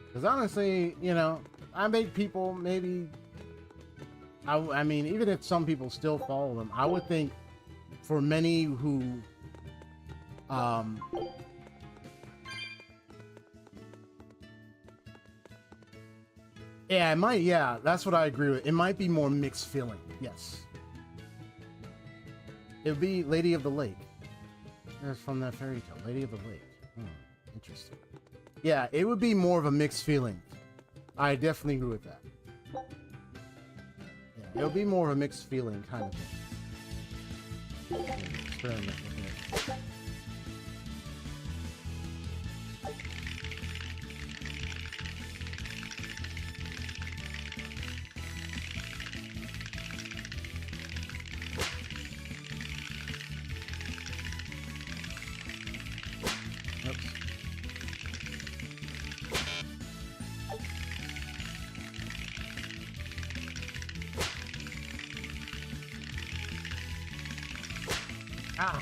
Because honestly, you know, I make people maybe, I mean, even if some people still follow them, I would think for many who, yeah, it might, yeah, that's what I agree with. It might be more mixed feeling, yes. It would be Lady of the Lake. That's from that fairy tale, Lady of the Lake. Interesting. Yeah, it would be more of a mixed feeling. I definitely agree with that. Yeah, it would be more of a mixed feeling kind of thing. Experiment with it. Ah!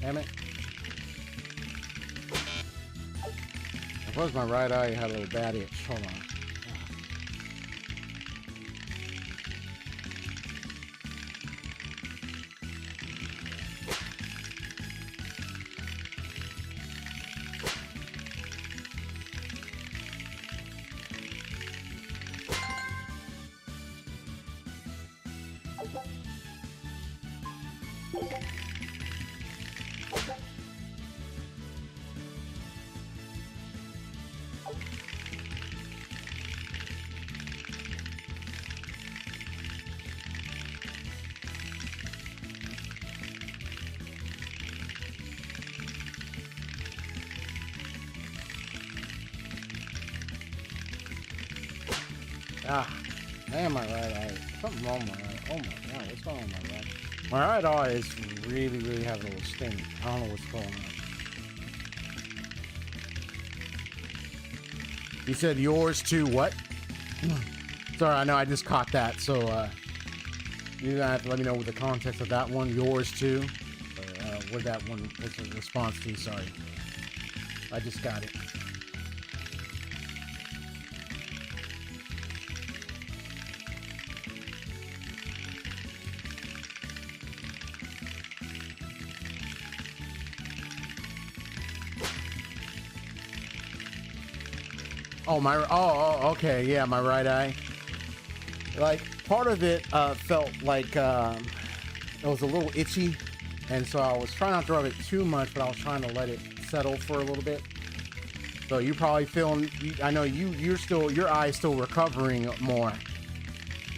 Damn it. Suppose my right eye had a little bad itch. Hold on. Ah, man, my right eye. Something wrong with my right. Oh my god, what's wrong with my right? My right eye is really having a little sting. I don't know what's going on. You said yours too, what? Sorry, I know I just caught that, so you're gonna have to let me know what the context of that one. Yours too? Or what that one was a response to, sorry. I just got it. Oh, okay, yeah, my right eye. Like, part of it felt like it was a little itchy, and so I was trying not to rub it too much, but I was trying to let it settle for a little bit. So you probably feeling, I know your eye's still recovering more,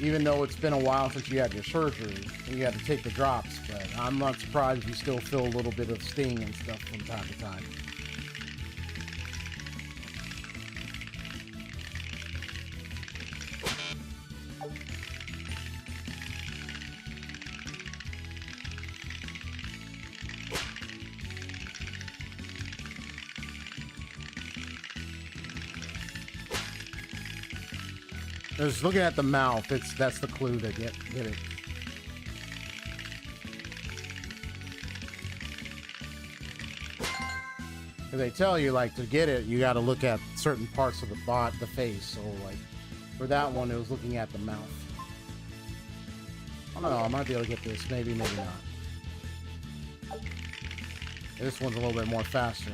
even though it's been a while since you had your surgery and you had to take the drops, but I'm not surprised if you still feel a little bit of sting and stuff from time to time. Just looking at the mouth, that's the clue to get it. They tell you, like, to get it, you got to look at certain parts of the face. So, like, for that one, it was looking at the mouth. I don't know. I might be able to get this. Maybe not. This one's a little bit more faster.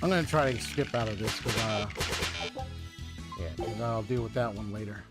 I'm gonna try to skip out of this because I'll deal with that one later.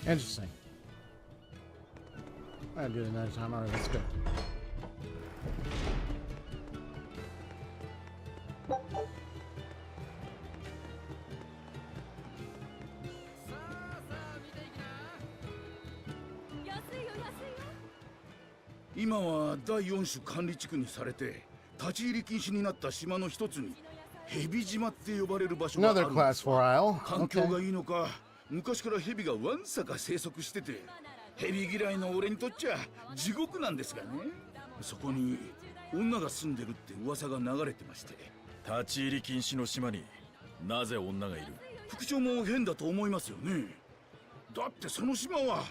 Interesting. I'll do it another time. Alright, let's go.今は第4種管理地区にされて立ち入り禁止になった島の一つに蛇島って呼ばれる場所があるんです。環境がいいのか、昔から蛇がわんさか生息してて、蛇嫌いの俺にとっちゃ地獄なんですがね。そこに女が住んでるって噂が流れてまして。立ち入り禁止の島になぜ女がいる？副長も変だと思いますよね。だってその島は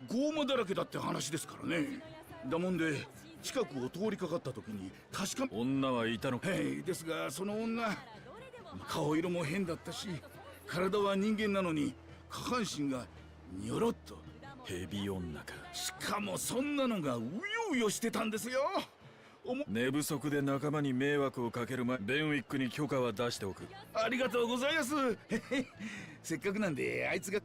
ゴーマだらけだって話ですからね。だもんで近くを通りかかった時に確か女はいたのか？ですがその女顔色も変だったし、体は人間なのに下半身がニョロッと。蛇女か。しかもそんなのがうようよしてたんですよ。寝不足で仲間に迷惑をかける前、ベンウィックに許可は出しておく。ありがとうございます。せっかくなんであいつが。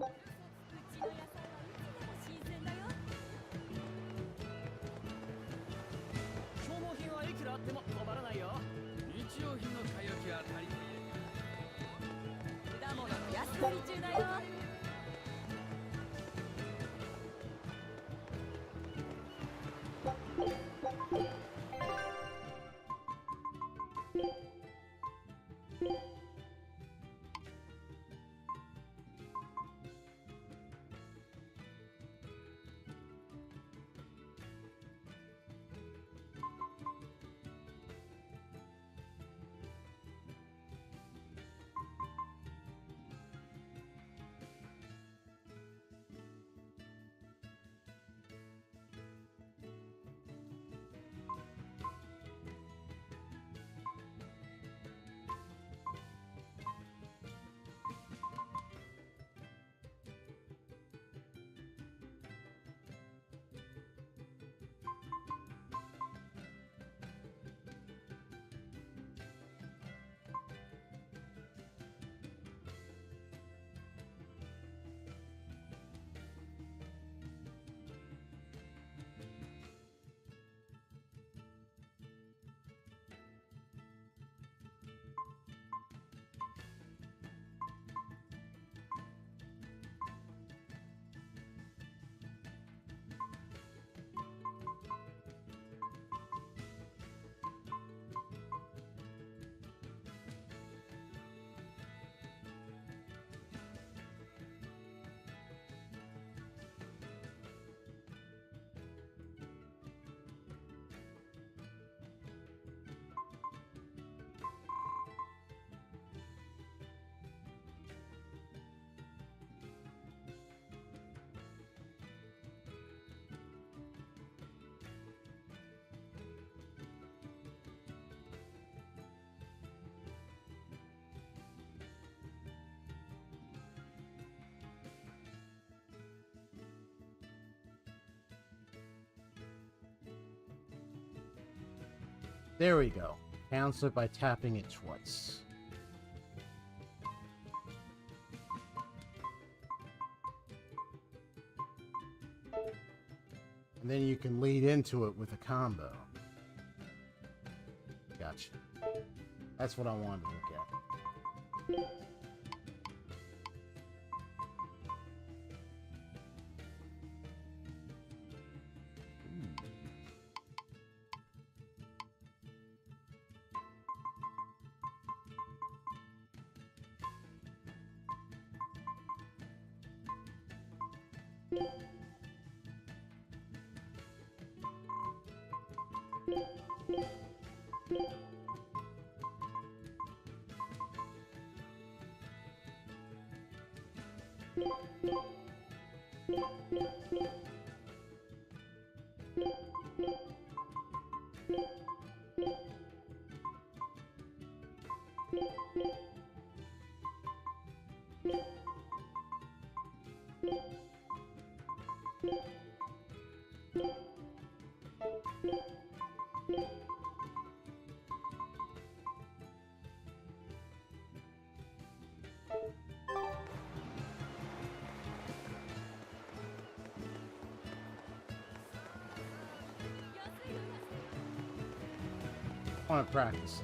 There we go. Cancel it by tapping it twice. And then you can lead into it with a combo. Gotcha. That's what I wanted to look at. want to practice.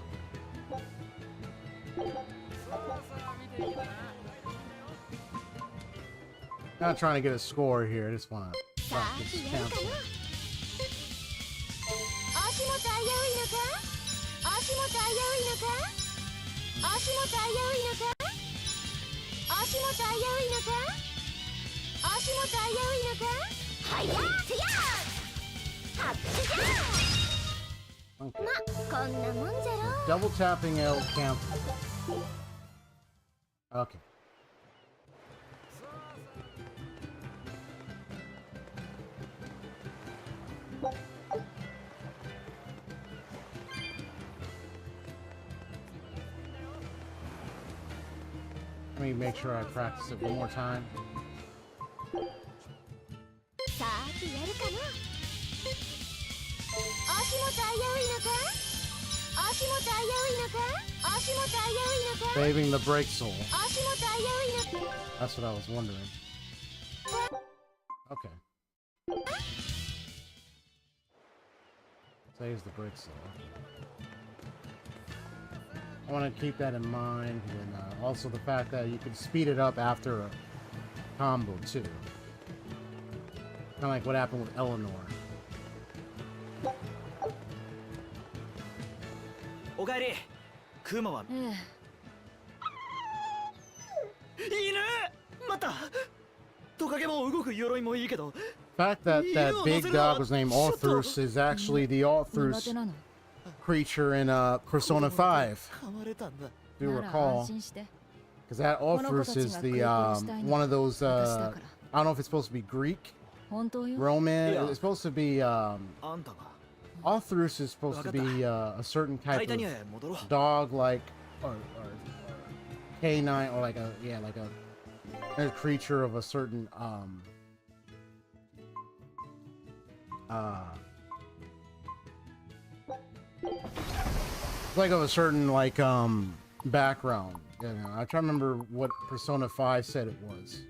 Not trying to get a score here. I just want to practice counting. 足元危ういのか？足元危ういのか？足元危ういのか？足元危ういのか？足元危ういのか？はやーてやー！はっちじゃー！ま、こんなもんじゃろ。Double tapping L cancel. Okay. Let me make sure I practice it one more time. さあ、やるかな。足元危ういのか？足元危ういのか？足元危ういのか？ Saving the break soul. 足元危ういのか？ That's what I was wondering. Okay. Saves the break soul. I want to keep that in mind, and also the fact that you can speed it up after a combo too. Kind of like what happened with Eleanor. おかえり。クマは。犬。また。トカゲも動く鎧もいいけど。The fact that that big dog was named Orthrus is actually the Orthrus creature in Persona 5. Do recall, because that Orthrus is the one of those. I don't know if it's supposed to be Greek, Roman. It's supposed to be. Orthrus is supposed to be a certain type of dog, like or canine, or like a creature of a certain like of a certain background. You know, I try to remember what Persona 5 said it was.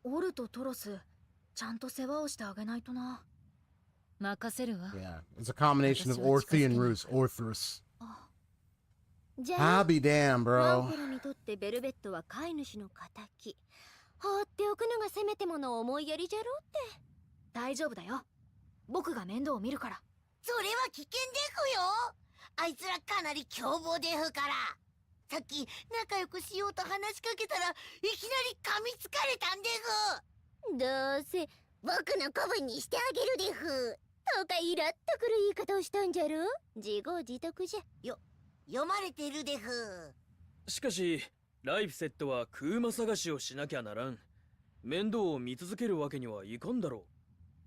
Oruとトロス、ちゃんと世話をしてあげないとな。任せるわ。Yeah, it's a combination of Orthy and Orthrus. じゃあ、 I'll be damned, ワン bro. コロにとってベルベットは飼い主の敵。放っておくのがせめてもの思いやりじゃろうって。大丈夫だよ。僕が面倒を見るから。それは危険でふよ。あいつらかなり凶暴でふから。さっき仲良くしようと話しかけたらいきなり噛みつかれたんでふ。どうせ僕の子分にしてあげるでふ。とかイラッとくる言い方をしたんじゃろ。自業自得じゃ。読まれてるでふ。しかしライフセットはクーマ探しをしなきゃならん。面倒を見続けるわけにはいかんだろ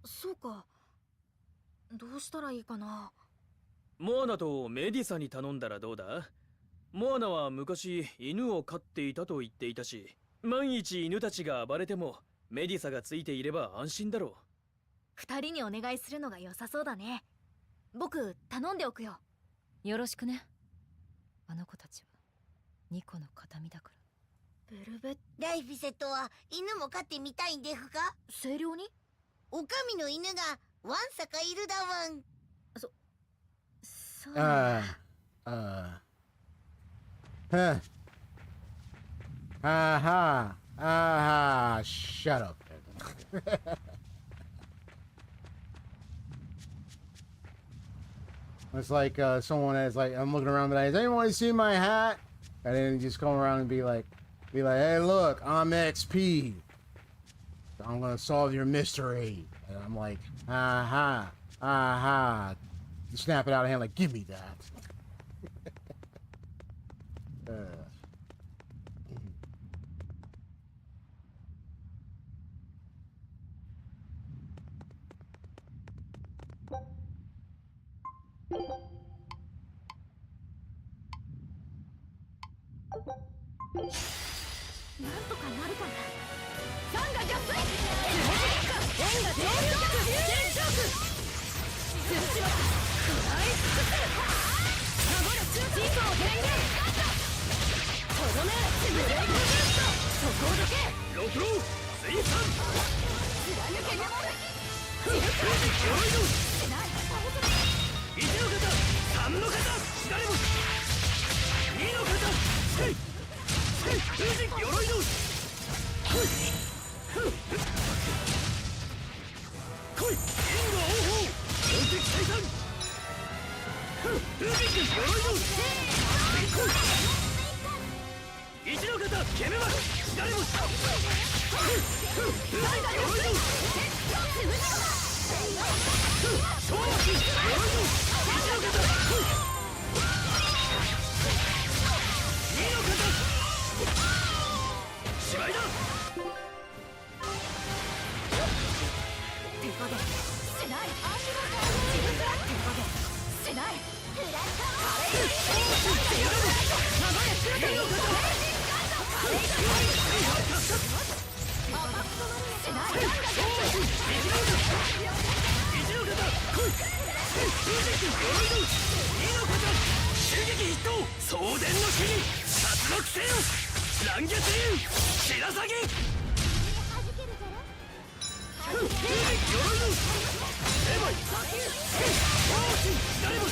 う。そうか。どうしたらいいかな。モアナとメディサに頼んだらどうだ。モアナは昔犬を飼っていたと言っていたし、万一犬たちが暴れてもメディサがついていれば安心だろう。二人にお願いするのが良さそうだね。僕頼んでおくよ。よろしくね。あの子たちはニコの形見だから。ベルベッライフセットは犬も飼ってみたいんでふか。清涼に。おかみの犬がワンサかいるだワン。そうだ。Shut up. It's like someone is like, I'm looking around, but has anyone seen my hat? And then you just come around and be like, hey, look, I'm XP. I'm gonna solve your mystery. And I'm like, You snap it out of hand, like, give me that. かなるかな。サンガ逆水円が上流脚全ショック潰しま食らい尽くす守る地層電源とどめブレイクブーストそこをどけ六郎水産貫け守る空気鎧の一の方三の方誰も二の方せい空気鎧の来い銀河王鵬無敵退散空気鎧の一の方ケメマ誰も空気鎧の勝負鎧の一の方二の方芝居だ手こでしない自分から手こでしないフラットカレー守れスーティーカレーアパットマリネしない一の方来い風神鎧の二の方襲撃一刀送電の火に殺戮せよ乱月流白鷺風神鎧のエヴァイ誰も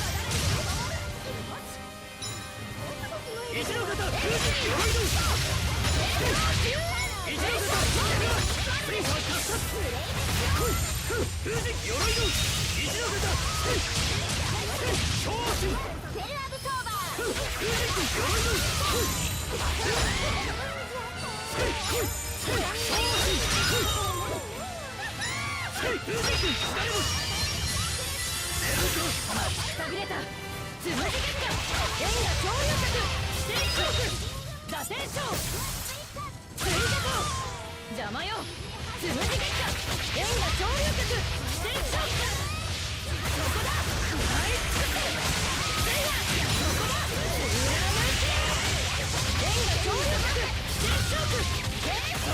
一の方風神鎧の一の方フリーハー風神鎧の一の方超神セルアブソーバー風神鎧のくたびれたつむじ月下円が潮流脚天チョーク打天章水蛇行邪魔よつむじ月下円が潮流脚天チョークそこだ食らい尽くせせいやそこだ貫け円が潮流脚天チョークそ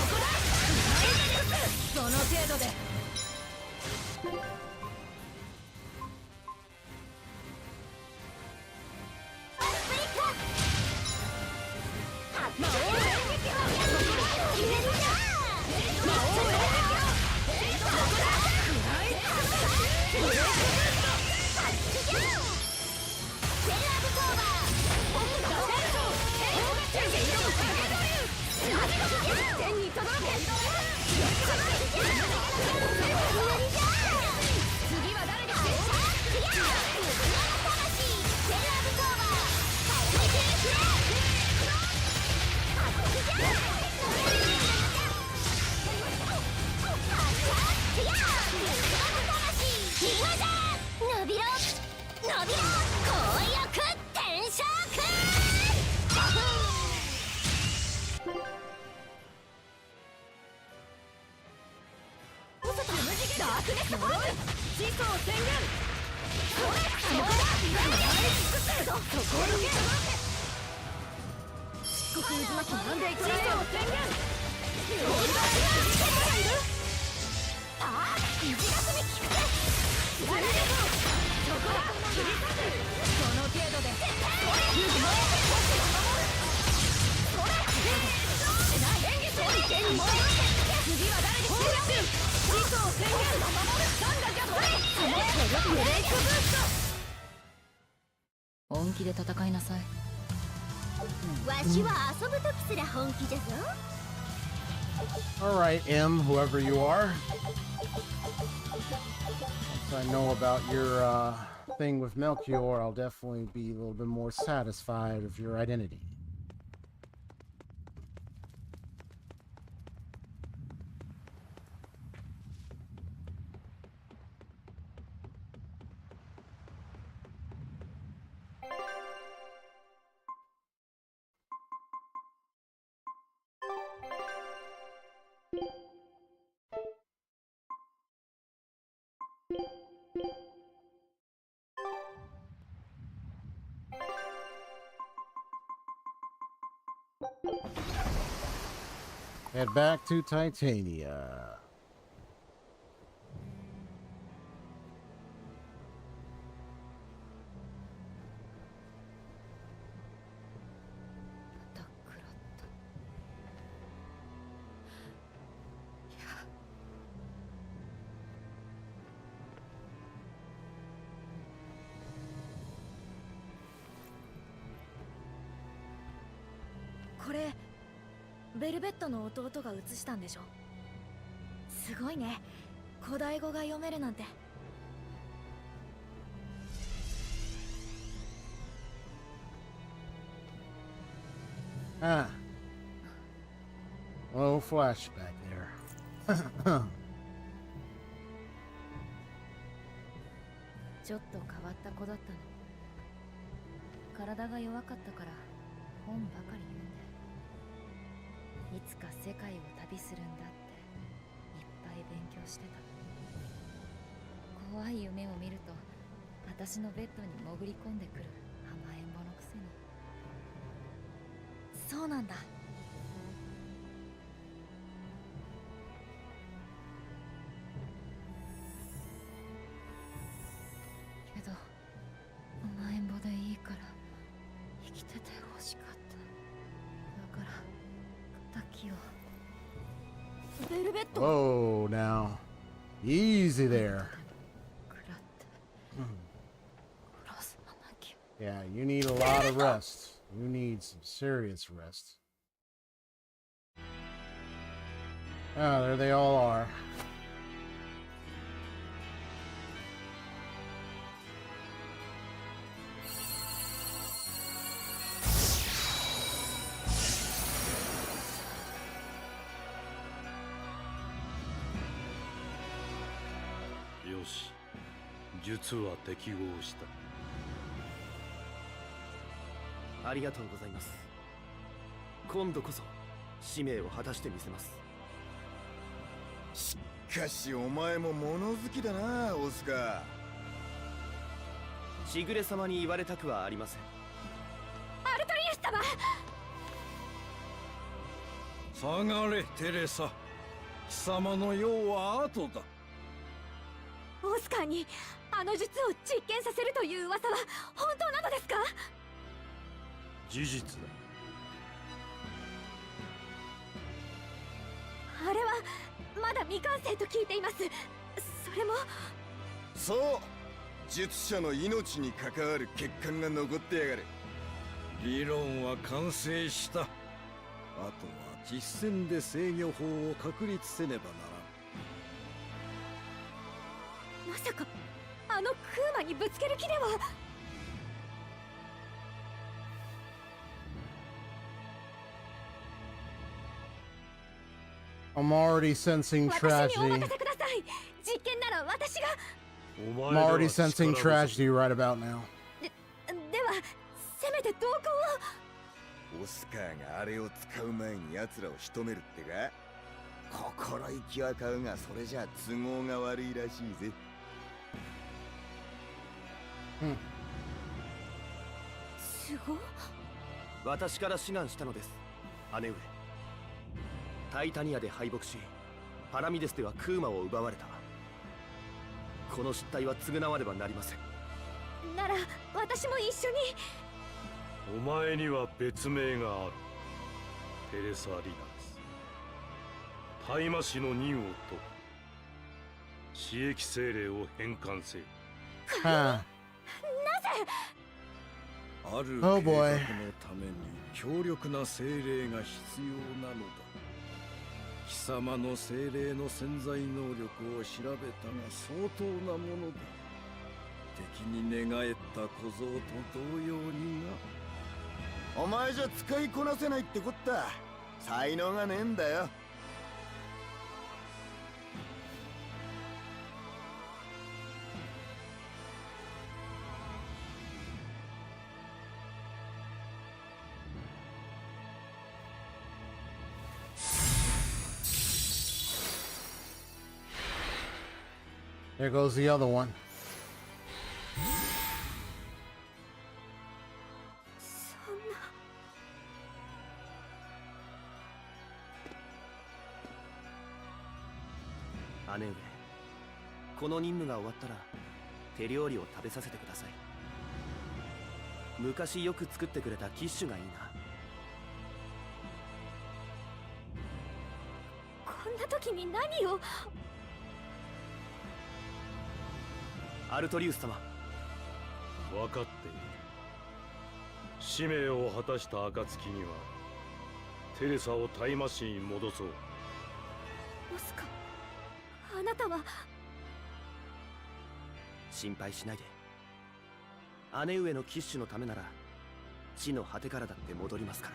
こだ食らい尽くすその程度で本気で戦いなさい。わしは遊ぶときすら本気じゃぞ。All right, M, whoever you are. Once I know about your thing with Melchior, I'll definitely be a little bit more satisfied of your identity. Head back to Titania.これベルベットの弟が写したんでしょ。すごいね、古代語が読めるなんて。Ah. Oh, flashback there. ちょっと変わった子だったの。体が弱かったから本ばかり読んで、いつか世界を旅するんだっていっぱい勉強してた。怖い夢を見ると私のベッドに潜り込んでくる甘えん坊のくせに。そうなんだ。けど甘えん坊でいいから生きててほしかった。だから敵を。ベルベット。 Whoa, now. Easy there. Yeah, you need a lot of rest. You need some serious rest. Ah, there they all are. Yoshi, 術は適合した。ありがとうございます。今度こそ使命を果たしてみせます。しかしお前も物好きだな、オスカー。しぐれ様に言われたくはありません。アルトリウス様。下がれテレサ、貴様の用は後だ。オスカーにあの術を実験させるという噂は本当なのですか？事実だ。あれはまだ未完成と聞いています。それもそう、術者の命に関わる欠陥が残ってやがる。理論は完成した。あとは実践で制御法を確立せねばならん。まさかあのクーマにぶつける気では。I'm already sensing 私にお tragedy. 任せください。実験なら私が。 I'm already sensing tragedy right about now. ではせめて同行を。オスカーがあれを使う前に奴らを仕留めるってか？心意気は買うが、それじゃ都合が悪いらしいぜ。都合？私から志願したのです、姉上。タイタニアで敗北し、パラミデスではクーマを奪われた。この失態は償わねばなりません。なら私も一緒に。お前には別名がある。テレサ・リナです。大麻師の任を解く。私益精霊を返還せよ。Huh. なぜ？ある計画のために強力な精霊が必要なのだ。貴様の精霊の潜在能力を調べたが相当なものだ。敵に寝返った小僧と同様にな。お前じゃ使いこなせないってこった。才能がねえんだよ。There goes the other one. そんな。姉上、この任務が終わったら手料理を食べさせてください。昔よく作ってくれたキッシュがいいな。こんな時に何を。アルトリウス様、分かっている。使命を果たした暁にはテレサをタイマシンに戻そう。オスカ、あなたは。心配しないで。姉上のキッシュのためなら地の果てからだって戻りますから。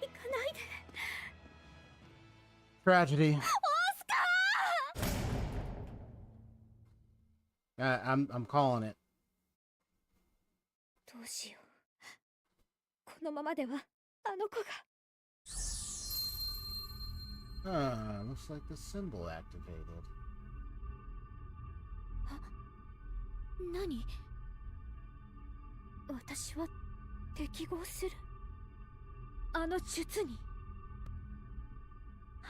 行かないで。Tragedy. オスカー。 I'm calling it. どうしよう。このままではあの子が。Looks like the symbol activated. 何？私は適合する？あの術に？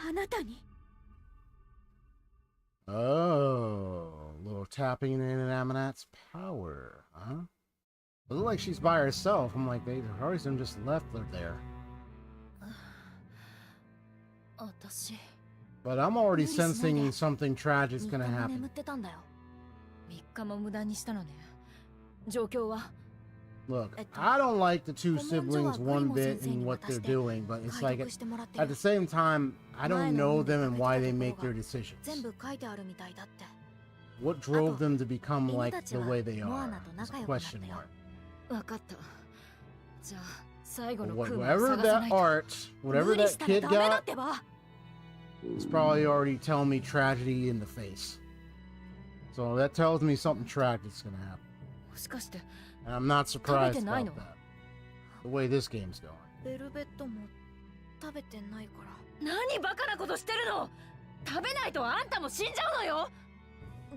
あなたに？ Oh, a little tapping in Amanat's power, huh? It looks like she's by herself. I'm like, they already just left her there. 私。 But I'm already sensing something tragic's gonna happen. 眠ってたんだよ。3日も無駄にしたのね。状況は。 Look, I don't like the two siblings one bit in what they're doing, but it's like at the same time, I don't know them and why they make their decisions. 全部書いてあるみたいだって。 What drove them to become like the way they are? Is a question mark. わかった。じゃあ最後の Whatever that art, whatever that kid got, it's probably already telling me tragedy in the face. So that tells me something tragic's gonna happen. もしかして And I'm not surprised about that. The way this game's going. ベルベットも食べてないから。何バカなことしてるの。食べないとあんたも死んじゃうのよ。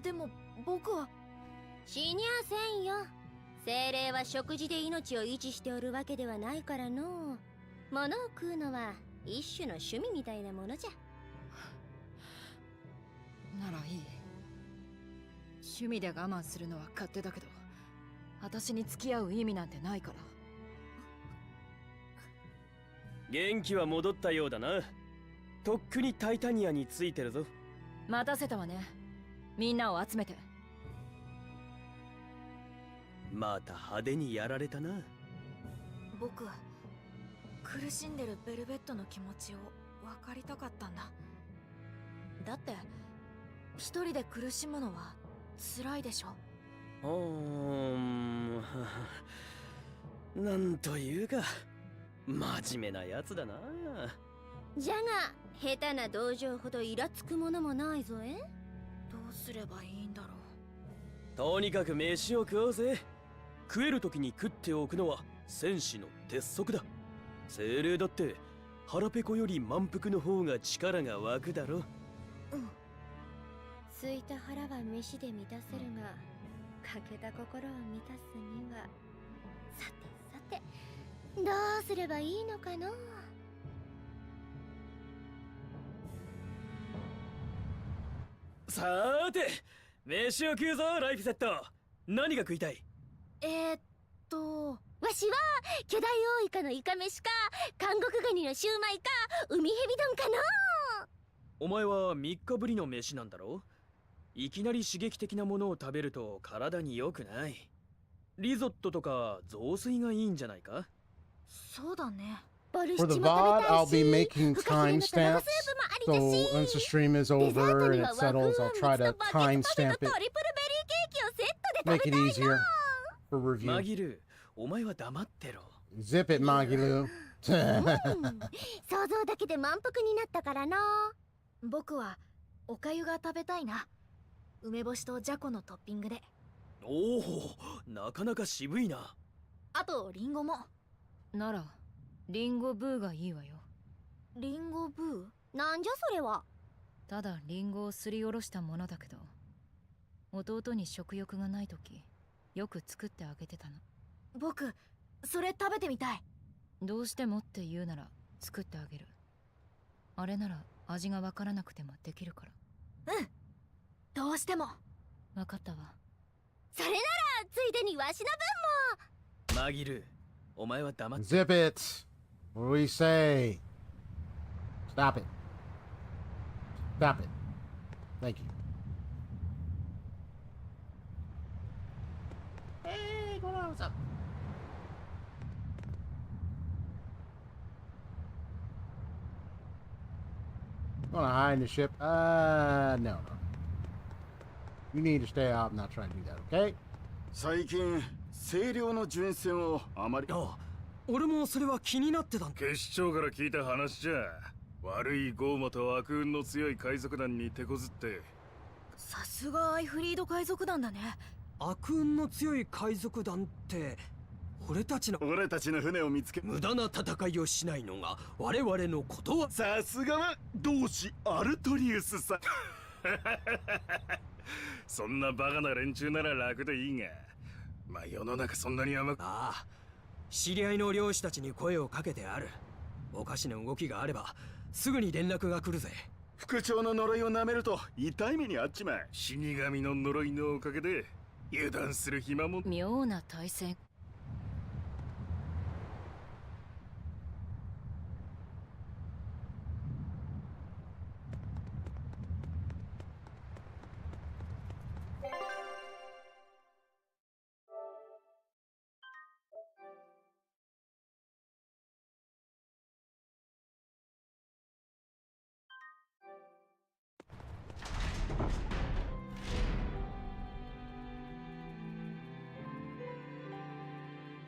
でも僕は。死にゃせんよ。精霊は食事で命を維持しておるわけではないからの。物を食うのは一種の趣味みたいなものじゃ。ならいい。趣味で我慢するのは勝手だけど、私に付き合う意味なんてないから。元気は戻ったようだな。とっくにタイタニアについてるぞ。待たせたわね。みんなを集めて。また派手にやられたな。僕苦しんでるベルベットの気持ちを分かりたかったんだ。だって一人で苦しむのは辛いでしょ。なんというか真面目なやつだな。じゃが下手な同情ほどイラつくものもないぞえ。どうすればいいんだろう。とにかく飯を食おうぜ。食える時に食っておくのは戦士の鉄則だ。精霊だって腹ペコより満腹の方が力が湧くだろ。空いた腹は飯で満たせるが、欠けた心を満たすには、さてさて、どうすればいいのかの。さーて、飯を食うぞライフセット。何が食いたい？わしは巨大オオイカのイカ飯か、韓国ガニのシューマイか、海ヘビ丼かの。お前は3日ぶりの飯なんだろ。いきなり刺激的なものを食べると体に良くない。リゾットとか雑炊がいいんじゃないか。そうだね。 For the VOD, I'll be making timestamps. So once the stream is over and it settles, I'll try to timestamp it. Make it easier for review. マギル、お前は黙ってろ。Zip it, Magilu. 想像だけで満腹になったからな。僕はお粥が食べたいな。梅干しとじゃこのトッピングで。おお、なかなか渋いな。あとリンゴも。ならリンゴブーがいいわよ。リンゴブー？なんじゃそれは。ただリンゴをすりおろしたものだけど、弟に食欲がない時よく作ってあげてたの。僕それ食べてみたい。どうしてもって言うなら作ってあげる。あれなら味がわからなくてもできるから。うん、どうしても。わかったわ。それならついでにわしの分も。マギル、お前は黙って。 Zip it. What do we say? Stop it. Stop it. Thank you. Hey, what on? What's up? Wanna hide in the ship? No. You need to stay out and not try to do that, okay? 最近清涼の巡船をあまり。俺もそれは気になってたんだ。警視庁から聞いた話じゃ、悪いゴーマと悪運の強い海賊団に手こずって。さすがアイフリード海賊団だね。悪運の強い海賊団って俺たちの船を見つけ、無駄な戦いをしないのが我々のことは。さすがは同志アルトリウスさん。そんなバカな連中なら楽でいいが、まあ世の中そんなに甘く。ああ、知り合いの漁師たちに声をかけてある。おかしな動きがあればすぐに連絡が来るぜ。副長の呪いを舐めると痛い目にあっちまう。死神の呪いのおかげで油断する暇も。妙な対戦。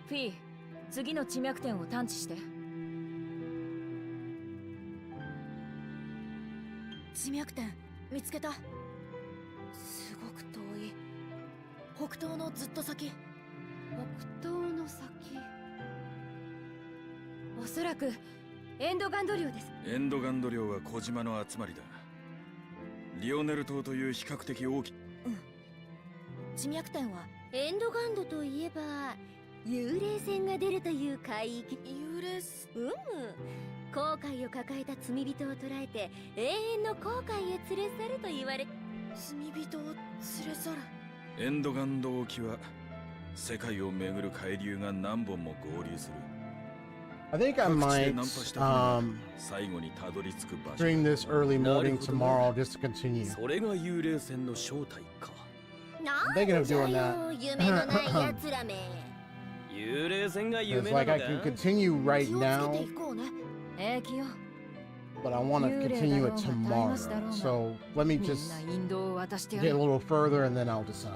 フィー、次の地脈点を探知して。地脈点見つけた。すごく遠い。北東のずっと先。北東の先。おそらくエンドガンド領です。エンドガンド領は小島の集まりだ。リオネル島という比較的大きい。地脈点はエンドガンドといえば幽霊船が出るという海域。幽霊船。後悔を抱えた罪人を捕らえて永遠の後悔へ連れ去ると言われ。罪人を連れ去る。エンドガンド沖は世界を巡る海流が何本も合流する。I think I might stream this early morning tomorrow just to continue. それが幽霊船の正体か。I'm thinking of doing that. 夢のない奴らめ。幽霊船が It's 夢な like の I か。 can continue right now, but I want to continue it tomorrow. So let me just get a little further and then I'll decide.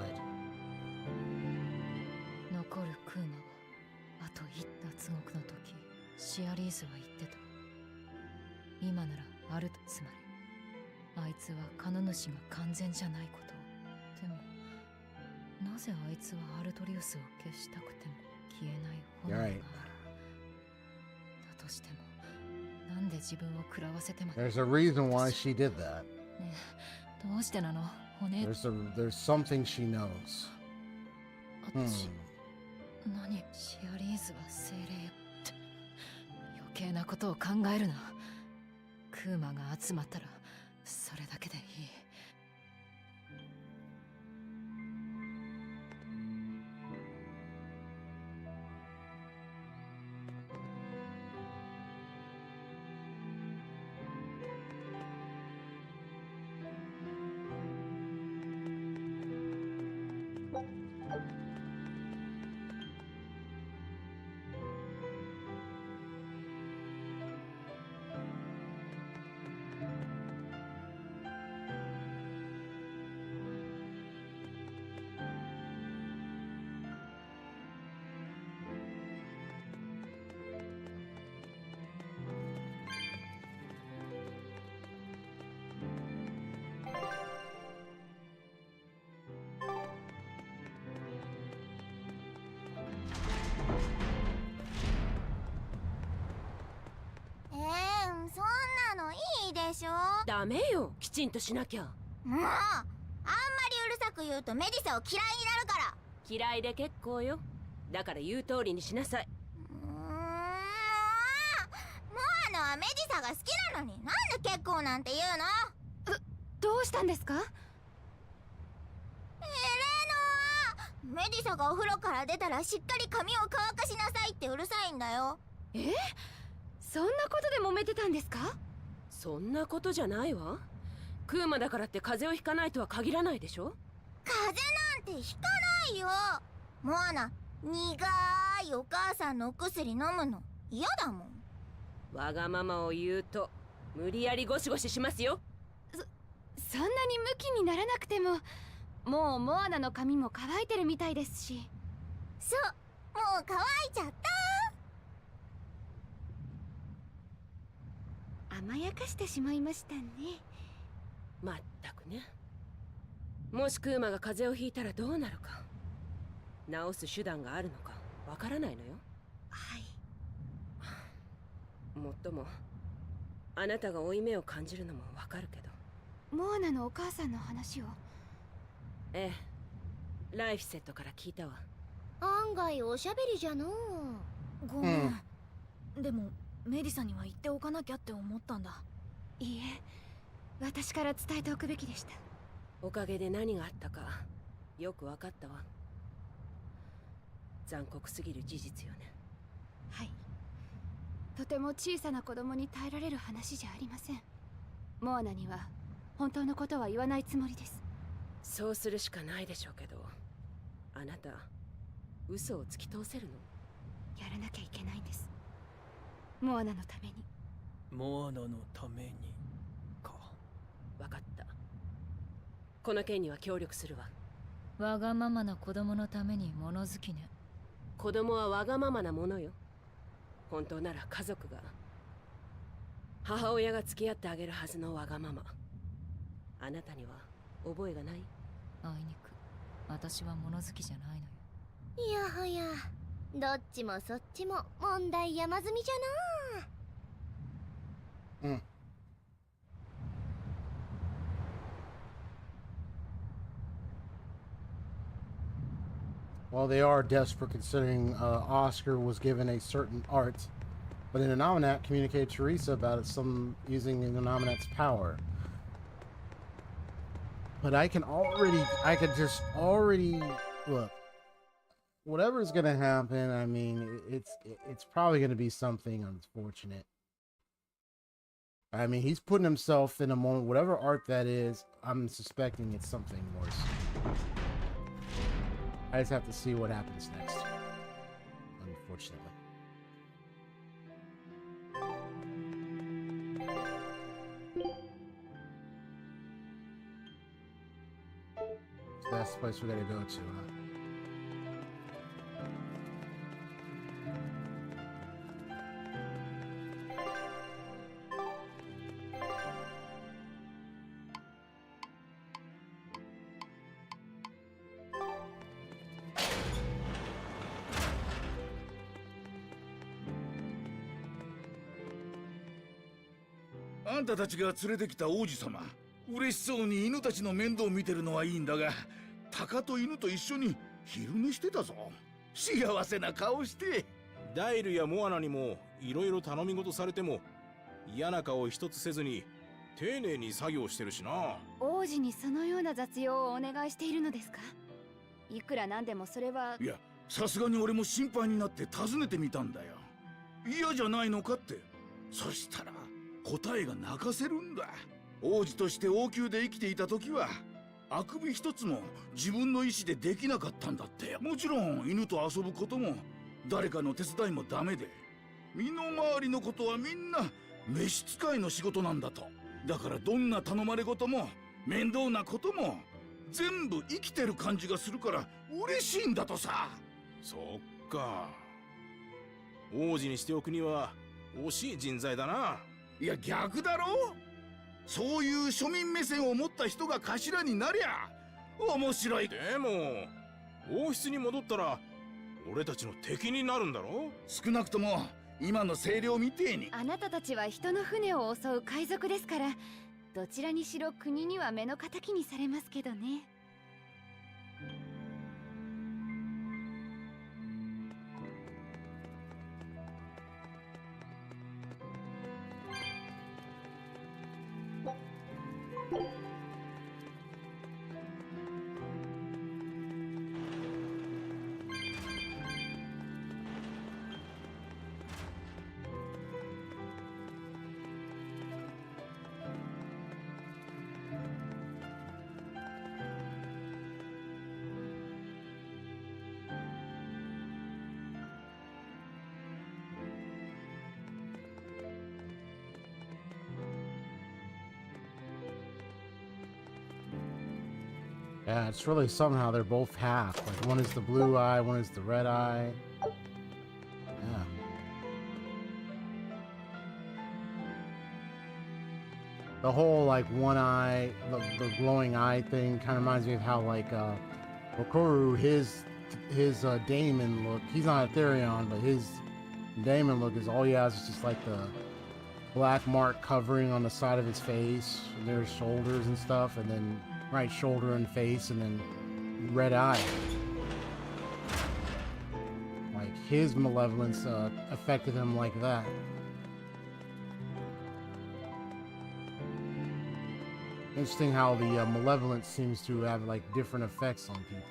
残るクーマはあと一脱獄の時、シアリーズは言ってた。今ならあると、つまりあいつは金主が完全じゃないことを。でもなぜあいつはアルトリウスを消したくても消えない炎がある。だとしてもなんで自分を食らわせてまで。 There's a reason why she did that. ねえ、どうしてなの？骨。There's something she knows. 何？シアリーズは精霊って余計なことを考えるな。クーマが集まったらそれだけでいい。そんなのいいでしょ。ダメよ、きちんとしなきゃ。もうあんまりうるさく言るとメディサを嫌いになるから。嫌いで結構よ。だから言う通りにしなさい。モアナはメディサが好きなのになんで結構なんて言うの？どうしたんですか？メディサがお風呂から出たらしっかり髪を乾かしなさいってうるさいんだよ。そんなことで揉めてたんですか？そんなことじゃないわ。クーマだからって風邪をひかないとは限らないでしょ。風邪なんてひかないよ。モアナ、苦いお母さんのお薬飲むの嫌だもん。わがままを言うと無理やりゴシゴシしますよ。そんなにムキにならなくても、もうモアナの髪も乾いてるみたいですし。そう、もう乾いちゃった。甘やかしてしまいましたね。まったくね。もしクーマが風邪をひいたらどうなるか、治す手段があるのかわからないのよ。はい。もっともあなたが負い目を感じるのもわかるけど。モアナのお母さんの話を。ええ、ライフセットから聞いたわ。案外おしゃべりじゃのう。ごめん、でもメディサには言っておかなきゃって思ったんだ。いいえ、私から伝えておくべきでした。おかげで何があったかよくわかったわ。残酷すぎる事実よね。はい。とても小さな子供に耐えられる話じゃありません。モアナには本当のことは言わないつもりです。そうするしかないでしょうけど、あなた嘘を突き通せるの？やらなきゃいけないんです。モアナのために。モアナのためにか。わかった。この件には協力するわ。わがままな子供のために物好きね。子供はわがままなものよ。本当なら家族が、母親が付き合ってあげるはずのわがまま。あなたには覚えがない？あいにく私は物好きじゃないのよ。いやはや、どっちもそっちも問題山積みじゃな。Well, they are desperate considering Oscar was given a certain art, but an Innominat communicated to Teresa about some using the Innominat's power. But I could just already look. Whatever's gonna happen, I mean, it's probably gonna be something unfortunate. I mean, he's putting himself in a moment. Whatever art that is, I'm suspecting it's something worse. I just have to see what happens next. Unfortunately. So that's the place we gotta go to, huh?「あんたたちが連れてきた王子様、嬉しそうに犬たちの面倒を見てるのはいいんだが、鷹と犬と一緒に昼寝してたぞ。幸せな顔して。ダイルやモアナにもいろいろ頼み事されても嫌な顔一つせずに丁寧に作業してるしな。王子にそのような雑用をお願いしているのですか？いくらなんでもそれは。いや、さすがに俺も心配になって尋ねてみたんだよ。嫌じゃないのかって。そしたら答えが泣かせるんだ。王子として王宮で生きていた時はあくび一つも自分の意思でできなかったんだって。もちろん犬と遊ぶことも誰かの手伝いもダメで、身の回りのことはみんな召使いの仕事なんだと。だからどんな頼まれ事も面倒なことも全部生きてる感じがするから嬉しいんだとさ。そっか、王子にしておくには惜しい人材だな。いや逆だろ。そういう庶民目線を持った人が頭になりゃ面白い。でも王室に戻ったら俺たちの敵になるんだろ。少なくとも今の声量みてえに。あなたたちは人の船を襲う海賊ですから、どちらにしろ国には目の敵にされますけどね。Yeah, it's really somehow they're both half. Like one is the blue eye, one is the red eye. Yeah. The whole like one eye, the glowing eye thing kind of reminds me of how like Okoro, his daemon look. He's not a Therion, but his daemon look is all he has is just like the black mark covering on the side of his face, and there's shoulders and stuff, and then right shoulder and face, and then red eye. Like his malevolence affected him like that. Interesting how the malevolence seems to have like different effects on people.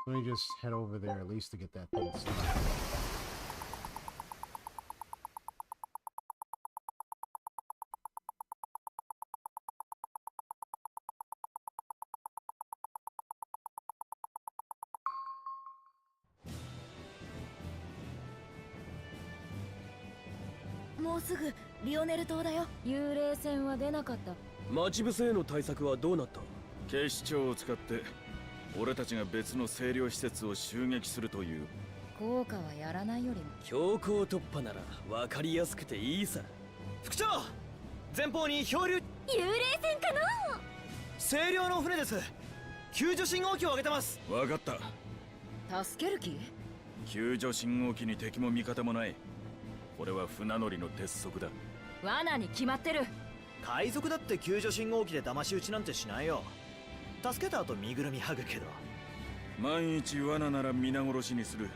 Let me just head over there at least to get that thing started.もうすぐリオネル島だよ。幽霊船は出なかった。待ち伏せへの対策はどうなった？警視庁を使って俺たちが別の清涼施設を襲撃するという。効果はやらないよりも。強行突破なら分かりやすくていいさ。副長、前方に漂流。幽霊船かの？清涼の船です。救助信号機を上げてます。分かった。助ける気？救助信号機に敵も味方もない。これは船乗りの鉄則だ。罠に決まってる。海賊だって救助信号機で騙し討ちなんてしないよ。助けた後身ぐるみ剥ぐけど。万一罠なら皆殺しにする。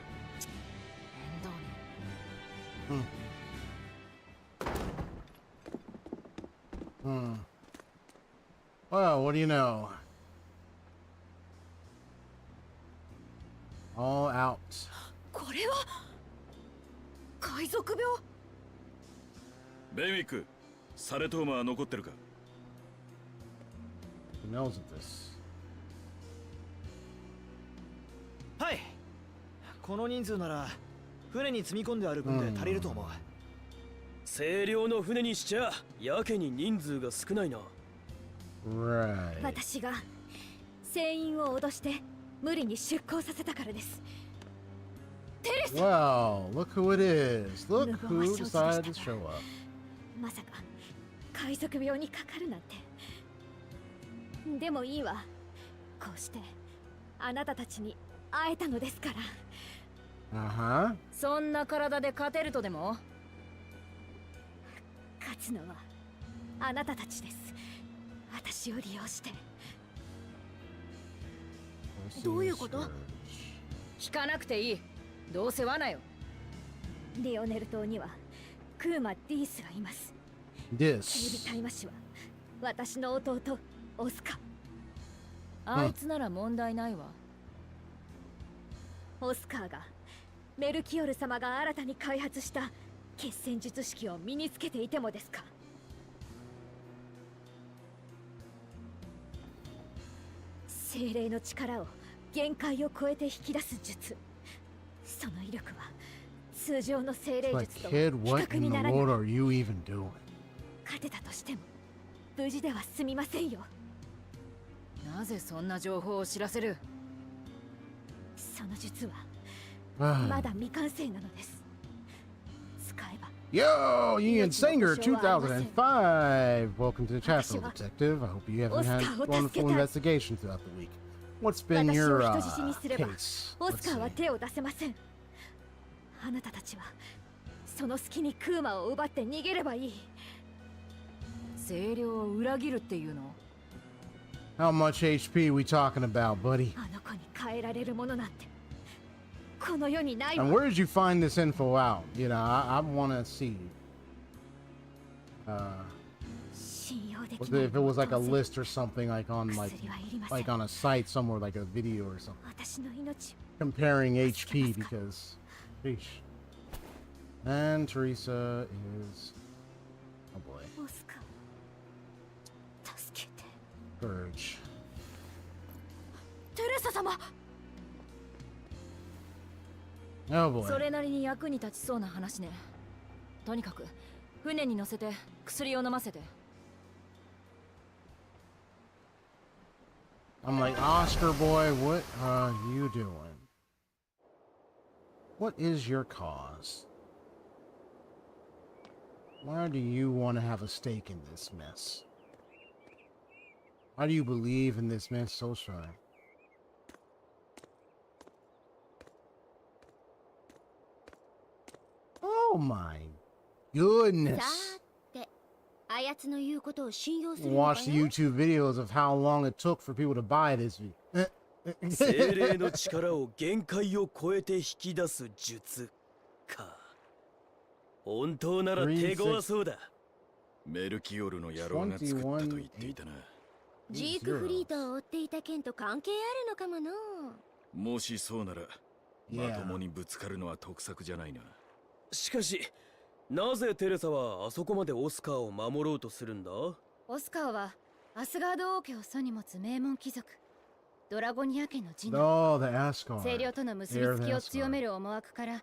Well, what do you know? All out. これは海賊病。ベイミック、サレトーマは残ってるか？ Who knows of this? はい。この人数なら船に積み込んである分で足りると思う。清涼の船にしちゃやけに人数が少ないな。Right. 私が船員を脅して無理に出港させたからです。テレス。Well, look who it is. Look who decided to show up. まさか海賊病にかかるなんて。でもいいわ。こうしてあなたたちに会えたのですから。そんな体で勝てるとでも？勝つのはあなたたちです。私を利用して。どういうこと？聞かなくていい。どうせ罠よ。リオネル島にはクーマ・ディースがいます。テレビタイマ氏は私の弟オスカ。あいつなら問題ないわ。オスカーがメルキオル様が新たに開発した決戦術式を身につけていてもですか？精霊の力を限界を超えて引き出す術。その威力は通常の精霊術と比較にならない。勝てたとしても無事では済みませんよ。なぜそんな情報を知らせる？その術はまだ未完成なのです。使えば。Yo, Union Singer 2005. Welcome to the chat, Little Detective. I hope you haven't had a wonderful investigation throughout the week. What's been your case? オスカーは手を出せません。あなたたちはその隙にクーマを奪って逃げればいい。清涼を裏切るっていうの？How much HP we talking about, buddy? あの子に変えられるものなんてこの世にない And わ。 where did you find this info out? You know, I want to see. 信用でき Was ない it, if it was like a list or something, like on 薬はいりません。 like on a site somewhere, like a video or something, 私の命 comparing HP because, sheesh. And Teresa is, oh boy, オスカー助けて。 Purge. テレサ様。 Oh boy. それなりに役に立ちそうな話ね。とにかく船に乗せて薬を飲ませて。 I'm like, Oscar boy, what are you doing? What is your cause? Why do you want to have a stake in this mess? Why do you believe in this mess so strong? Oh my goodness. さて、あやつの言うことを信用するのか Watch the よ。 YouTube videos of how long it took for people to buy this video. 精霊の力を限界を超えて引き出す術か。本当なら手強そうだ。メルキオルの野郎が作ったと言っていたな。ジークフリートを追っていた件と関係あるのかもの。もしそうなら、 Yeah. まともにぶつかるのは得策じゃないな。しかし、なぜテレサはあそこまでオスカーを守ろうとするんだ？オスカーはアスガード王家を祖に持つ名門貴族ドラゴニア家の次男。 Oh, the Asgard. 清涼との結びつきを強める思惑から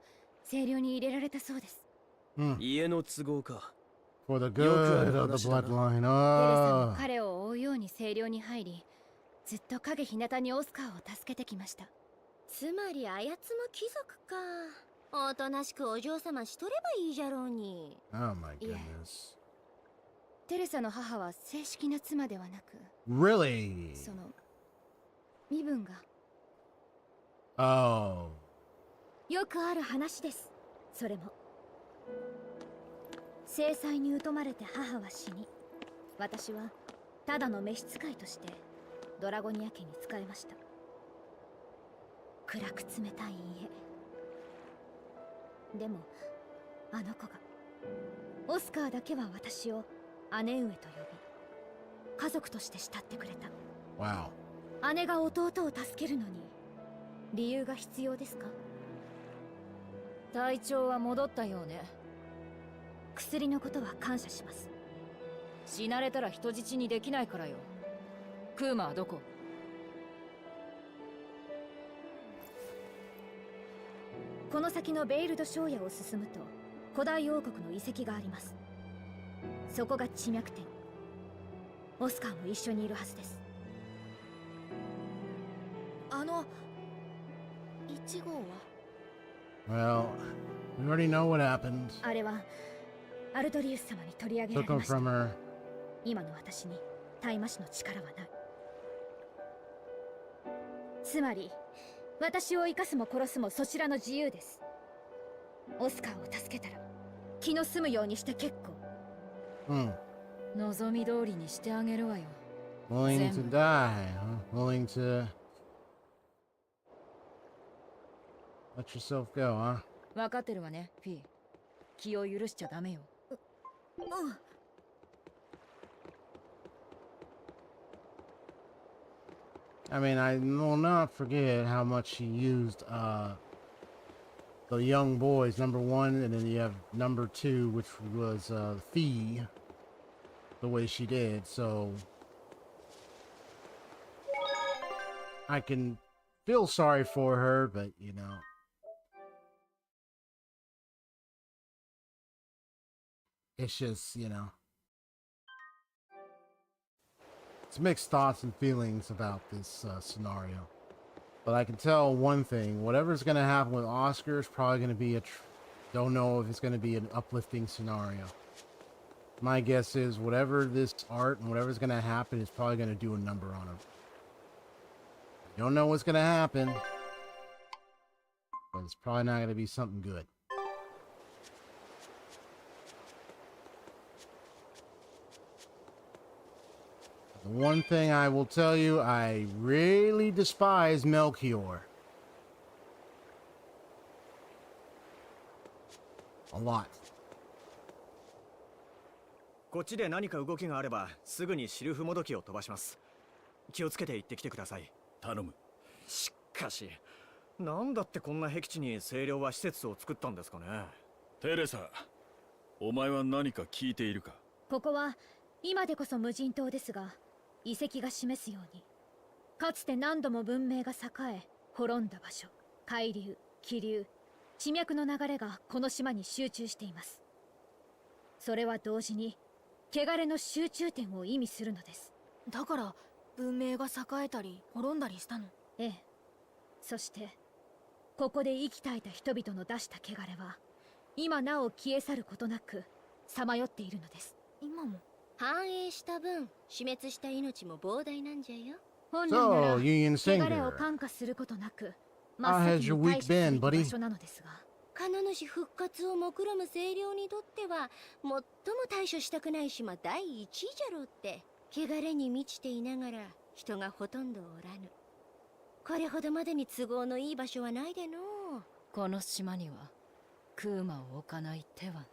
清涼に入れられたそうです。家の都合か。 For the good of the bloodline. テレサも彼を追うように清涼に入り、ずっと影日向にオスカーを助けてきました。つまりあやつも貴族か。おとなしくお嬢様しとればいいじゃろうに。 Oh my いえ、 goodness. テレサの母は正式な妻ではなく、 Really? その身分が。 Oh. よくある話です。それも。制裁に疎まれて母は死に、私はただの召使いとしてドラゴニア家に仕えました。暗く冷たい家でも、あの子がオスカーだけは私を姉上と呼び、家族として慕ってくれた。 Wow. 姉が弟を助けるのに理由が必要ですか？体調は戻ったようね。薬のことは感謝します。死なれたら人質にできないからよ。クーマはどこ？この先のベイルド庄屋を進むと古代王国の遺跡があります。そこが地脈点。オスカーも一緒にいるはずです。あの1号は？ Well, we already know what happened. あれはアルトリウス様に取り上げら Took れ him ました。 from her. 今の私に大魔師の力はない。つまり私を生かすも殺すもそちらの自由です。オスカーを助けたら気の済むようにして結構。望み通りにしてあげるわよ。 Willing to die, huh? Willing to let yourself go, huh? 分かってるわね、フィー。気を許しちゃダメよ。I mean, I will not forget how much she used the young boys, number one, and then you have number two, which was Fee, the way she did. So I can feel sorry for her, but you know, it's just, you know, it's mixed thoughts and feelings about this scenario. But I can tell one thing, whatever's going to happen with Oscar is probably going to be don't know if it's going to be an uplifting scenario. My guess is whatever this art and whatever's going to happen is probably going to do a number on him. Don't know what's going to happen, but it's probably not going to be something good. The one thing I will tell you, I really despise Melchior. lot. こっちで何か動きがあればすぐにシルフもどきを飛ばします。気をつけて行ってきてください。頼む。しかし、なんだってこんな僻地に清涼は施設を作ったんですかね。テレサ、お前は何か聞いているか？ここは今でこそ無人島ですが、遺跡が示すようにかつて何度も文明が栄え滅んだ場所、海流、気流、地脈の流れがこの島に集中しています。それは同時に汚れの集中点を意味するのです。だから文明が栄えたり滅んだりしたの？ええ。そしてここで息絶えた人々の出した汚れは今なお消え去ることなくさまよっているのです。今も繁栄した分死滅した命も膨大なんじゃよ。本来なら Union 汚れ Singer. を感化することなく How 真っ has 先 your に week 対処す been, る buddy? 場所なのですが、金主復活を目論む清涼にとっては最も対処したくない島第一位じゃろうって。汚れに満ちていながら人がほとんどおらぬ。これほどまでに都合のいい場所はないでのう。この島にはクーマを置かない手はない。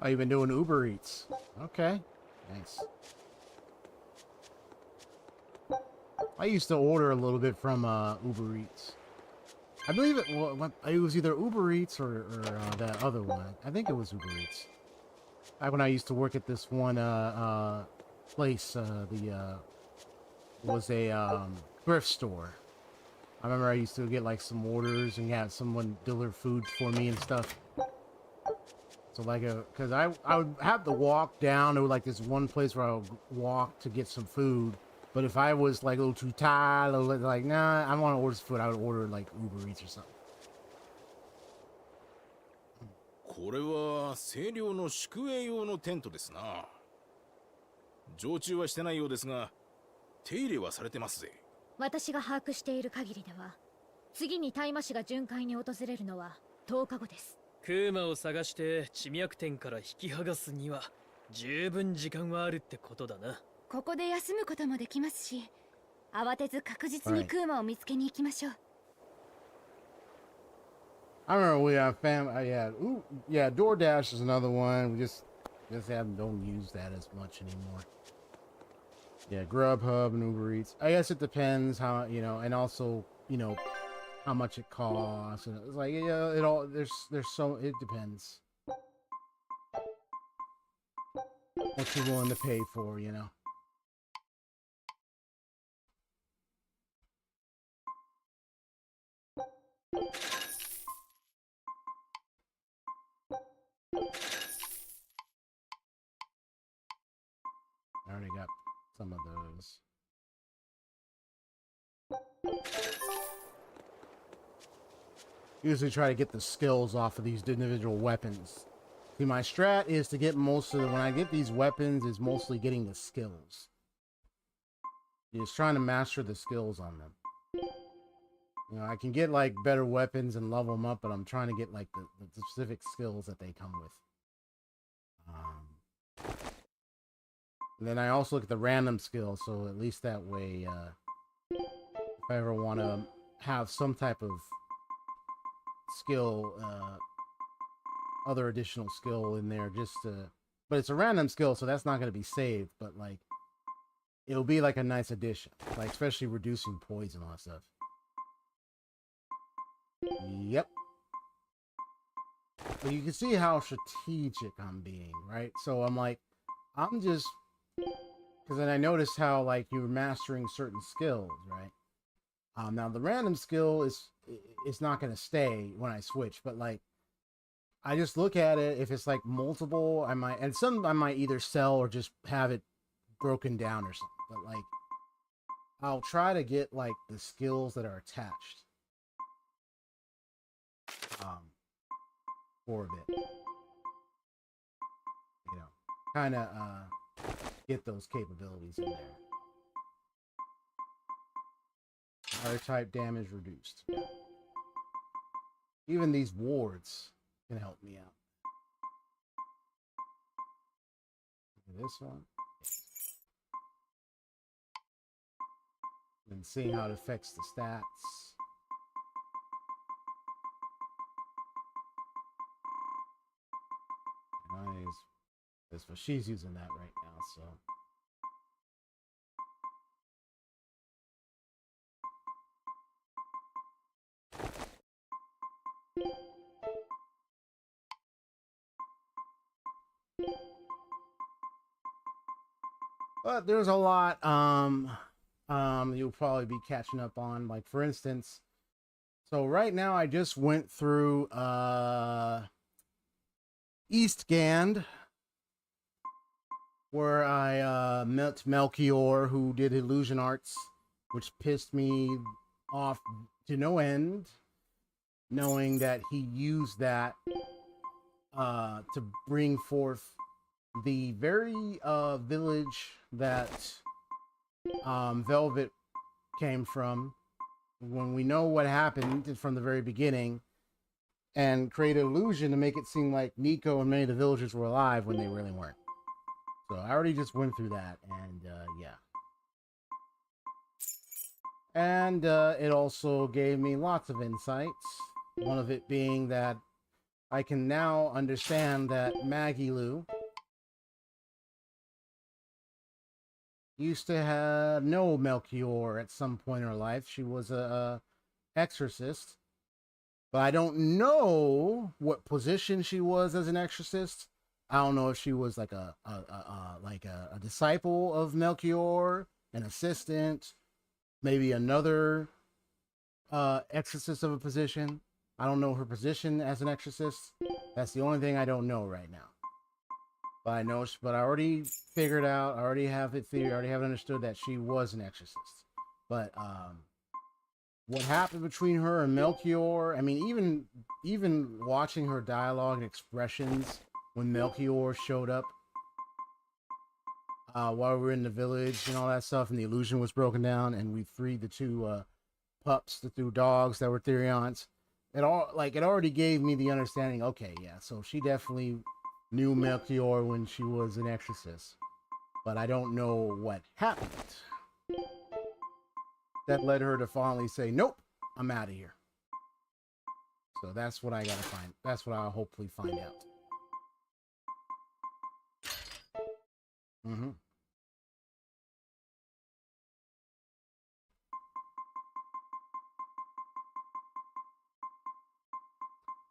Oh, you've been doing Uber Eats. Okay, nice. I used to order a little bit from Uber Eats. I believe it was either Uber Eats or that other one. I think it was Uber Eats. Back when I used to work at this one place, was a thrift store. I remember I used to get like some orders and have someone deliver food for me and stuff. So like cause I would have to walk down to like this one place where I would walk to get some food. But if I was like a little too tired, like nah, I don't want to order some food, I would order like Uber Eats or something. これは清涼の宿営用のテントですな。常駐はしてないようですが、手入れはされてますぜ。私が把握している限りでは、次に大麻氏が巡回に訪れるのは10日後です。クーマを探して地脈点から引き剥がすには十分時間はあるってことだな。ここで休むこともできますし、慌てず確実にクーマを見つけに行きましょう。I remember we have yeah, DoorDash is another one. We just don't use that as much anymore. Yeah, Grubhub and Uber Eats. I guess it depends how, you know, and also, you know, how much it costs. And it's like, yeah, it all it depends. What you're willing to pay for, you know. I already got some of those. Usually try to get the skills off of these individual weapons. See, my strat is to get most of when I get these weapons is mostly getting the skills. You're just trying to master the skills on them. You know, I can get like better weapons and level them up, but I'm trying to get like the specific skills that they come with. And then I also look at the random skills, so at least that way, if I ever want to have some type of skill, other additional skill in there, just to, but it's a random skill, so that's not going to be saved, but like, it'll be like a nice addition, like especially reducing poison and all that stuff. Yep. But you can see how strategic I'm being, right? So I'm like, I'm just, because then I noticed how like you're mastering certain skills, right? Now the random skill is not going to stay when I switch, but like I just look at it. If it's like multiple, I might, and some I might either sell or just have it broken down or something. But like I'll try to get like the skills that are attached. for a bit. You know, kind of get those capabilities in there. Fire type damage reduced. Even these wards can help me out. This one. And seeing how it affects the stats. That's what she's using that right now, so. But there's a lot you'll probably be catching up on. Like for instance, so right now I just went through Eastgand, where I met Melchior, who did illusion arts, which pissed me off to no end, knowing that he used that to bring forth the very village that Velvet came from, when we know what happened from the very beginning, and create an illusion to make it seem like Nico and many of the villagers were alive when they really weren't. So I already just went through that, and yeah. And it also gave me lots of insights. One of it being that I can now understand that Maggie Lou used to know Melchior at some point in her life. She was a exorcist, but I don't know what position she was as an exorcist. I don't know if she was like a disciple of Melchior, an assistant, maybe another exorcist of a position. I don't know her position as an exorcist. That's the only thing I don't know right now. But I know, but I already figured out, I already have it theory, I already have it understood that she was an exorcist. But what happened between her and Melchior, I mean, even watching her dialogue and expressions when Melchior showed up while we were in the village and all that stuff, and the illusion was broken down, and we freed the two pups, the two dogs that were Therions. It already gave me the understanding, okay, yeah, so she definitely knew Melchior when she was an exorcist. But I don't know what happened that led her to finally say, nope, I'm out of here. So that's what I gotta find. That's what I'll hopefully find out. Mm-hmm.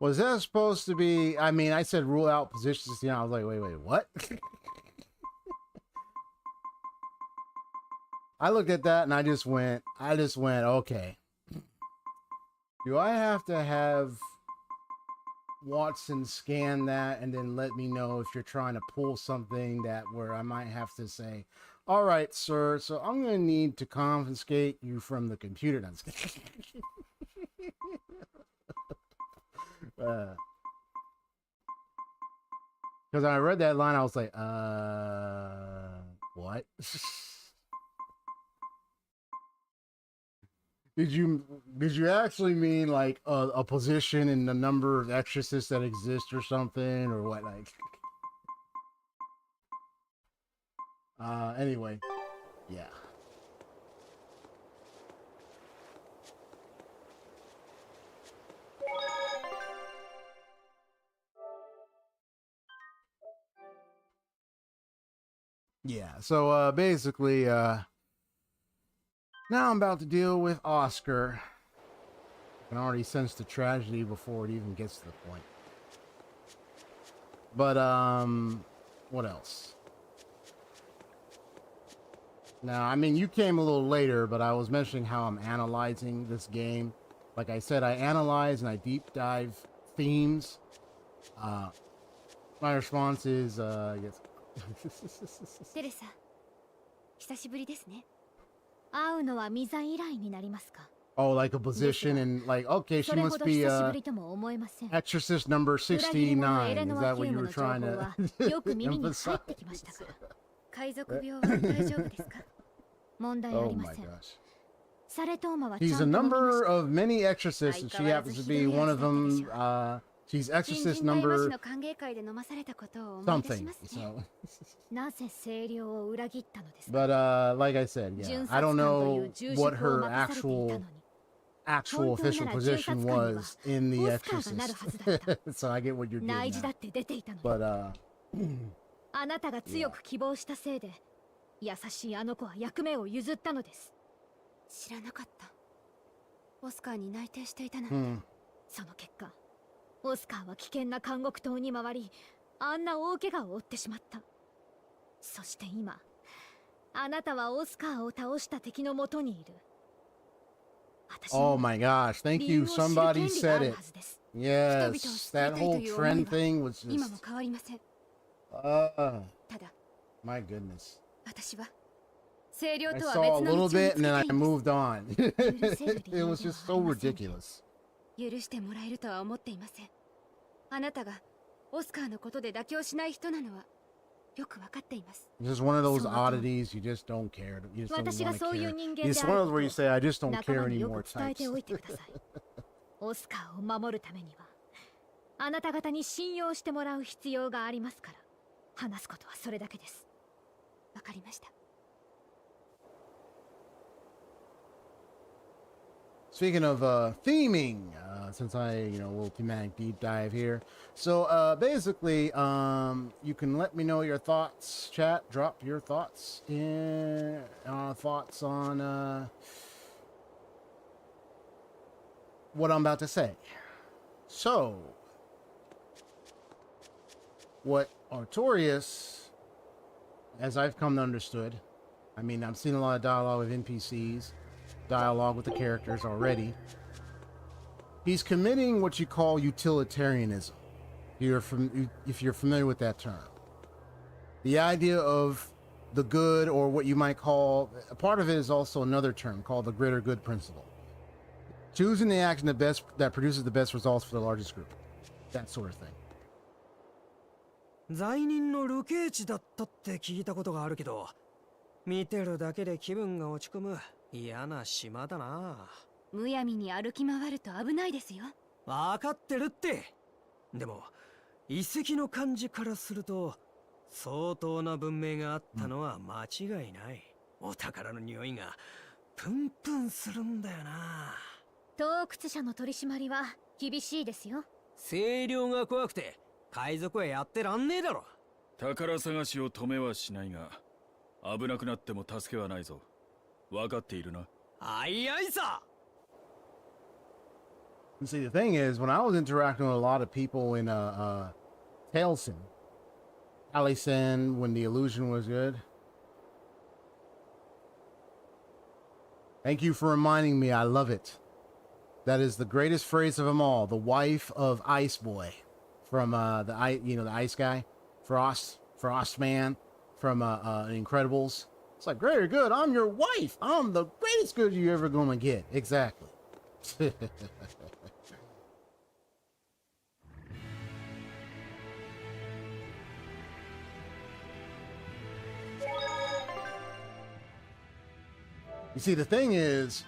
Was that supposed to be, I mean, I said rule out positions, you know, I was like, wait, what? I looked at that and I just went, okay. Do I have to have Watson scan that and then let me know if you're trying to pull something that where I might have to say, all right, sir, so I'm going to need to confiscate you from the computer. Because I read that line, I was like, what? Did you actually mean like a position in the number of exorcists that exist or something, or what? Like, anyway, yeah. Yeah, so basically, now I'm about to deal with Oscar. I can already sense the tragedy before it even gets to the point. But, what else? Now, I mean, you came a little later, but I was mentioning how I'm analyzing this game. Like I said, I analyze and I deep dive themes. My response is, yes. テレサ、久しぶりですね。会うのはミザ以来になりますか。Oh, like a position and like, okay, she must be exorcist number 69. Is that what you were trying to emphasize? Oh my gosh. He's a number of many exorcists, and she happens to be one of them. She's exorcist number something. So. But like I said, yeah, I don't know what her actual official position was in The Exorcist. So I get what you're getting at. But あなたが強く希望したせいで優しいあの子は役目を譲ったのです。知らなかった。オスカーに内定していたなんて。その結果、オスカーは危険な監獄島に回り、あんな大怪我を負ってしまった。そして今、あなたはオスカーを倒した敵のもとにいる。Oh my gosh, thank you. Somebody said it. Yes, that whole trend thing was just... my goodness. I saw a little bit and then I moved on. It was just so ridiculous. 許してもらえるとは思っていません。あなたがオスカーのことで妥協しない人なのはよくわかっています。 It's just one of those oddities you just don't care. You just don't want to care. It's one of those where you say, I just don't care anymore types. オスカーを守るためにはあなた方に信用してもらう必要がありますから話すことはそれだけです。わかりました。 Speaking of theming, since I, a little thematic deep dive here. So basically, you can let me know your thoughts, chat. Drop your thoughts thoughts on what I'm about to say. So, what Artorias, as I've come to understood, I mean, I've seen a lot of dialogue with NPCs. Dialogue with the characters already. He's committing what you call utilitarianism. If you're familiar with that term, the idea of the good, or what you might call, a part of it is also another term called the greater good principle. Choosing the action that produces the best results for the largest group. That sort of thing. 罪人の流刑地だったって聞いたことがあるけど、見てるだけで気分が落ち込む。 嫌な島だな。むやみに歩き回ると危ないですよ。わかってるって。でも遺跡の感じからすると相当な文明があったのは間違いない。お宝の匂いがプンプンするんだよな。盗掘者の取り締まりは厳しいですよ。声量が怖くて海賊はやってらんねえだろ。宝探しを止めはしないが、危なくなっても助けはないぞ。 分かっているな。あいあいさ。 See, the thing is, when I was interacting with a lot of people in Taliesin, when the illusion was good. Thank you for reminding me. I love it. That is the greatest phrase of them all. The wife of Ice Boy, from the ice guy, Frost Man, from Incredibles. It's like, greater good, I'm your wife. I'm the greatest good you're ever gonna get. Exactly. You see, the thing is,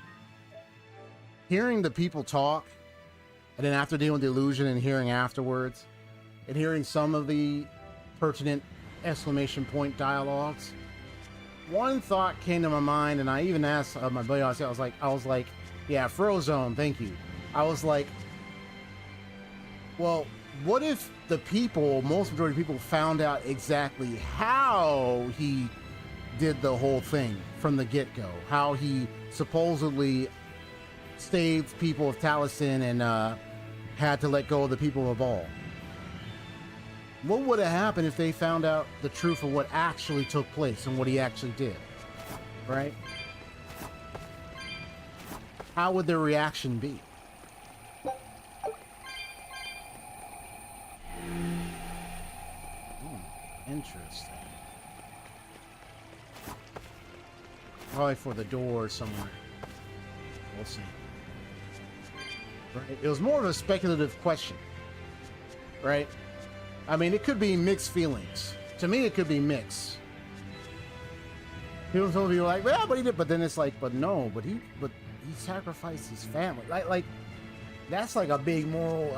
hearing the people talk, and then after dealing with the illusion and hearing afterwards, and hearing some of the pertinent exclamation point dialogues, one thought came to my mind, and I even asked my buddy. I was like, yeah, Frozone, thank you. I was like, well, what if the most majority of people found out exactly how he did the whole thing from the get-go, how he supposedly saved people of Taliesin and had to let go of the people of All? What would have happened if they found out the truth of what actually took place and what he actually did? Right? How would their reaction be? Interesting. Probably for the door somewhere. We'll see. Right? It was more of a speculative question, right? I mean, it could be mixed feelings. To me, it could be mixed. People were like, well, but he did. But then it's like, but no, but he sacrificed his family. Like that's like a big moral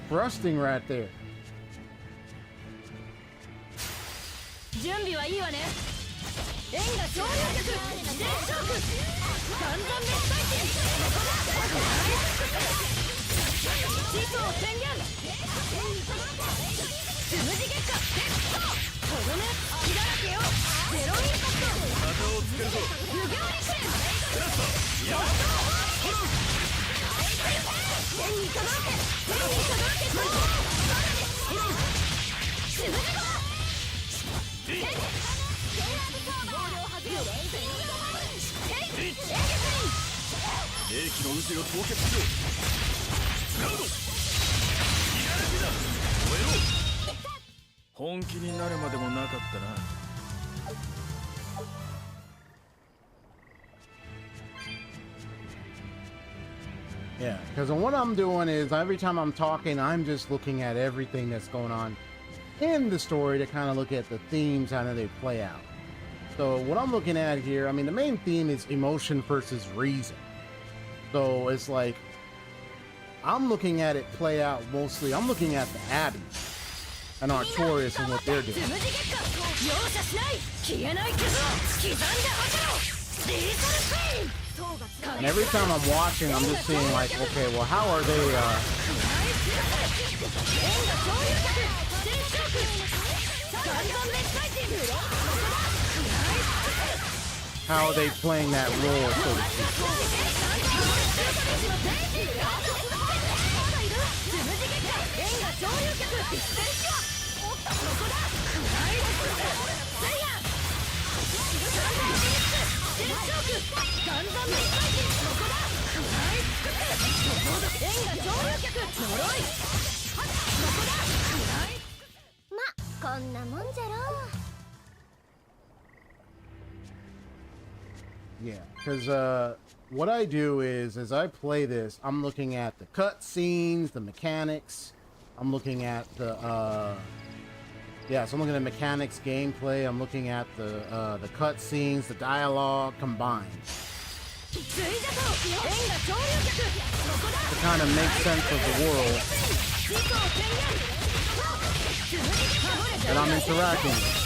thrusting right there. 準備はいいわね。円が潮流曲自転勝負完全滅最地地層宣言つむじ月下とどめ血だらけよゼロインパクト旗をつけるぞ無行リフレや天に届け天に届けつむじご霊気の渦を凍結しろ。使うぞ。燃えろ。本気になるまでもなかったな。Yeah, because what I'm doing is every time I'm talking, I'm just looking at everything that's going on in the story to kind of look at the themes, how they play out. So what I'm looking at here, I mean, the main theme is emotion versus reason. So it's like, I'm looking at it play out mostly, I'm looking at the Abbey and Artorias and what they're doing. And every time I'm watching, I'm just seeing like, okay, well, how are they, how are they playing that role, so to speak? Yeah, because what I do is, as I play this, I'm looking at the cutscenes, the mechanics. I'm looking at the so I'm looking at mechanics, gameplay. I'm looking at the cutscenes, the dialogue combined to kind of make sense of the world that I'm interacting with.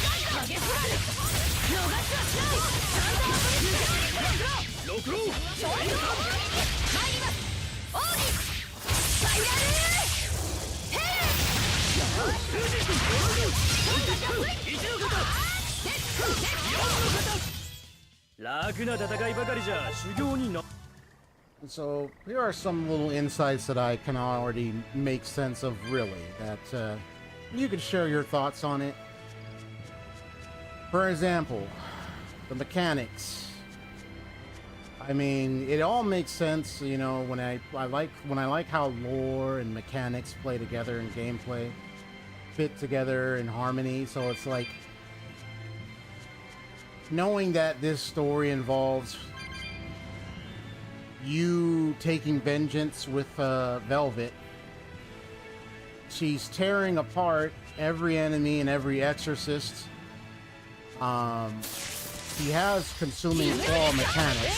So here are some little insights that I can already make sense of, really, that you can share your thoughts on it. For example, the mechanics. I mean, it all makes sense, you know, when I like how lore and mechanics play together and gameplay fit together in harmony. So it's like knowing that this story involves you taking vengeance with Velvet. She's tearing apart every enemy and every exorcist. He has consuming claw mechanics.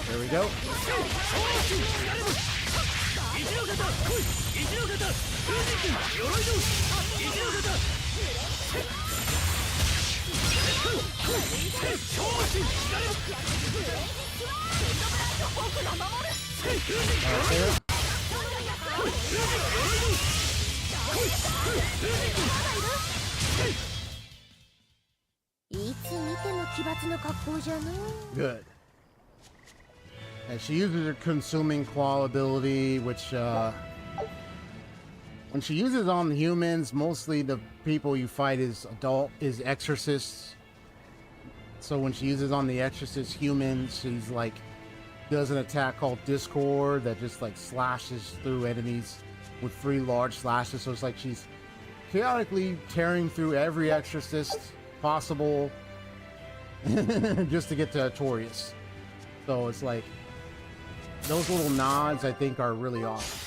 There we go. Good. And she uses her consuming claw ability, which when she uses on humans, mostly the people you fight is exorcists. So when she uses on the exorcist humans, she's like does an attack called Discord that just like slashes through enemies with 3 large slashes. So it's like she's chaotically tearing through every exorcist possible just to get to Artorias. So it's like those little nods I think are really awesome.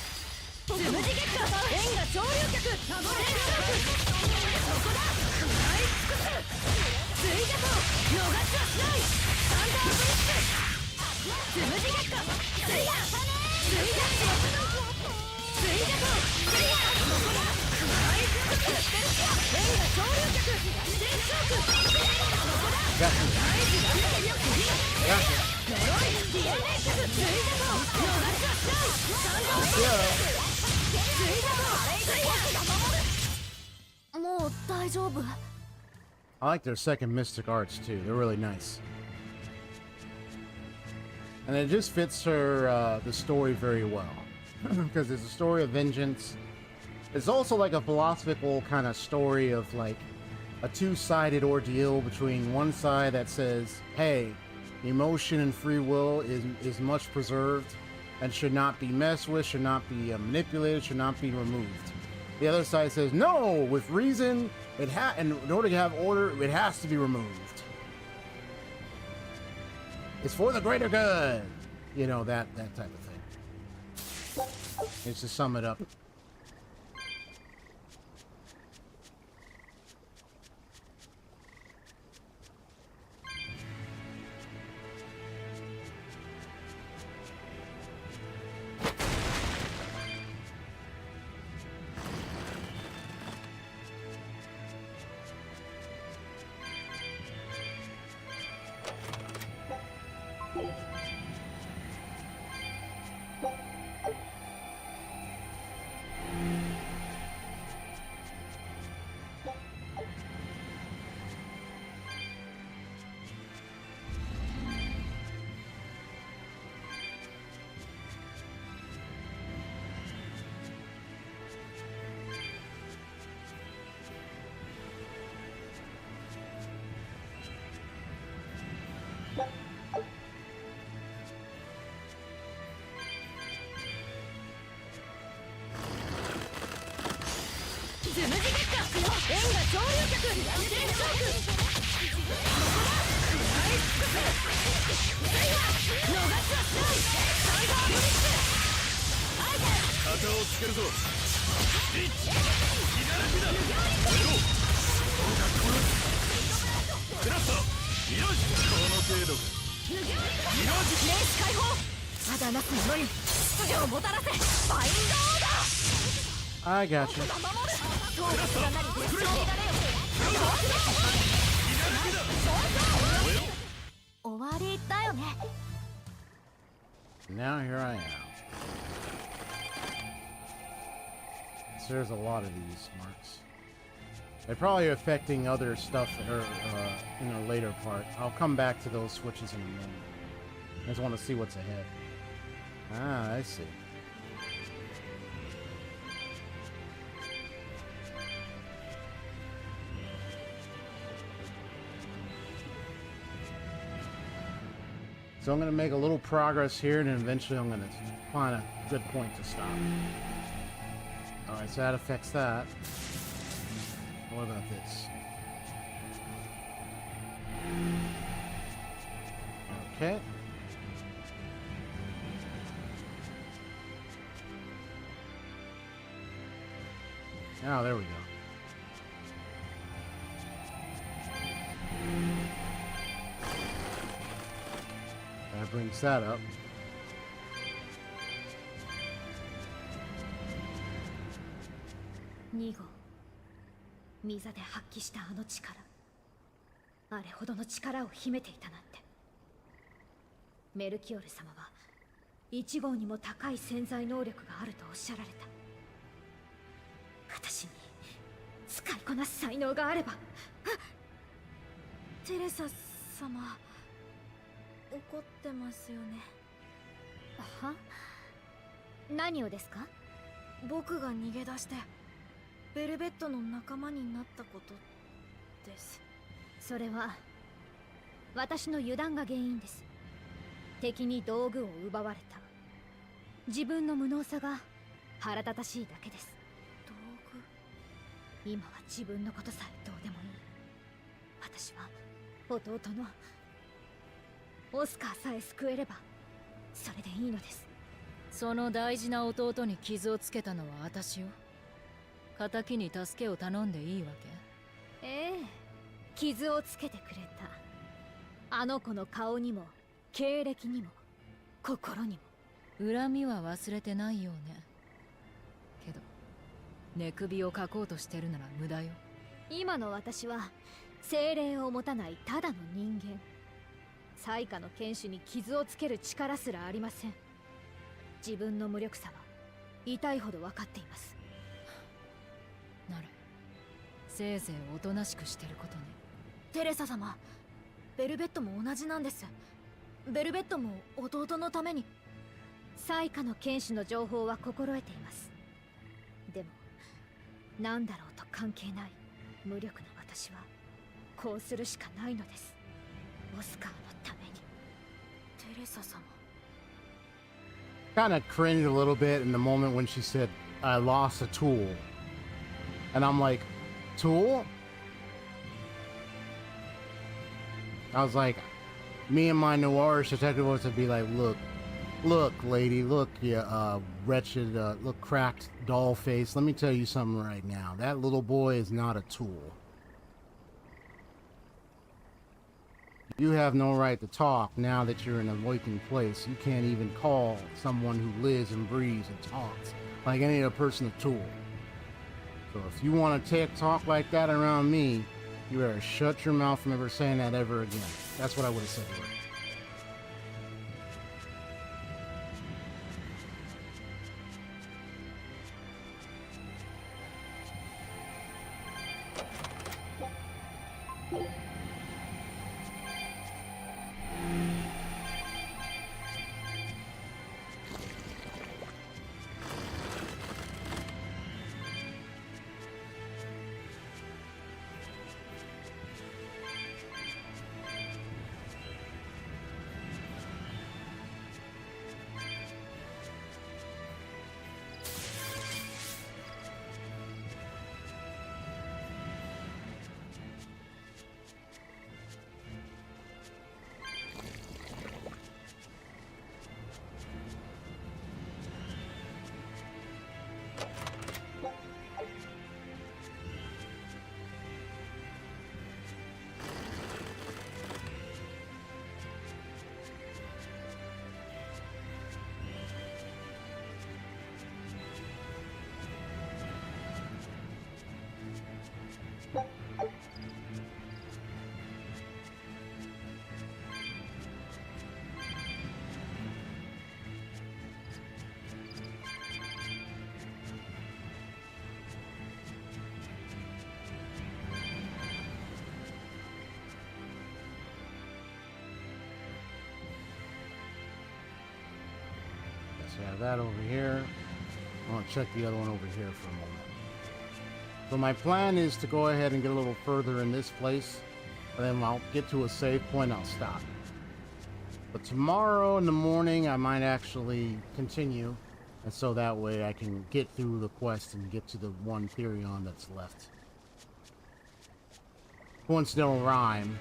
I like their second mystic arts too. They're really nice. And it just fits her, the story very well. Because it's a story of vengeance. It's also like a philosophical kind of story of like a two-sided ordeal between one side that says, hey, emotion and free will is much preserved and should not be messed with, should not be manipulated, should not be removed. The other side says, no, with reason, and in order to have order, it has to be removed. It's for the greater good. You know, that type of thing. It's to sum it up. I got you. Now here I am. So there's a lot of these marks. They're probably affecting other stuff in a later part. I'll come back to those switches in a minute. I just want to see what's ahead. Ah, I see. So I'm going to make a little progress here, and then eventually I'm going to find a good point to stop. Alright, so that affects that. What about this? Okay. Oh, there we go. That brings that up. Nigo、ミザで発揮したあの力、あれほどの力を秘めていたなんて。メルキオル様は1号にも高い潜在能力があるとおっしゃられた。私に使いこなす才能があれば。テレサ様、怒ってますよね。は？何をですか？僕が逃げ出してベルベットの仲間になったことです。それは私の油断が原因です。敵に道具を奪われた。自分の無能さが腹立たしいだけです。道今は自分のことさえどうでもいい。私は弟のオスカーさえ救えればそれでいいのです。その大事な弟に傷をつけたのは私よ。仇に助けを頼んでいいわええ、傷をつけてくれた。あの子の顔にも経歴にも心にも。恨みは忘れてないよね。けど寝首をかこうとしてるなら無駄よ。今の私は精霊を持たないただの人間。災禍の剣士に傷をつける力すらありません。自分の無力さは痛いほど分かっています。ならせいぜいおとなしくしてることね。テレサ様、ベルベットも同じなんです。ベルベットも弟のために。災禍の剣士の情報は心得ています。でも何だろうと関係ない無力な私はこうするしかないのです。オスカーのために。テレサ様。Kind of cringed a little bit in the moment when she said, I lost a tool. And I'm like, tool? I was like, me and my noirish detective was to be like, look, lady, look, you wretched, look, cracked doll face. Let me tell you something right now. That little boy is not a tool. You have no right to talk now that you're in a working place. You can't even call someone who lives and breathes and talks like any other person a tool. So if you want to talk like that around me, you better shut your mouth from ever saying that ever again. That's what I would have said to her. So I have that over here. I want to check the other one over here for a moment. So my plan is to go ahead and get a little further in this place, and then I'll get to a save point, I'll stop. But tomorrow in the morning, I might actually continue, and so that way I can get through the quest and get to the one Therion that's left. Coincidental rhyme.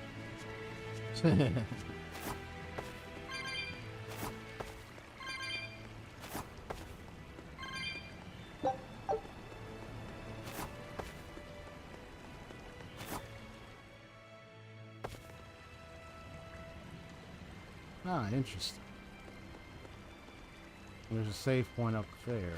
Ah, interesting. There's a save point up there.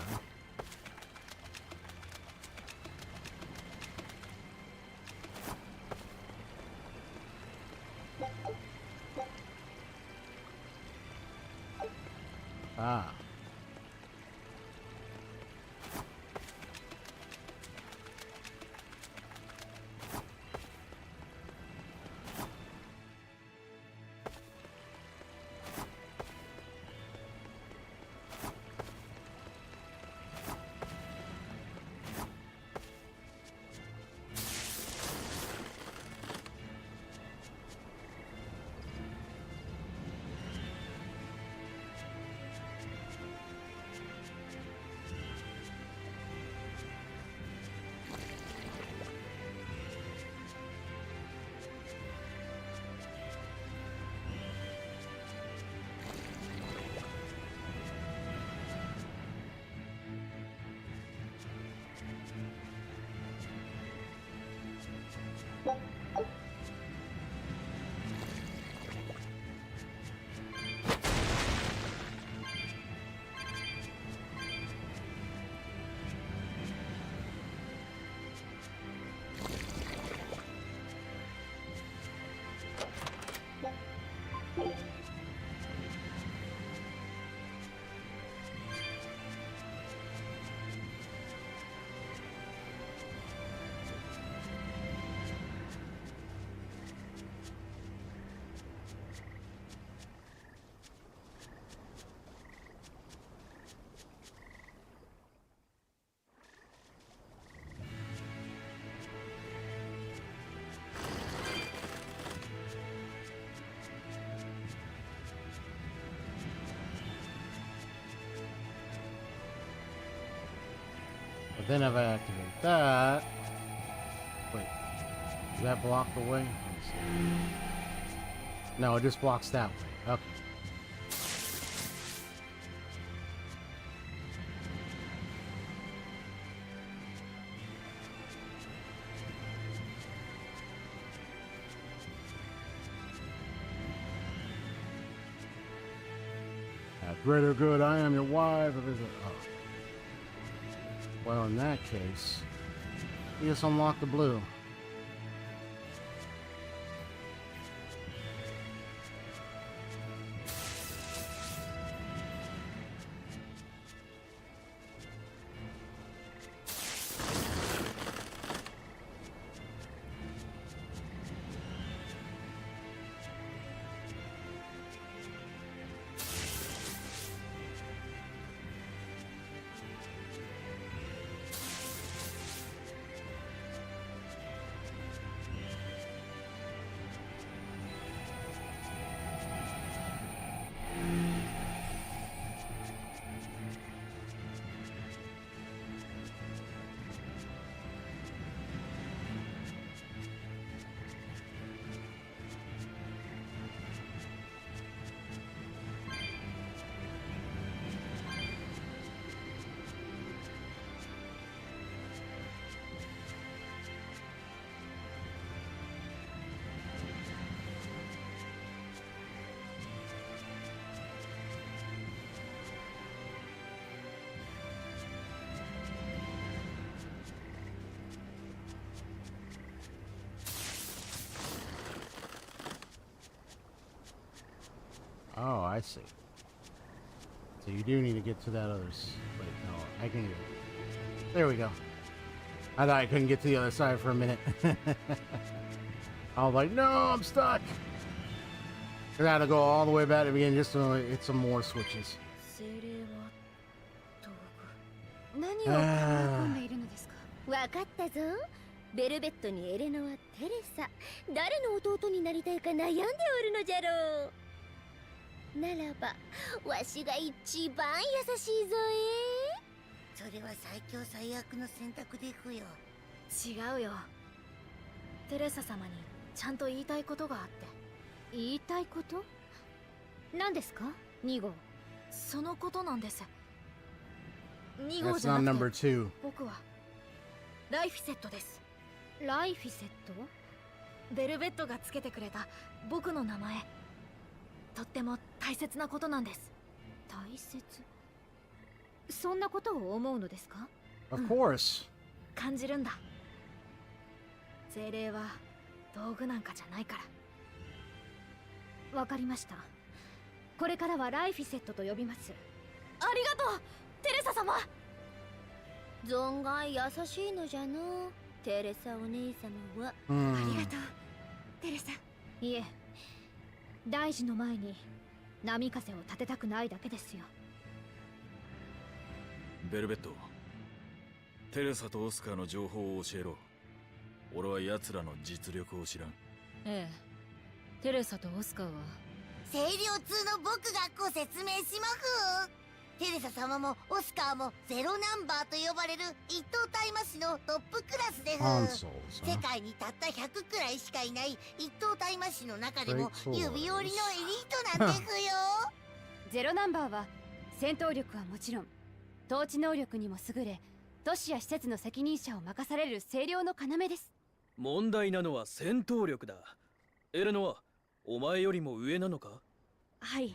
Ah. But then if I activate that, wait, does that block the way? Let me see. No, it just blocks that way. Okay. Have greater good, I am your wife. If it's oh. Well, in that case, we just unlock the blue. Oh, I see. So you do need to get to that other... Wait, no, I can get it. There we go. I thought I couldn't get to the other side for a minute. I was like, no, I'm stuck. I gotta go all the way back to the beginning just to hit some more switches. 何を考え込んでいるのですか。わかったぞ。ベルベットにエレノはテレサ。誰の弟になりたいか悩んでおるのじゃろう。ならば、わしが一番優しいぞそれは最強最悪の選択でふよ。違うよ。テレサ様にちゃんと言いたいことがあって。言いたいこと？何ですか？2号。そのことなんです。2号じゃなくて僕はライフィセットです。ライフィセット？ベルベットがつけてくれた僕の名前。とっても大切なことなんです。大切？そんなことを思うのですか？ Of course。感じるんだ。精霊は道具なんかじゃないから。わかりました。これからはライフィセットと呼びます。ありがとう、テレサ様。存外優しいのじゃの、テレサお姉様は。ありがとう、テレサ。いえ、大事の前に波風を立てたくないだけですよ。ベルベット、テレサとオスカーの情報を教えろ。俺は奴らの実力を知らん。ええ、テレサとオスカーは清涼通の僕がご説明しまふ。テレサ様もオスカーもゼロナンバーと呼ばれる一等大魔師のトップクラスでふ。世界にたった100くらいしかいない一等大魔師の中でも指折りのエリートなんでふよ。ゼロナンバーは戦闘力はもちろん統治能力にも優れ、都市や施設の責任者を任される清涼の要です。問題なのは戦闘力だ。エレノはお前よりも上なのか？はい。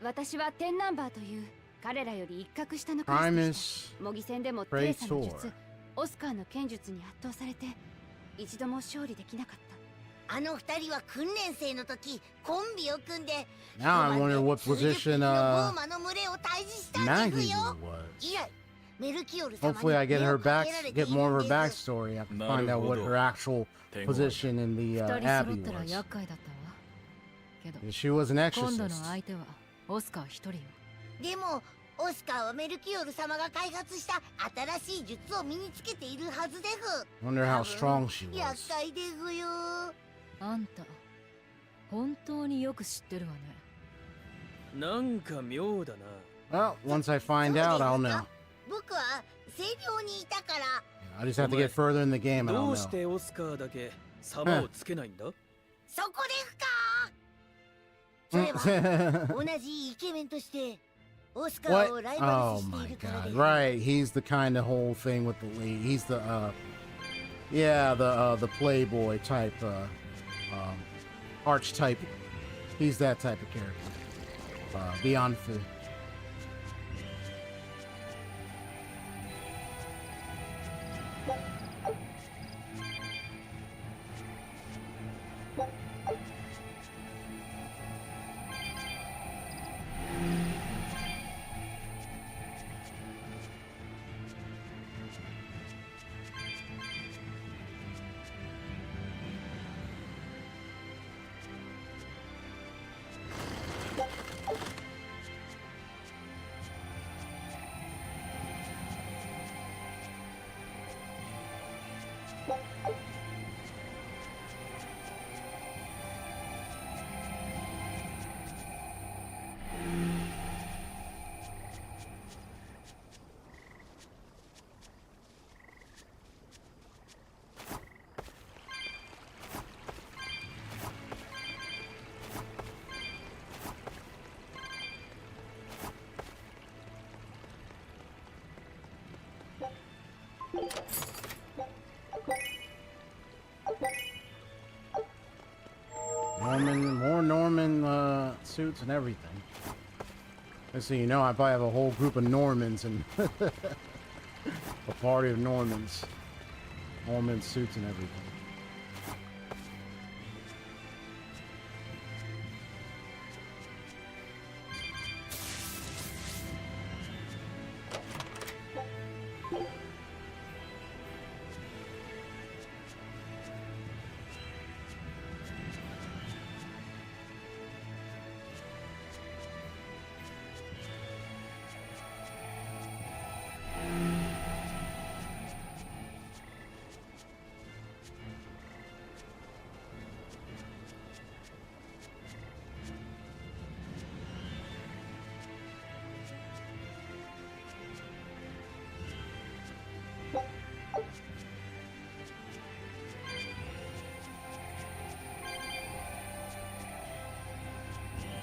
私は10ナンバーという彼らより一格下のクラスでした。模擬戦でもテレサの術、オスカーの剣術に圧倒されて一度も勝利できなかった。あの二人は訓練生の時コンビを組んで Now I wonder what position ゴーマの群れを退治したんですよ。 Maggie was. 以来メルキオル様に Hopefully I get 目 her をかけられ back, てい get more of る her んです backstory. I have to find out what her actual position in the 二人 Abbey 揃ったら was. 厄介だったわ。けど She was an 今度の exorcist. 相手はオスカー一人よ。でもオスカーはメルキオル様が開発した新しい術を身につけているはずです。 Wonder how strong she 厄 was. 介ですよ。あんた本当によく知ってるわね。なんか妙だWell, な。once I find out, I'll know. 僕は清涼にいたから。 I just have to get further in the game and ど I'll うし know. てオスカーだけ様をつけないんだ？そこですか。それは同じイケメンとしてオスカー What? をライバル Oh 視してい my るからで god. す。 Right, he's the kind of whole thing with the lead. He's the yeah, the playboy type archetype. He's that type of character. Beyond food. More Norman suits and everything. Let's see, you know, I probably have a whole group of Normans and a party of Normans. Norman suits and everything.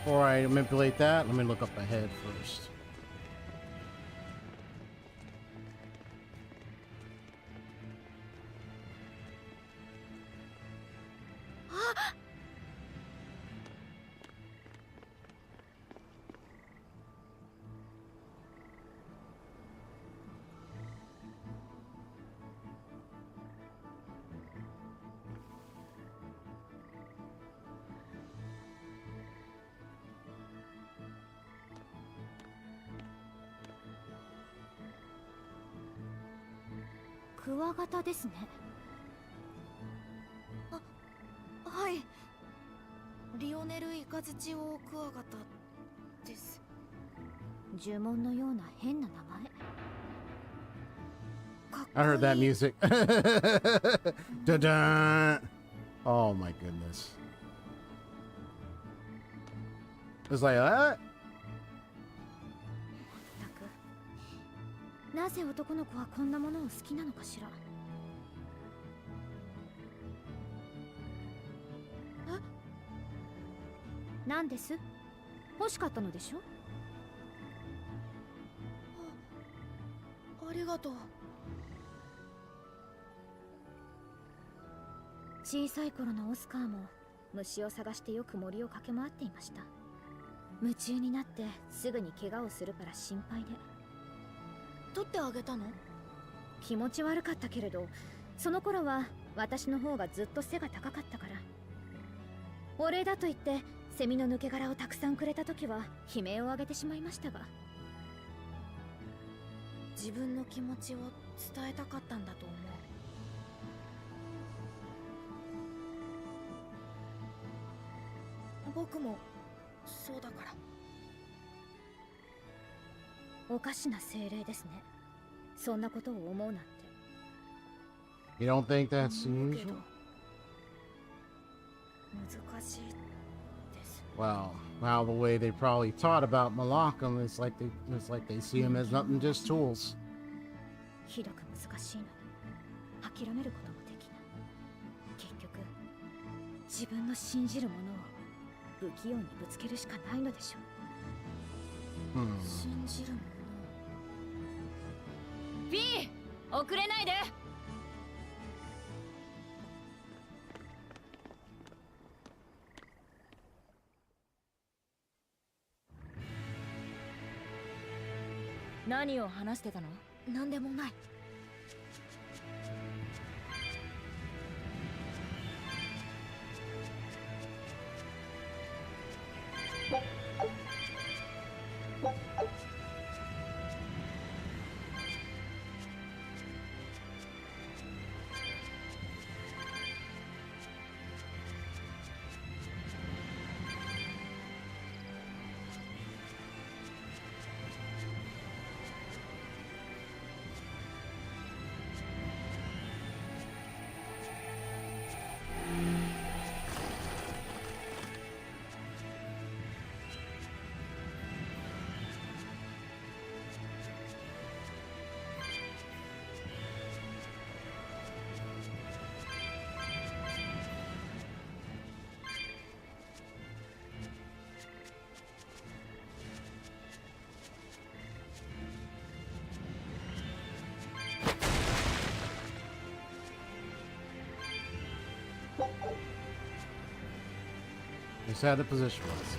Before I manipulate that, let me look up ahead first.「クワガタですね。はい。リオネルイカズチオオクワガタです。呪文のような変な名前。 I heard that music. Da-da! Oh my goodness. It's like that? なぜ男の子はこんなものを好きなのかしら。なんです？欲しかったのでしょ？ありがとう。小さい頃のオスカーも虫を探してよく森を駆け回っていました。夢中になってすぐに怪我をするから心配で。取ってあげたの？気持ち悪かったけれど、その頃は私の方がずっと背が高かったから。お礼だと言ってセミの抜け殻をたくさんくれた時は悲鳴を上げてしまいましたが。自分の気持ちを伝えたかったんだと思う。僕もそうだから。おかしな精霊ですね。そんなことを思うなんて。You don't think that's usual? 難しいです。 Well, now the way they probably taught about Malakam is like they see him as nothing, just tools. ひどく難しいのに諦めることもできない。結局自分の信じるものを不器用にぶつけるしかないのでしょう。信じるもの。フィー、遅れないで。何を話してたの？なんでもない。Just how the position was.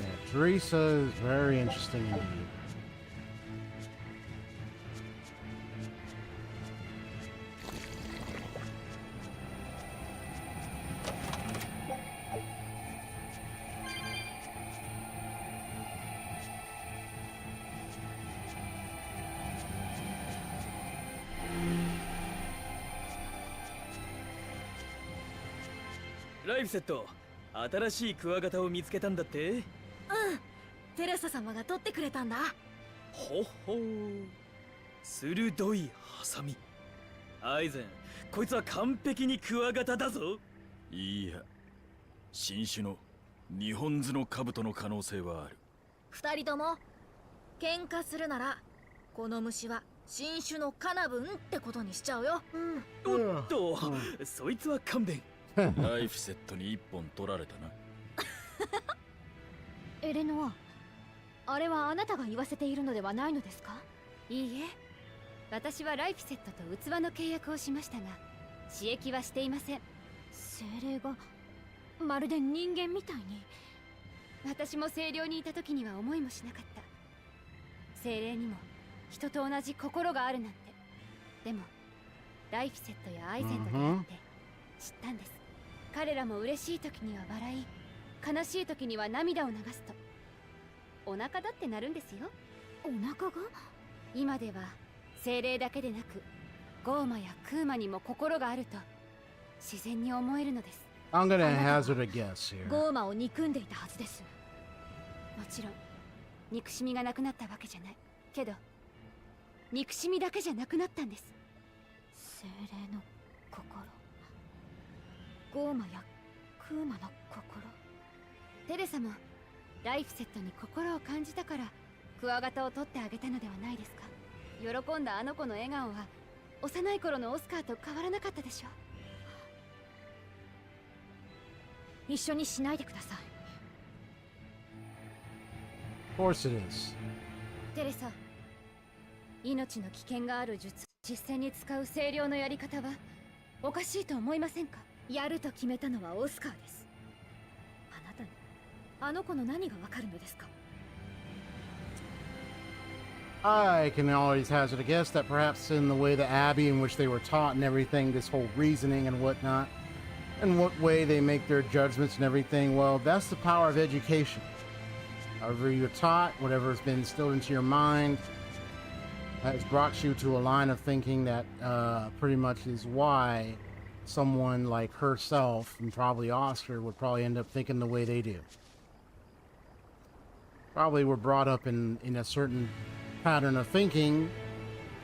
Yeah, Teresa is very interesting indeed.ライフセット、新しいクワガタを見つけたんだって？うん、テレサ様が取ってくれたんだ。ほほー、鋭いハサミ。アイゼン、こいつは完璧にクワガタだぞ。いいや、新種の日本図の兜の可能性はある。二人とも喧嘩するならこの虫は新種のカナブンってことにしちゃうよ。おっと、そいつは勘弁。ライフセットに一本取られたな。エレノア、あれはあなたが言わせているのではないのですか？いいえ、私はライフセットと器の契約をしましたが、刺激はしていません。精霊がまるで人間みたいに。私も清涼にいた時には思いもしなかった。精霊にも人と同じ心があるなんて。でもライフセットやアイゼンと出会って知ったんです。彼らも嬉しい時には笑い、悲しい時には涙を流すとお腹だってなるんですよ。お腹が？今では精霊だけでなくゴーマやクーマにも心があると自然に思えるのです。I'm gonna hazard a guess here. ゴーマを憎んでいたはずです。もちろん憎しみがなくなったわけじゃないけど、憎しみだけじゃなくなったんです。精霊の心、ゴーマやクーマの心。テレサもライフセットに心を感じたからクワガタを取ってあげたのではないですか。喜んだあの子の笑顔は幼い頃のオスカーと変わらなかったでしょう。一緒にしないでください。Of course it is. テレサ、命の危険がある術実践に使う清涼のやり方はおかしいと思いませんか？やると決めたのはオスカーです。あなたにあの子の何がわかるのですか？ I can always hazard a guess that perhaps in the way the abbey in which they were taught and everything, this whole reasoning and whatnot, and what way they make their judgments and everything, well, that's the power of education. However you're taught, whatever has been instilled into your mind, has brought you to a line of thinking that pretty much is why someone like herself, and probably Oscar, would probably end up thinking the way they do. Probably were brought up in a certain pattern of thinking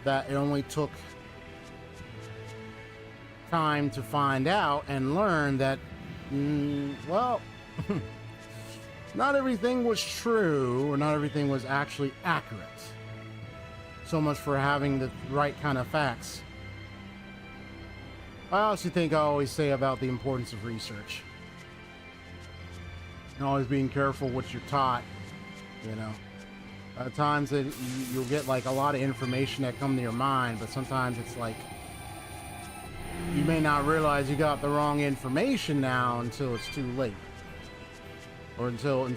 that it only took time to find out and learn that, well, not everything was true, or not everything was actually accurate. So much for having the right kind of facts. I also think I always say about the importance of research. And always being careful what you're taught, you know. At times you'll get like a lot of information that come to your mind, but sometimes it's like you may not realize you got the wrong information now until it's too late, or until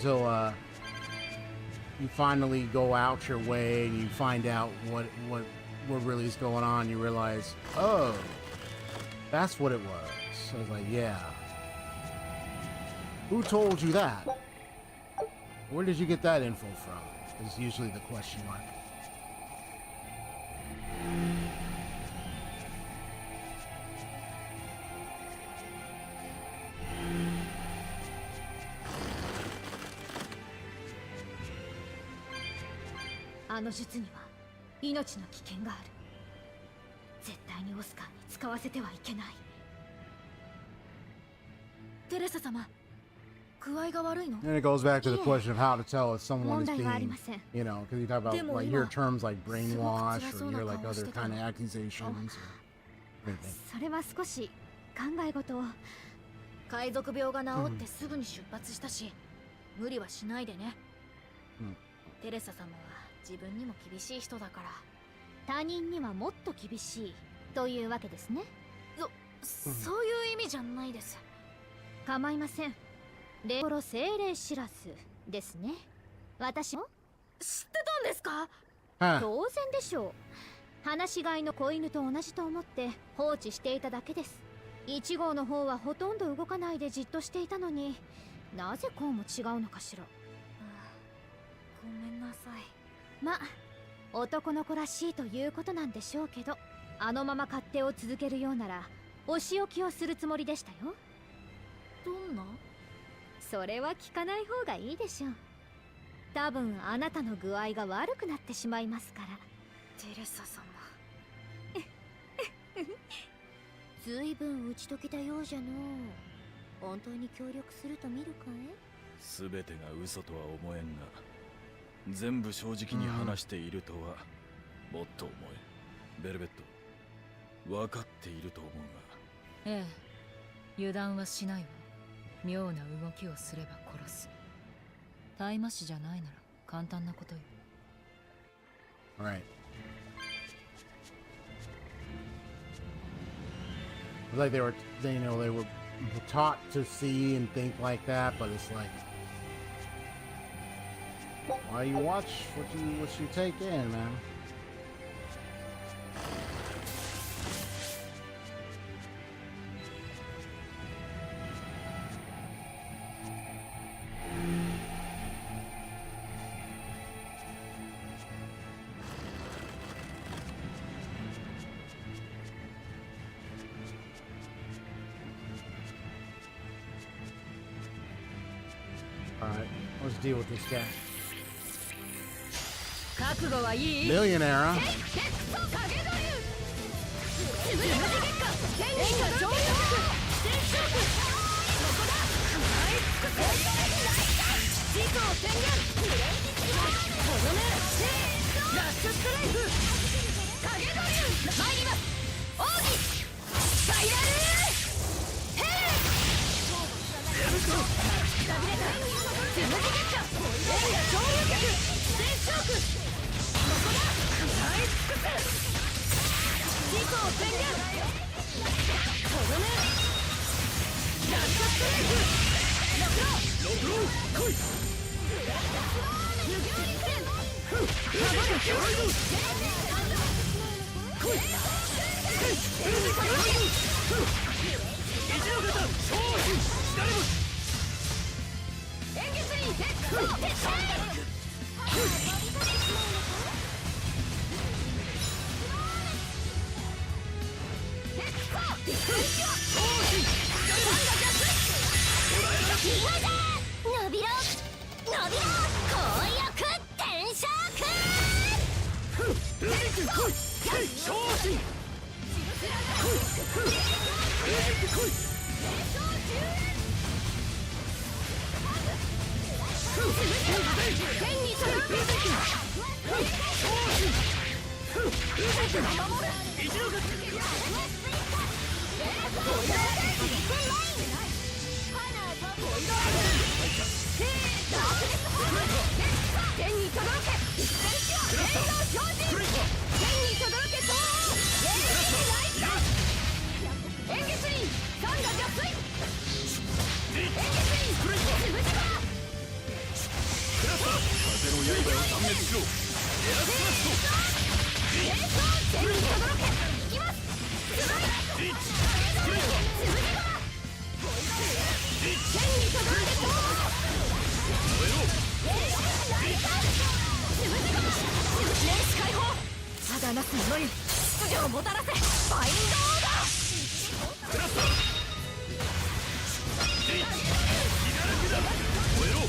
you finally go out your way and you find out what really is going on. You realize, oh, that's what it was. So I was like, yeah. Who told you that? Where did you get that info from? Is usually the question mark. Aの術には命の危険がある。絶対にオスカーに使わせてはいけない。テレサ様、具合が悪いの？ And it goes back to the question of how to tell if someone is being, you know, because you talk about like hear terms like brainwash or hear like other kind of accusations. それは少し考え事を。海賊病が治ってすぐに出発したし、無理はしないでね。テレサ様は自分にも厳しい人だから。他人にはもっと厳しいというわけですね。そういう意味じゃないです。構いません。レコロ精霊知らずですね。私も知ってたんですか？当然でしょう。放し飼いの子犬と同じと思って放置していただけです。1号の方はほとんど動かないでじっとしていたのに、なぜこうも違うのかしら。ごめんなさい。まあ男の子らしいということなんでしょうけど、あのまま勝手を続けるようならお仕置きをするつもりでしたよ。どんな？それは聞かない方がいいでしょう。多分あなたの具合が悪くなってしまいますから。テレサ様ずいぶん打ち解けたようじゃのう。本当に協力すると見るかい？全てが嘘とは思えんが、全部正直に話しているとはもっと思え。ベルベット、分かっていると思うが。ええ、油断はしないわ。妙な動きをすれば殺す。大麻師じゃないなら簡単なことよ。Right. Like they were taught to see and think like that, but it's like, why you watch what you take in, man? Alright, let's deal with this guy. 覚悟はいい？ Millionaire, huh? こを宣言。とどめ。ラッシュストライク。ろくろ来い。無限にくれ。来い。一の型商品誰も演劇に絶好撤退。伸びろ伸びろ紅力転職。昇進。天に届け。一の勝天に届け。天に届けと演劇にサンダ逆水。演劇につぶしば風の刃を断滅しろ。エラスマスト。天に届け。いきます。つぶしば天に届けと燃えろ。年始解放。ただなす者に秩序をもたらせ。バインドオーダー。燃えろ。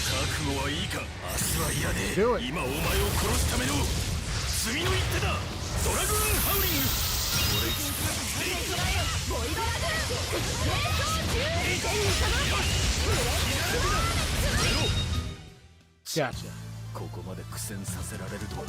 覚悟はいいか。明日は嫌で今お前を殺すための次の一手だ。ドラグーンハウリング。ボイドラグーン。天に届け。Gotcha. ここまで苦戦させられるとは。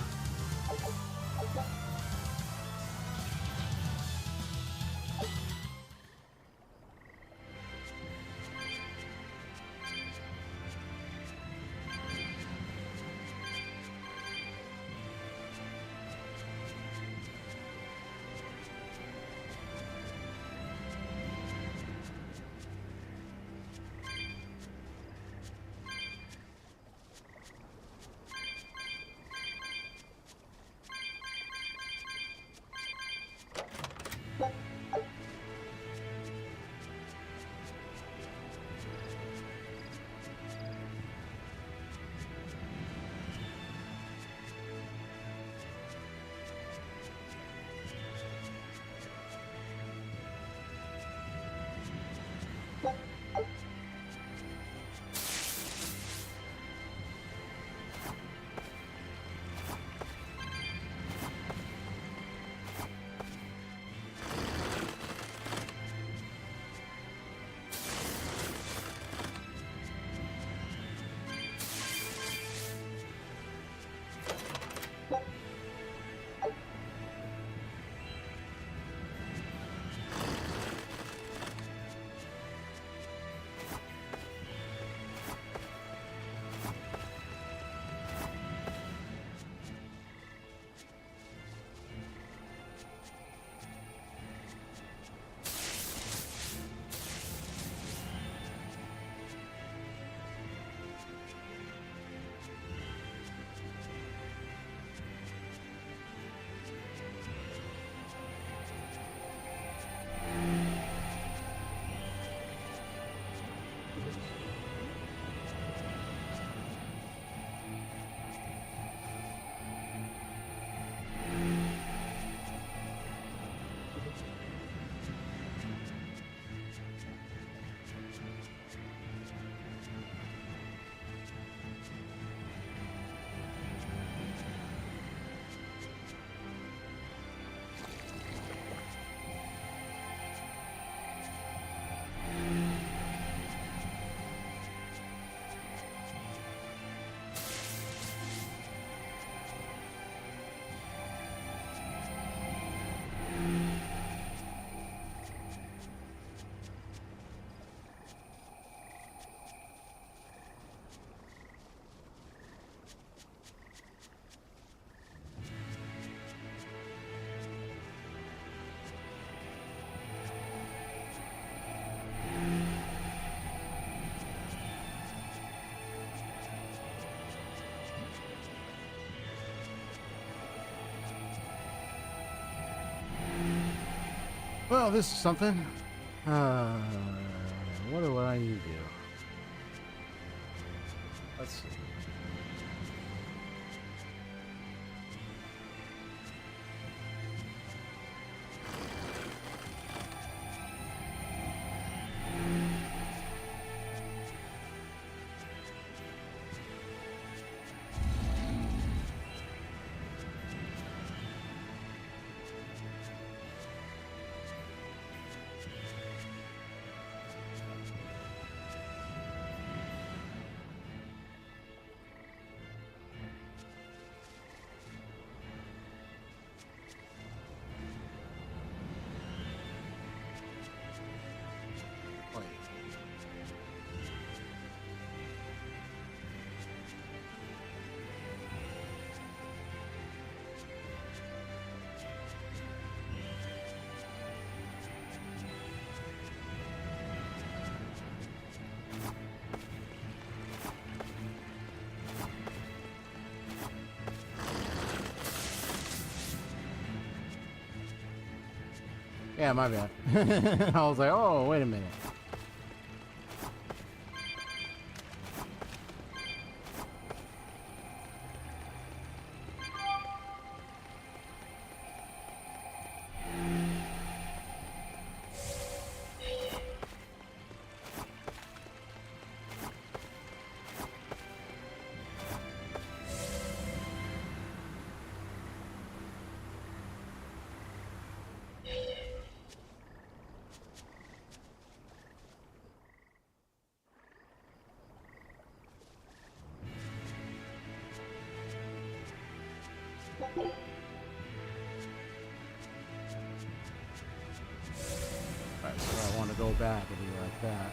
Well, this is something. What do I need to do? Let's see. Yeah, my bad. I was like, oh, wait a minute. Alright, so I want to go back and be like that.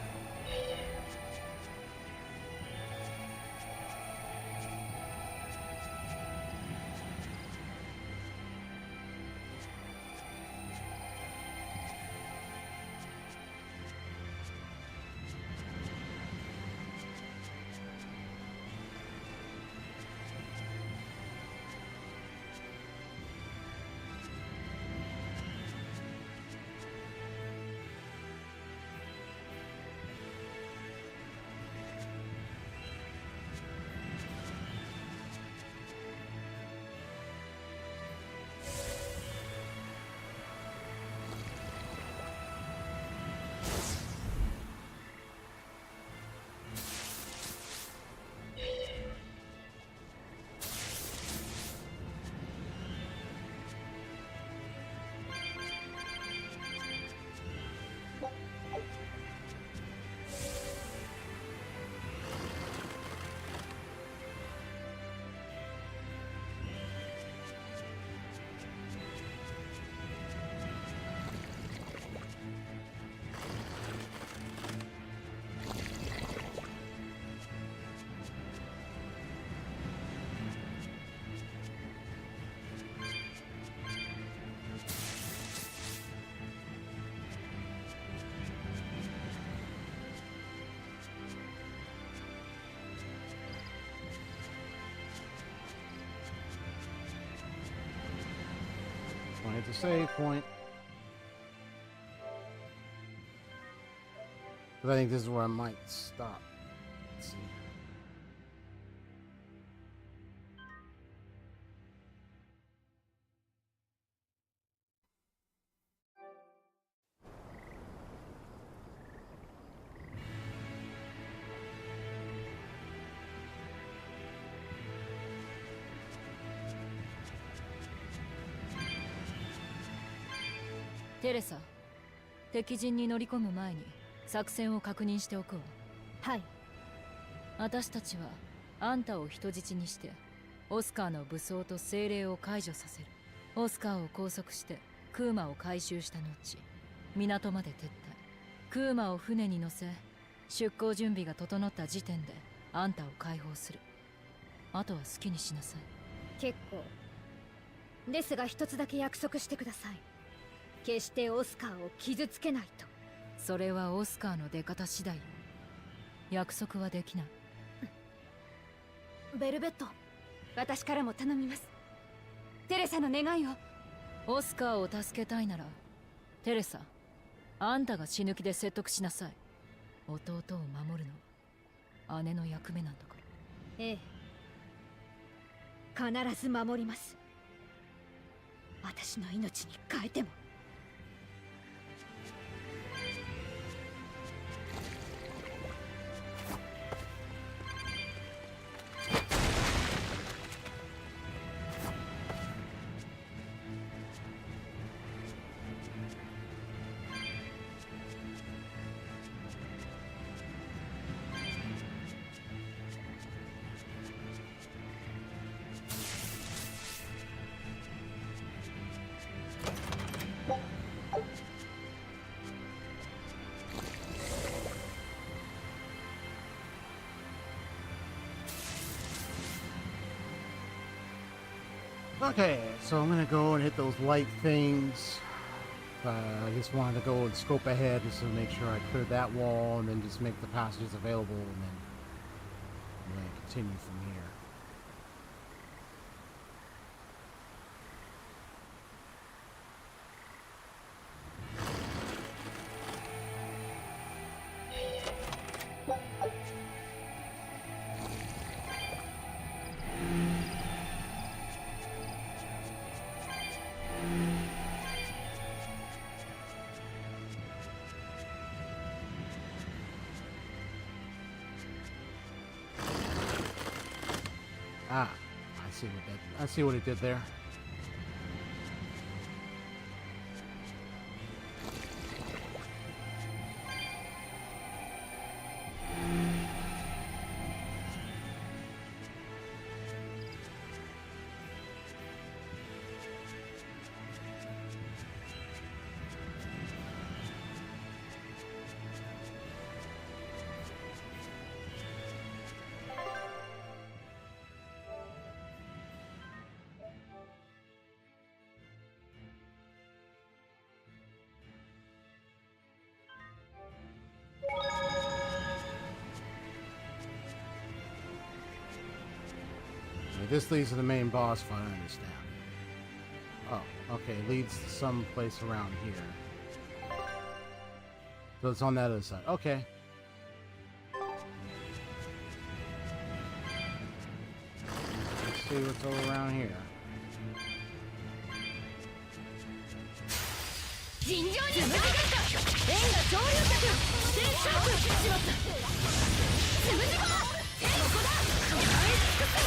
Hit the save point. Because I think this is where I might stop. Let's see.テレサ、敵陣に乗り込む前に作戦を確認しておくわ。はい。私たちはあんたを人質にしてオスカーの武装と精霊を解除させる。オスカーを拘束してクーマを回収した後、港まで撤退。クーマを船に乗せ、出港準備が整った時点であんたを解放する。あとは好きにしなさい。結構ですが、一つだけ約束してください。決してオスカーを傷つけないと。それはオスカーの出方次第よ。約束はできない。ベルベット、私からも頼みます。テレサの願いを。オスカーを助けたいならテレサ、あんたが死ぬ気で説得しなさい。弟を守るのは姉の役目なんだから。ええ、必ず守ります。私の命に変えても。Okay, so I'm gonna go and hit those light things. I just wanted to go and scope ahead just to make sure I cleared that wall and then just make the passages available, and then I'm gonna continue from here. Ah, I see what it did there. This leads to the main boss fight, I understand. Oh, okay, leads to some place around here. So it's on that other side. Okay. Let's see what's all around here. 尋常につむじがった円が潮流脚天シャープしまったつむじがここだ食らい尽くす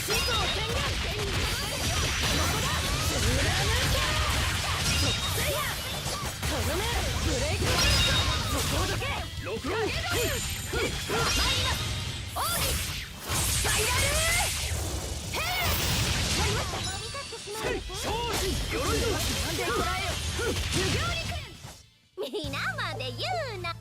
死闘宣言ここだ貫けせいやとどめブレイクポイントそこをどけロックオン参ります王にスパイラルヘイ昇進よろしくなんでこらえよ授業に来る皆まで言うな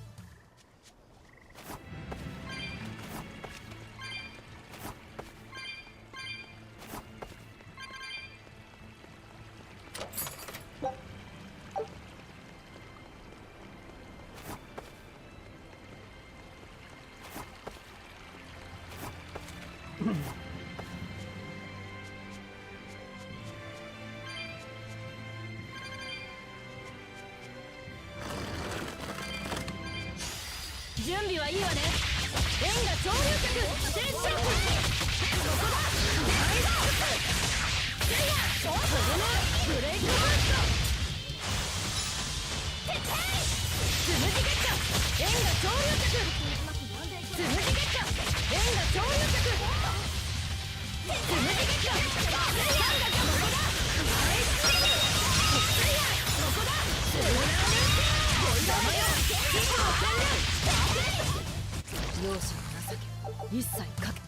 準備はいいわね円が潮流脚天シャープここだ大だせいやとどめブレイクブーストてっていつむじ月下円が潮流脚つむじ月下円が潮流脚つむじ月下せいやここだ大好きせいやここだつむらねけダメよ死後の宣言容赦を情け一切かけ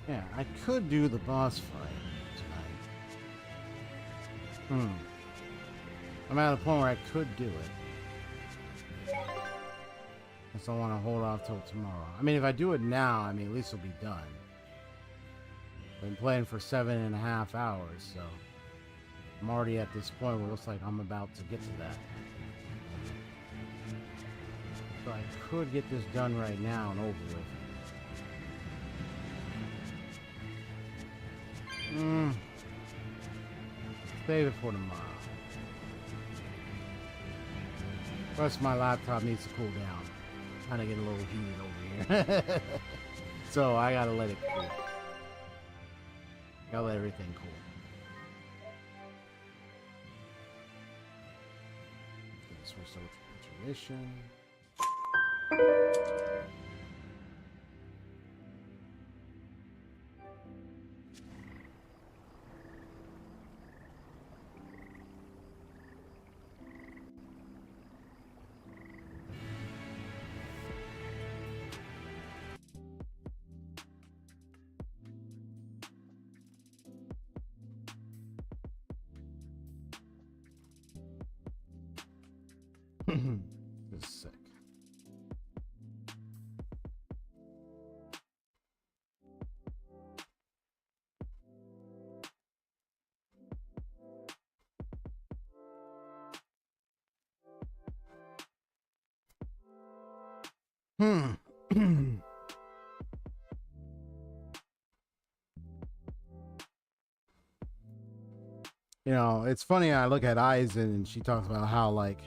Yeah, I could do the boss fight tonight. I'm at a point where I could do it. I just don't want to hold off till tomorrow. I mean, if I do it now, I mean, at least it'll be done. I've been playing for 7.5 hours, so I'm already at this point where it looks like I'm about to get to that. So I could get this done right now and over with. Save it for tomorrow. Plus, my laptop needs to cool down. Kind of getting a little heated over here. So I gotta let it cool. Gotta let everything cool. Okay, switch over to intermission. This is sick. You know, it's funny. I look at Eisen and she talks about how, like,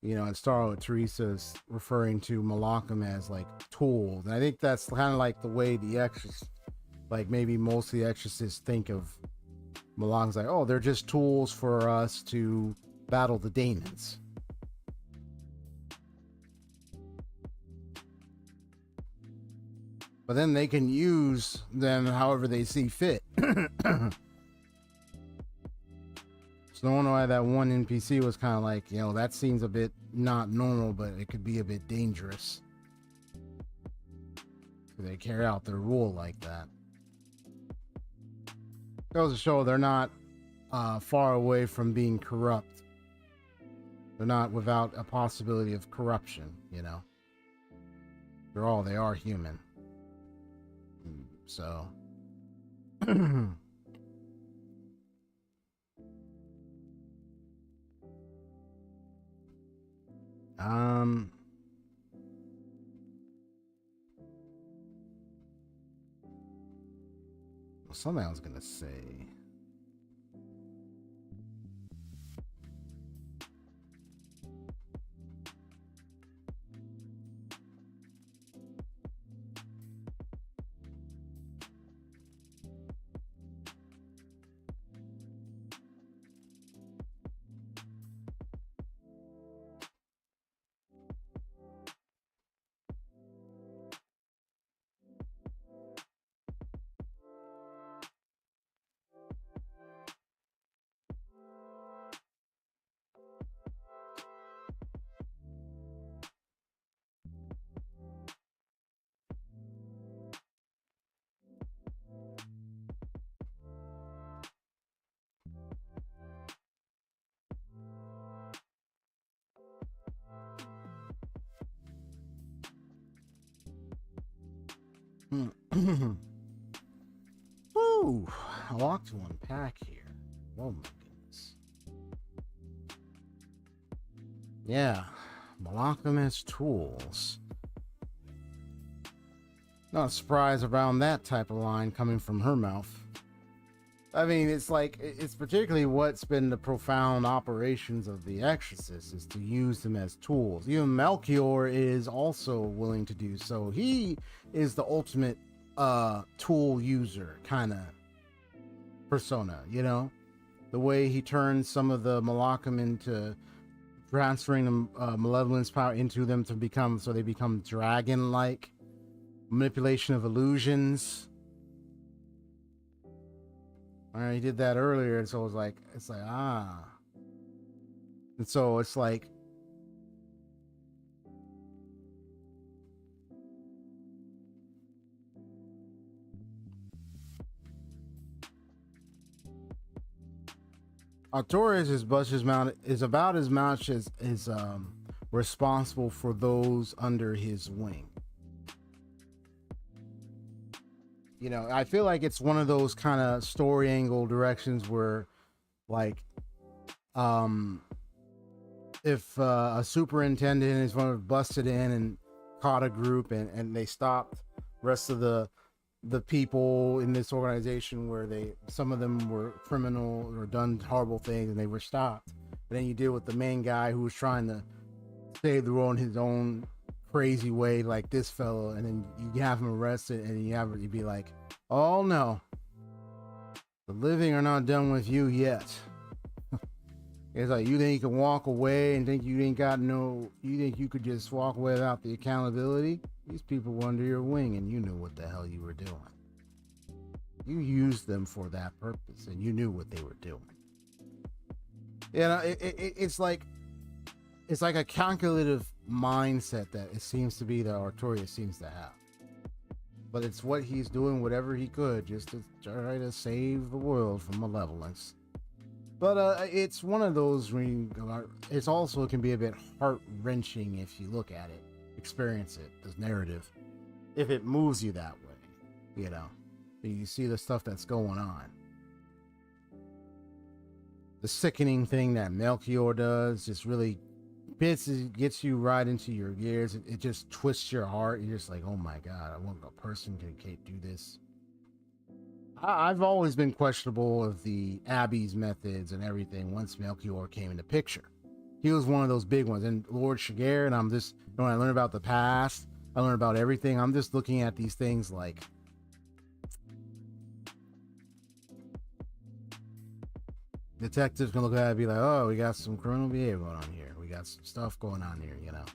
you know, in Star Wars, Teresa's referring to Malachim as like tools. And I think that's kind of like the way the exorcists, like maybe most of the exorcists think of Malachim's like, oh, they're just tools for us to battle the demons. But then they can use them however they see fit. So no wonder why that one NPC was kind of like, you know, that seems a bit not normal, but it could be a bit dangerous. So they carry out their rule like that. Goes to show they're not far away from being corrupt. They're not without a possibility of corruption, you know. They are human. So something I was gonna say. Woo! A lot to unpack here. Oh my goodness. Yeah, Malachim as tools. Not surprised around that type of line coming from her mouth. I mean, it's like, it's particularly what's been the profound operations of the Exorcist is to use them as tools. Even Melchior is also willing to do so. He is the ultimate tool user kind of persona, you know? The way he turns some of the Malachim into transferring the malevolence power into them to become, so they become dragon-like. Manipulation of illusions. He did that earlier, and so it's like ah. And so it's like Artorias is about as much as is responsible for those under his wing. You know, I feel like it's one of those kind of story angle directions where, like, if a superintendent is one of busted in and caught a group and they stopped rest of the people in this organization where some of them were criminal or done horrible things and they were stopped. But then you deal with the main guy who was trying to save the world in his own crazy way, like this fellow, and then you have him arrested and you'd be like, oh no, the living are not done with you yet. It's like, you think you can walk away and think you think you could just walk away without the accountability? These people were under your wing and you knew what the hell you were doing. You used them for that purpose and you knew what they were doing. You know, it's like a calculative mindset that it seems to be that Artorias seems to have. But it's what he's doing, whatever he could, just to try to save the world from malevolence. But it's one of those, it's also, it can be a bit heart-wrenching if you look at it, experience it, this narrative, if it moves you that way, you know, you see the stuff that's going on. The sickening thing that Melchior does just really gets you right into your gears. It just twists your heart. You're just like, oh my God, I want a person can't do this. I've always been questionable of the Abbey's methods and everything once Melchior came into picture. He was one of those big ones. And Lord Shiger, and I'm just, when I learn about the past, I learn about everything. I'm just looking at these things like, detectives can look at it and be like, oh, we got some criminal behavior going on here. We got some stuff going on here, you know.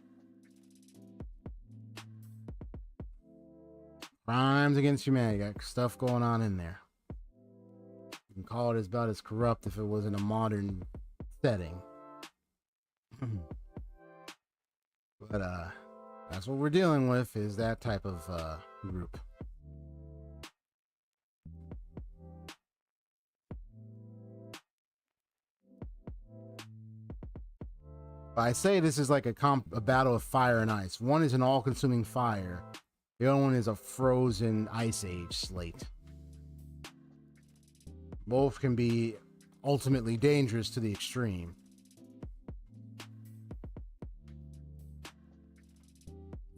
Crimes against humanity, got stuff going on in there. You can call it about as corrupt if it was in a modern setting. But that's what we're dealing with, is that type of group. I say this is like a battle of fire and ice. One is an all-consuming fire. The other one is a frozen ice age slate. Both can be ultimately dangerous to the extreme.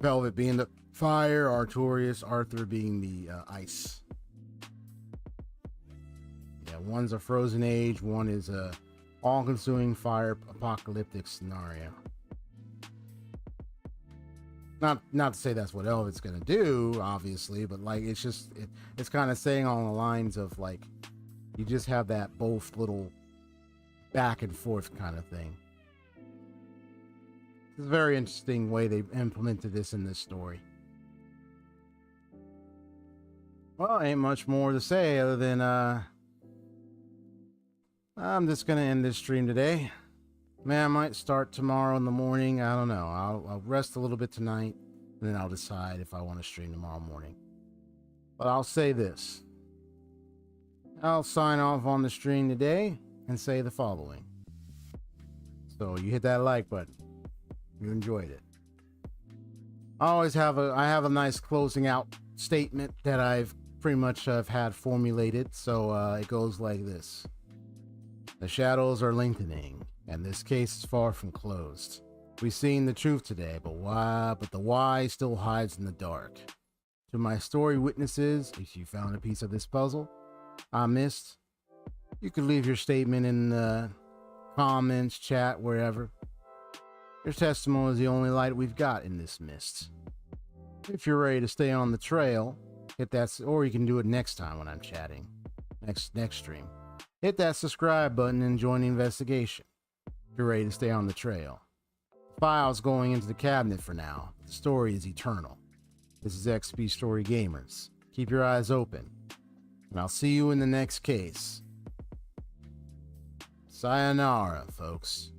Velvet being the fire, Arthur being the ice. Yeah, one's a frozen age, one is a all-consuming fire apocalyptic scenario. Not to say that's what Velvet's gonna do, obviously, but like it's kind of saying on the lines of like, you just have that both little back and forth kind of thing. It's a very interesting way they implemented this in this story. Well, ain't much more to say other than I'm just gonna end this stream today. Man, I might start tomorrow in the morning. I don't know. I'll rest a little bit tonight, and then I'll decide if I want to stream tomorrow morning. But I'll say this. I'll sign off on the stream today and say the following. So you hit that like button. You enjoyed it. I have a nice closing out statement that I've pretty much had formulated. So it goes like this. The shadows are lengthening, and this case is far from closed. We've seen the truth today, but the why still hides in the dark. To my story witnesses, if you found a piece of this puzzle I missed, you could leave your statement in the comments, chat, wherever. Your testimony is the only light we've got in this mist. If you're ready to stay on the trail, hit that, or you can do it next time when I'm chatting, next stream. Hit that subscribe button and join the investigation. If you're ready to stay on the trail. The file's going into the cabinet for now. The story is eternal. This is XP Story Gamers. Keep your eyes open, and I'll see you in the next case. Sayonara, folks.